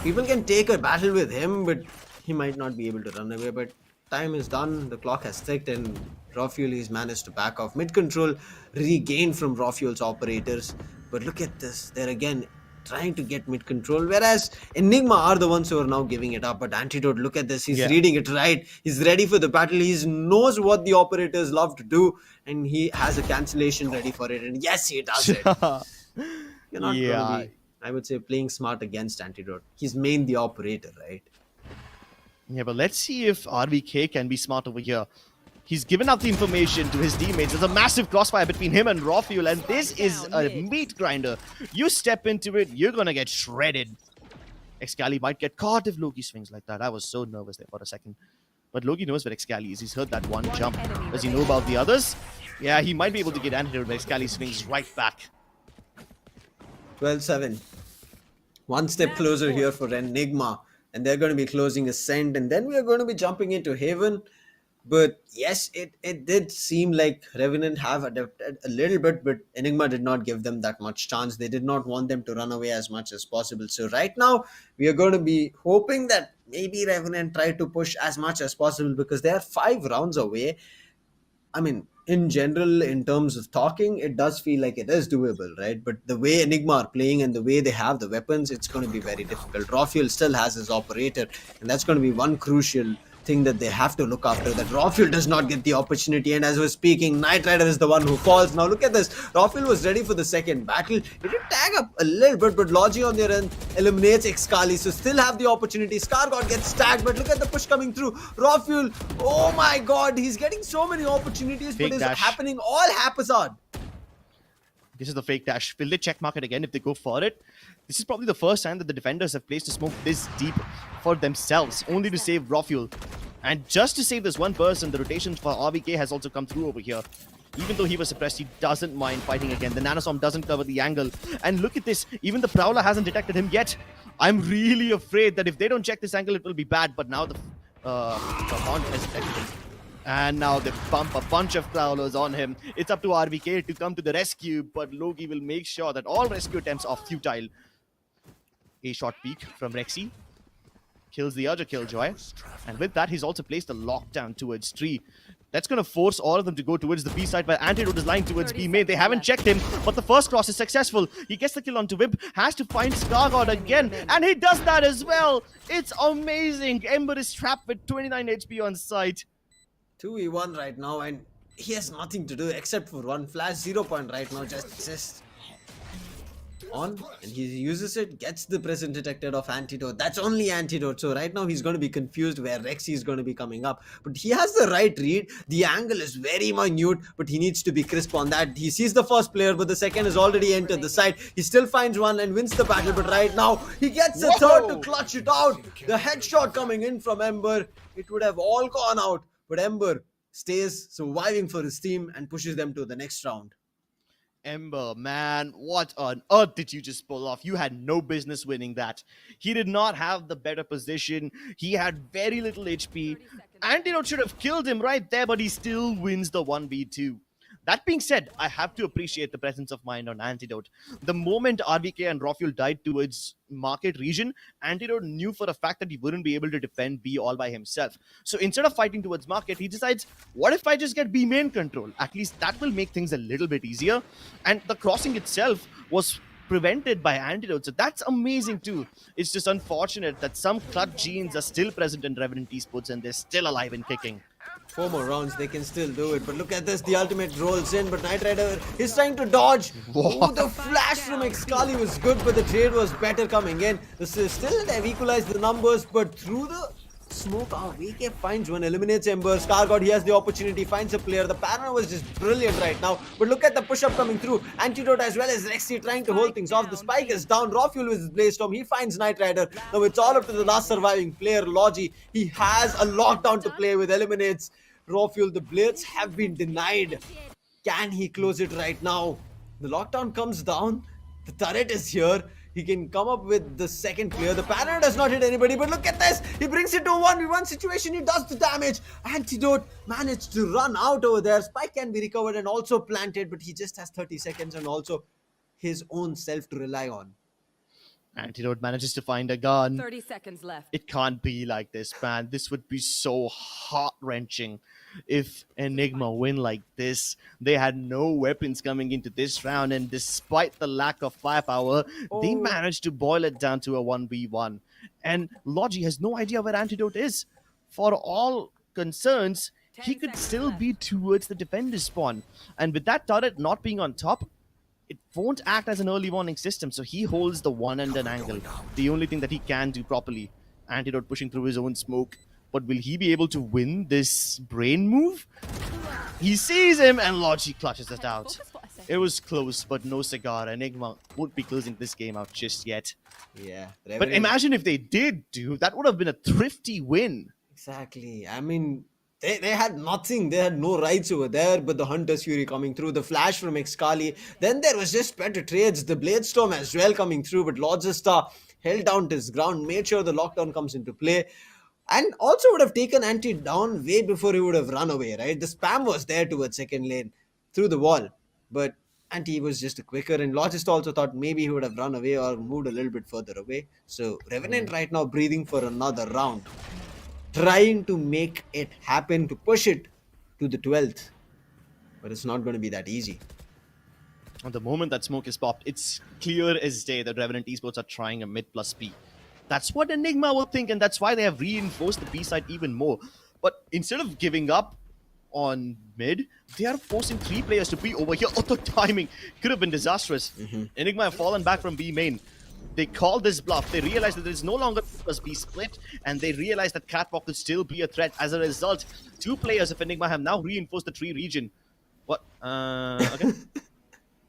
Speaker 3: people can take a battle with him, but he might not be able to run away. But time is done. The clock has ticked and Rafuel has managed to back off. Mid control regained from Rafuel's operators. But look at this. They're again trying to get mid control, whereas Enigma are the ones who are now giving it up. But Antidote, look at this. He's reading it right. He's ready for the battle. He knows what the operators love to do, and he has a cancellation ready for it. And yes, he does it. You're not going to be, I would say, playing smart against Antidote. He's main the operator, right?
Speaker 8: Yeah, but let's see if RVK can be smart over here. He's given out the information to his teammates. There's a massive crossfire between him and Rafuel, and this is a meat grinder. You step into it, you're gonna get shredded. Excali might get caught if Loki swings like that. I was so nervous there for a second. But Loki knows where Excali is. He's heard that one jump. Does he know about the others? Yeah, he might be able to get Antidote, but Excali swings right back.
Speaker 3: 12-7. One step closer here for Enigma. And they're going to be closing Ascent. And then we are going to be jumping into Haven. But yes, it did seem like Revenant have adapted a little bit, but Enigma did not give them that much chance. They did not want them to run away as much as possible. So right now, we are going to be hoping that maybe Revenant try to push as much as possible because they are 5 rounds away. I mean, in general, in terms of talking, it does feel like it is doable, right? But the way Enigma are playing and the way they have the weapons, it's going to be very difficult. Rafuel still has his operator, and that's going to be one crucial thing that they have to look after, that Rafuel does not get the opportunity. And as we're speaking, Knight Rider is the one who falls. Now look at this. Rafuel was ready for the second battle. He did tag up a little bit, but Logi on their end eliminates Excali, so still have the opportunity. Scargod gets tagged, but look at the push coming through. Rafuel, oh my god, he's getting so many opportunities,
Speaker 8: Fake
Speaker 3: but it's
Speaker 8: dash.
Speaker 3: happening all haphazard.
Speaker 8: This is the fake dash. Will they check market again if they go for it? This is probably the first time that the defenders have placed a smoke this deep for themselves, only to save Rafuel. And just to save this one person, the rotation for RVK has also come through over here. Even though he was suppressed, he doesn't mind fighting again. The Nanostorm doesn't cover the angle. And look at this, even the Prowler hasn't detected him yet. I'm really afraid that if they don't check this angle, it will be bad. But now the Haunt has detected him. And now they bump a bunch of Prowlers on him. It's up to RVK to come to the rescue, but Loki will make sure that all rescue attempts are futile. A shot peek from Rexy. Kills the other Killjoy. And with that, he's also placed a lockdown towards Tree. That's going to force all of them to go towards the B side, while Antidote is lying towards B main. They haven't checked him, but the first cross is successful. He gets the kill onto Whip, has to find Scargod again, and he does that as well. It's amazing. Ember is trapped with 29 HP on site.
Speaker 3: 2v1 right now, and he has nothing to do except for one flash. 0 point right now, just on, and he uses it, gets the presence detected of Antidote. That's only Antidote, so right now he's going to be confused where Rexy is going to be coming up, but he has the right read. The angle is very minute, but he needs to be crisp on that. He sees the first player, but the second has already entered the side. He still finds one and wins the battle, but right now he gets the third to clutch it out. The headshot coming in from Ember, it would have all gone out, but Ember stays surviving for his team and pushes them to the next round.
Speaker 8: Ember, man, what on earth did you just pull off? You had no business winning that. He did not have the better position. He had very little HP. Antidote should have killed him right there, but he still wins the 1v2. That being said, I have to appreciate the presence of mind on Antidote. The moment RVK and Rafuel died towards market region, Antidote knew for a fact that he wouldn't be able to defend B all by himself. So instead of fighting towards market, he decides, what if I just get B main control? At least that will make things a little bit easier. And the crossing itself was prevented by Antidote, so that's amazing too. It's just unfortunate that some clutch genes are still present in Revenant esports and they're still alive and kicking.
Speaker 3: 4 more rounds, they can still do it. But look at this, the ultimate rolls in, but Knight Rider is trying to dodge. Oh, the flash from Excali was good, but the trade was better coming in. Still, they've equalized the numbers, but through the smoke, VK finds one, eliminates Ember. Scargod, he has the opportunity, finds a player. The paranoia was just brilliant right now. But look at the push-up coming through. Antidote as well as Rexy trying to hold things off. The spike is down. Rafuel with his Blaze-Storm. He finds Knight Rider. Now it's all up to the last surviving player, Logi. He has a lockdown to play with, eliminates Rafuel. The blades have been denied. Can he close it right now? The lockdown comes down. The turret is here. He can come up with the second clear. The Paranoid does not hit anybody, but look at this. He brings it to a 1v1 situation. He does the damage. Antidote managed to run out over there. Spike can be recovered and also planted, but he just has 30 seconds and also his own self to rely on.
Speaker 8: Antidote manages to find a gun.
Speaker 4: 30 seconds left.
Speaker 8: It can't be like this, man. This would be so heart-wrenching if Enigma win like this. They had no weapons coming into this round, and despite the lack of firepower, they managed to boil it down to a 1v1. And Logi has no idea where Antidote is. For all concerns, he could still be towards the defender spawn. And with that turret not being on top, it won't act as an early warning system, so he holds the one and an angle. The only thing that he can do properly. Antidote pushing through his own smoke. But will he be able to win this brain move? He sees him and Logi clutches it out. It was close, but no cigar. Enigma won't be closing this game out just yet.
Speaker 3: Yeah.
Speaker 8: But imagine if they did do, that would have been a thrifty win.
Speaker 3: Exactly. I mean, they had nothing. They had no rights over there, but the Hunter's Fury coming through, the flash from Excali. Then there was just better trades, the Bladestorm as well coming through, but Logista held down to his ground, made sure the lockdown comes into play, and also would have taken Anti down way before he would have run away, right? The spam was there towards second lane, through the wall, but Anti was just quicker, and Logista also thought maybe he would have run away or moved a little bit further away. So Revenant right now breathing for another round, trying to make it happen, to push it to the 12th. But it's not going to be that easy.
Speaker 8: At the moment that smoke is popped, it's clear as day that Revenant esports are trying a mid plus B. That's what Enigma will think, and that's why they have reinforced the B side even more. But instead of giving up on mid, they are forcing 3 players to be over here. Oh, the timing could have been disastrous. Enigma have fallen back from B main. They call this bluff. They realize that there is no longer plus B split, and they realize that Catwalk could still be a threat. As a result, 2 players of Enigma have now reinforced the tree region. What? Okay.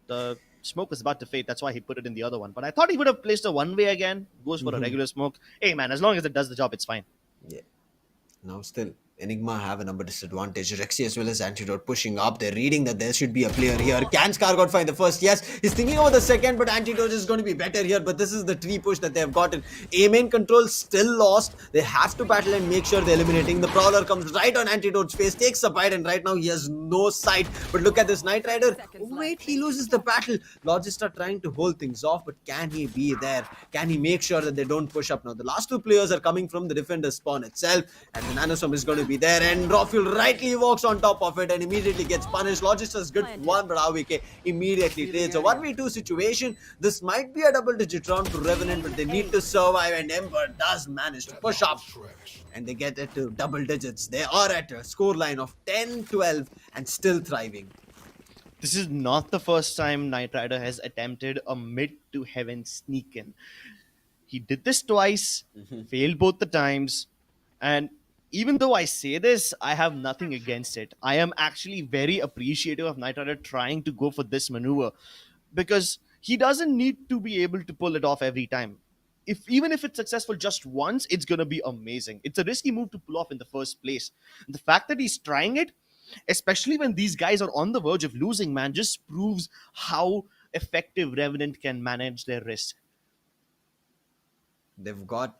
Speaker 8: The smoke was about to fade. That's why he put it in the other one. But I thought he would have placed a one-way again. Goes for a regular smoke. Hey, man, as long as it does the job, it's fine.
Speaker 3: Yeah. Now still, Enigma have a number disadvantage. Rexy as well as Antidote pushing up. They're reading that there should be a player here. Can Scargot find the first? Yes. He's thinking over the second, but Antidote is going to be better here. But this is the tree push that they have gotten. A main control still lost. They have to battle and make sure they're eliminating. The Prowler comes right on Antidote's face, takes a bite, and right now he has no sight. But look at this Knight Rider. Oh, wait, he loses the battle. Logista trying to hold things off, but can he be there? Can he make sure that they don't push up now? The last 2 players are coming from the defender spawn itself, and the Nanostorm is going to be there, and Rofuel rightly walks on top of it and immediately gets punished. Logista's good for 1, but AWK immediately trades. A 1v2 situation. This might be a double-digit round for Revenant, but they need to survive, and Ember does manage to push up, and they get it to double digits. They are at a scoreline of 10-12 and still thriving.
Speaker 8: This is not the first time Knight Rider has attempted a mid to heaven sneak in. He did this twice, failed both the times, and even though I say this, I have nothing against it. I am actually very appreciative of Knight Rider trying to go for this maneuver, because he doesn't need to be able to pull it off every time. Even if it's successful just once, it's going to be amazing. It's a risky move to pull off in the first place. And the fact that he's trying it, especially when these guys are on the verge of losing, man, just proves how effective Revenant can manage their risk.
Speaker 3: They've got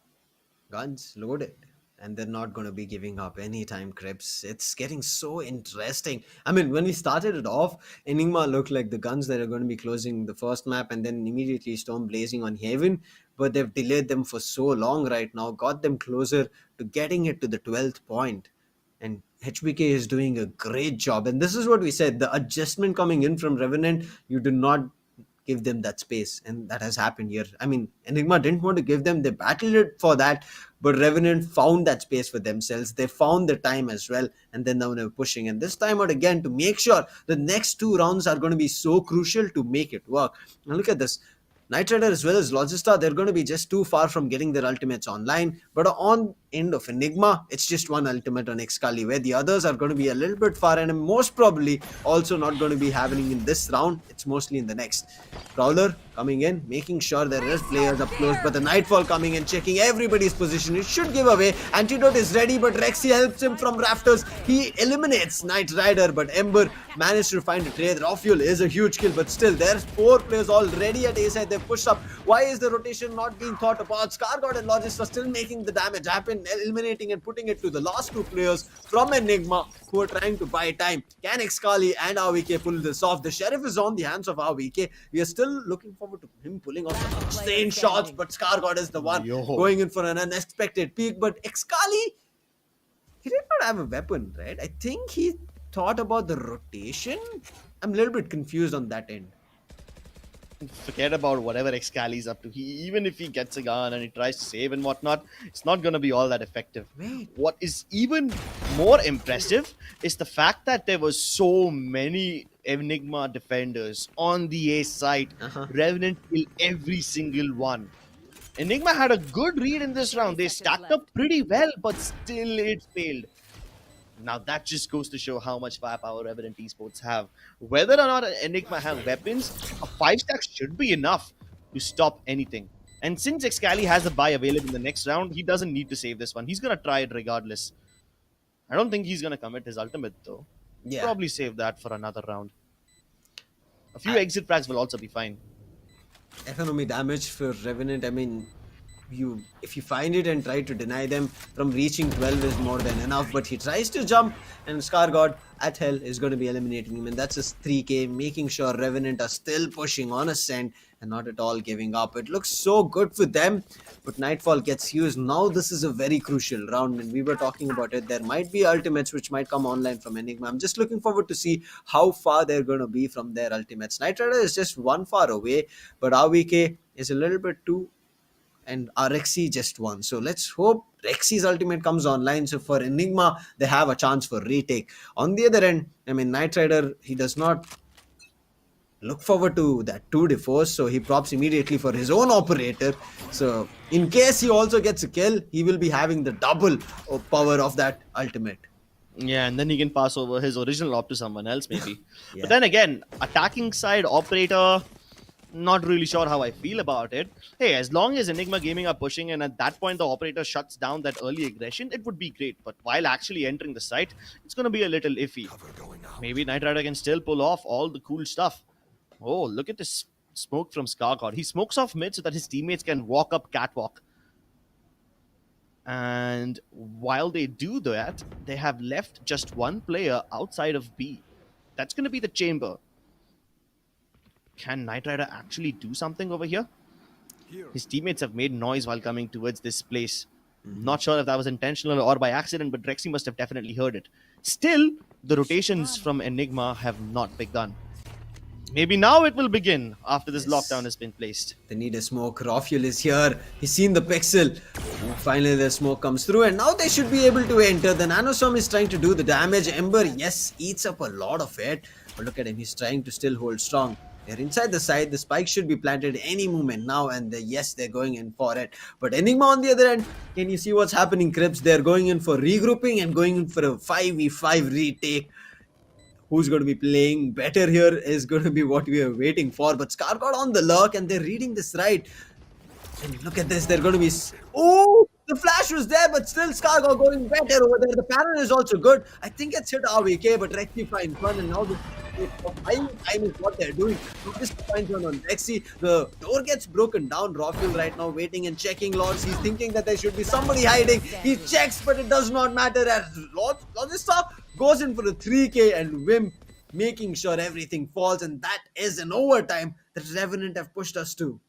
Speaker 3: guns loaded, and they're not going to be giving up anytime, Crips. It's getting so interesting. I mean, when we started it off, Enigma looked like the guns that are going to be closing the first map and then immediately storm blazing on Haven. But they've delayed them for so long right now, got them closer to getting it to the 12th point. And HBK is doing a great job. And this is what we said, the adjustment coming in from Revenant, you do not give them that space, and that has happened here. I mean, Enigma didn't want to give them, they battled it for that, but Revenant found that space for themselves. They found the time as well, and then now they're pushing. And this time out again, to make sure the next 2 rounds are going to be so crucial to make it work. Now look at this. Knight Rider as well as Logista, they're going to be just too far from getting their ultimates online. But on end of Enigma, it's just 1 ultimate on Excali, where the others are going to be a little bit far and most probably also not going to be happening in this round. It's mostly in the next. Prowler coming in, making sure there is players up close, but the Nightfall coming and checking everybody's position. It should give away. Antidote is ready, but Rexy helps him from rafters. He eliminates Knight Rider, but Ember managed to find a trade. Rofuel is a huge kill, but still there's 4 players already at A side. They've pushed up. Why is the rotation not being thought about? Scargod and Logis are still making the damage happen. and eliminating and putting it to the last two players from Enigma who are trying to buy time. Can Xkali and RVK pull this off? The Sheriff is on the hands of RVK. We are still looking forward to him pulling off some insane shots, but ScarGod is the one going in for an unexpected peak. But Xkali, he did not have a weapon, right? I think he thought about the rotation. I'm a little bit confused on that end.
Speaker 8: Forget about whatever Xcali's up to. Even if he gets a gun and he tries to save and whatnot, it's not going to be all that effective.
Speaker 3: Wait.
Speaker 8: What is even more impressive is the fact that there were so many Enigma defenders on the A side. Revenant killed every single one. Enigma had a good read in this round. They stacked up pretty well, but still it failed. Now that just goes to show how much firepower Revenant esports have. Whether or not Enigma have weapons, a 5-stack should be enough to stop anything. And since Xcali has a buy available in the next round, he doesn't need to save this one. He's going to try it regardless. I don't think he's going to commit his ultimate though.
Speaker 3: Yeah.
Speaker 8: Probably save that for another round. A few exit frags will also be fine.
Speaker 3: Economy damage for Revenant, I mean, if you find it and try to deny them from reaching 12 is more than enough, but he tries to jump and ScarGod at hell is going to be eliminating him, and that's his 3k, making sure Revenant are still pushing on Ascent and not at all giving up. It looks so good for them, but Nightfall gets used. Now this is a very crucial round, and we were talking about it. There might be ultimates which might come online from Enigma. I'm just looking forward to see how far they're going to be from their ultimates. Night Rider is just one far away, but RVK is a little bit too, and Rexy just won. So let's hope Rexy's ultimate comes online. So for Enigma, they have a chance for retake. On the other end, I mean, Knight Rider, he does not look forward to that 2-4, so he props immediately for his own operator. So in case he also gets a kill, he will be having the double power of that ultimate.
Speaker 8: Yeah, and then he can pass over his original op to someone else maybe. But then again, attacking side operator, not really sure how I feel about it. Hey, as long as Enigma Gaming are pushing and at that point the operator shuts down that early aggression, it would be great. But while actually entering the site, it's going to be a little iffy. Maybe Knight Rider can still pull off all the cool stuff. Oh, look at this smoke from ScarGod. He smokes off mid so that his teammates can walk up catwalk. And while they do that, they have left just one player outside of B. That's going to be the chamber. Can Knight Rider actually do something over here? His teammates have made noise while coming towards this place. Not sure if that was intentional or by accident, but Rexy must have definitely heard it. Still, the rotations from Enigma have not begun. Maybe now it will begin after this lockdown has been placed.
Speaker 3: They need a smoke. Rafuel is here. He's seen the pixel. Finally, the smoke comes through, and now they should be able to enter. The Nanostorm is trying to do the damage. Ember, yes, eats up a lot of it. But look at him. He's trying to still hold strong. They're inside the side. The spike should be planted any moment now, and yes, they're going in for it. But Enigma on the other end, can you see what's happening, Crips? They're going in for regrouping and going in for a 5v5 retake. Who's going to be playing better here is going to be what we are waiting for. But ScarGod on the lurk, and they're reading this right. And look at this, they're going to be... Oh, the flash was there, but still ScarGod going better over there. The Baron is also good. I think it's hit RVK, but Rexy finds one, and now the time is what they're doing. This finds one on Rexy. The door gets broken down. Rafuel right now waiting and checking Lords. He's thinking that there should be somebody hiding. He checks, but it does not matter as Logista goes in for a 3k, and Wim making sure everything falls, and that is an overtime that Revenant have pushed us to.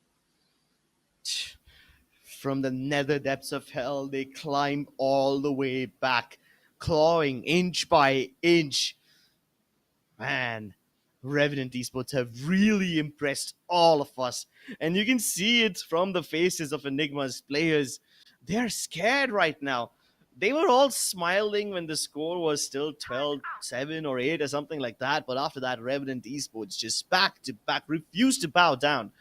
Speaker 8: From the nether depths of hell, they climb all the way back, clawing inch by inch. Man, Revenant esports have really impressed all of us. And you can see it from the faces of Enigma's players. They're scared right now. They were all smiling when the score was still 12-7 or 8 or something like that. But after that, Revenant esports just back to back refused to bow down.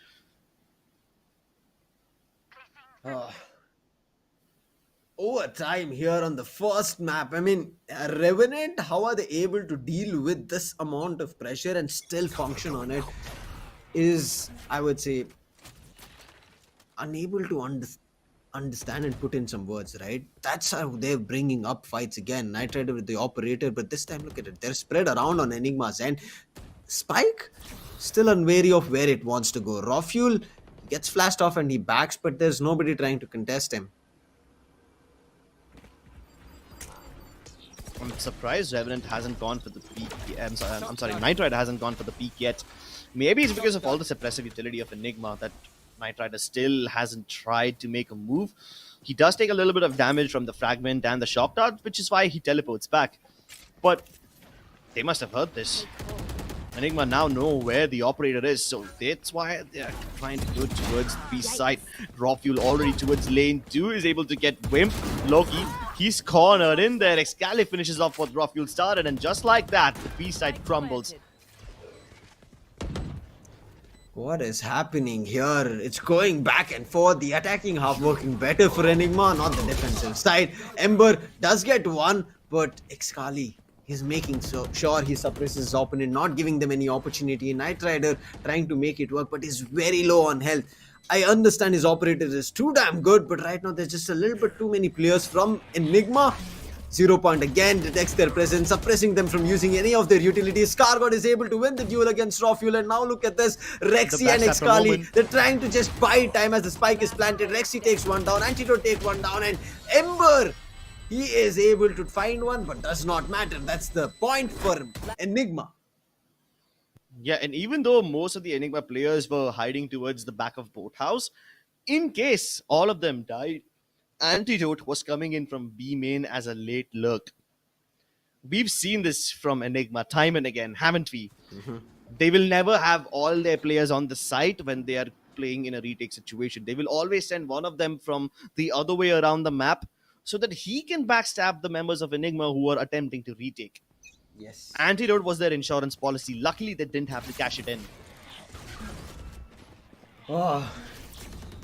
Speaker 3: Overtime here on the first map. I mean, Revenant, how are they able to deal with this amount of pressure and still function on it is, I would say, unable to understand and put in some words, right? That's how they're bringing up fights again. Knight Rider with the operator, but this time look at it. They're spread around on Enigma's end. Spike, still unwary of where it wants to go. Rafuel gets flashed off and he backs, but there's nobody trying to contest him.
Speaker 8: I'm surprised Revenant hasn't gone for the peak. I'm sorry, Knight Rider hasn't gone for the peak yet. Maybe it's because of all the suppressive utility of Enigma that Knight Rider still hasn't tried to make a move. He does take a little bit of damage from the fragment and the shock dart, which is why he teleports back. But they must have heard this. Enigma now know where the operator is, so that's why they're trying to go towards the B side. Raw Fuel already towards lane 2 is able to get Wimp. Loki, he's cornered in there. Excali finishes off what Raw Fuel started, and just like that, the B side crumbles.
Speaker 3: What is happening here? It's going back and forth. The attacking half working better for Enigma, not the defensive side. Ember does get one, but Excali, he's making sure he suppresses his opponent, not giving them any opportunity. Knight Rider trying to make it work, but he's very low on health. I understand his operator is too damn good, but right now there's just a little bit too many players from Enigma. 0 Point again detects their presence, suppressing them from using any of their utilities. Scargod is able to win the duel against Raw Fuel, and now look at this. Rexy and Excali, they're trying to just buy time as the spike is planted. Rexy takes one down, Antidote takes one down, and Ember, he is able to find one, but does not matter. That's the point for Enigma.
Speaker 8: Yeah, and even though most of the Enigma players were hiding towards the back of Boathouse, in case all of them died, Antidote was coming in from B main as a late lurk. We've seen this from Enigma time and again, haven't we? They will never have all their players on the site when they are playing in a retake situation. They will always send one of them from the other way around the map so that he can backstab the members of Enigma who are attempting to retake.
Speaker 3: Yes.
Speaker 8: Antidote was their insurance policy. Luckily, they didn't have to cash it in.
Speaker 3: Oh,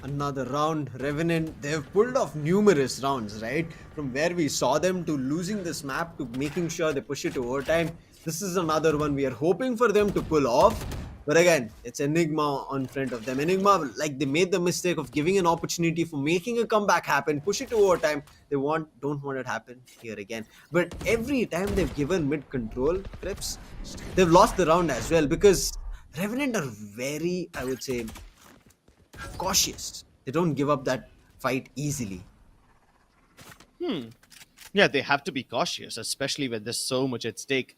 Speaker 3: another round. Revenant, they've pulled off numerous rounds, right? From where we saw them to losing this map to making sure they push it to overtime. This is another one we are hoping for them to pull off. But again, it's Enigma on front of them. Enigma, like, they made the mistake of giving an opportunity for making a comeback happen, push it to overtime. They don't want it happen here again. But every time they've given mid control, Crips, they've lost the round as well, because Revenant are very, I would say, cautious. They don't give up that fight easily.
Speaker 8: Yeah, they have to be cautious, especially when there's so much at stake.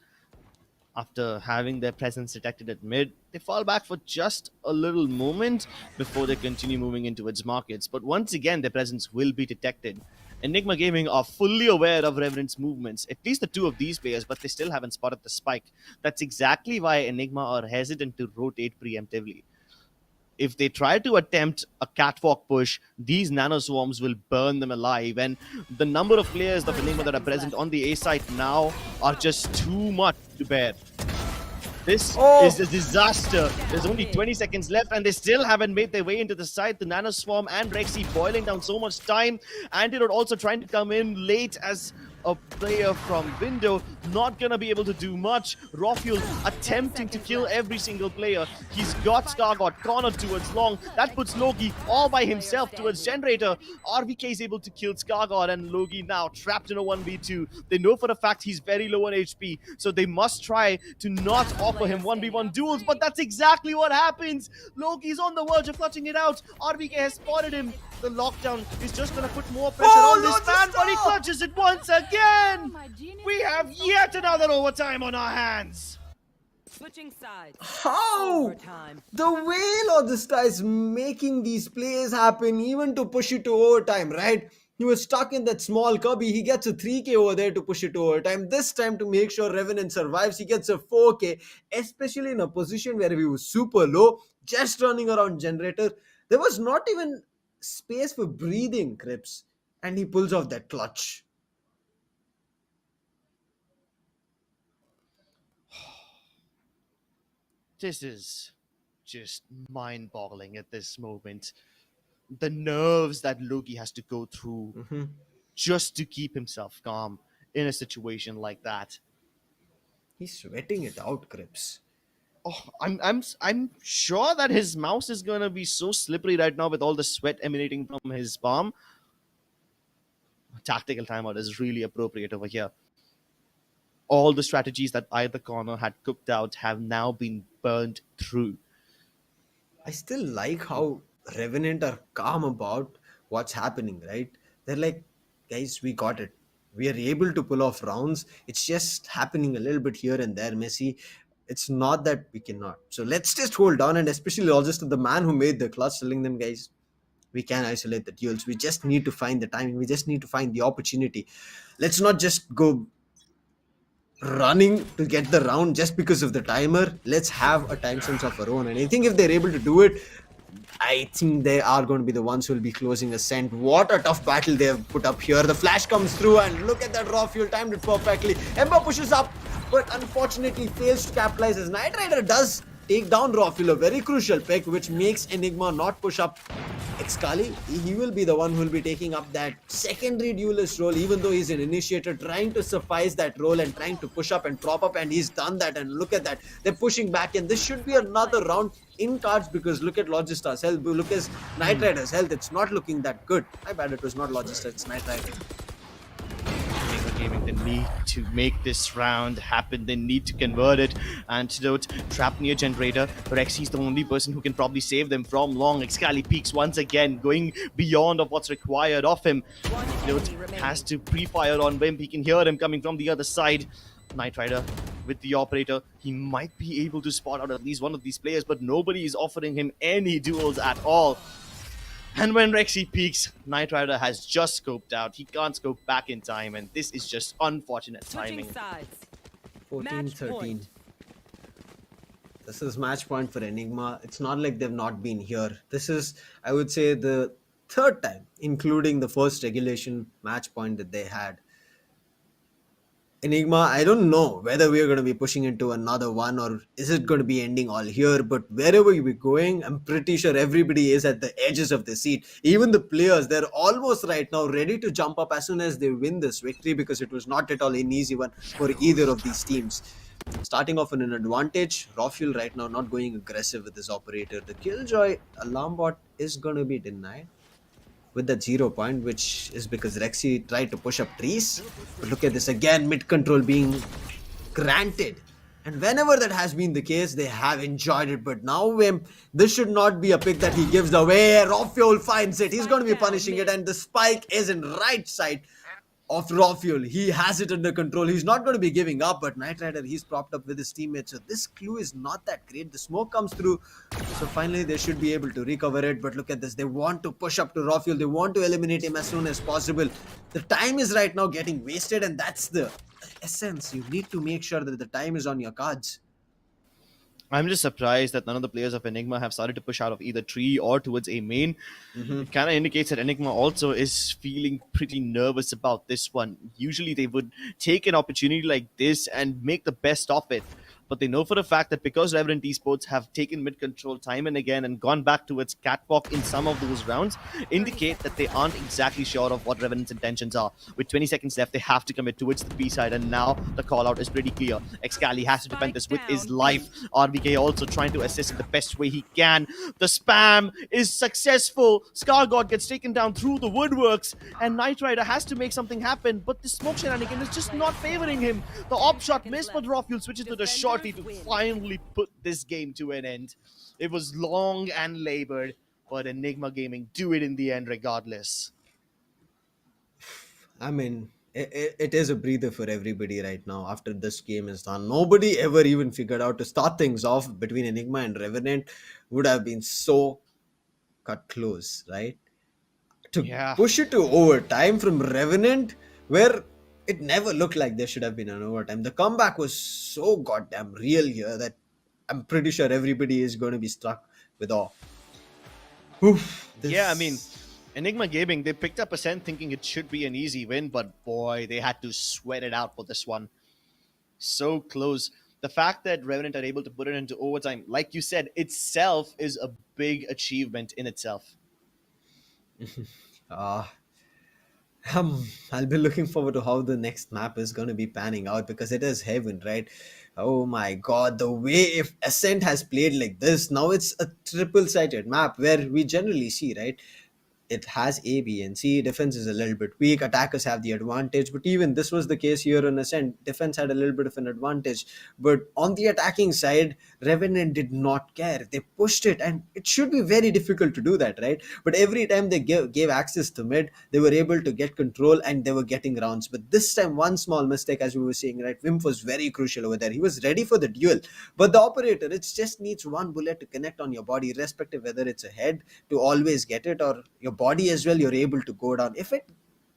Speaker 8: After having their presence detected at mid, they fall back for just a little moment before they continue moving into its markets. But once again, their presence will be detected. Enigma Gaming are fully aware of Revenant's movements, at least the two of these players, but they still haven't spotted the spike. That's exactly why Enigma are hesitant to rotate preemptively. If they try to attempt a catwalk push, these nano swarms will burn them alive. And the number of players of Enigma that are present on the A site now are just too much to bear. This is a disaster. There's only 20 seconds left and they still haven't made their way into the site. The Nano Swarm and Rexy boiling down so much time. Antidote also trying to come in late as a player from window, not gonna be able to do much. Raw Fuel attempting to kill every single player. He's got Scargod cornered towards long. That puts Loki all by himself towards Generator. RVK is able to kill Scargod and Loki now trapped in a 1v2. They know for a fact he's very low on HP, so they must try to not offer him 1v1 duels, but that's exactly what happens. Loki's on the verge of clutching it out. RVK has spotted him. The lockdown is just gonna put more pressure on this man, but he clutches it once again. We have yet another overtime on our hands.
Speaker 1: Switching sides.
Speaker 3: How?
Speaker 1: Overtime.
Speaker 3: The way Lodista is making these plays happen, even to push it to overtime, right? He was stuck in that small cubby. He gets a 3k over there to push it to overtime. This time, to make sure Revenant survives, he gets a 4k, especially in a position where he was super low, just running around Generator. There was not even space for breathing, Crips, and he pulls off that clutch.
Speaker 8: This is just mind-boggling at this moment. The nerves that Loki has to go through just to keep himself calm in a situation like that.
Speaker 3: He's sweating it out, Crips.
Speaker 8: Oh, I'm sure that his mouse is gonna be so slippery right now with all the sweat emanating from his palm. Tactical timeout is really appropriate over here. All the strategies that either corner had cooked out have now been burned through.
Speaker 3: I still like how Revenant are calm about what's happening, right? They're like, guys, we got it. We are able to pull off rounds. It's just happening a little bit here and there, Messi. It's not that we cannot. So let's just hold on, and especially just the man who made the clutch, telling them, guys, we can isolate the duels. We just need to find the timing. We just need to find the opportunity. Let's not just go running to get the round just because of the timer. Let's have a time sense of our own. And I think if they're able to do it, I think they are going to be the ones who will be closing Ascent. What a tough battle they have put up here. The flash comes through, and look at that raw fuel, timed it perfectly. Ember pushes up, but unfortunately fails to capitalize as Knight Rider does take down raw fuel, a very crucial pick, which makes Enigma not push up Excali. He will be the one who will be taking up that secondary duelist role, even though he's an initiator, trying to suffice that role and trying to push up and prop up, and he's done that. And look at that, they're pushing back, and this should be another round in cards, because look at Logista's health, look at Knight Rider's health. It's not looking that good. My bad, it was not Logista, it's Knight Rider.
Speaker 8: Enigma Gaming, they need to make this round happen. They need to convert it. Antidote, trapped near generator. Rexy's the only person who can probably save them from long. Excali peaks once again, going beyond of what's required of him. Antidote has to pre-fire on Wimp. He can hear him coming from the other side. Knight Rider with the operator, he might be able to spot out at least one of these players, but nobody is offering him any duels at all. And when Rexy peaks, Knight Rider has just scoped out. He can't scope back in time, and this is just unfortunate timing.
Speaker 3: 14-13. This is match point for Enigma. It's not like they've not been here. This is, I would say, the third time, including the first regulation match point that they had. Enigma, I don't know whether we're going to be pushing into another one, or is it going to be ending all here, but wherever we're going, I'm pretty sure everybody is at the edges of the seat. Even the players, they're almost right now ready to jump up as soon as they win this victory, because it was not at all an easy one for either of these teams. Starting off in an advantage, Rafuel right now not going aggressive with his operator. The Killjoy alarm bot is going to be denied with that 0 point, which is because Rexy tried to push up trees. But look at this again, mid control being granted. And whenever that has been the case, they have enjoyed it. But now this should not be a pick that he gives away. Rafuel finds it. He's going to be punishing it. And the spike is in right side of Rafuel. He has it under control. He's not going to be giving up, but Knight Rider, he's propped up with his teammates. So this clue is not that great. The smoke comes through. So finally they should be able to recover it. But look at this. They want to push up to Rafuel. They want to eliminate him as soon as possible. The time is right now getting wasted, and that's the essence. You need to make sure that the time is on your cards.
Speaker 8: I'm just surprised that none of the players of Enigma have started to push out of either tree or towards a main. It kind of indicates that Enigma also is feeling pretty nervous about this one. Usually they would take an opportunity like this and make the best of it. But they know for a fact that because Revenant esports have taken mid-control time and again and gone back to its catwalk in some of those rounds, indicate that they aren't exactly sure of what Revenant's intentions are. With 20 seconds left, they have to commit towards the B side, and now the call-out is pretty clear. Excali has to defend this with his life. RBK also trying to assist in the best way he can. The spam is successful. Scargod gets taken down through the woodworks, and Knight Rider has to make something happen, but the smoke shenanigan is just not favoring him. The op shot missed, but Rafuel switches to the short to finally put this game to an end. It was long and labored, but Enigma Gaming do it in the end regardless.
Speaker 3: I mean, it is a breather for everybody right now after this game is done. Nobody ever even figured out to start things off between Enigma and Revenant. Would have been so cut close, right? To push it to overtime from Revenant, where it never looked like there should have been an overtime. The comeback was so goddamn real here that I'm pretty sure everybody is going to be struck with awe.
Speaker 8: Yeah, I mean, Enigma Gaming, they picked up Ascent thinking it should be an easy win, but boy, they had to sweat it out for this one. So close. The fact that Revenant are able to put it into overtime, like you said, itself is a big achievement in itself.
Speaker 3: I'll be looking forward to how the next map is going to be panning out, because it is heaven, right? Oh my god, the way if Ascent has played like this, now it's a triple-sided map where we generally see, right? it has A, B, and C. Defense is a little bit weak. Attackers have the advantage. But even this was the case here in Ascent. Defense had a little bit of an advantage. But on the attacking side, Revenant did not care. They pushed it, and it should be very difficult to do that, right? But every time they gave access to mid, they were able to get control and they were getting rounds. But this time, one small mistake, as we were saying, right? Wimp was very crucial over there. He was ready for the duel. But the operator, it just needs one bullet to connect on your body, irrespective whether it's a head, to always get it, or your body as well, you're able to go down. If it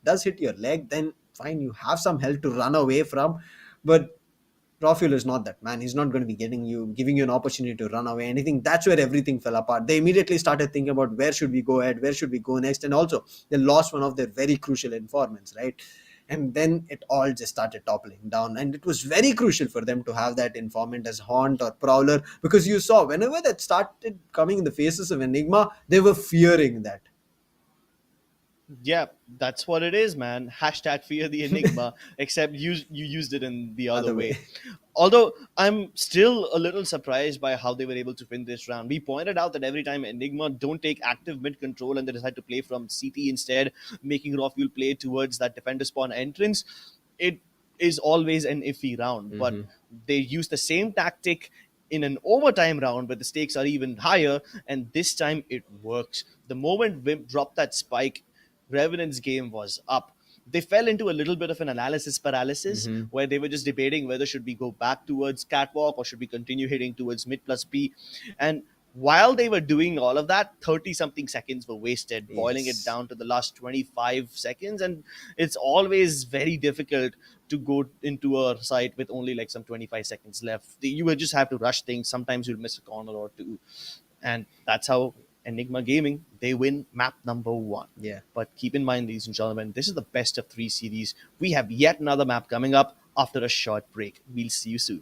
Speaker 3: does hit your leg, then fine, you have some health to run away from. But Profil is not that man. He's not going to be giving you an opportunity to run away, anything. That's where everything fell apart. They immediately started thinking about where should we go ahead, where should we go next, and also they lost one of their very crucial informants, right? And then it all just started toppling down, and it was very crucial for them to have that informant as Haunt or Prowler, because you saw whenever that started coming in the faces of Enigma, they were fearing that.
Speaker 8: Yeah, that's what it is, man. Hashtag fear the Enigma, except you used it in the other way. Although I'm still a little surprised by how they were able to win this round. We pointed out that every time Enigma don't take active mid control and they decide to play from CT instead, making Rafuel play towards that defender spawn entrance, it is always an iffy round. But they use the same tactic in an overtime round where the stakes are even higher, and this time it works. The moment Wimp dropped that spike, Revenant's game was up. They fell into a little bit of an analysis paralysis where they were just debating whether should we go back towards catwalk or should we continue hitting towards mid plus B. And while they were doing all of that, 30 something seconds were wasted, boiling it down to the last 25 seconds. And it's always very difficult to go into a site with only like some 25 seconds left. You will just have to rush things. Sometimes you'll miss a corner or two. And that's how Enigma Gaming, they win map number 1.
Speaker 3: Yeah.
Speaker 8: But keep in mind, ladies and gentlemen, this is the best of 3 series. We have yet another map coming up after a short break. We'll see you soon.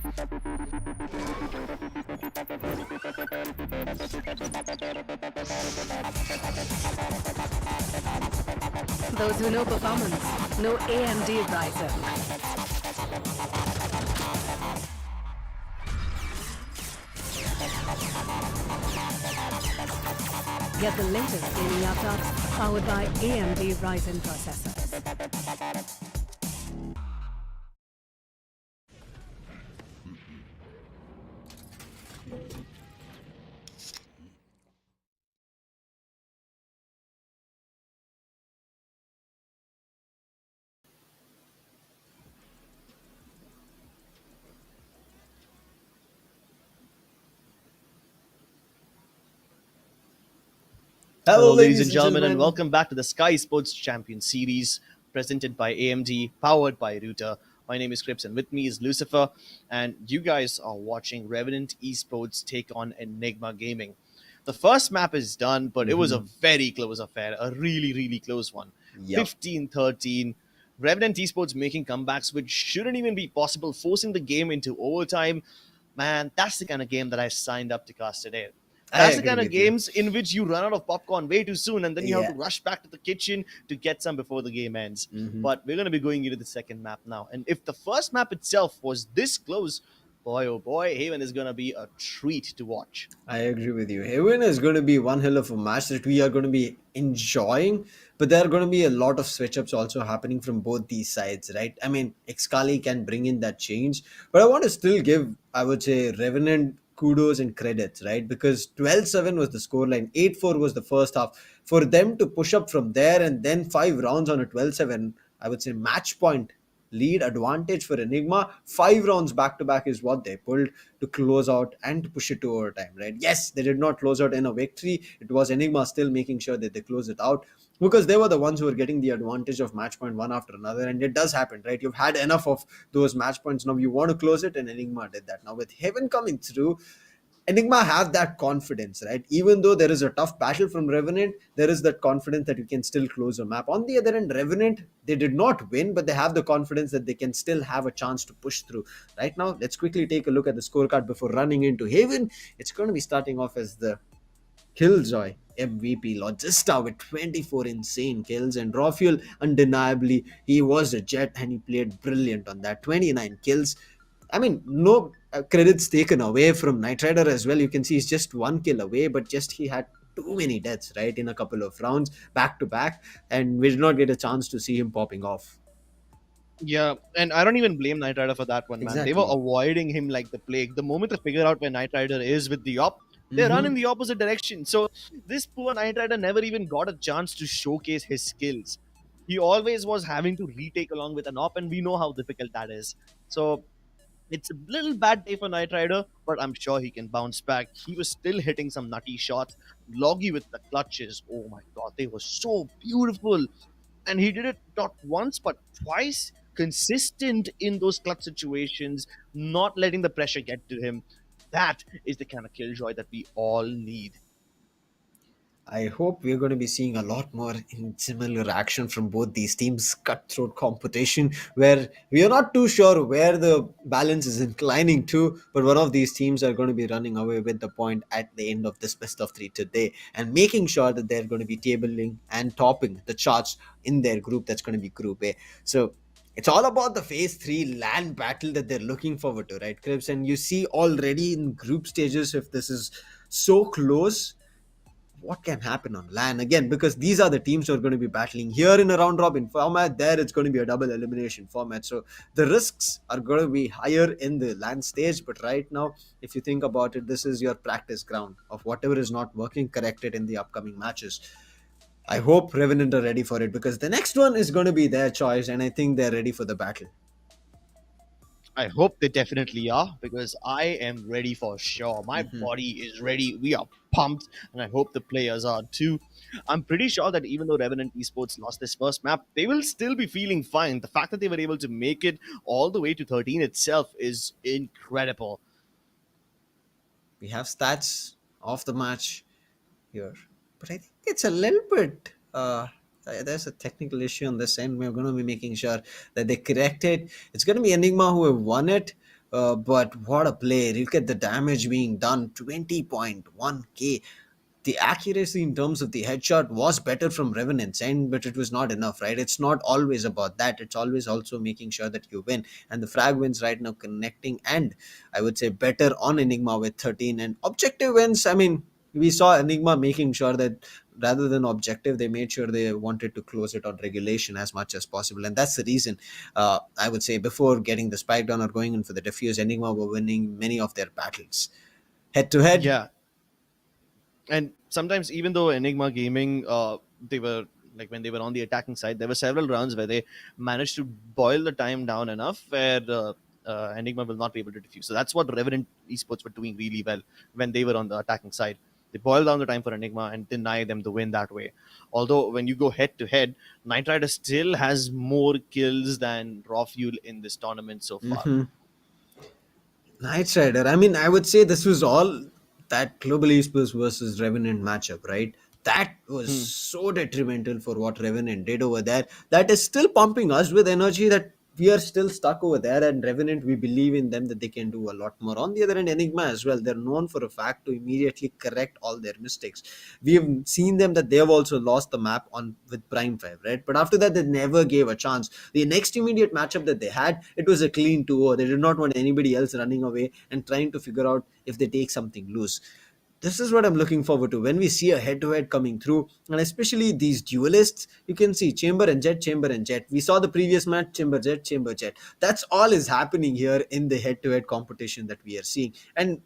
Speaker 1: Those who know performance know AMD Ryzen. Get the latest gaming laptops powered by AMD Ryzen processors.
Speaker 8: Hello, ladies and gentlemen, and welcome back to the Skyesports Champions Series, presented by AMD, powered by Router. My name is Crips, and with me is Lucifer, and you guys are watching Revenant esports take on Enigma Gaming. The first map is done, but it was a very close affair, a really, really close one. 15-13. Revenant esports making comebacks, which shouldn't even be possible, forcing the game into overtime. Man, that's the kind of game that I signed up to cast today. That's the kind of games in which you run out of popcorn way too soon, and then you have to rush back to the kitchen to get some before the game ends. But we're going to be going into the second map now. And if the first map itself was this close, boy, oh boy, Haven is going to be a treat to watch.
Speaker 3: I agree with you. Haven is going to be one hell of a match that we are going to be enjoying, but there are going to be a lot of switch-ups also happening from both these sides, right? I mean, Xkali can bring in that change, but I want to still give, I would say, Revenant kudos and credits, right? Because 12-7 was the scoreline, 8-4 was the first half. For them to push up from there and then 5 rounds on a 12-7, I would say match point lead advantage for Enigma. 5 rounds back to back is what they pulled to close out and to push it to overtime, right? Yes, they did not close out in a victory. It was Enigma still making sure that they close it out, because they were the ones who were getting the advantage of match point one after another. And it does happen, right? You've had enough of those match points. Now you want to close it, and Enigma did that. Now with Heaven coming through, Enigma have that confidence, right? Even though there is a tough battle from Revenant, there is that confidence that you can still close a map. On the other end, Revenant, they did not win, but they have the confidence that they can still have a chance to push through. Right now, let's quickly take a look at the scorecard before running into Haven. It's going to be starting off as the Killjoy MVP Logista with 24 insane kills, and Rafuel, undeniably, he was a jet and he played brilliant on that. 29 kills. I mean, no credits taken away from Knight Rider as well. You can see he's just 1 kill away, but just he had too many deaths, right, in a couple of rounds back to back, and we did not get a chance to see him popping off.
Speaker 8: Yeah, and I don't even blame Knight Rider for that one, man.
Speaker 3: Exactly.
Speaker 8: They were avoiding him like the plague. The moment they figure out where Knight Rider is with the op, they run in the opposite direction. So this poor Knight Rider never even got a chance to showcase his skills. He always was having to retake along with an op, and we know how difficult that is. So it's a little bad day for Knight Rider, but I'm sure he can bounce back. He was still hitting some nutty shots. Loggy with the clutches. Oh my god, they were so beautiful. And he did it not once, but twice. Consistent in those clutch situations, not letting the pressure get to him. That is the kind of killjoy that we all need.
Speaker 3: I hope we're going to be seeing a lot more in similar action from both these teams. Cutthroat competition where we are not too sure where the balance is inclining to, but one of these teams are going to be running away with the point at the end of this best of 3 today, and making sure that they're going to be tabling and topping the charts in their group. That's going to be Group A. So it's all about the phase 3 land battle that they're looking forward to, right, Crips? And you see already in group stages, if this is so close, what can happen on LAN again, because these are the teams who are going to be battling here in a round robin format. There it's going to be a double elimination format, so the risks are going to be higher in the LAN stage. But right now, if you think about it, this is your practice ground of whatever is not working, correct it in the upcoming matches. I hope Revenant are ready for it, because the next one is going to be their choice, and I think they're ready for the battle.
Speaker 8: I hope they definitely are, because I am ready for sure. My body is ready. We are pumped, and I hope the players are too. I'm pretty sure that even though Revenant esports lost this first map, they will still be feeling fine. The fact that they were able to make it all the way to 13 itself is incredible.
Speaker 3: We have stats of the match here, but I think it's a little bit there's a technical issue on this end. We're going to be making sure that they correct it. It's going to be Enigma who have won it. But what a play. Look at the damage being done, 20.1k. The accuracy in terms of the headshot was better from Revenant's end, but it was not enough, right? It's not always about that. It's always also making sure that you win. And the frag wins right now connecting, and I would say better on Enigma with 13. And objective wins, I mean, we saw Enigma making sure that rather than objective, they made sure they wanted to close it on regulation as much as possible. And that's the reason, I would say, before getting the spike down or going in for the defuse, Enigma were winning many of their battles. Head to head,
Speaker 8: Yeah, and sometimes even though Enigma Gaming, they were like when they were on the attacking side, there were several rounds where they managed to boil the time down enough where Enigma will not be able to defuse. So that's what Revenant esports were doing really well when they were on the attacking side. They boil down the time for Enigma and deny them the win that way. Although when you go head to head, Knight Rider still has more kills than Raw Fuel in this tournament so far.
Speaker 3: Knight Rider. I mean, I would say this was all that Global Esports versus Revenant matchup, right? That was so detrimental for what Revenant did over there. That is still pumping us with energy that we are still stuck over there. And Revenant, we believe in them that they can do a lot more. On the other hand, Enigma as well. They're known for a fact to immediately correct all their mistakes. We have seen them that they have also lost the map on with Prime 5, right? But after that, they never gave a chance. The next immediate matchup that they had, it was a clean 2-0. They did not want anybody else running away and trying to figure out if they take something loose. This is what I'm looking forward to when we see a head-to-head coming through, and especially these duelists. You can see Chamber and Jet, Chamber and Jet. We saw the previous match, Chamber Jet, Chamber Jet. That's all is happening here in the head-to-head competition that we are seeing. And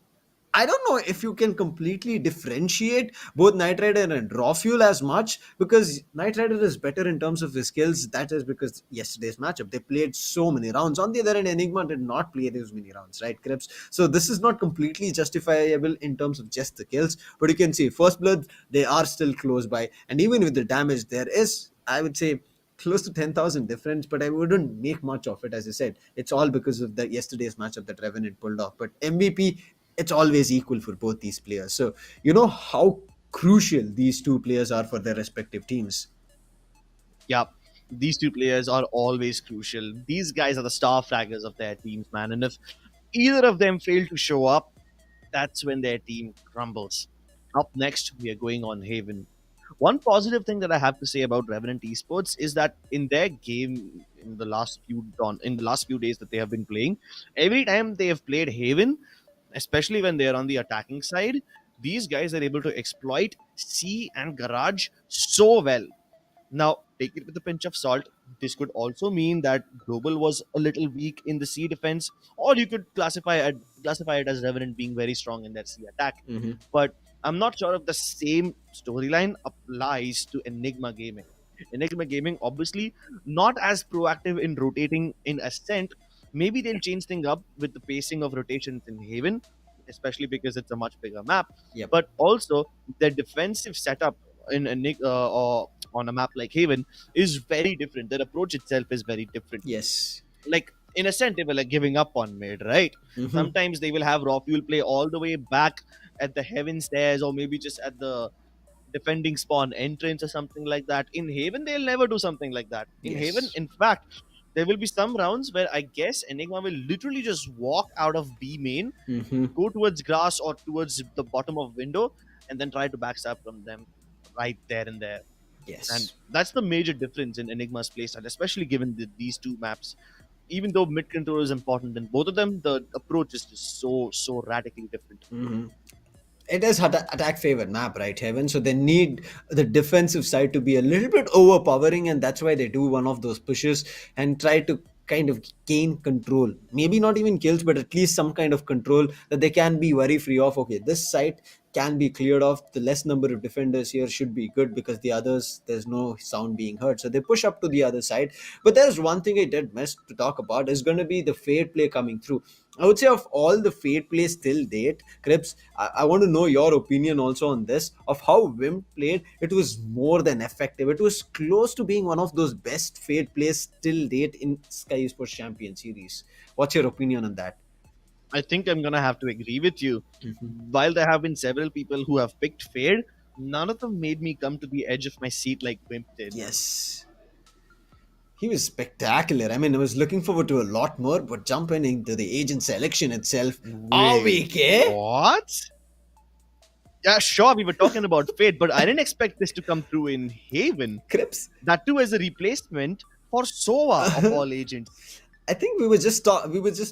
Speaker 3: I don't know if you can completely differentiate both Knight Rider and Raw Fuel as much, because Knight Rider is better in terms of his skills. That is because yesterday's matchup, they played so many rounds. On the other hand, Enigma did not play those many rounds, right, Crips? So this is not completely justifiable in terms of just the kills. But you can see First Blood, they are still close by. And even with the damage, there is, I would say, close to 10,000 difference, but I wouldn't make much of it. As I said, it's all because of the yesterday's matchup that Revenant pulled off. But MVP, it's always equal for both these players. So you know how crucial these two players are for their respective teams.
Speaker 8: Yeah, these two players are always crucial. These guys are the star fraggers of their teams, man. And if either of them fail to show up, that's when their team crumbles. Up next, we are going on Haven. One positive thing that I have to say about Revenant Esports is that in their game in the last few days that they have been playing, every time they have played Haven, especially when they are on the attacking side, these guys are able to exploit C and Garage so well. Now, take it with a pinch of salt. This could also mean that Global was a little weak in the C defense, or you could classify it as Revenant being very strong in their C attack. But I'm not sure if the same storyline applies to Enigma Gaming. Enigma Gaming, obviously, not as proactive in rotating in Ascent. Maybe they'll change things up with the pacing of rotations in Haven, especially because it's a much bigger map.
Speaker 3: Yep.
Speaker 8: But also, their defensive setup in or on a map like Haven is very different. Their approach itself is very different.
Speaker 3: Yes.
Speaker 8: Like in Ascent, they were like giving up on mid, right? Sometimes they will have Raw Fuel play all the way back at the Heaven stairs, or maybe just at the defending spawn entrance or something like that. In Haven, they'll never do something like that. In
Speaker 3: Yes.
Speaker 8: Haven, in fact, there will be some rounds where I guess Enigma will literally just walk out of B main, go towards grass or towards the bottom of window, and then try to backstab from them right there and there.
Speaker 3: Yes.
Speaker 8: And that's the major difference in Enigma's playstyle, especially given these two maps. Even though mid control is important in both of them, the approach is just so radically different.
Speaker 3: It is attack favored map, right, Heaven? So they need the defensive side to be a little bit overpowering, and that's why they do one of those pushes and try to kind of gain control. Maybe not even kills, but at least some kind of control that they can be worry free of. Okay, this side can be cleared off. The less number of defenders here should be good because the others, there's no sound being heard. So they push up to the other side. But there's one thing I did miss to talk about is going to be the Fade play coming through. I would say of all the Fade plays till date, Crips, I want to know your opinion also on this, of how Wim played. It was more than effective. It was close to being one of those best Fade plays till date in Skyesports Champions Series. What's your opinion on that?
Speaker 8: I think I'm gonna have to agree with you. While there have been several people who have picked Fade, none of them made me come to the edge of my seat like Wimp did.
Speaker 3: Yes. He was spectacular. I mean, I was looking forward to a lot more, but jumping into the agent selection itself,
Speaker 8: Wait, what? Yeah, sure, we were talking about Fate, but I didn't expect this to come through in Haven.
Speaker 3: Crips.
Speaker 8: That too as a replacement for Sova of all agents.
Speaker 3: I think we were just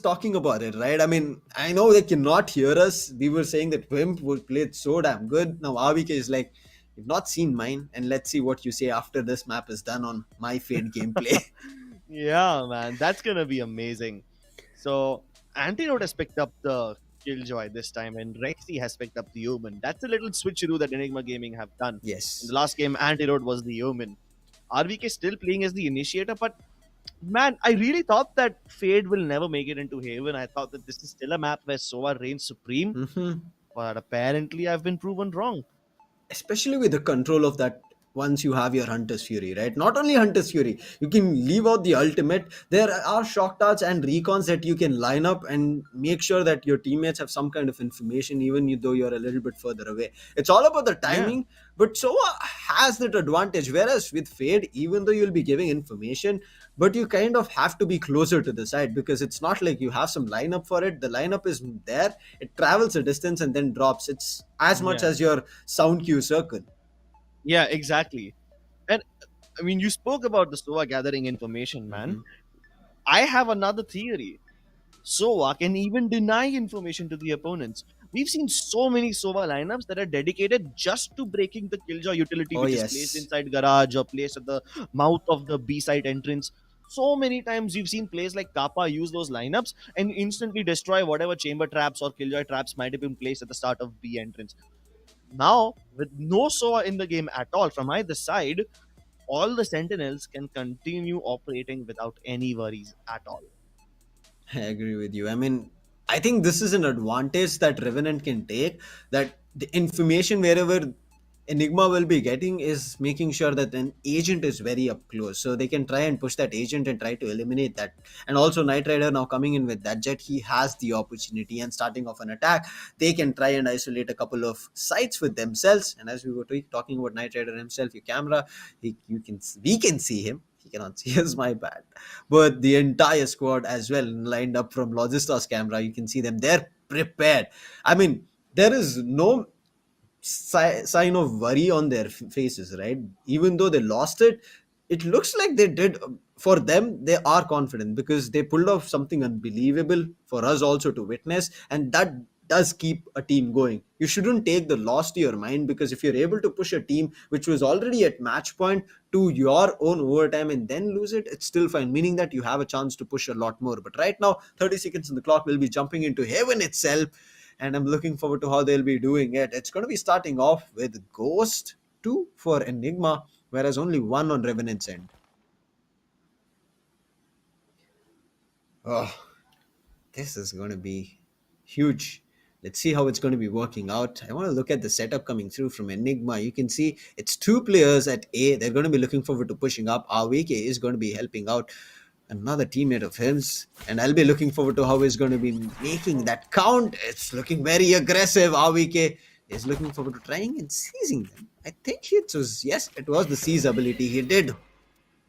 Speaker 3: talking about it, right? I mean, I know they cannot hear us. We were saying that Wimp would play it so damn good. Now RVK is like, you've not seen mine, and let's see what you say after this map is done on my Fate gameplay.
Speaker 8: Yeah, man, that's gonna be amazing. So, Antidote has picked up the Killjoy this time, and Rexy has picked up the Omen. That's a little switcheroo that Enigma Gaming have done. In
Speaker 3: Yes.
Speaker 8: the last game, Antidote was the Omen. RVK still playing as the Initiator, but man, I really thought that Fade will never make it into Haven. I thought that this is still a map where Sova reigns supreme, but apparently I've been proven wrong.
Speaker 3: Especially with the control of that once you have your Hunter's Fury, right? Not only Hunter's Fury, you can leave out the ultimate. There are shock darts and recons that you can line up and make sure that your teammates have some kind of information, even though you're a little bit further away. It's all about the timing, but Sova has that advantage. Whereas with Fade, even though you'll be giving information, but you kind of have to be closer to the side because it's not like you have some lineup for it. The lineup is there, it travels a distance and then drops. It's as much as your sound cue circle.
Speaker 8: Yeah, exactly. And I mean, you spoke about the Sova gathering information, man. I have another theory. Sova can even deny information to the opponents. We've seen so many Sova lineups that are dedicated just to breaking the Killjoy utility, which is placed inside garage or placed at the mouth of the B site entrance. So many times you've seen players like Kappa use those lineups and instantly destroy whatever chamber traps or Killjoy traps might have been placed at the start of B entrance. Now, with no Sova in the game at all from either side, all the Sentinels can continue operating without any worries at all.
Speaker 3: I agree with you. I mean, I think this is an advantage that Revenant can take, that the information wherever Enigma will be getting is making sure that an agent is very up close. So they can try and push that agent and try to eliminate that. And also Knight Rider now coming in with that jet, he has the opportunity and starting off an attack. They can try and isolate a couple of sites with themselves. And as we were talking about Knight Rider himself, your camera, we can see him. He cannot see us, my bad. But the entire squad as well lined up from Logista's camera. You can see them. They're prepared. I mean, there is no sign of worry on their faces, right? Even though they lost it, it looks like they did. For them, they are confident because they pulled off something unbelievable for us also to witness, and that does keep a team going. You shouldn't take the loss to your mind, because if you're able to push a team which was already at match point to your own overtime and then lose it, it's still fine, meaning that you have a chance to push a lot more. But right now, 30 seconds on the clock, will be jumping into Heaven itself, and I'm looking forward to how they'll be doing it. It's going to be starting off with Ghost 2 for Enigma, whereas only 1 on Revenant's end. Oh, this is going to be huge. Let's see how it's going to be working out. I want to look at the setup coming through from Enigma. You can see it's 2 players at A. They're going to be looking forward to pushing up. RVK is going to be helping out another teammate of his, and I'll be looking forward to how he's going to be making that count. It's looking very aggressive. RVK is looking forward to trying and seizing them. I think it was the seize ability. He did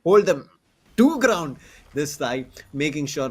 Speaker 3: hold them to ground this time, making sure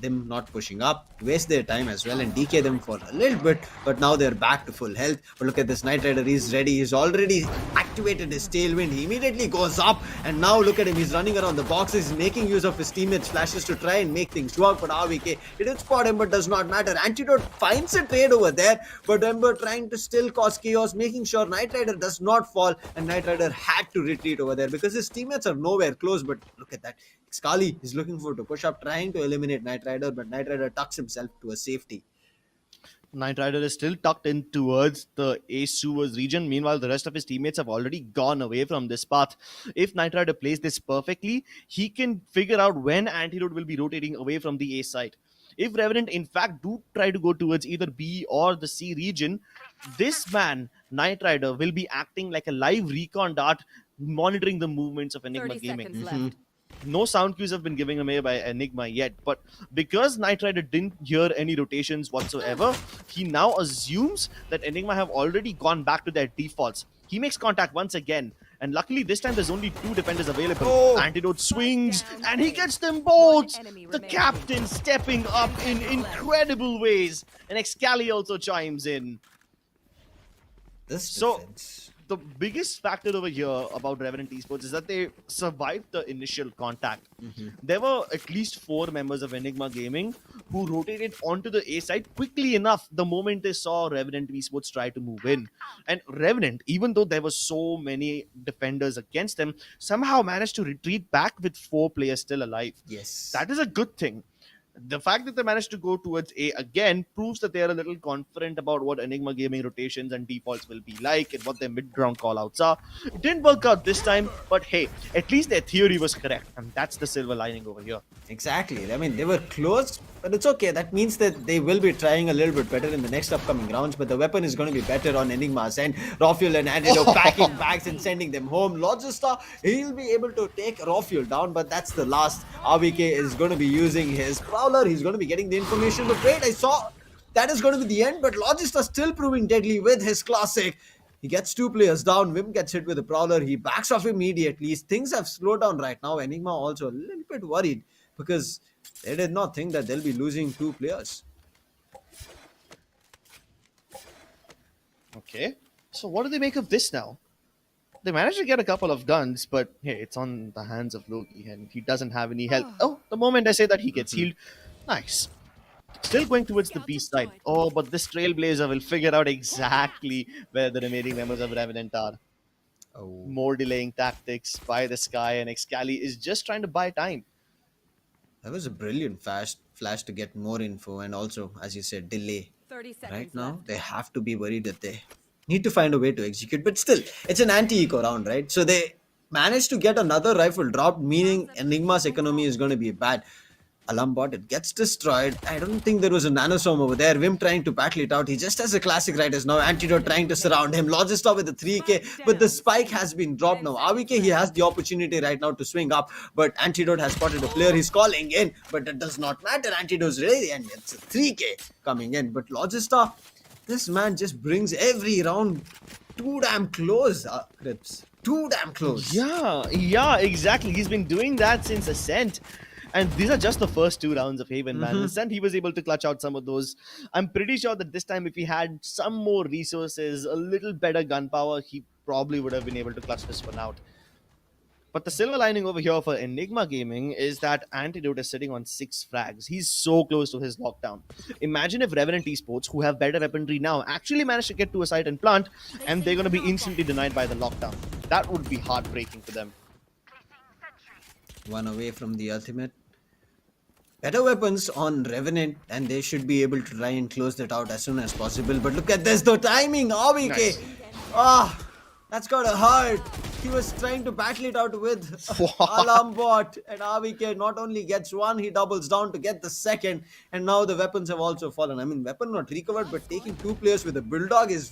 Speaker 3: them not pushing up, waste their time as well, and DK them for a little bit. But now they're back to full health. But look at this, Knight Rider, he's ready. He's already activated his tailwind. He immediately goes up, and now look at him. He's running around the boxes. He's making use of his teammates' flashes to try and make things work. But RVK, it did spot him, but does not matter. Antidote finds a trade over there, but Ember trying to still cause chaos, making sure Knight Rider does not fall, and Knight Rider had to retreat over there because his teammates are nowhere close. But look at that. Scully is looking for to push up, trying to eliminate Knight Rider, but Knight Rider tucks himself to a safety.
Speaker 8: Knight Rider is still tucked in towards the Ace Sewers region. Meanwhile, the rest of his teammates have already gone away from this path. If Knight Rider plays this perfectly, he can figure out when Antidote will be rotating away from the A site. If Revenant, in fact, do try to go towards either B or the C region, this man, Knight Rider, will be acting like a live recon dart, monitoring the movements of Enigma
Speaker 1: 30
Speaker 8: Gaming.
Speaker 1: seconds left.
Speaker 8: No sound cues have been given away by Enigma yet, but because Knight Rider didn't hear any rotations whatsoever, he now assumes that Enigma have already gone back to their defaults. He makes contact once again. And luckily this time there's only 2 defenders available.
Speaker 3: Oh.
Speaker 8: Antidote swings and he gets them both. The captain stepping up in incredible ways. And Excali also chimes in.
Speaker 3: This
Speaker 8: So,
Speaker 3: defense.
Speaker 8: the biggest factor over here about Revenant esports is that they survived the initial contact. There were at least 4 members of Enigma Gaming who rotated onto the A side quickly enough the moment they saw Revenant esports try to move in. And Revenant, even though there were so many defenders against them, somehow managed to retreat back with 4 players still alive.
Speaker 3: Yes.
Speaker 8: That is a good thing. The fact that they managed to go towards A again proves that they are a little confident about what Enigma Gaming rotations and defaults will be like and what their mid-ground callouts are. It didn't work out this time, but hey, at least their theory was correct, and that's the silver lining over here.
Speaker 3: Exactly. I mean, they were close, but it's okay. That means that they will be trying a little bit better in the next upcoming rounds, but the weapon is going to be better on Enigma's end. Rafuel and Antidote packing bags and sending them home. Logista, he'll be able to take Rafuel down, but that's the last. RBK is going to be using his Prowler. He's going to be getting the information, but wait, I saw that is going to be the end, but Logista still proving deadly with his classic. He gets 2 players down. Vim gets hit with a Prowler. He backs off immediately. Things have slowed down right now. Enigma also a little bit worried because they did not think that they'll be losing 2 players.
Speaker 8: Okay, so what do they make of this now? They managed to get a couple of guns, but hey, it's on the hands of Loki, and he doesn't have any health. Oh, the moment I say that, he gets healed. Nice. Still going towards the B side. Oh, but this Trailblazer will figure out exactly where the remaining members of Revenant are.
Speaker 3: Oh.
Speaker 8: More delaying tactics by the Sky, and Excali is just trying to buy time.
Speaker 3: That was a brilliant flash to get more info and also, as you said, delay.
Speaker 7: 30 seconds
Speaker 3: Right now,
Speaker 7: left.
Speaker 3: they have to be worried that they need to find a way to execute. But still, it's an anti-eco round, right? So they managed to get another rifle dropped, meaning Enigma's economy is going to be bad. Alarm bot, it gets destroyed. I don't think there was a nanostorm over there. Vim trying to battle it out. He just has a classic riders now. Antidote trying to surround him. Logista with the 3k, but the spike has been dropped now. RVK, he has the opportunity right now to swing up, but Antidote has spotted a player. He's calling in, but it does not matter. Antidote's ready, and it's a 3k coming in. But Logista, this man just brings every round too damn close, Crips. Too damn close.
Speaker 8: Yeah, exactly. He's been doing that since Ascent. And these are just the first 2 rounds of Haven, man. Ascent, he was able to clutch out some of those. I'm pretty sure that this time, if he had some more resources, a little better gunpowder, he probably would have been able to clutch this one out. But the silver lining over here for Enigma Gaming is that Antidote is sitting on 6 frags. He's so close to his lockdown. Imagine if Revenant esports, who have better weaponry now, actually manage to get to a site and plant, and they're going to be instantly denied by the lockdown. That would be heartbreaking for them.
Speaker 3: One away from the ultimate. Better weapons on Revenant, and they should be able to try and close that out as soon as possible. But look at this, the timing, RBK.
Speaker 8: Nice.
Speaker 3: That's gotta hurt. He was trying to battle it out with Alarm Bot, and RBK not only gets 1, he doubles down to get the 2nd, and now the weapons have also fallen. I mean, weapon not recovered, but taking 2 players with a Bulldog is...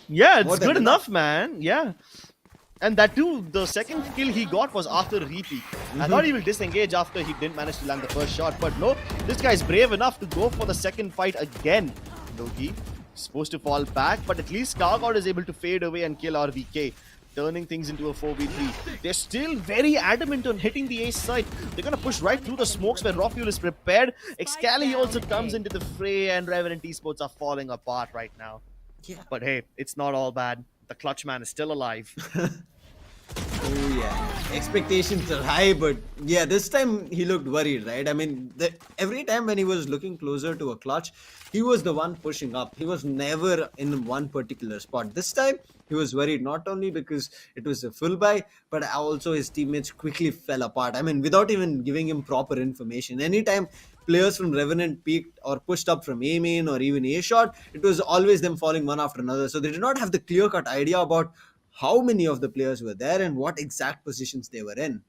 Speaker 8: Yeah,
Speaker 3: more
Speaker 8: it's
Speaker 3: than
Speaker 8: good enough, man. Yeah. And that too, the second kill he got was after a repeat. I thought he will disengage after he didn't manage to land the first shot, but no, this guy's brave enough to go for the second fight again. Loki supposed to fall back, but at least Skargod is able to fade away and kill RVK, turning things into a 4v3. They're still very adamant on hitting the ace side. They're gonna push right through the smokes where Rafuel is prepared. Excali also comes into the fray, and Revenant esports are falling apart right now.
Speaker 3: Yeah.
Speaker 8: But hey, it's not all bad. The clutch man is still alive.
Speaker 3: Oh yeah, expectations are high, but yeah, this time he looked worried, right? I mean, every time when he was looking closer to a clutch, he was the one pushing up. He was never in one particular spot. This time, he was worried not only because it was a full buy, but also his teammates quickly fell apart. I mean, without even giving him proper information. Anytime players from Revenant peaked or pushed up from A main or even A shot, it was always them falling one after another. So they did not have the clear-cut idea about how many of the players were there and what exact positions they were in.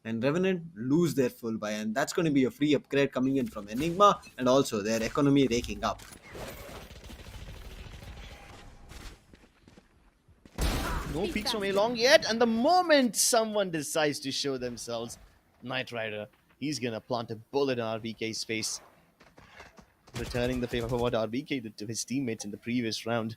Speaker 3: And Revenant lose their full buy, and that's going to be a free upgrade coming in from Enigma, and also their economy raking up.
Speaker 8: No peaks from A long yet, and the moment someone decides to show themselves, Knight Rider, he's gonna plant a bullet in RBK's face, returning the favor for what RBK did to his teammates in the previous round.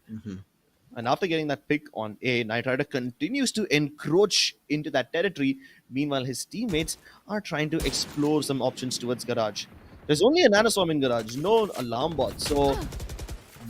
Speaker 8: And after getting that pick on A, Knight Rider continues to encroach into that territory. Meanwhile, his teammates are trying to explore some options towards Garage. There's only a Nanoswarm in Garage, no alarm bot. So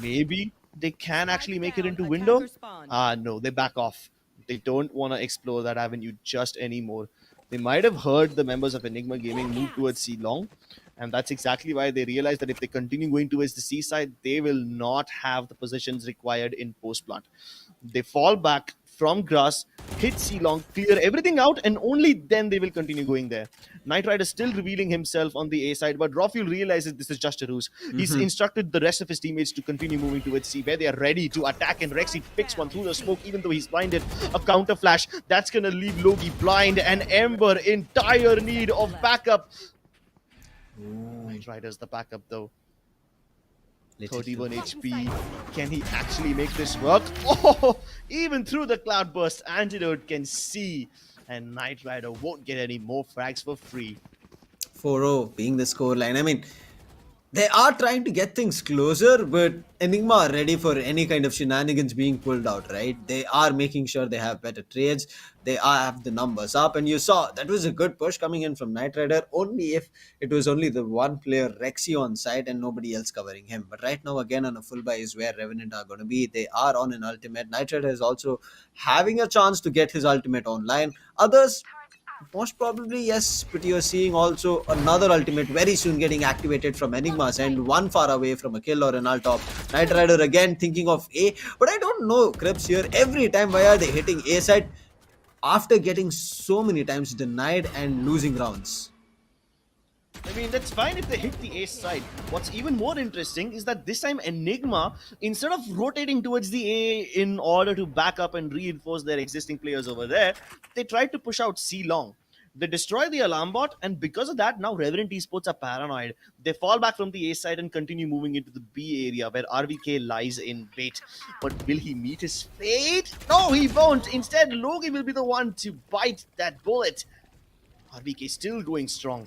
Speaker 8: maybe they can actually make it into window. No, they back off. They don't want to explore that avenue just anymore. They might have heard the members of Enigma Gaming move towards C long, and that's exactly why they realize that if they continue going towards the C side, they will not have the positions required in post plant. They fall back from grass, hit C long, clear everything out, and only then they will continue going there. Knight Rider still revealing himself on the A side, but Rafuel realizes this is just a ruse. He's instructed the rest of his teammates to continue moving towards C, where they are ready to attack, and Rexy picks one through the smoke, even though he's blinded. A counter flash, that's gonna leave Logi blind, and Ember in dire need of backup. Knight Rider's the backup though. 31 HP. Can he actually make this work? Oh, even through the cloud burst, Antidote can see, and Knight Rider won't get any more frags for free.
Speaker 3: 4-0 being the scoreline. I mean, they are trying to get things closer, but Enigma are ready for any kind of shenanigans being pulled out, right? They are making sure they have better trades. They have the numbers up, and you saw that was a good push coming in from Knight Rider, only if it was only the one player Rexy on side and nobody else covering him. But right now, again, on a full buy is where Revenant are going to be. They are on an ultimate. Knight Rider is also having a chance to get his ultimate online. Others, most probably, yes, but you're seeing also another ultimate very soon getting activated from Enigma's and one far away from a kill or an ult top. Knight Rider again thinking of A, but I don't know, Crips here. Every time, why are they hitting A side after getting so many times denied and losing rounds?
Speaker 8: I mean, that's fine if they hit the A side. What's even more interesting is that this time Enigma, instead of rotating towards the A in order to back up and reinforce their existing players over there, they tried to push out C long. They destroy the alarm bot, and because of that, now Revenant esports are paranoid. They fall back from the A side and continue moving into the B area where RVK lies in wait. But will he meet his fate? No, he won't. Instead, Logi will be the one to bite that bullet. RVK still going strong.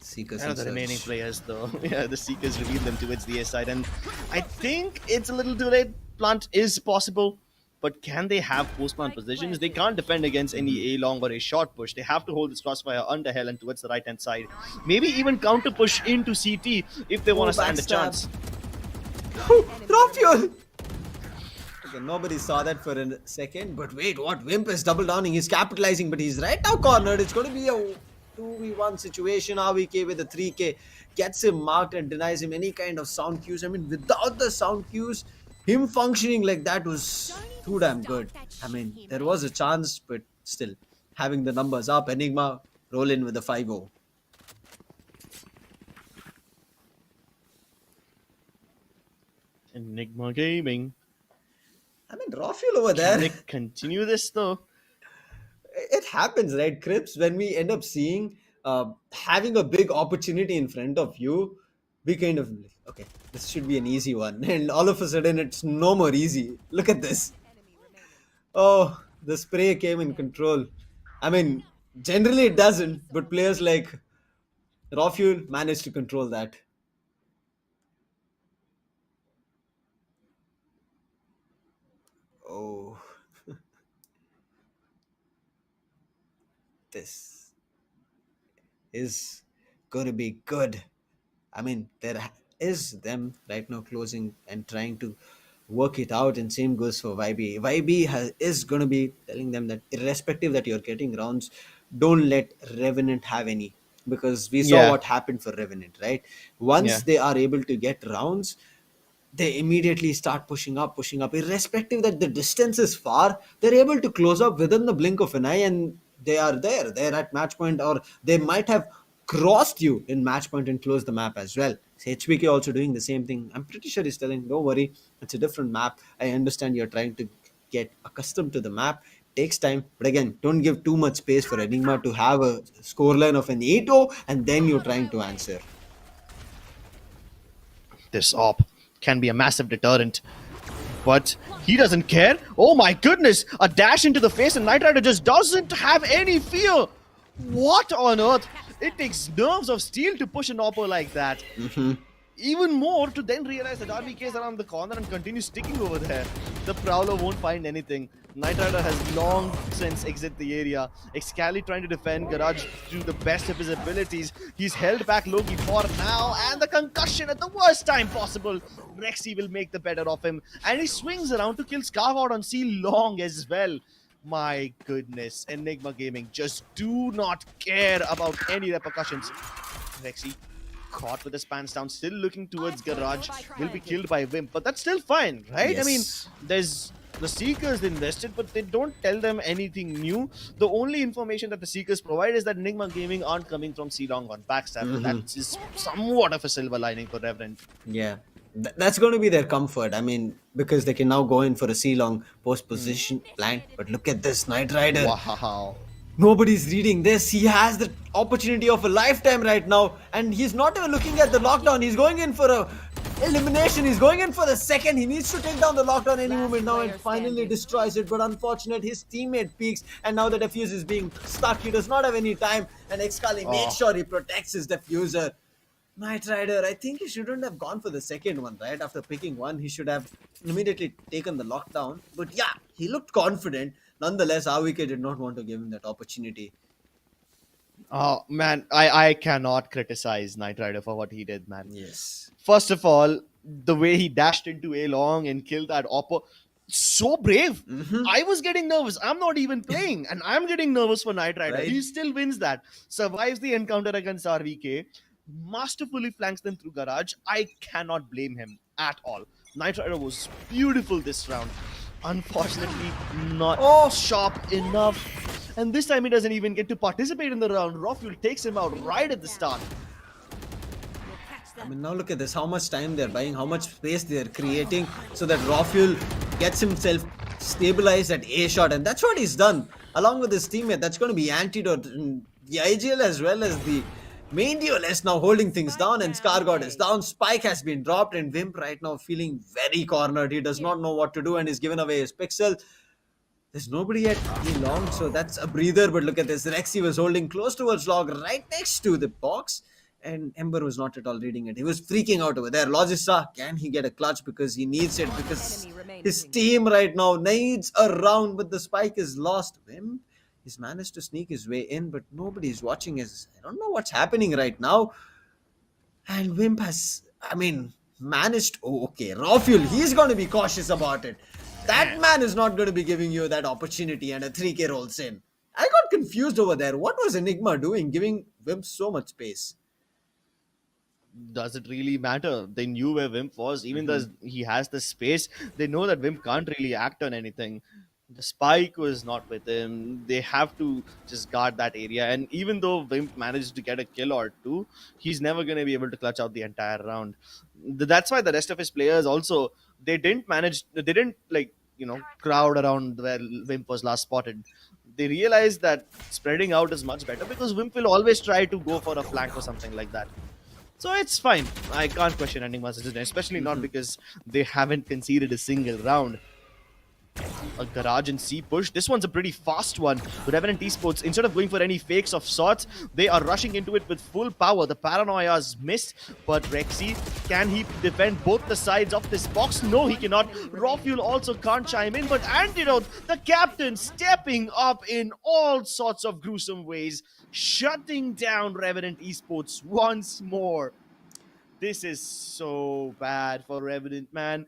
Speaker 3: Seekers
Speaker 8: And the remaining players, though. Yeah, the Seekers reveal them towards the A side, and I think it's a little too late. Plant is possible, but can they have post-plant positions? They can't defend against any A long or a short push. They have to hold this crossfire under Hell and towards the right-hand side. Maybe even counter push into CT if they want to stand a chance.
Speaker 3: Rafuel! Okay, nobody saw that for a second, but wait, what? Wimp is double downing. He's capitalizing, but he's right now cornered. It's going to be a 2v1 situation. RVK with a 3k gets him marked and denies him any kind of sound cues. I mean, without the sound cues, him functioning like that was too damn good. I mean, there was a chance, but still, having the numbers up, Enigma roll in with a 5-0.
Speaker 8: Enigma Gaming.
Speaker 3: I mean, Rafuel over there.
Speaker 8: Can they continue this, though?
Speaker 3: It happens, right, Crips? When we end up seeing having a big opportunity in front of you, we kind of, okay, this should be an easy one. And all of a sudden, it's no more easy. Look at this. Oh, the spray came in control. I mean, generally it doesn't, but players like Rafuel managed to control that. Oh. This is going to be good. I mean, there is them right now closing and trying to work it out, and same goes for YB. YB is going to be telling them that irrespective that you're getting rounds, don't let Revenant have any, because we saw what happened for Revenant, right? Once they are able to get rounds, they immediately start pushing up, irrespective that the distance is far. They're able to close up within the blink of an eye, and they are there. They're at match point, or they might have crossed you in match point and closed the map as well. HBK also doing the same thing. I'm pretty sure he's telling, don't worry, it's a different map. I understand you're trying to get accustomed to the map. Takes time, but again, don't give too much space for Enigma to have a scoreline of an 8-0 and then you're trying to answer.
Speaker 8: This op can be a massive deterrent, but he doesn't care. Oh my goodness, a dash into the face, and Knight Rider just doesn't have any fear. What on earth? It takes nerves of steel to push an oppo like that. even more to then realize that RBK is around the corner and continue sticking over there. The Prowler won't find anything. Knight Rider has long since exited the area. Excali trying to defend Garage to the best of his abilities. He's held back Loki for now, and the concussion at the worst time possible. Rexy will make the better of him, and he swings around to kill Skyesports on C long as well. My goodness, Enigma Gaming just do not care about any repercussions. Rexy caught with his pants down, still looking towards Garage, will be killed by Wimp, but that's still fine, right?
Speaker 3: Yes.
Speaker 8: I mean, there's the Seekers invested, but they don't tell them anything new. The only information that the Seekers provide is that Enigma Gaming aren't coming from C-Long on backstab. That is somewhat of a silver lining for Revenant.
Speaker 3: Yeah, that's going to be their comfort. I mean, because they can now go in for a C-long post position plan. But look at this Knight Rider.
Speaker 8: Wow.
Speaker 3: Nobody's reading this. He has the opportunity of a lifetime right now, and he's not even looking at the lockdown. He's going in for a elimination. He's going in for the second. He needs to take down the lockdown any moment now and finally destroys it. But unfortunate, his teammate peeks, and now the defuse is being stuck. He does not have any time, and Excali makes sure he protects his diffuser. Knight Rider, I think he shouldn't have gone for the second one, right? After picking one, he should have immediately taken the lockdown. But yeah, he looked confident. Nonetheless, RVK did not want to give him that opportunity.
Speaker 8: Oh, man, I cannot criticize Knight Rider for what he did, man.
Speaker 3: Yes.
Speaker 8: First of all, the way he dashed into A long and killed that Oppo, so brave. I was getting nervous. I'm not even playing, and I'm getting nervous for Knight Rider.
Speaker 3: Right.
Speaker 8: He still wins that. Survives the encounter against RVK. Masterfully flanks them through Garage. I cannot blame him at all. Knight Rider was beautiful this round. Unfortunately, not sharp enough. And this time he doesn't even get to participate in the round. Rofuel takes him out right at the start.
Speaker 3: I mean, now look at this. How much time they're buying, how much space they're creating so that Rofuel gets himself stabilized at A shot. And that's what he's done. Along with his teammate, that's going to be Antidote. And the IGL as well as the main duel is now holding things down, and Scargod is down. Spike has been dropped, and Wimp right now feeling very cornered. He does not know what to do, and he's given away his pixel. There's nobody at E long, so that's a breather. But look at this. Rexy was holding close towards Log, right next to the box, and Ember was not at all reading it. He was freaking out over there. Logista, can he get a clutch? Because he needs it, because his team right now needs a round, but the Spike is lost. Wimp, he's managed to sneak his way in, but nobody's watching his. I don't know what's happening right now. And Wimp has, I mean, managed. Oh, okay. Rofuel, he's going to be cautious about it. That man is not going to be giving you that opportunity, and a 3K rolls in. I got confused over there. What was Enigma doing, giving Wimp so much space?
Speaker 8: Does it really matter? They knew where Wimp was. Even though he has the space, they know that Wimp can't really act on anything. The Spike was not with him. They have to just guard that area. And even though Wimp managed to get a kill or two, he's never going to be able to clutch out the entire round. That's why the rest of his players also, they didn't crowd around where Wimp was last spotted. They realized that spreading out is much better, because Wimp will always try to go for a flank or something like that. So it's fine. I can't question Enigma's decision, especially not because they haven't conceded a single round. A Garage and C push. This one's a pretty fast one. Revenant esports, instead of going for any fakes of sorts, they are rushing into it with full power. The paranoia's missed, but Rexy, can he defend both the sides of this box? No, he cannot. Rofuel also can't chime in, but Antidote, the captain, stepping up in all sorts of gruesome ways, shutting down Revenant esports once more. This is so bad for Revenant, man.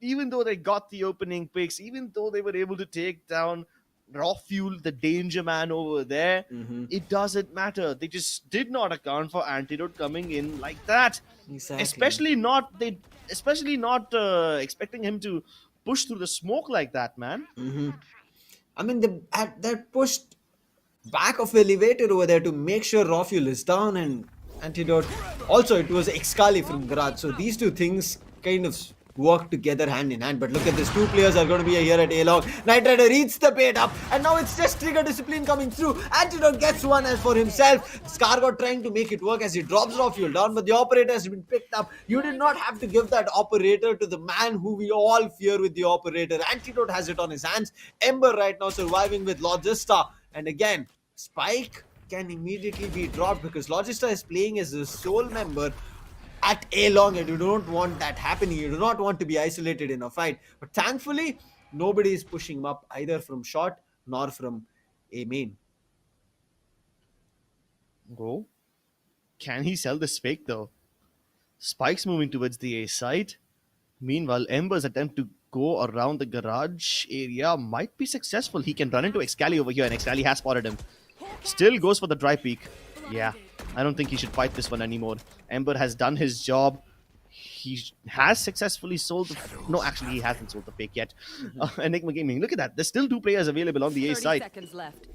Speaker 8: Even though they got the opening picks, even though they were able to take down Rofuel, the danger man over there, it doesn't matter. They just did not account for Antidote coming in like that.
Speaker 3: Exactly.
Speaker 8: Especially not expecting him to push through the smoke like that, man.
Speaker 3: I mean, they pushed back of elevator over there to make sure Rofuel is down, and Antidote. Also, it was Excali from Garage. So these two things kind of work together hand in hand. But look at this, two players are going to be here at A-Long. Knight Rider reads the bait up, and now it's just Trigger Discipline coming through. Antidote gets one as for himself. Scargod trying to make it work as he drops Rofuel down, but the operator has been picked up. You did not have to give that operator to the man who we all fear with the operator. Antidote has it on his hands. Ember right now surviving with Logista, and again, Spike can immediately be dropped because Logista is playing as a sole member. at A long, and you don't want that happening. You do not want to be isolated in a fight. But thankfully, nobody is pushing him up either from short nor from A main.
Speaker 8: Oh, can he sell this fake though? Spike's moving towards the A side. Meanwhile, Ember's attempt to go around the garage area might be successful. He can run into Excali over here, and Excali has spotted him. Still goes for the dry peek. Yeah, I don't think he should fight this one anymore. Ember has done his job. He has successfully sold the... No, actually, he hasn't sold the fake yet. Enigma Gaming, look at that. There's still 2 players available on the A
Speaker 1: 30
Speaker 8: side.
Speaker 1: seconds left.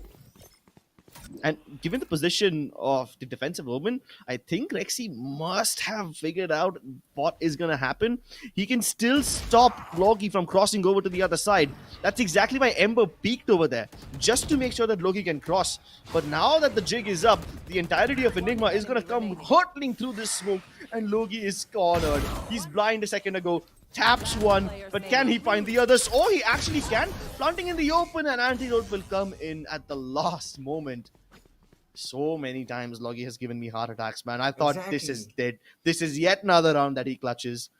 Speaker 8: And given the position of the defensive omen, I think Rexy must have figured out what is going to happen. He can still stop Loki from crossing over to the other side. That's exactly why Ember peeked over there, just to make sure that Loki can cross. But now that the jig is up, the entirety of Enigma is going to come hurtling through this smoke, and Loki is cornered. He's blind a second ago. Taps one, but can he find the others? Oh, he actually can. Planting in the open, and Antidote will come in at the last moment. So many times Logi has given me heart attacks, man. I thought this is dead. This is yet another round that he clutches.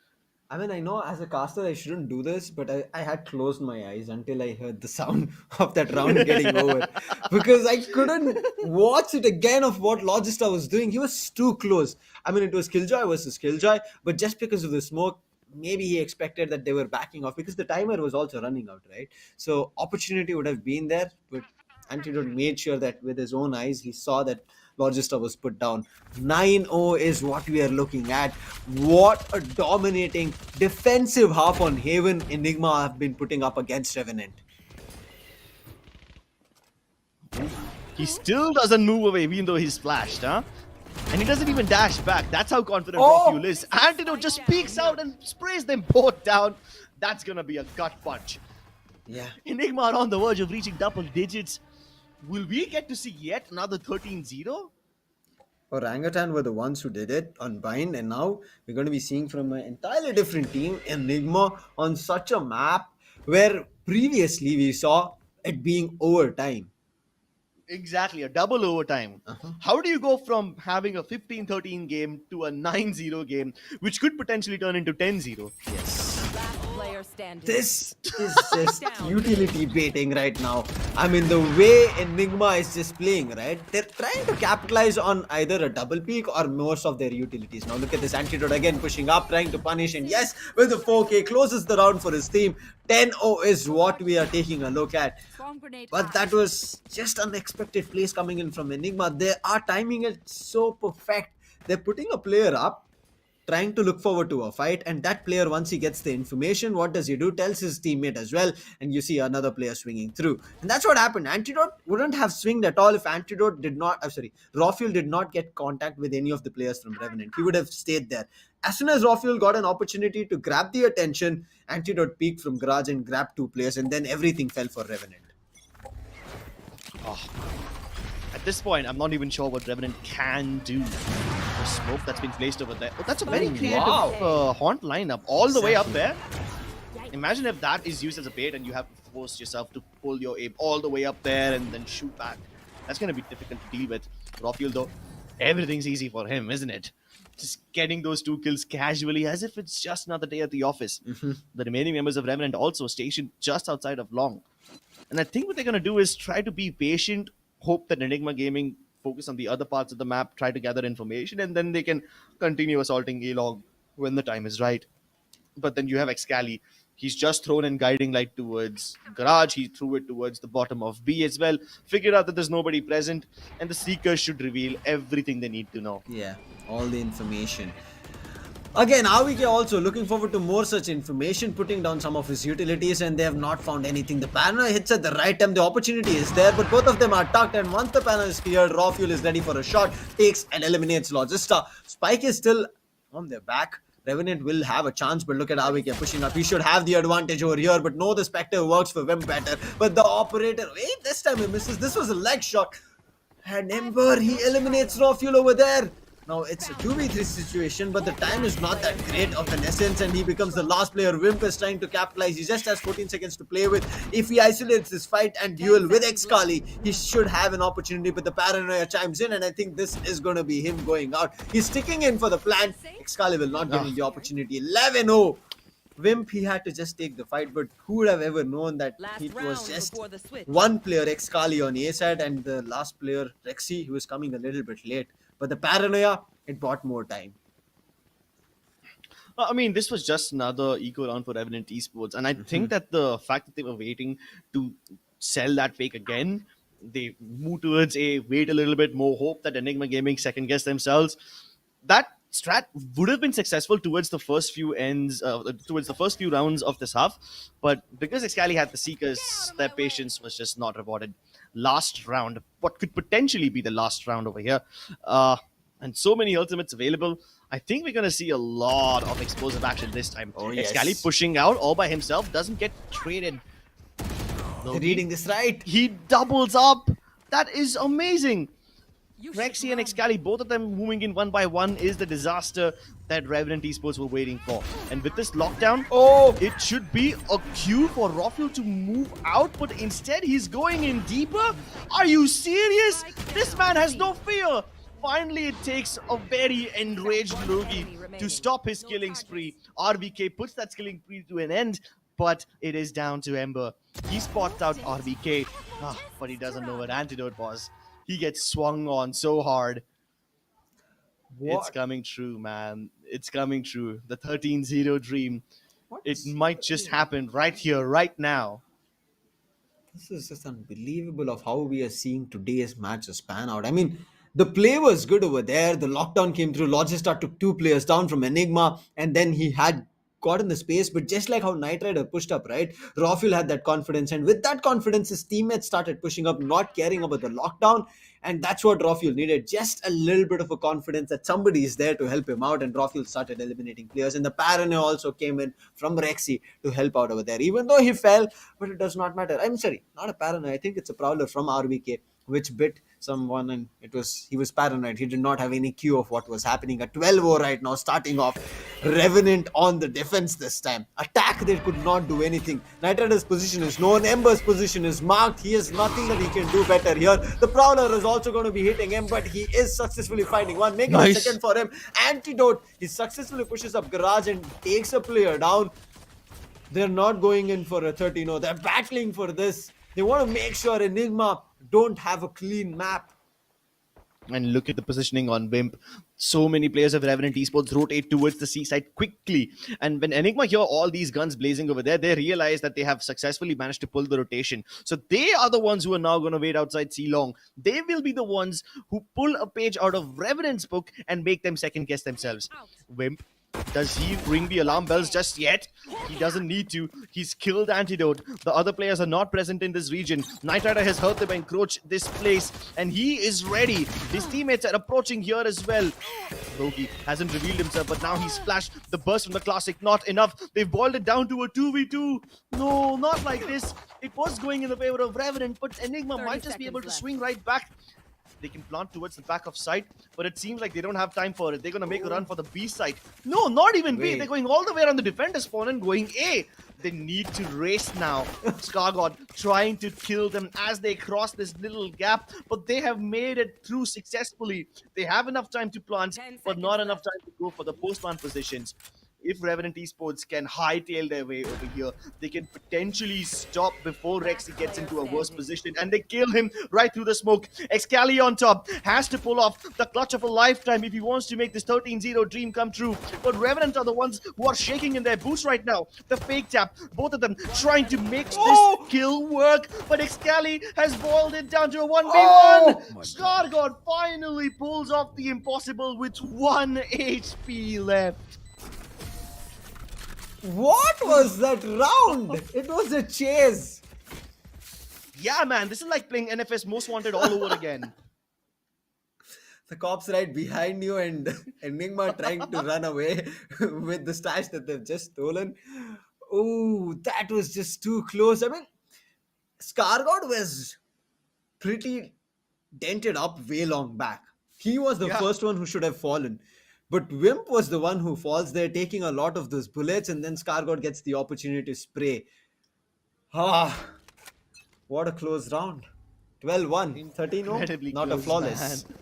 Speaker 3: I mean, I know as a caster I shouldn't do this, but I had closed my eyes until I heard the sound of that round getting over. Because I couldn't watch it again of what Logista was doing. He was too close. I mean, it was Killjoy versus Killjoy, but just because of the smoke, maybe he expected that they were backing off because the timer was also running out, right? So opportunity would have been there, but Antidote made sure that with his own eyes, he saw that Logista was put down. 9-0 is what we are looking at. What a dominating defensive half on Haven Enigma have been putting up against Revenant.
Speaker 8: He still doesn't move away even though he's flashed, huh? And he doesn't even dash back. That's how confident Rockfuel is. Antidote just peeks out and sprays them both down. That's going to be a gut punch.
Speaker 3: Yeah.
Speaker 8: Enigma are on the verge of reaching double digits. Will we get to see yet another 13-0?
Speaker 3: Orangutan were the ones who did it on Bind, and now we're going to be seeing from an entirely different team, Enigma, on such a map where previously we saw it being overtime.
Speaker 8: Exactly, a double overtime. How do you go from having a 15-13 game to a 9-0 game, which could potentially turn into 10-0?
Speaker 3: Yes.
Speaker 1: Last player standing.
Speaker 3: This is just utility baiting right now. I mean, the way Enigma is just playing, right? They're trying to capitalize on either a double peak or most of their utilities. Now look at this Antidote again pushing up, trying to punish, and yes, with the 4K, closes the round for his team. 10-0 is what we are taking a look at. But that was just unexpected plays coming in from Enigma. They are timing it so perfect. They're putting a player up, trying to look forward to a fight, and that player, once he gets the information, what does he do? Tells his teammate as well, and you see another player swinging through. And that's what happened. Antidote wouldn't have swinged at all if Antidote did not, Rawfuel did not get contact with any of the players from Revenant. He would have stayed there. As soon as Rawfuel got an opportunity to grab the attention, Antidote peeked from Garage and grabbed 2 players, and then everything fell for Revenant.
Speaker 8: Oh. At this point, I'm not even sure what Revenant can do. The smoke that's been placed over there. Oh, that's a very creative haunt lineup all the way up there. Imagine if that is used as a bait and you have to force yourself to pull your aim all the way up there and then shoot back. That's going to be difficult to deal with. Rawfuel, though, everything's easy for him, isn't it? Just getting those 2 kills casually as if it's just another day at the office. The remaining members of Revenant also stationed just outside of Long. And I think what they're going to do is try to be patient, hope that Enigma Gaming focus on the other parts of the map, try to gather information, and then they can continue assaulting A-Log when the time is right. But then you have Excali. He's just thrown in guiding light towards Garage. He threw it towards the bottom of B as well. Figured out that there's nobody present, and the Seekers should reveal everything they need to know.
Speaker 3: Yeah, all the information. Again, AWK also looking forward to more such information, putting down some of his utilities, and they have not found anything. The banner hits at the right time, the opportunity is there, but both of them are tucked, and once the banner is cleared, Rawfuel is ready for a shot, takes and eliminates Logista. Spike is still on their back. Revenant will have a chance, but look at AWK pushing up. He should have the advantage over here, but no, the Spectre works for Vim better. But the Operator, wait, this time he misses. This was a leg shot. And Ember, he eliminates Rawfuel over there. Now it's a 2v3 situation, but the time is not that great of an essence, and he becomes the last player. Wimp is trying to capitalize. He just has 14 seconds to play with. If he isolates this fight and duel with Xkali, he should have an opportunity, but the paranoia chimes in, and I think this is going to be him going out. He's sticking in for the plan. Xkali will not give him the opportunity. 11-0. Wimp, he had to just take the fight, but who would have ever known that it was just one player, Xkali, on A side, and the last player, Rexy, who was coming a little bit late. But the paranoia, it bought more time.
Speaker 8: I mean, this was just another eco round for Revenant esports, and I think that the fact that they were waiting to sell that fake again, they move towards a wait a little bit more, hope that Enigma Gaming second guess themselves. That strat would have been successful towards the first few rounds of this half, but because Xkali had the Seekers, their patience was just not rewarded. Last round, what could potentially be the last round over here, and so many ultimates available. I think we're going to see a lot of explosive action this time.
Speaker 3: Oh, yes.
Speaker 8: Xkali pushing out all by himself, doesn't get traded.
Speaker 3: They're reading this right.
Speaker 8: He doubles up. That is amazing. Rexy and Xkali, both of them moving in one by one, is the disaster that Revenant esports were waiting for. And with this lockdown, it should be a cue for Rofil to move out, but instead he's going in deeper. Are you serious? This man has no fear. Finally, it takes a very enraged Logi to stop his killing spree. RVK puts that killing spree to an end, but it is down to Ember. He spots out RVK, but he doesn't know what Antidote was. He gets swung on so hard.
Speaker 3: What?
Speaker 8: It's coming true, man. It's coming true. The 13-0 dream. It might just happen right here, right now.
Speaker 3: This is just unbelievable of how we are seeing today's matches pan out. I mean, the play was good over there. The lockdown came through. Logistar took 2 players down from Enigma, and then he had gotten the space. But just like how Knight Rider pushed up, right? Rofil had that confidence, and with that confidence, his teammates started pushing up, not caring about the lockdown. And that's what Rofil needed. Just a little bit of a confidence that somebody is there to help him out. And Rofil started eliminating players. And the paranoia also came in from Rexy to help out over there. Even though he fell, but it does not matter. I'm sorry, not a paranoia. I think it's a prowler from RBK, which bit someone, and he was paranoid. He did not have any cue of what was happening. A 12-0 right now, starting off. Revenant on the defense this time. Attack, they could not do anything. Knight Rider's position is known. Ember's position is marked. He has nothing that he can do better here. The Prowler is also going to be hitting him, but he is successfully fighting one. Making a second for him. Antidote, he successfully pushes up Garage and takes a player down. They're not going in for a 13-0. They're battling for this. They want to make sure Enigma don't have a clean map.
Speaker 8: And look at the positioning on Wimp. So many players of Revenant esports rotate towards the C side quickly. And when Enigma hear all these guns blazing over there, they realize that they have successfully managed to pull the rotation. So they are the ones who are now going to wait outside C-Long. They will be the ones who pull a page out of Revenant's book and make them second guess themselves. Wimp, does he ring the alarm bells just yet? He doesn't need to. He's killed Antidote. The other players are not present in this region. Knight Rider has heard them encroach this place, and he is ready. His teammates are approaching here as well. Rogi hasn't revealed himself, but now he's flashed. The burst from the Classic, not enough. They've boiled it down to a 2v2. No, not like this. It was going in the favor of Revenant, but Enigma might just be able to swing right back. They can plant towards the back of site, but it seems like they don't have time for it. They're going to make a run for the B site. No, not even B. They're going all the way around the defender spawn and going A. They need to race now. Scargod trying to kill them as they cross this little gap, but they have made it through successfully. They have enough time to plant, but not enough time to go for the post-plant positions. If Revenant esports can hightail their way over here, they can potentially stop before Rexy gets into a worse position, and they kill him right through the smoke. Xkali on top has to pull off the clutch of a lifetime if he wants to make this 13-0 dream come true. But Revenant are the ones who are shaking in their boots right now. The fake tap, both of them trying to make this kill work, but Xkali has boiled it down to a 1v1. Scargod finally pulls off the impossible with 1 HP left.
Speaker 3: What was that round? It was a chase.
Speaker 8: Yeah, man, this is like playing NFS Most Wanted all over again.
Speaker 3: The cops right behind you and Enigma trying to run away with the stash that they've just stolen. Oh, that was just too close. I mean, Scargod was pretty dented up way long back. He was the first one who should have fallen. But Wimp was the one who falls there, taking a lot of those bullets, and then Scargod gets the opportunity to spray. Ah, what a close round. 12-1, 13-0,
Speaker 8: Incredibly
Speaker 3: not a
Speaker 8: close,
Speaker 3: flawless.
Speaker 8: man.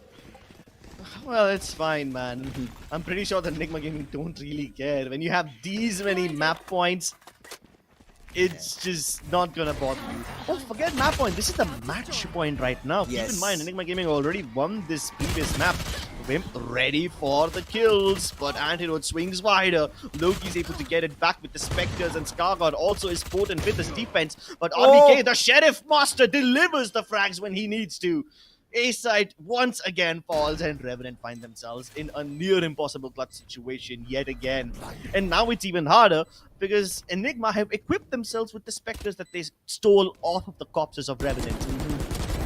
Speaker 8: Well, it's fine, man. I'm pretty sure that Enigma Gaming don't really care. When you have these many map points, it's just not gonna bother you. Oh, forget map point. This is the match point right now. Keep in mind, Enigma Gaming already won this previous map. Wimp ready for the kills, but Antidote swings wider. Loki's able to get it back with the Spectres, and Scargod also is potent with his defense. But RBK, the Sheriff Master, delivers the frags when he needs to. A-Site once again falls, and Revenant find themselves in a near impossible clutch situation yet again. And now it's even harder because Enigma have equipped themselves with the Spectres that they stole off of the corpses of Revenant.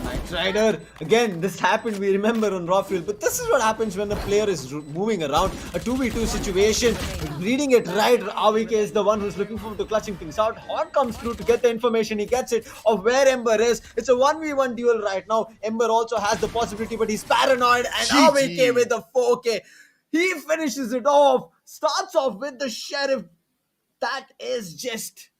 Speaker 3: Knight Rider, again, this happened, we remember, on Raw Fuel, but this is what happens when a player is moving around. A 2v2 situation, reading it right, AVK is the one who's looking forward to clutching things out. Hot comes through to get the information, he gets it, of where Ember is. It's a 1v1 duel right now. Ember also has the possibility, but he's paranoid, and AVK with the 4K. He finishes it off, starts off with the Sheriff. That is just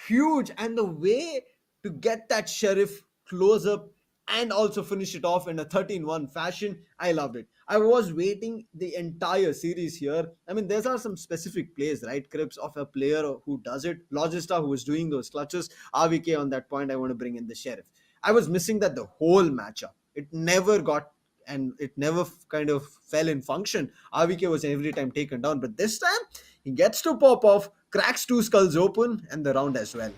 Speaker 3: huge, and the way to get that Sheriff close up and also finish it off in a 13-1 fashion, I loved it. I was waiting the entire series here. I mean, there are some specific plays, right, Crips, of a player who does it. Logista, who was doing those clutches. AVK on that point, I want to bring in the Sheriff. I was missing that the whole matchup. It never got, and it never kind of fell in function. AVK was every time taken down, but this time, he gets to pop off, cracks 2 skulls open, and the round as well.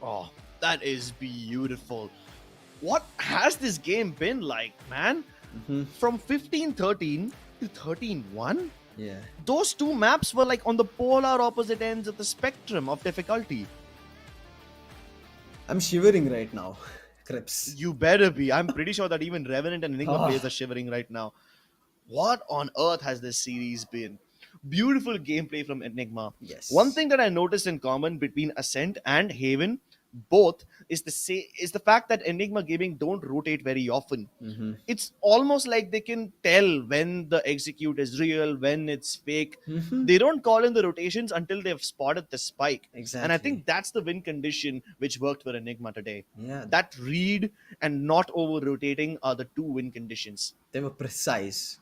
Speaker 8: Oh, that is beautiful. What has this game been like, man? From 15-13 to 13-1?
Speaker 3: Yeah.
Speaker 8: Those two maps were like on the polar opposite ends of the spectrum of difficulty.
Speaker 3: I'm shivering right now, Crips.
Speaker 8: You better be. I'm pretty sure that even Revenant and Enigma players are shivering right now. What on earth has this series been? Beautiful gameplay from Enigma.
Speaker 3: Yes.
Speaker 8: One thing that I noticed in common between Ascent and Haven, both, is the fact that Enigma Gaming don't rotate very often. It's almost like they can tell when the execute is real, when it's fake. They don't call in the rotations until they've spotted the spike.
Speaker 3: Exactly.
Speaker 8: And I think that's the win condition which worked for Enigma today.
Speaker 3: Yeah.
Speaker 8: That read and not over rotating are the two win conditions.
Speaker 3: They were precise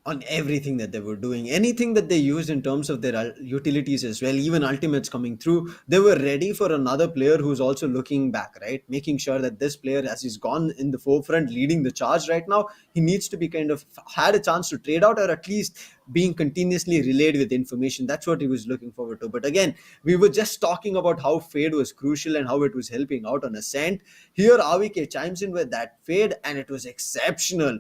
Speaker 3: on everything that they were doing. Anything that they used in terms of their utilities as well, even ultimates coming through, they were ready for another player who's also looking back, right? Making sure that this player, as he's gone in the forefront, leading the charge right now, he needs to be kind of had a chance to trade out, or at least being continuously relayed with information. That's what he was looking forward to. But again, we were just talking about how Fade was crucial and how it was helping out on Ascent. Here, AVK chimes in with that Fade, and it was exceptional.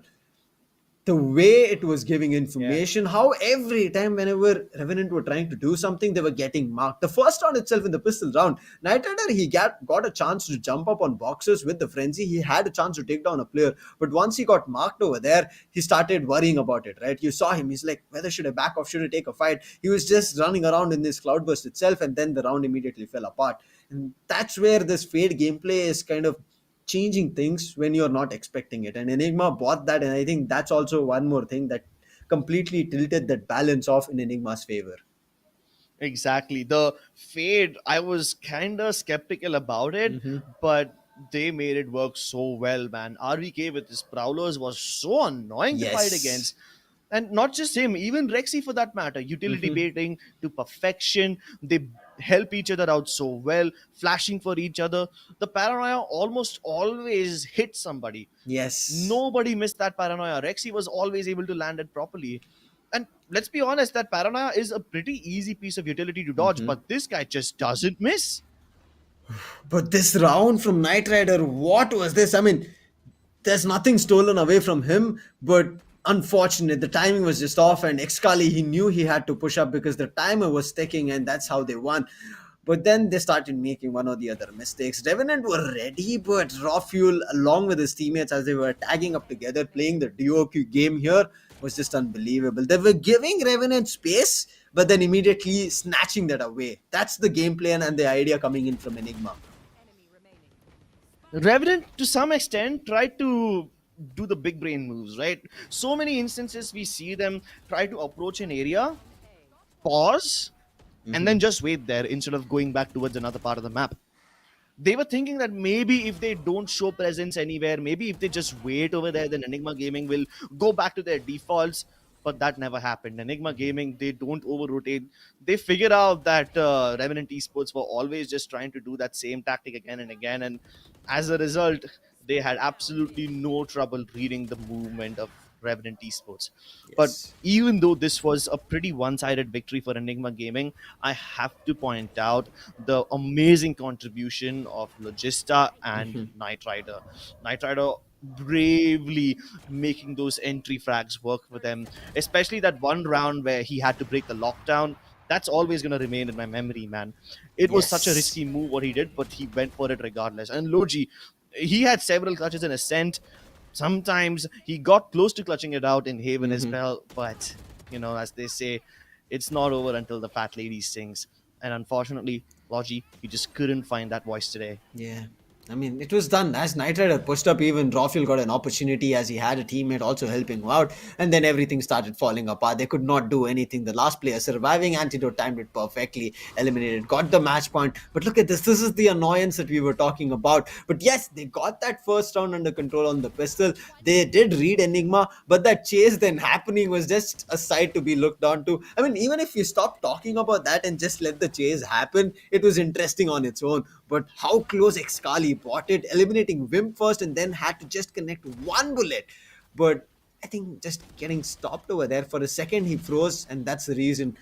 Speaker 3: The way it was giving information, how every time whenever Revenant were trying to do something, they were getting marked. The first round itself in the pistol round, Knight Rider, he got a chance to jump up on boxes with the frenzy. He had a chance to take down a player. But once he got marked over there, he started worrying about it, right? You saw him. He's like, whether should I back off? Should I take a fight? He was just running around in this cloudburst itself, and then the round immediately fell apart. And that's where this Fade gameplay is kind of changing things when you're not expecting it, and Enigma bought that, and I think that's also one more thing that completely tilted that balance off in Enigma's favor.
Speaker 8: Exactly. The Fade, I was kind of skeptical about it, but they made it work so well, man. RVK with his Prowlers was so annoying to fight against. And not just him, even Rexy for that matter. Utility baiting to perfection. They help each other out so well, flashing for each other. The Paranoia almost always hit somebody.
Speaker 3: Yes.
Speaker 8: Nobody missed that Paranoia. Rexy was always able to land it properly. And let's be honest, that Paranoia is a pretty easy piece of utility to dodge, but this guy just doesn't miss.
Speaker 3: But this round from Knight Rider, what was this? I mean, there's nothing stolen away from him, but unfortunate, the timing was just off, and Excali, he knew he had to push up because the timer was ticking, and that's how they won. But then they started making one or the other mistakes. Revenant were ready, but Raw Fuel, along with his teammates, as they were tagging up together, playing the duo game here, was just unbelievable. They were giving Revenant space, but then immediately snatching that away. That's the game plan and the idea coming in from Enigma.
Speaker 8: Revenant, to some extent, tried to do the big brain moves, right? So many instances we see them try to approach an area, pause, and then just wait there instead of going back towards another part of the map. They were thinking that maybe if they don't show presence anywhere, maybe if they just wait over there, then Enigma Gaming will go back to their defaults. But that never happened. Enigma Gaming, they don't over rotate. They figured out that Revenant esports were always just trying to do that same tactic again and again. And as a result, they had absolutely no trouble reading the movement of Revenant esports. But
Speaker 3: Yes.
Speaker 8: even though this was a pretty one-sided victory for Enigma Gaming, I have to point out the amazing contribution of Logista and Knight Rider. Knight Rider bravely making those entry frags work for them, especially that one round where he had to break the lockdown. That's always going to remain in my memory, man. It was such a
Speaker 3: Yes.
Speaker 8: risky move what he did, but he went for it regardless. And Logi, he had several clutches in Ascent. Sometimes he got close to clutching it out in Haven as well, but as they say, it's not over until the fat lady sings. And unfortunately, Logi, he just couldn't find that voice today.
Speaker 3: Yeah. I mean, it was done. As Knight Rider pushed up, even Rafael got an opportunity as he had a teammate also helping him out. And then everything started falling apart. They could not do anything. The last player surviving, Antidote timed it perfectly, eliminated, got the match point. But look at this. This is the annoyance that we were talking about. But yes, they got that first round under control on the pistol. They did read Enigma, but that chase then happening was just a sight to be looked on to. I mean, even if you stop talking about that and just let the chase happen, it was interesting on its own. But how close Excali bought it, eliminating Vim first and then had to just connect one bullet. But I think just getting stopped over there for a second, he froze, and that's the reason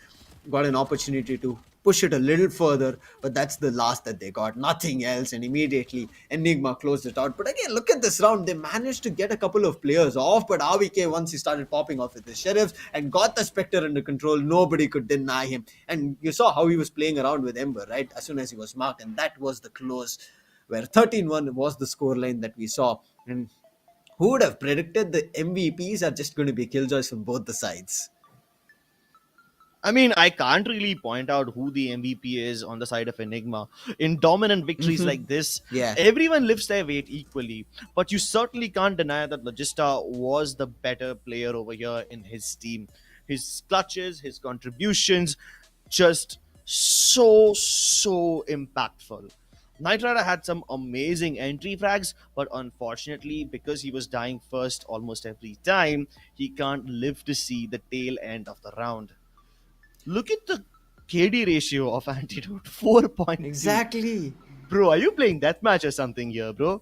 Speaker 3: got an opportunity to push it a little further, but that's the last that they got, nothing else, and immediately Enigma closed it out. But again, look at this round, they managed to get a couple of players off, but RVK, once he started popping off with the Sheriffs and got the Spectre under control, nobody could deny him. And you saw how he was playing around with Ember, right, as soon as he was marked, and that was the close, where 13-1 was the scoreline that we saw. And who would have predicted the MVPs are just going to be killjoys from both the sides?
Speaker 8: I mean, I can't really point out who the MVP is on the side of Enigma. In dominant victories like this,
Speaker 3: Yeah.
Speaker 8: everyone lifts their weight equally. But you certainly can't deny that Logista was the better player over here in his team. His clutches, his contributions, just so impactful. Knight Rider had some amazing entry frags, but unfortunately, because he was dying first almost every time, he can't live to see the tail end of the round. Look at the KD ratio of Antidote 4.2.
Speaker 3: Exactly.
Speaker 8: Bro, are you playing deathmatch or something here, bro?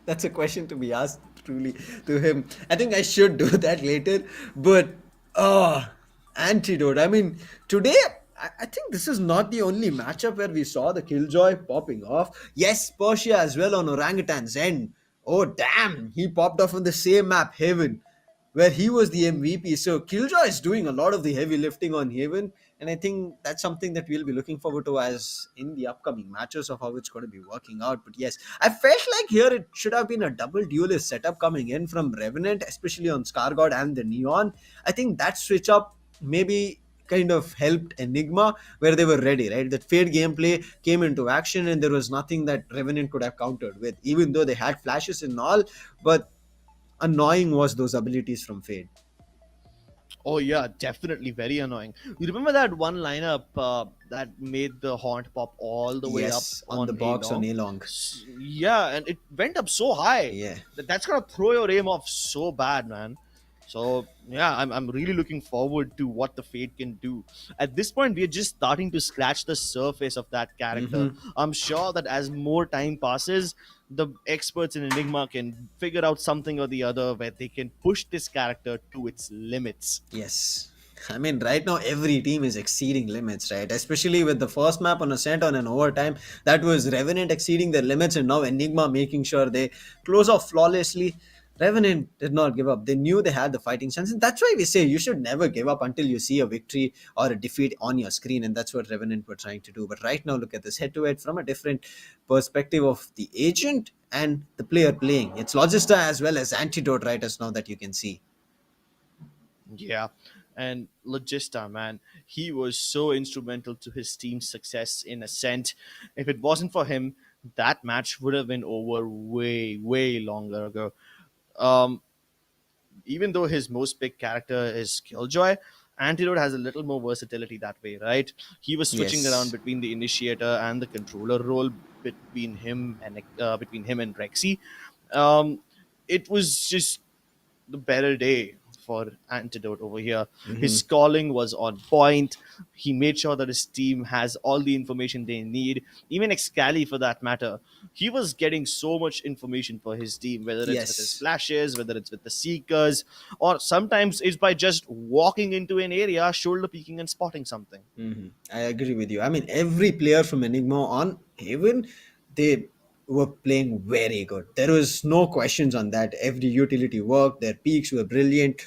Speaker 3: That's a question to be asked truly to him. I think I should do that later. But Antidote. I mean, today I think this is not the only matchup where we saw the Killjoy popping off. Yes, Persia as well on Orangutan's end. Oh damn, he popped off on the same map, Haven, where he was the MVP. So Killjoy is doing a lot of the heavy lifting on Haven, and I think that's something that we'll be looking forward to as in the upcoming matches of how it's going to be working out. But yes, I felt like here it should have been a double duelist setup coming in from Revenant, especially on Scargod and the Neon. I think that switch up maybe kind of helped Enigma where they were ready, right? That Fade gameplay came into action and there was nothing that Revenant could have countered with, even though they had flashes and all. But annoying was those abilities from Fade.
Speaker 8: Oh yeah, definitely very annoying. You remember that one lineup that made the haunt pop all the way up
Speaker 3: Yes, on the box on Along.
Speaker 8: Yeah, and it went up so high.
Speaker 3: Yeah.
Speaker 8: That's gonna throw your aim off so bad, man. So yeah, I'm really looking forward to what the Fate can do. At this point, we're just starting to scratch the surface of that character. I'm sure that as more time passes, the experts in Enigma can figure out something or the other where they can push this character to its limits.
Speaker 3: Yes. I mean, right now every team is exceeding limits, right? Especially with the first map on Ascent on an overtime. That was Revenant exceeding their limits, and now Enigma making sure they close off flawlessly. Revenant did not give up. They knew they had the fighting chance. And that's why we say you should never give up until you see a victory or a defeat on your screen. And that's what Revenant were trying to do. But right now, look at this head-to-head from a different perspective of the agent and the player playing. It's Logista as well as Antidote right as now that you can see.
Speaker 8: Yeah. And Logista, man, he was so instrumental to his team's success in Ascent. If it wasn't for him, that match would have been over way longer ago. Um, even though his most big character is Killjoy, Antidote has a little more versatility that way, right? He was switching around
Speaker 3: Yes.
Speaker 8: between the initiator and the controller role between him and Rexy. Um, it was just the better day for Antidote over here. His calling was on point. He made sure that his team has all the information they need, even Excali for that matter. He was getting so much information for his team, whether it's with his
Speaker 3: Yes.
Speaker 8: flashes, whether it's with the seekers, or sometimes it's by just walking into an area, shoulder peeking, and spotting something.
Speaker 3: I agree with you. I mean, every player from Enigma on Haven, they were playing very good. There was no questions on that. Every utility worked. Their peaks were brilliant.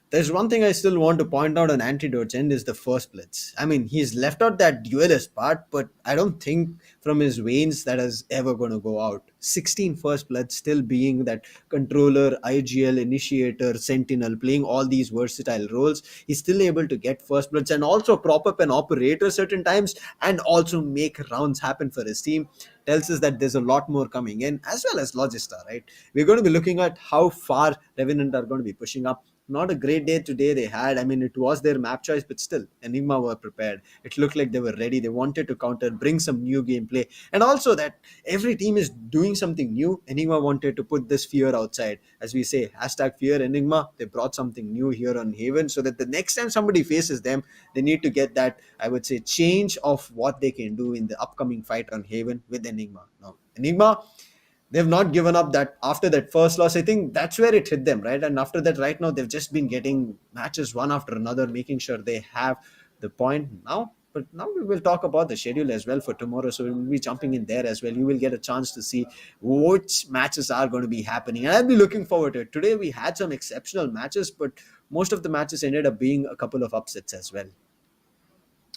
Speaker 3: There's one thing I still want to point out on Antidote's end is the first blitz. I mean, he's left out that duelist part, but I don't think from his veins that is ever going to go out. 16 first blitz, still being that controller, IGL, initiator, sentinel, playing all these versatile roles. He's still able to get first blitz and also prop up an operator certain times and also make rounds happen for his team. Tells us that there's a lot more coming in, as well as Logista, right? We're going to be looking at how far Revenant are going to be pushing up. Not a great day today they had. I mean, it was their map choice, but still, Enigma were prepared. It looked like they were ready. They wanted to counter, bring some new gameplay. And also that every team is doing something new. Enigma wanted to put this fear outside. As we say, hashtag fear Enigma. They brought something new here on Haven so that the next time somebody faces them, they need to get that, I would say, change of what they can do in the upcoming fight on Haven with Enigma. Now, Enigma, they've not given up. That after that first loss, I think that's where it hit them, right? And after that, right now they've just been getting matches one after another, making sure they have the point now. But now we will talk about the schedule as well for tomorrow, so we'll be jumping in there as well. You will get a chance to see which matches are going to be happening, and I'll be looking forward to it. Today we had some exceptional matches, but most of the matches ended up being a couple of upsets as well.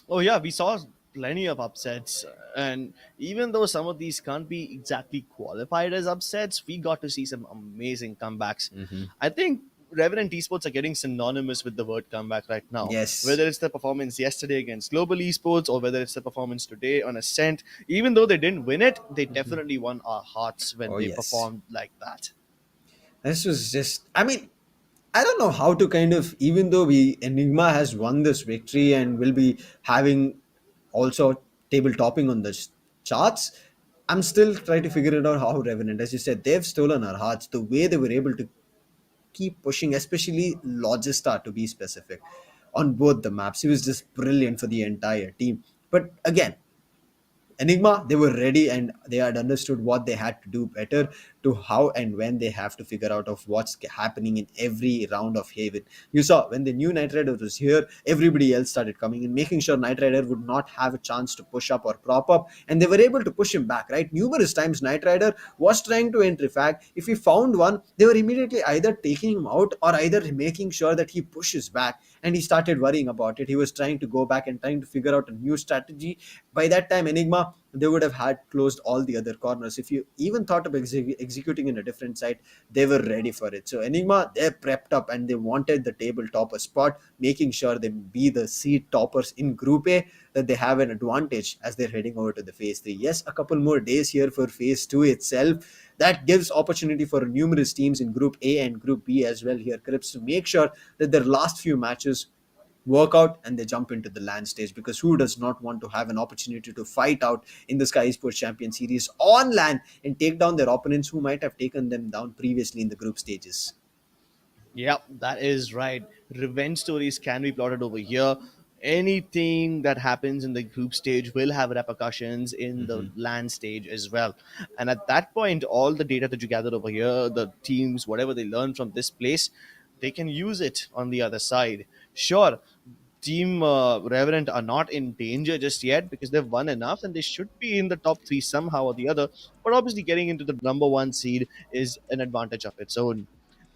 Speaker 8: Oh yeah, we saw plenty of upsets, and even though some of these can't be exactly qualified as upsets, we got to see some amazing comebacks. I think Revenant esports are getting synonymous with the word comeback right now.
Speaker 3: Yes.
Speaker 8: Whether it's the performance yesterday against Global Esports or whether it's the performance today on Ascent, even though they didn't win it, they definitely won our hearts when
Speaker 3: Oh,
Speaker 8: they
Speaker 3: yes.
Speaker 8: performed like that.
Speaker 3: This was just, I mean, I don't know how to kind of, even though we Enigma has won this victory and will be having also table topping on the charts, I'm still trying to figure it out how Revenant, as you said, they've stolen our hearts. The way they were able to keep pushing, especially Logista to be specific, on both the maps. He was just brilliant for the entire team. But again, Enigma, they were ready and they had understood what they had to do better to how and when they have to figure out of what's happening in every round of Haven. You saw when the new Knight Rider was here, everybody else started coming in, making sure Knight Rider would not have a chance to push up or prop up, and they were able to push him back, right? Numerous times Knight Rider was trying to enter fag. If he found one, they were immediately either taking him out or either making sure that he pushes back, and he started worrying about it. He was trying to go back and trying to figure out a new strategy. By that time, Enigma, they would have had closed all the other corners. If you even thought of executing in a different site, they were ready for it. So Enigma, they're prepped up and they wanted the table topper spot, making sure they be the seed toppers in Group A, that they have an advantage as they're heading over to the Phase 3. Yes, a couple more days here for Phase 2 itself. That gives opportunity for numerous teams in Group A and Group B as well here, Crips, to make sure that their last few matches work out and they jump into the land stage, because who does not want to have an opportunity to fight out in the Skyesports Champions Series on land and take down their opponents who might have taken them down previously in the group stages?
Speaker 8: Yep, that is right. Revenge stories can be plotted over here. Anything that happens in the group stage will have repercussions in the land stage as well. And at that point, all the data that you gathered over here, the teams, whatever they learn from this place, they can use it on the other side. Sure, Team Revenant are not in danger just yet because they've won enough and they should be in the top three somehow or the other. But obviously, getting into the number one seed is an advantage of its own.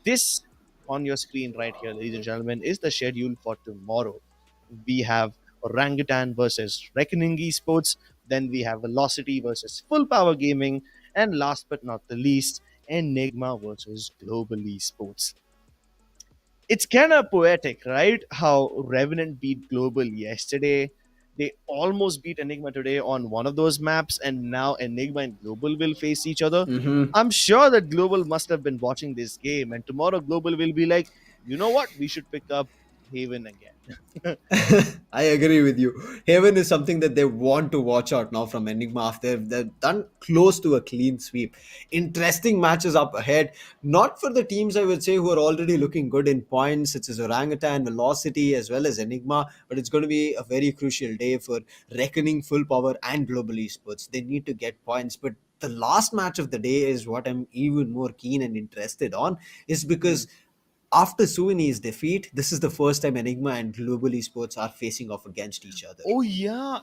Speaker 8: This on your screen right here, ladies and gentlemen, is the schedule for tomorrow. We have Orangutan versus Reckoning Esports, then we have Velocity versus Full Power Gaming, and last but not the least, Enigma versus Global Esports. It's kind of poetic, right? How Revenant beat Global yesterday, They almost beat Enigma today on one of those maps, and now Enigma and Global will face each other. I'm sure that Global must have been watching this game, and tomorrow Global will be like, you know what, we should pick up Haven again.
Speaker 3: I agree with you. Haven is something that they want to watch out now from Enigma after they've done close to a clean sweep. Interesting matches up ahead, not for the teams I would say who are already looking good in points, such as Orangutan, Velocity, as well as Enigma, but it's going to be a very crucial day for Reckoning, Full Power, and Global Esports. They need to get points, but the last match of the day is what I'm even more keen and interested on, is because after Suini's defeat, this is the first time Enigma and Global Esports are facing off against each other.
Speaker 8: Oh yeah,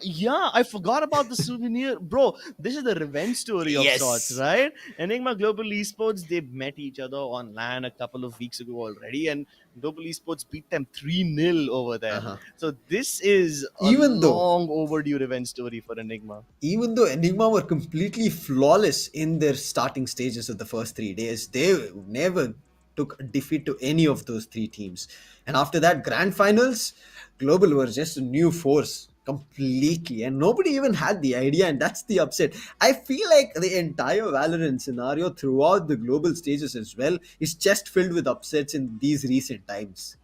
Speaker 8: I forgot about the souvenir, bro. This is the revenge story of
Speaker 3: Yes.
Speaker 8: sorts, right? Enigma Global Esports, they met each other on LAN a couple of weeks ago already, and Global Esports beat them 3-0 over there. So this is a long overdue revenge story for Enigma.
Speaker 3: Even though Enigma were completely flawless in their starting stages of the first 3 days, they never took a defeat to any of those three teams. And after that, grand finals, Global were just a new force completely, and nobody even had the idea, and that's the upset. I feel like the entire Valorant scenario throughout the global stages as well is just filled with upsets in these recent times.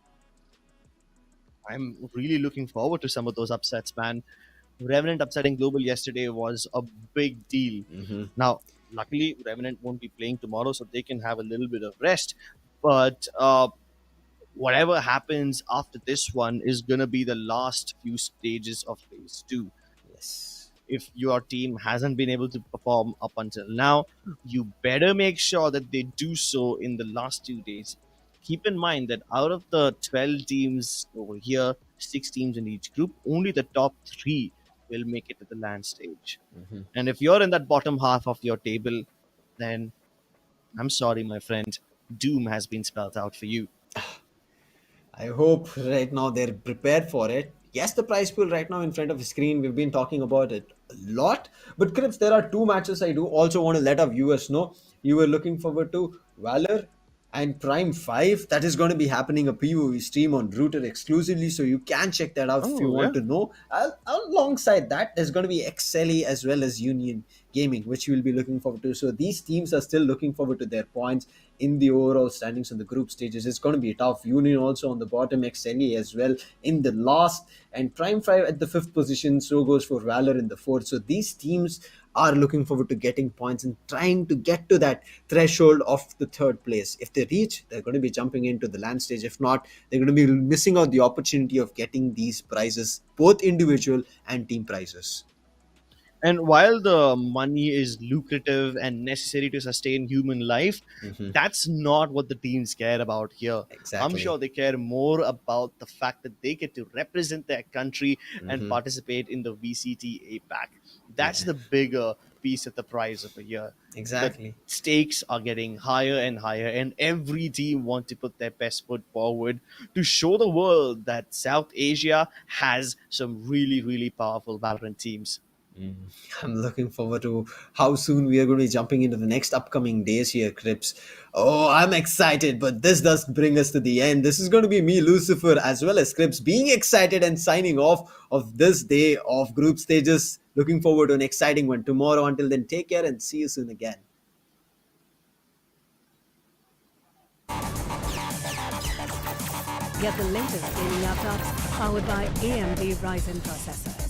Speaker 8: I'm really looking forward to some of those upsets, man. Revenant upsetting Global yesterday was a big deal. Now, luckily, Revenant won't be playing tomorrow, so they can have a little bit of rest. But whatever happens after this one is going to be the last few stages of phase 2.
Speaker 3: Yes.
Speaker 8: If your team hasn't been able to perform up until now, you better make sure that they do so in the last 2 days. Keep in mind that out of the 12 teams over here, 6 teams in each group, only the top 3 will make it to the land stage. And if you're in that bottom half of your table, then I'm sorry, my friend, doom has been spelled out for you.
Speaker 3: I hope right now they're prepared for it. Yes, the prize pool right now in front of the screen, we've been talking about it a lot. But Crips, there are 2 matches I do also want to let our viewers know. You were looking forward to Valor and Prime 5. That is going to be happening a PoE stream on Router exclusively, so you can check that out if you want to know. Alongside that, there's going to be XLE as well as Union Gaming, which you will be looking forward to. So these teams are still looking forward to their points in the overall standings in the group stages. It's going to be tough. Union also on the bottom, XLE as well in the last, and Prime 5 at the 5th position. So goes for Valor in the 4th. So these teams are looking forward to getting points and trying to get to that threshold of the 3rd place. If they reach, they're going to be jumping into the land stage. If not, they're going to be missing out the opportunity of getting these prizes, both individual and team prizes.
Speaker 8: And while the money is lucrative and necessary to sustain human life, that's not what the teams care about here.
Speaker 3: Exactly.
Speaker 8: I'm sure they care more about the fact that they get to represent their country and participate in the VCT APAC. That's the bigger piece of the prize of the year.
Speaker 3: Exactly.
Speaker 8: The stakes are getting higher and higher, and every team wants to put their best foot forward to show the world that South Asia has some really, really powerful Valorant teams.
Speaker 3: I'm looking forward to how soon we are going to be jumping into the next upcoming days here, Crips. Oh, I'm excited, but this does bring us to the end. This is going to be me, Lucifer, as well as Crips, being excited and signing off of this day of group stages. Looking forward to an exciting one tomorrow. Until then, take care and see you soon again.
Speaker 1: Get the latest gaming laptops powered by AMD Ryzen processors.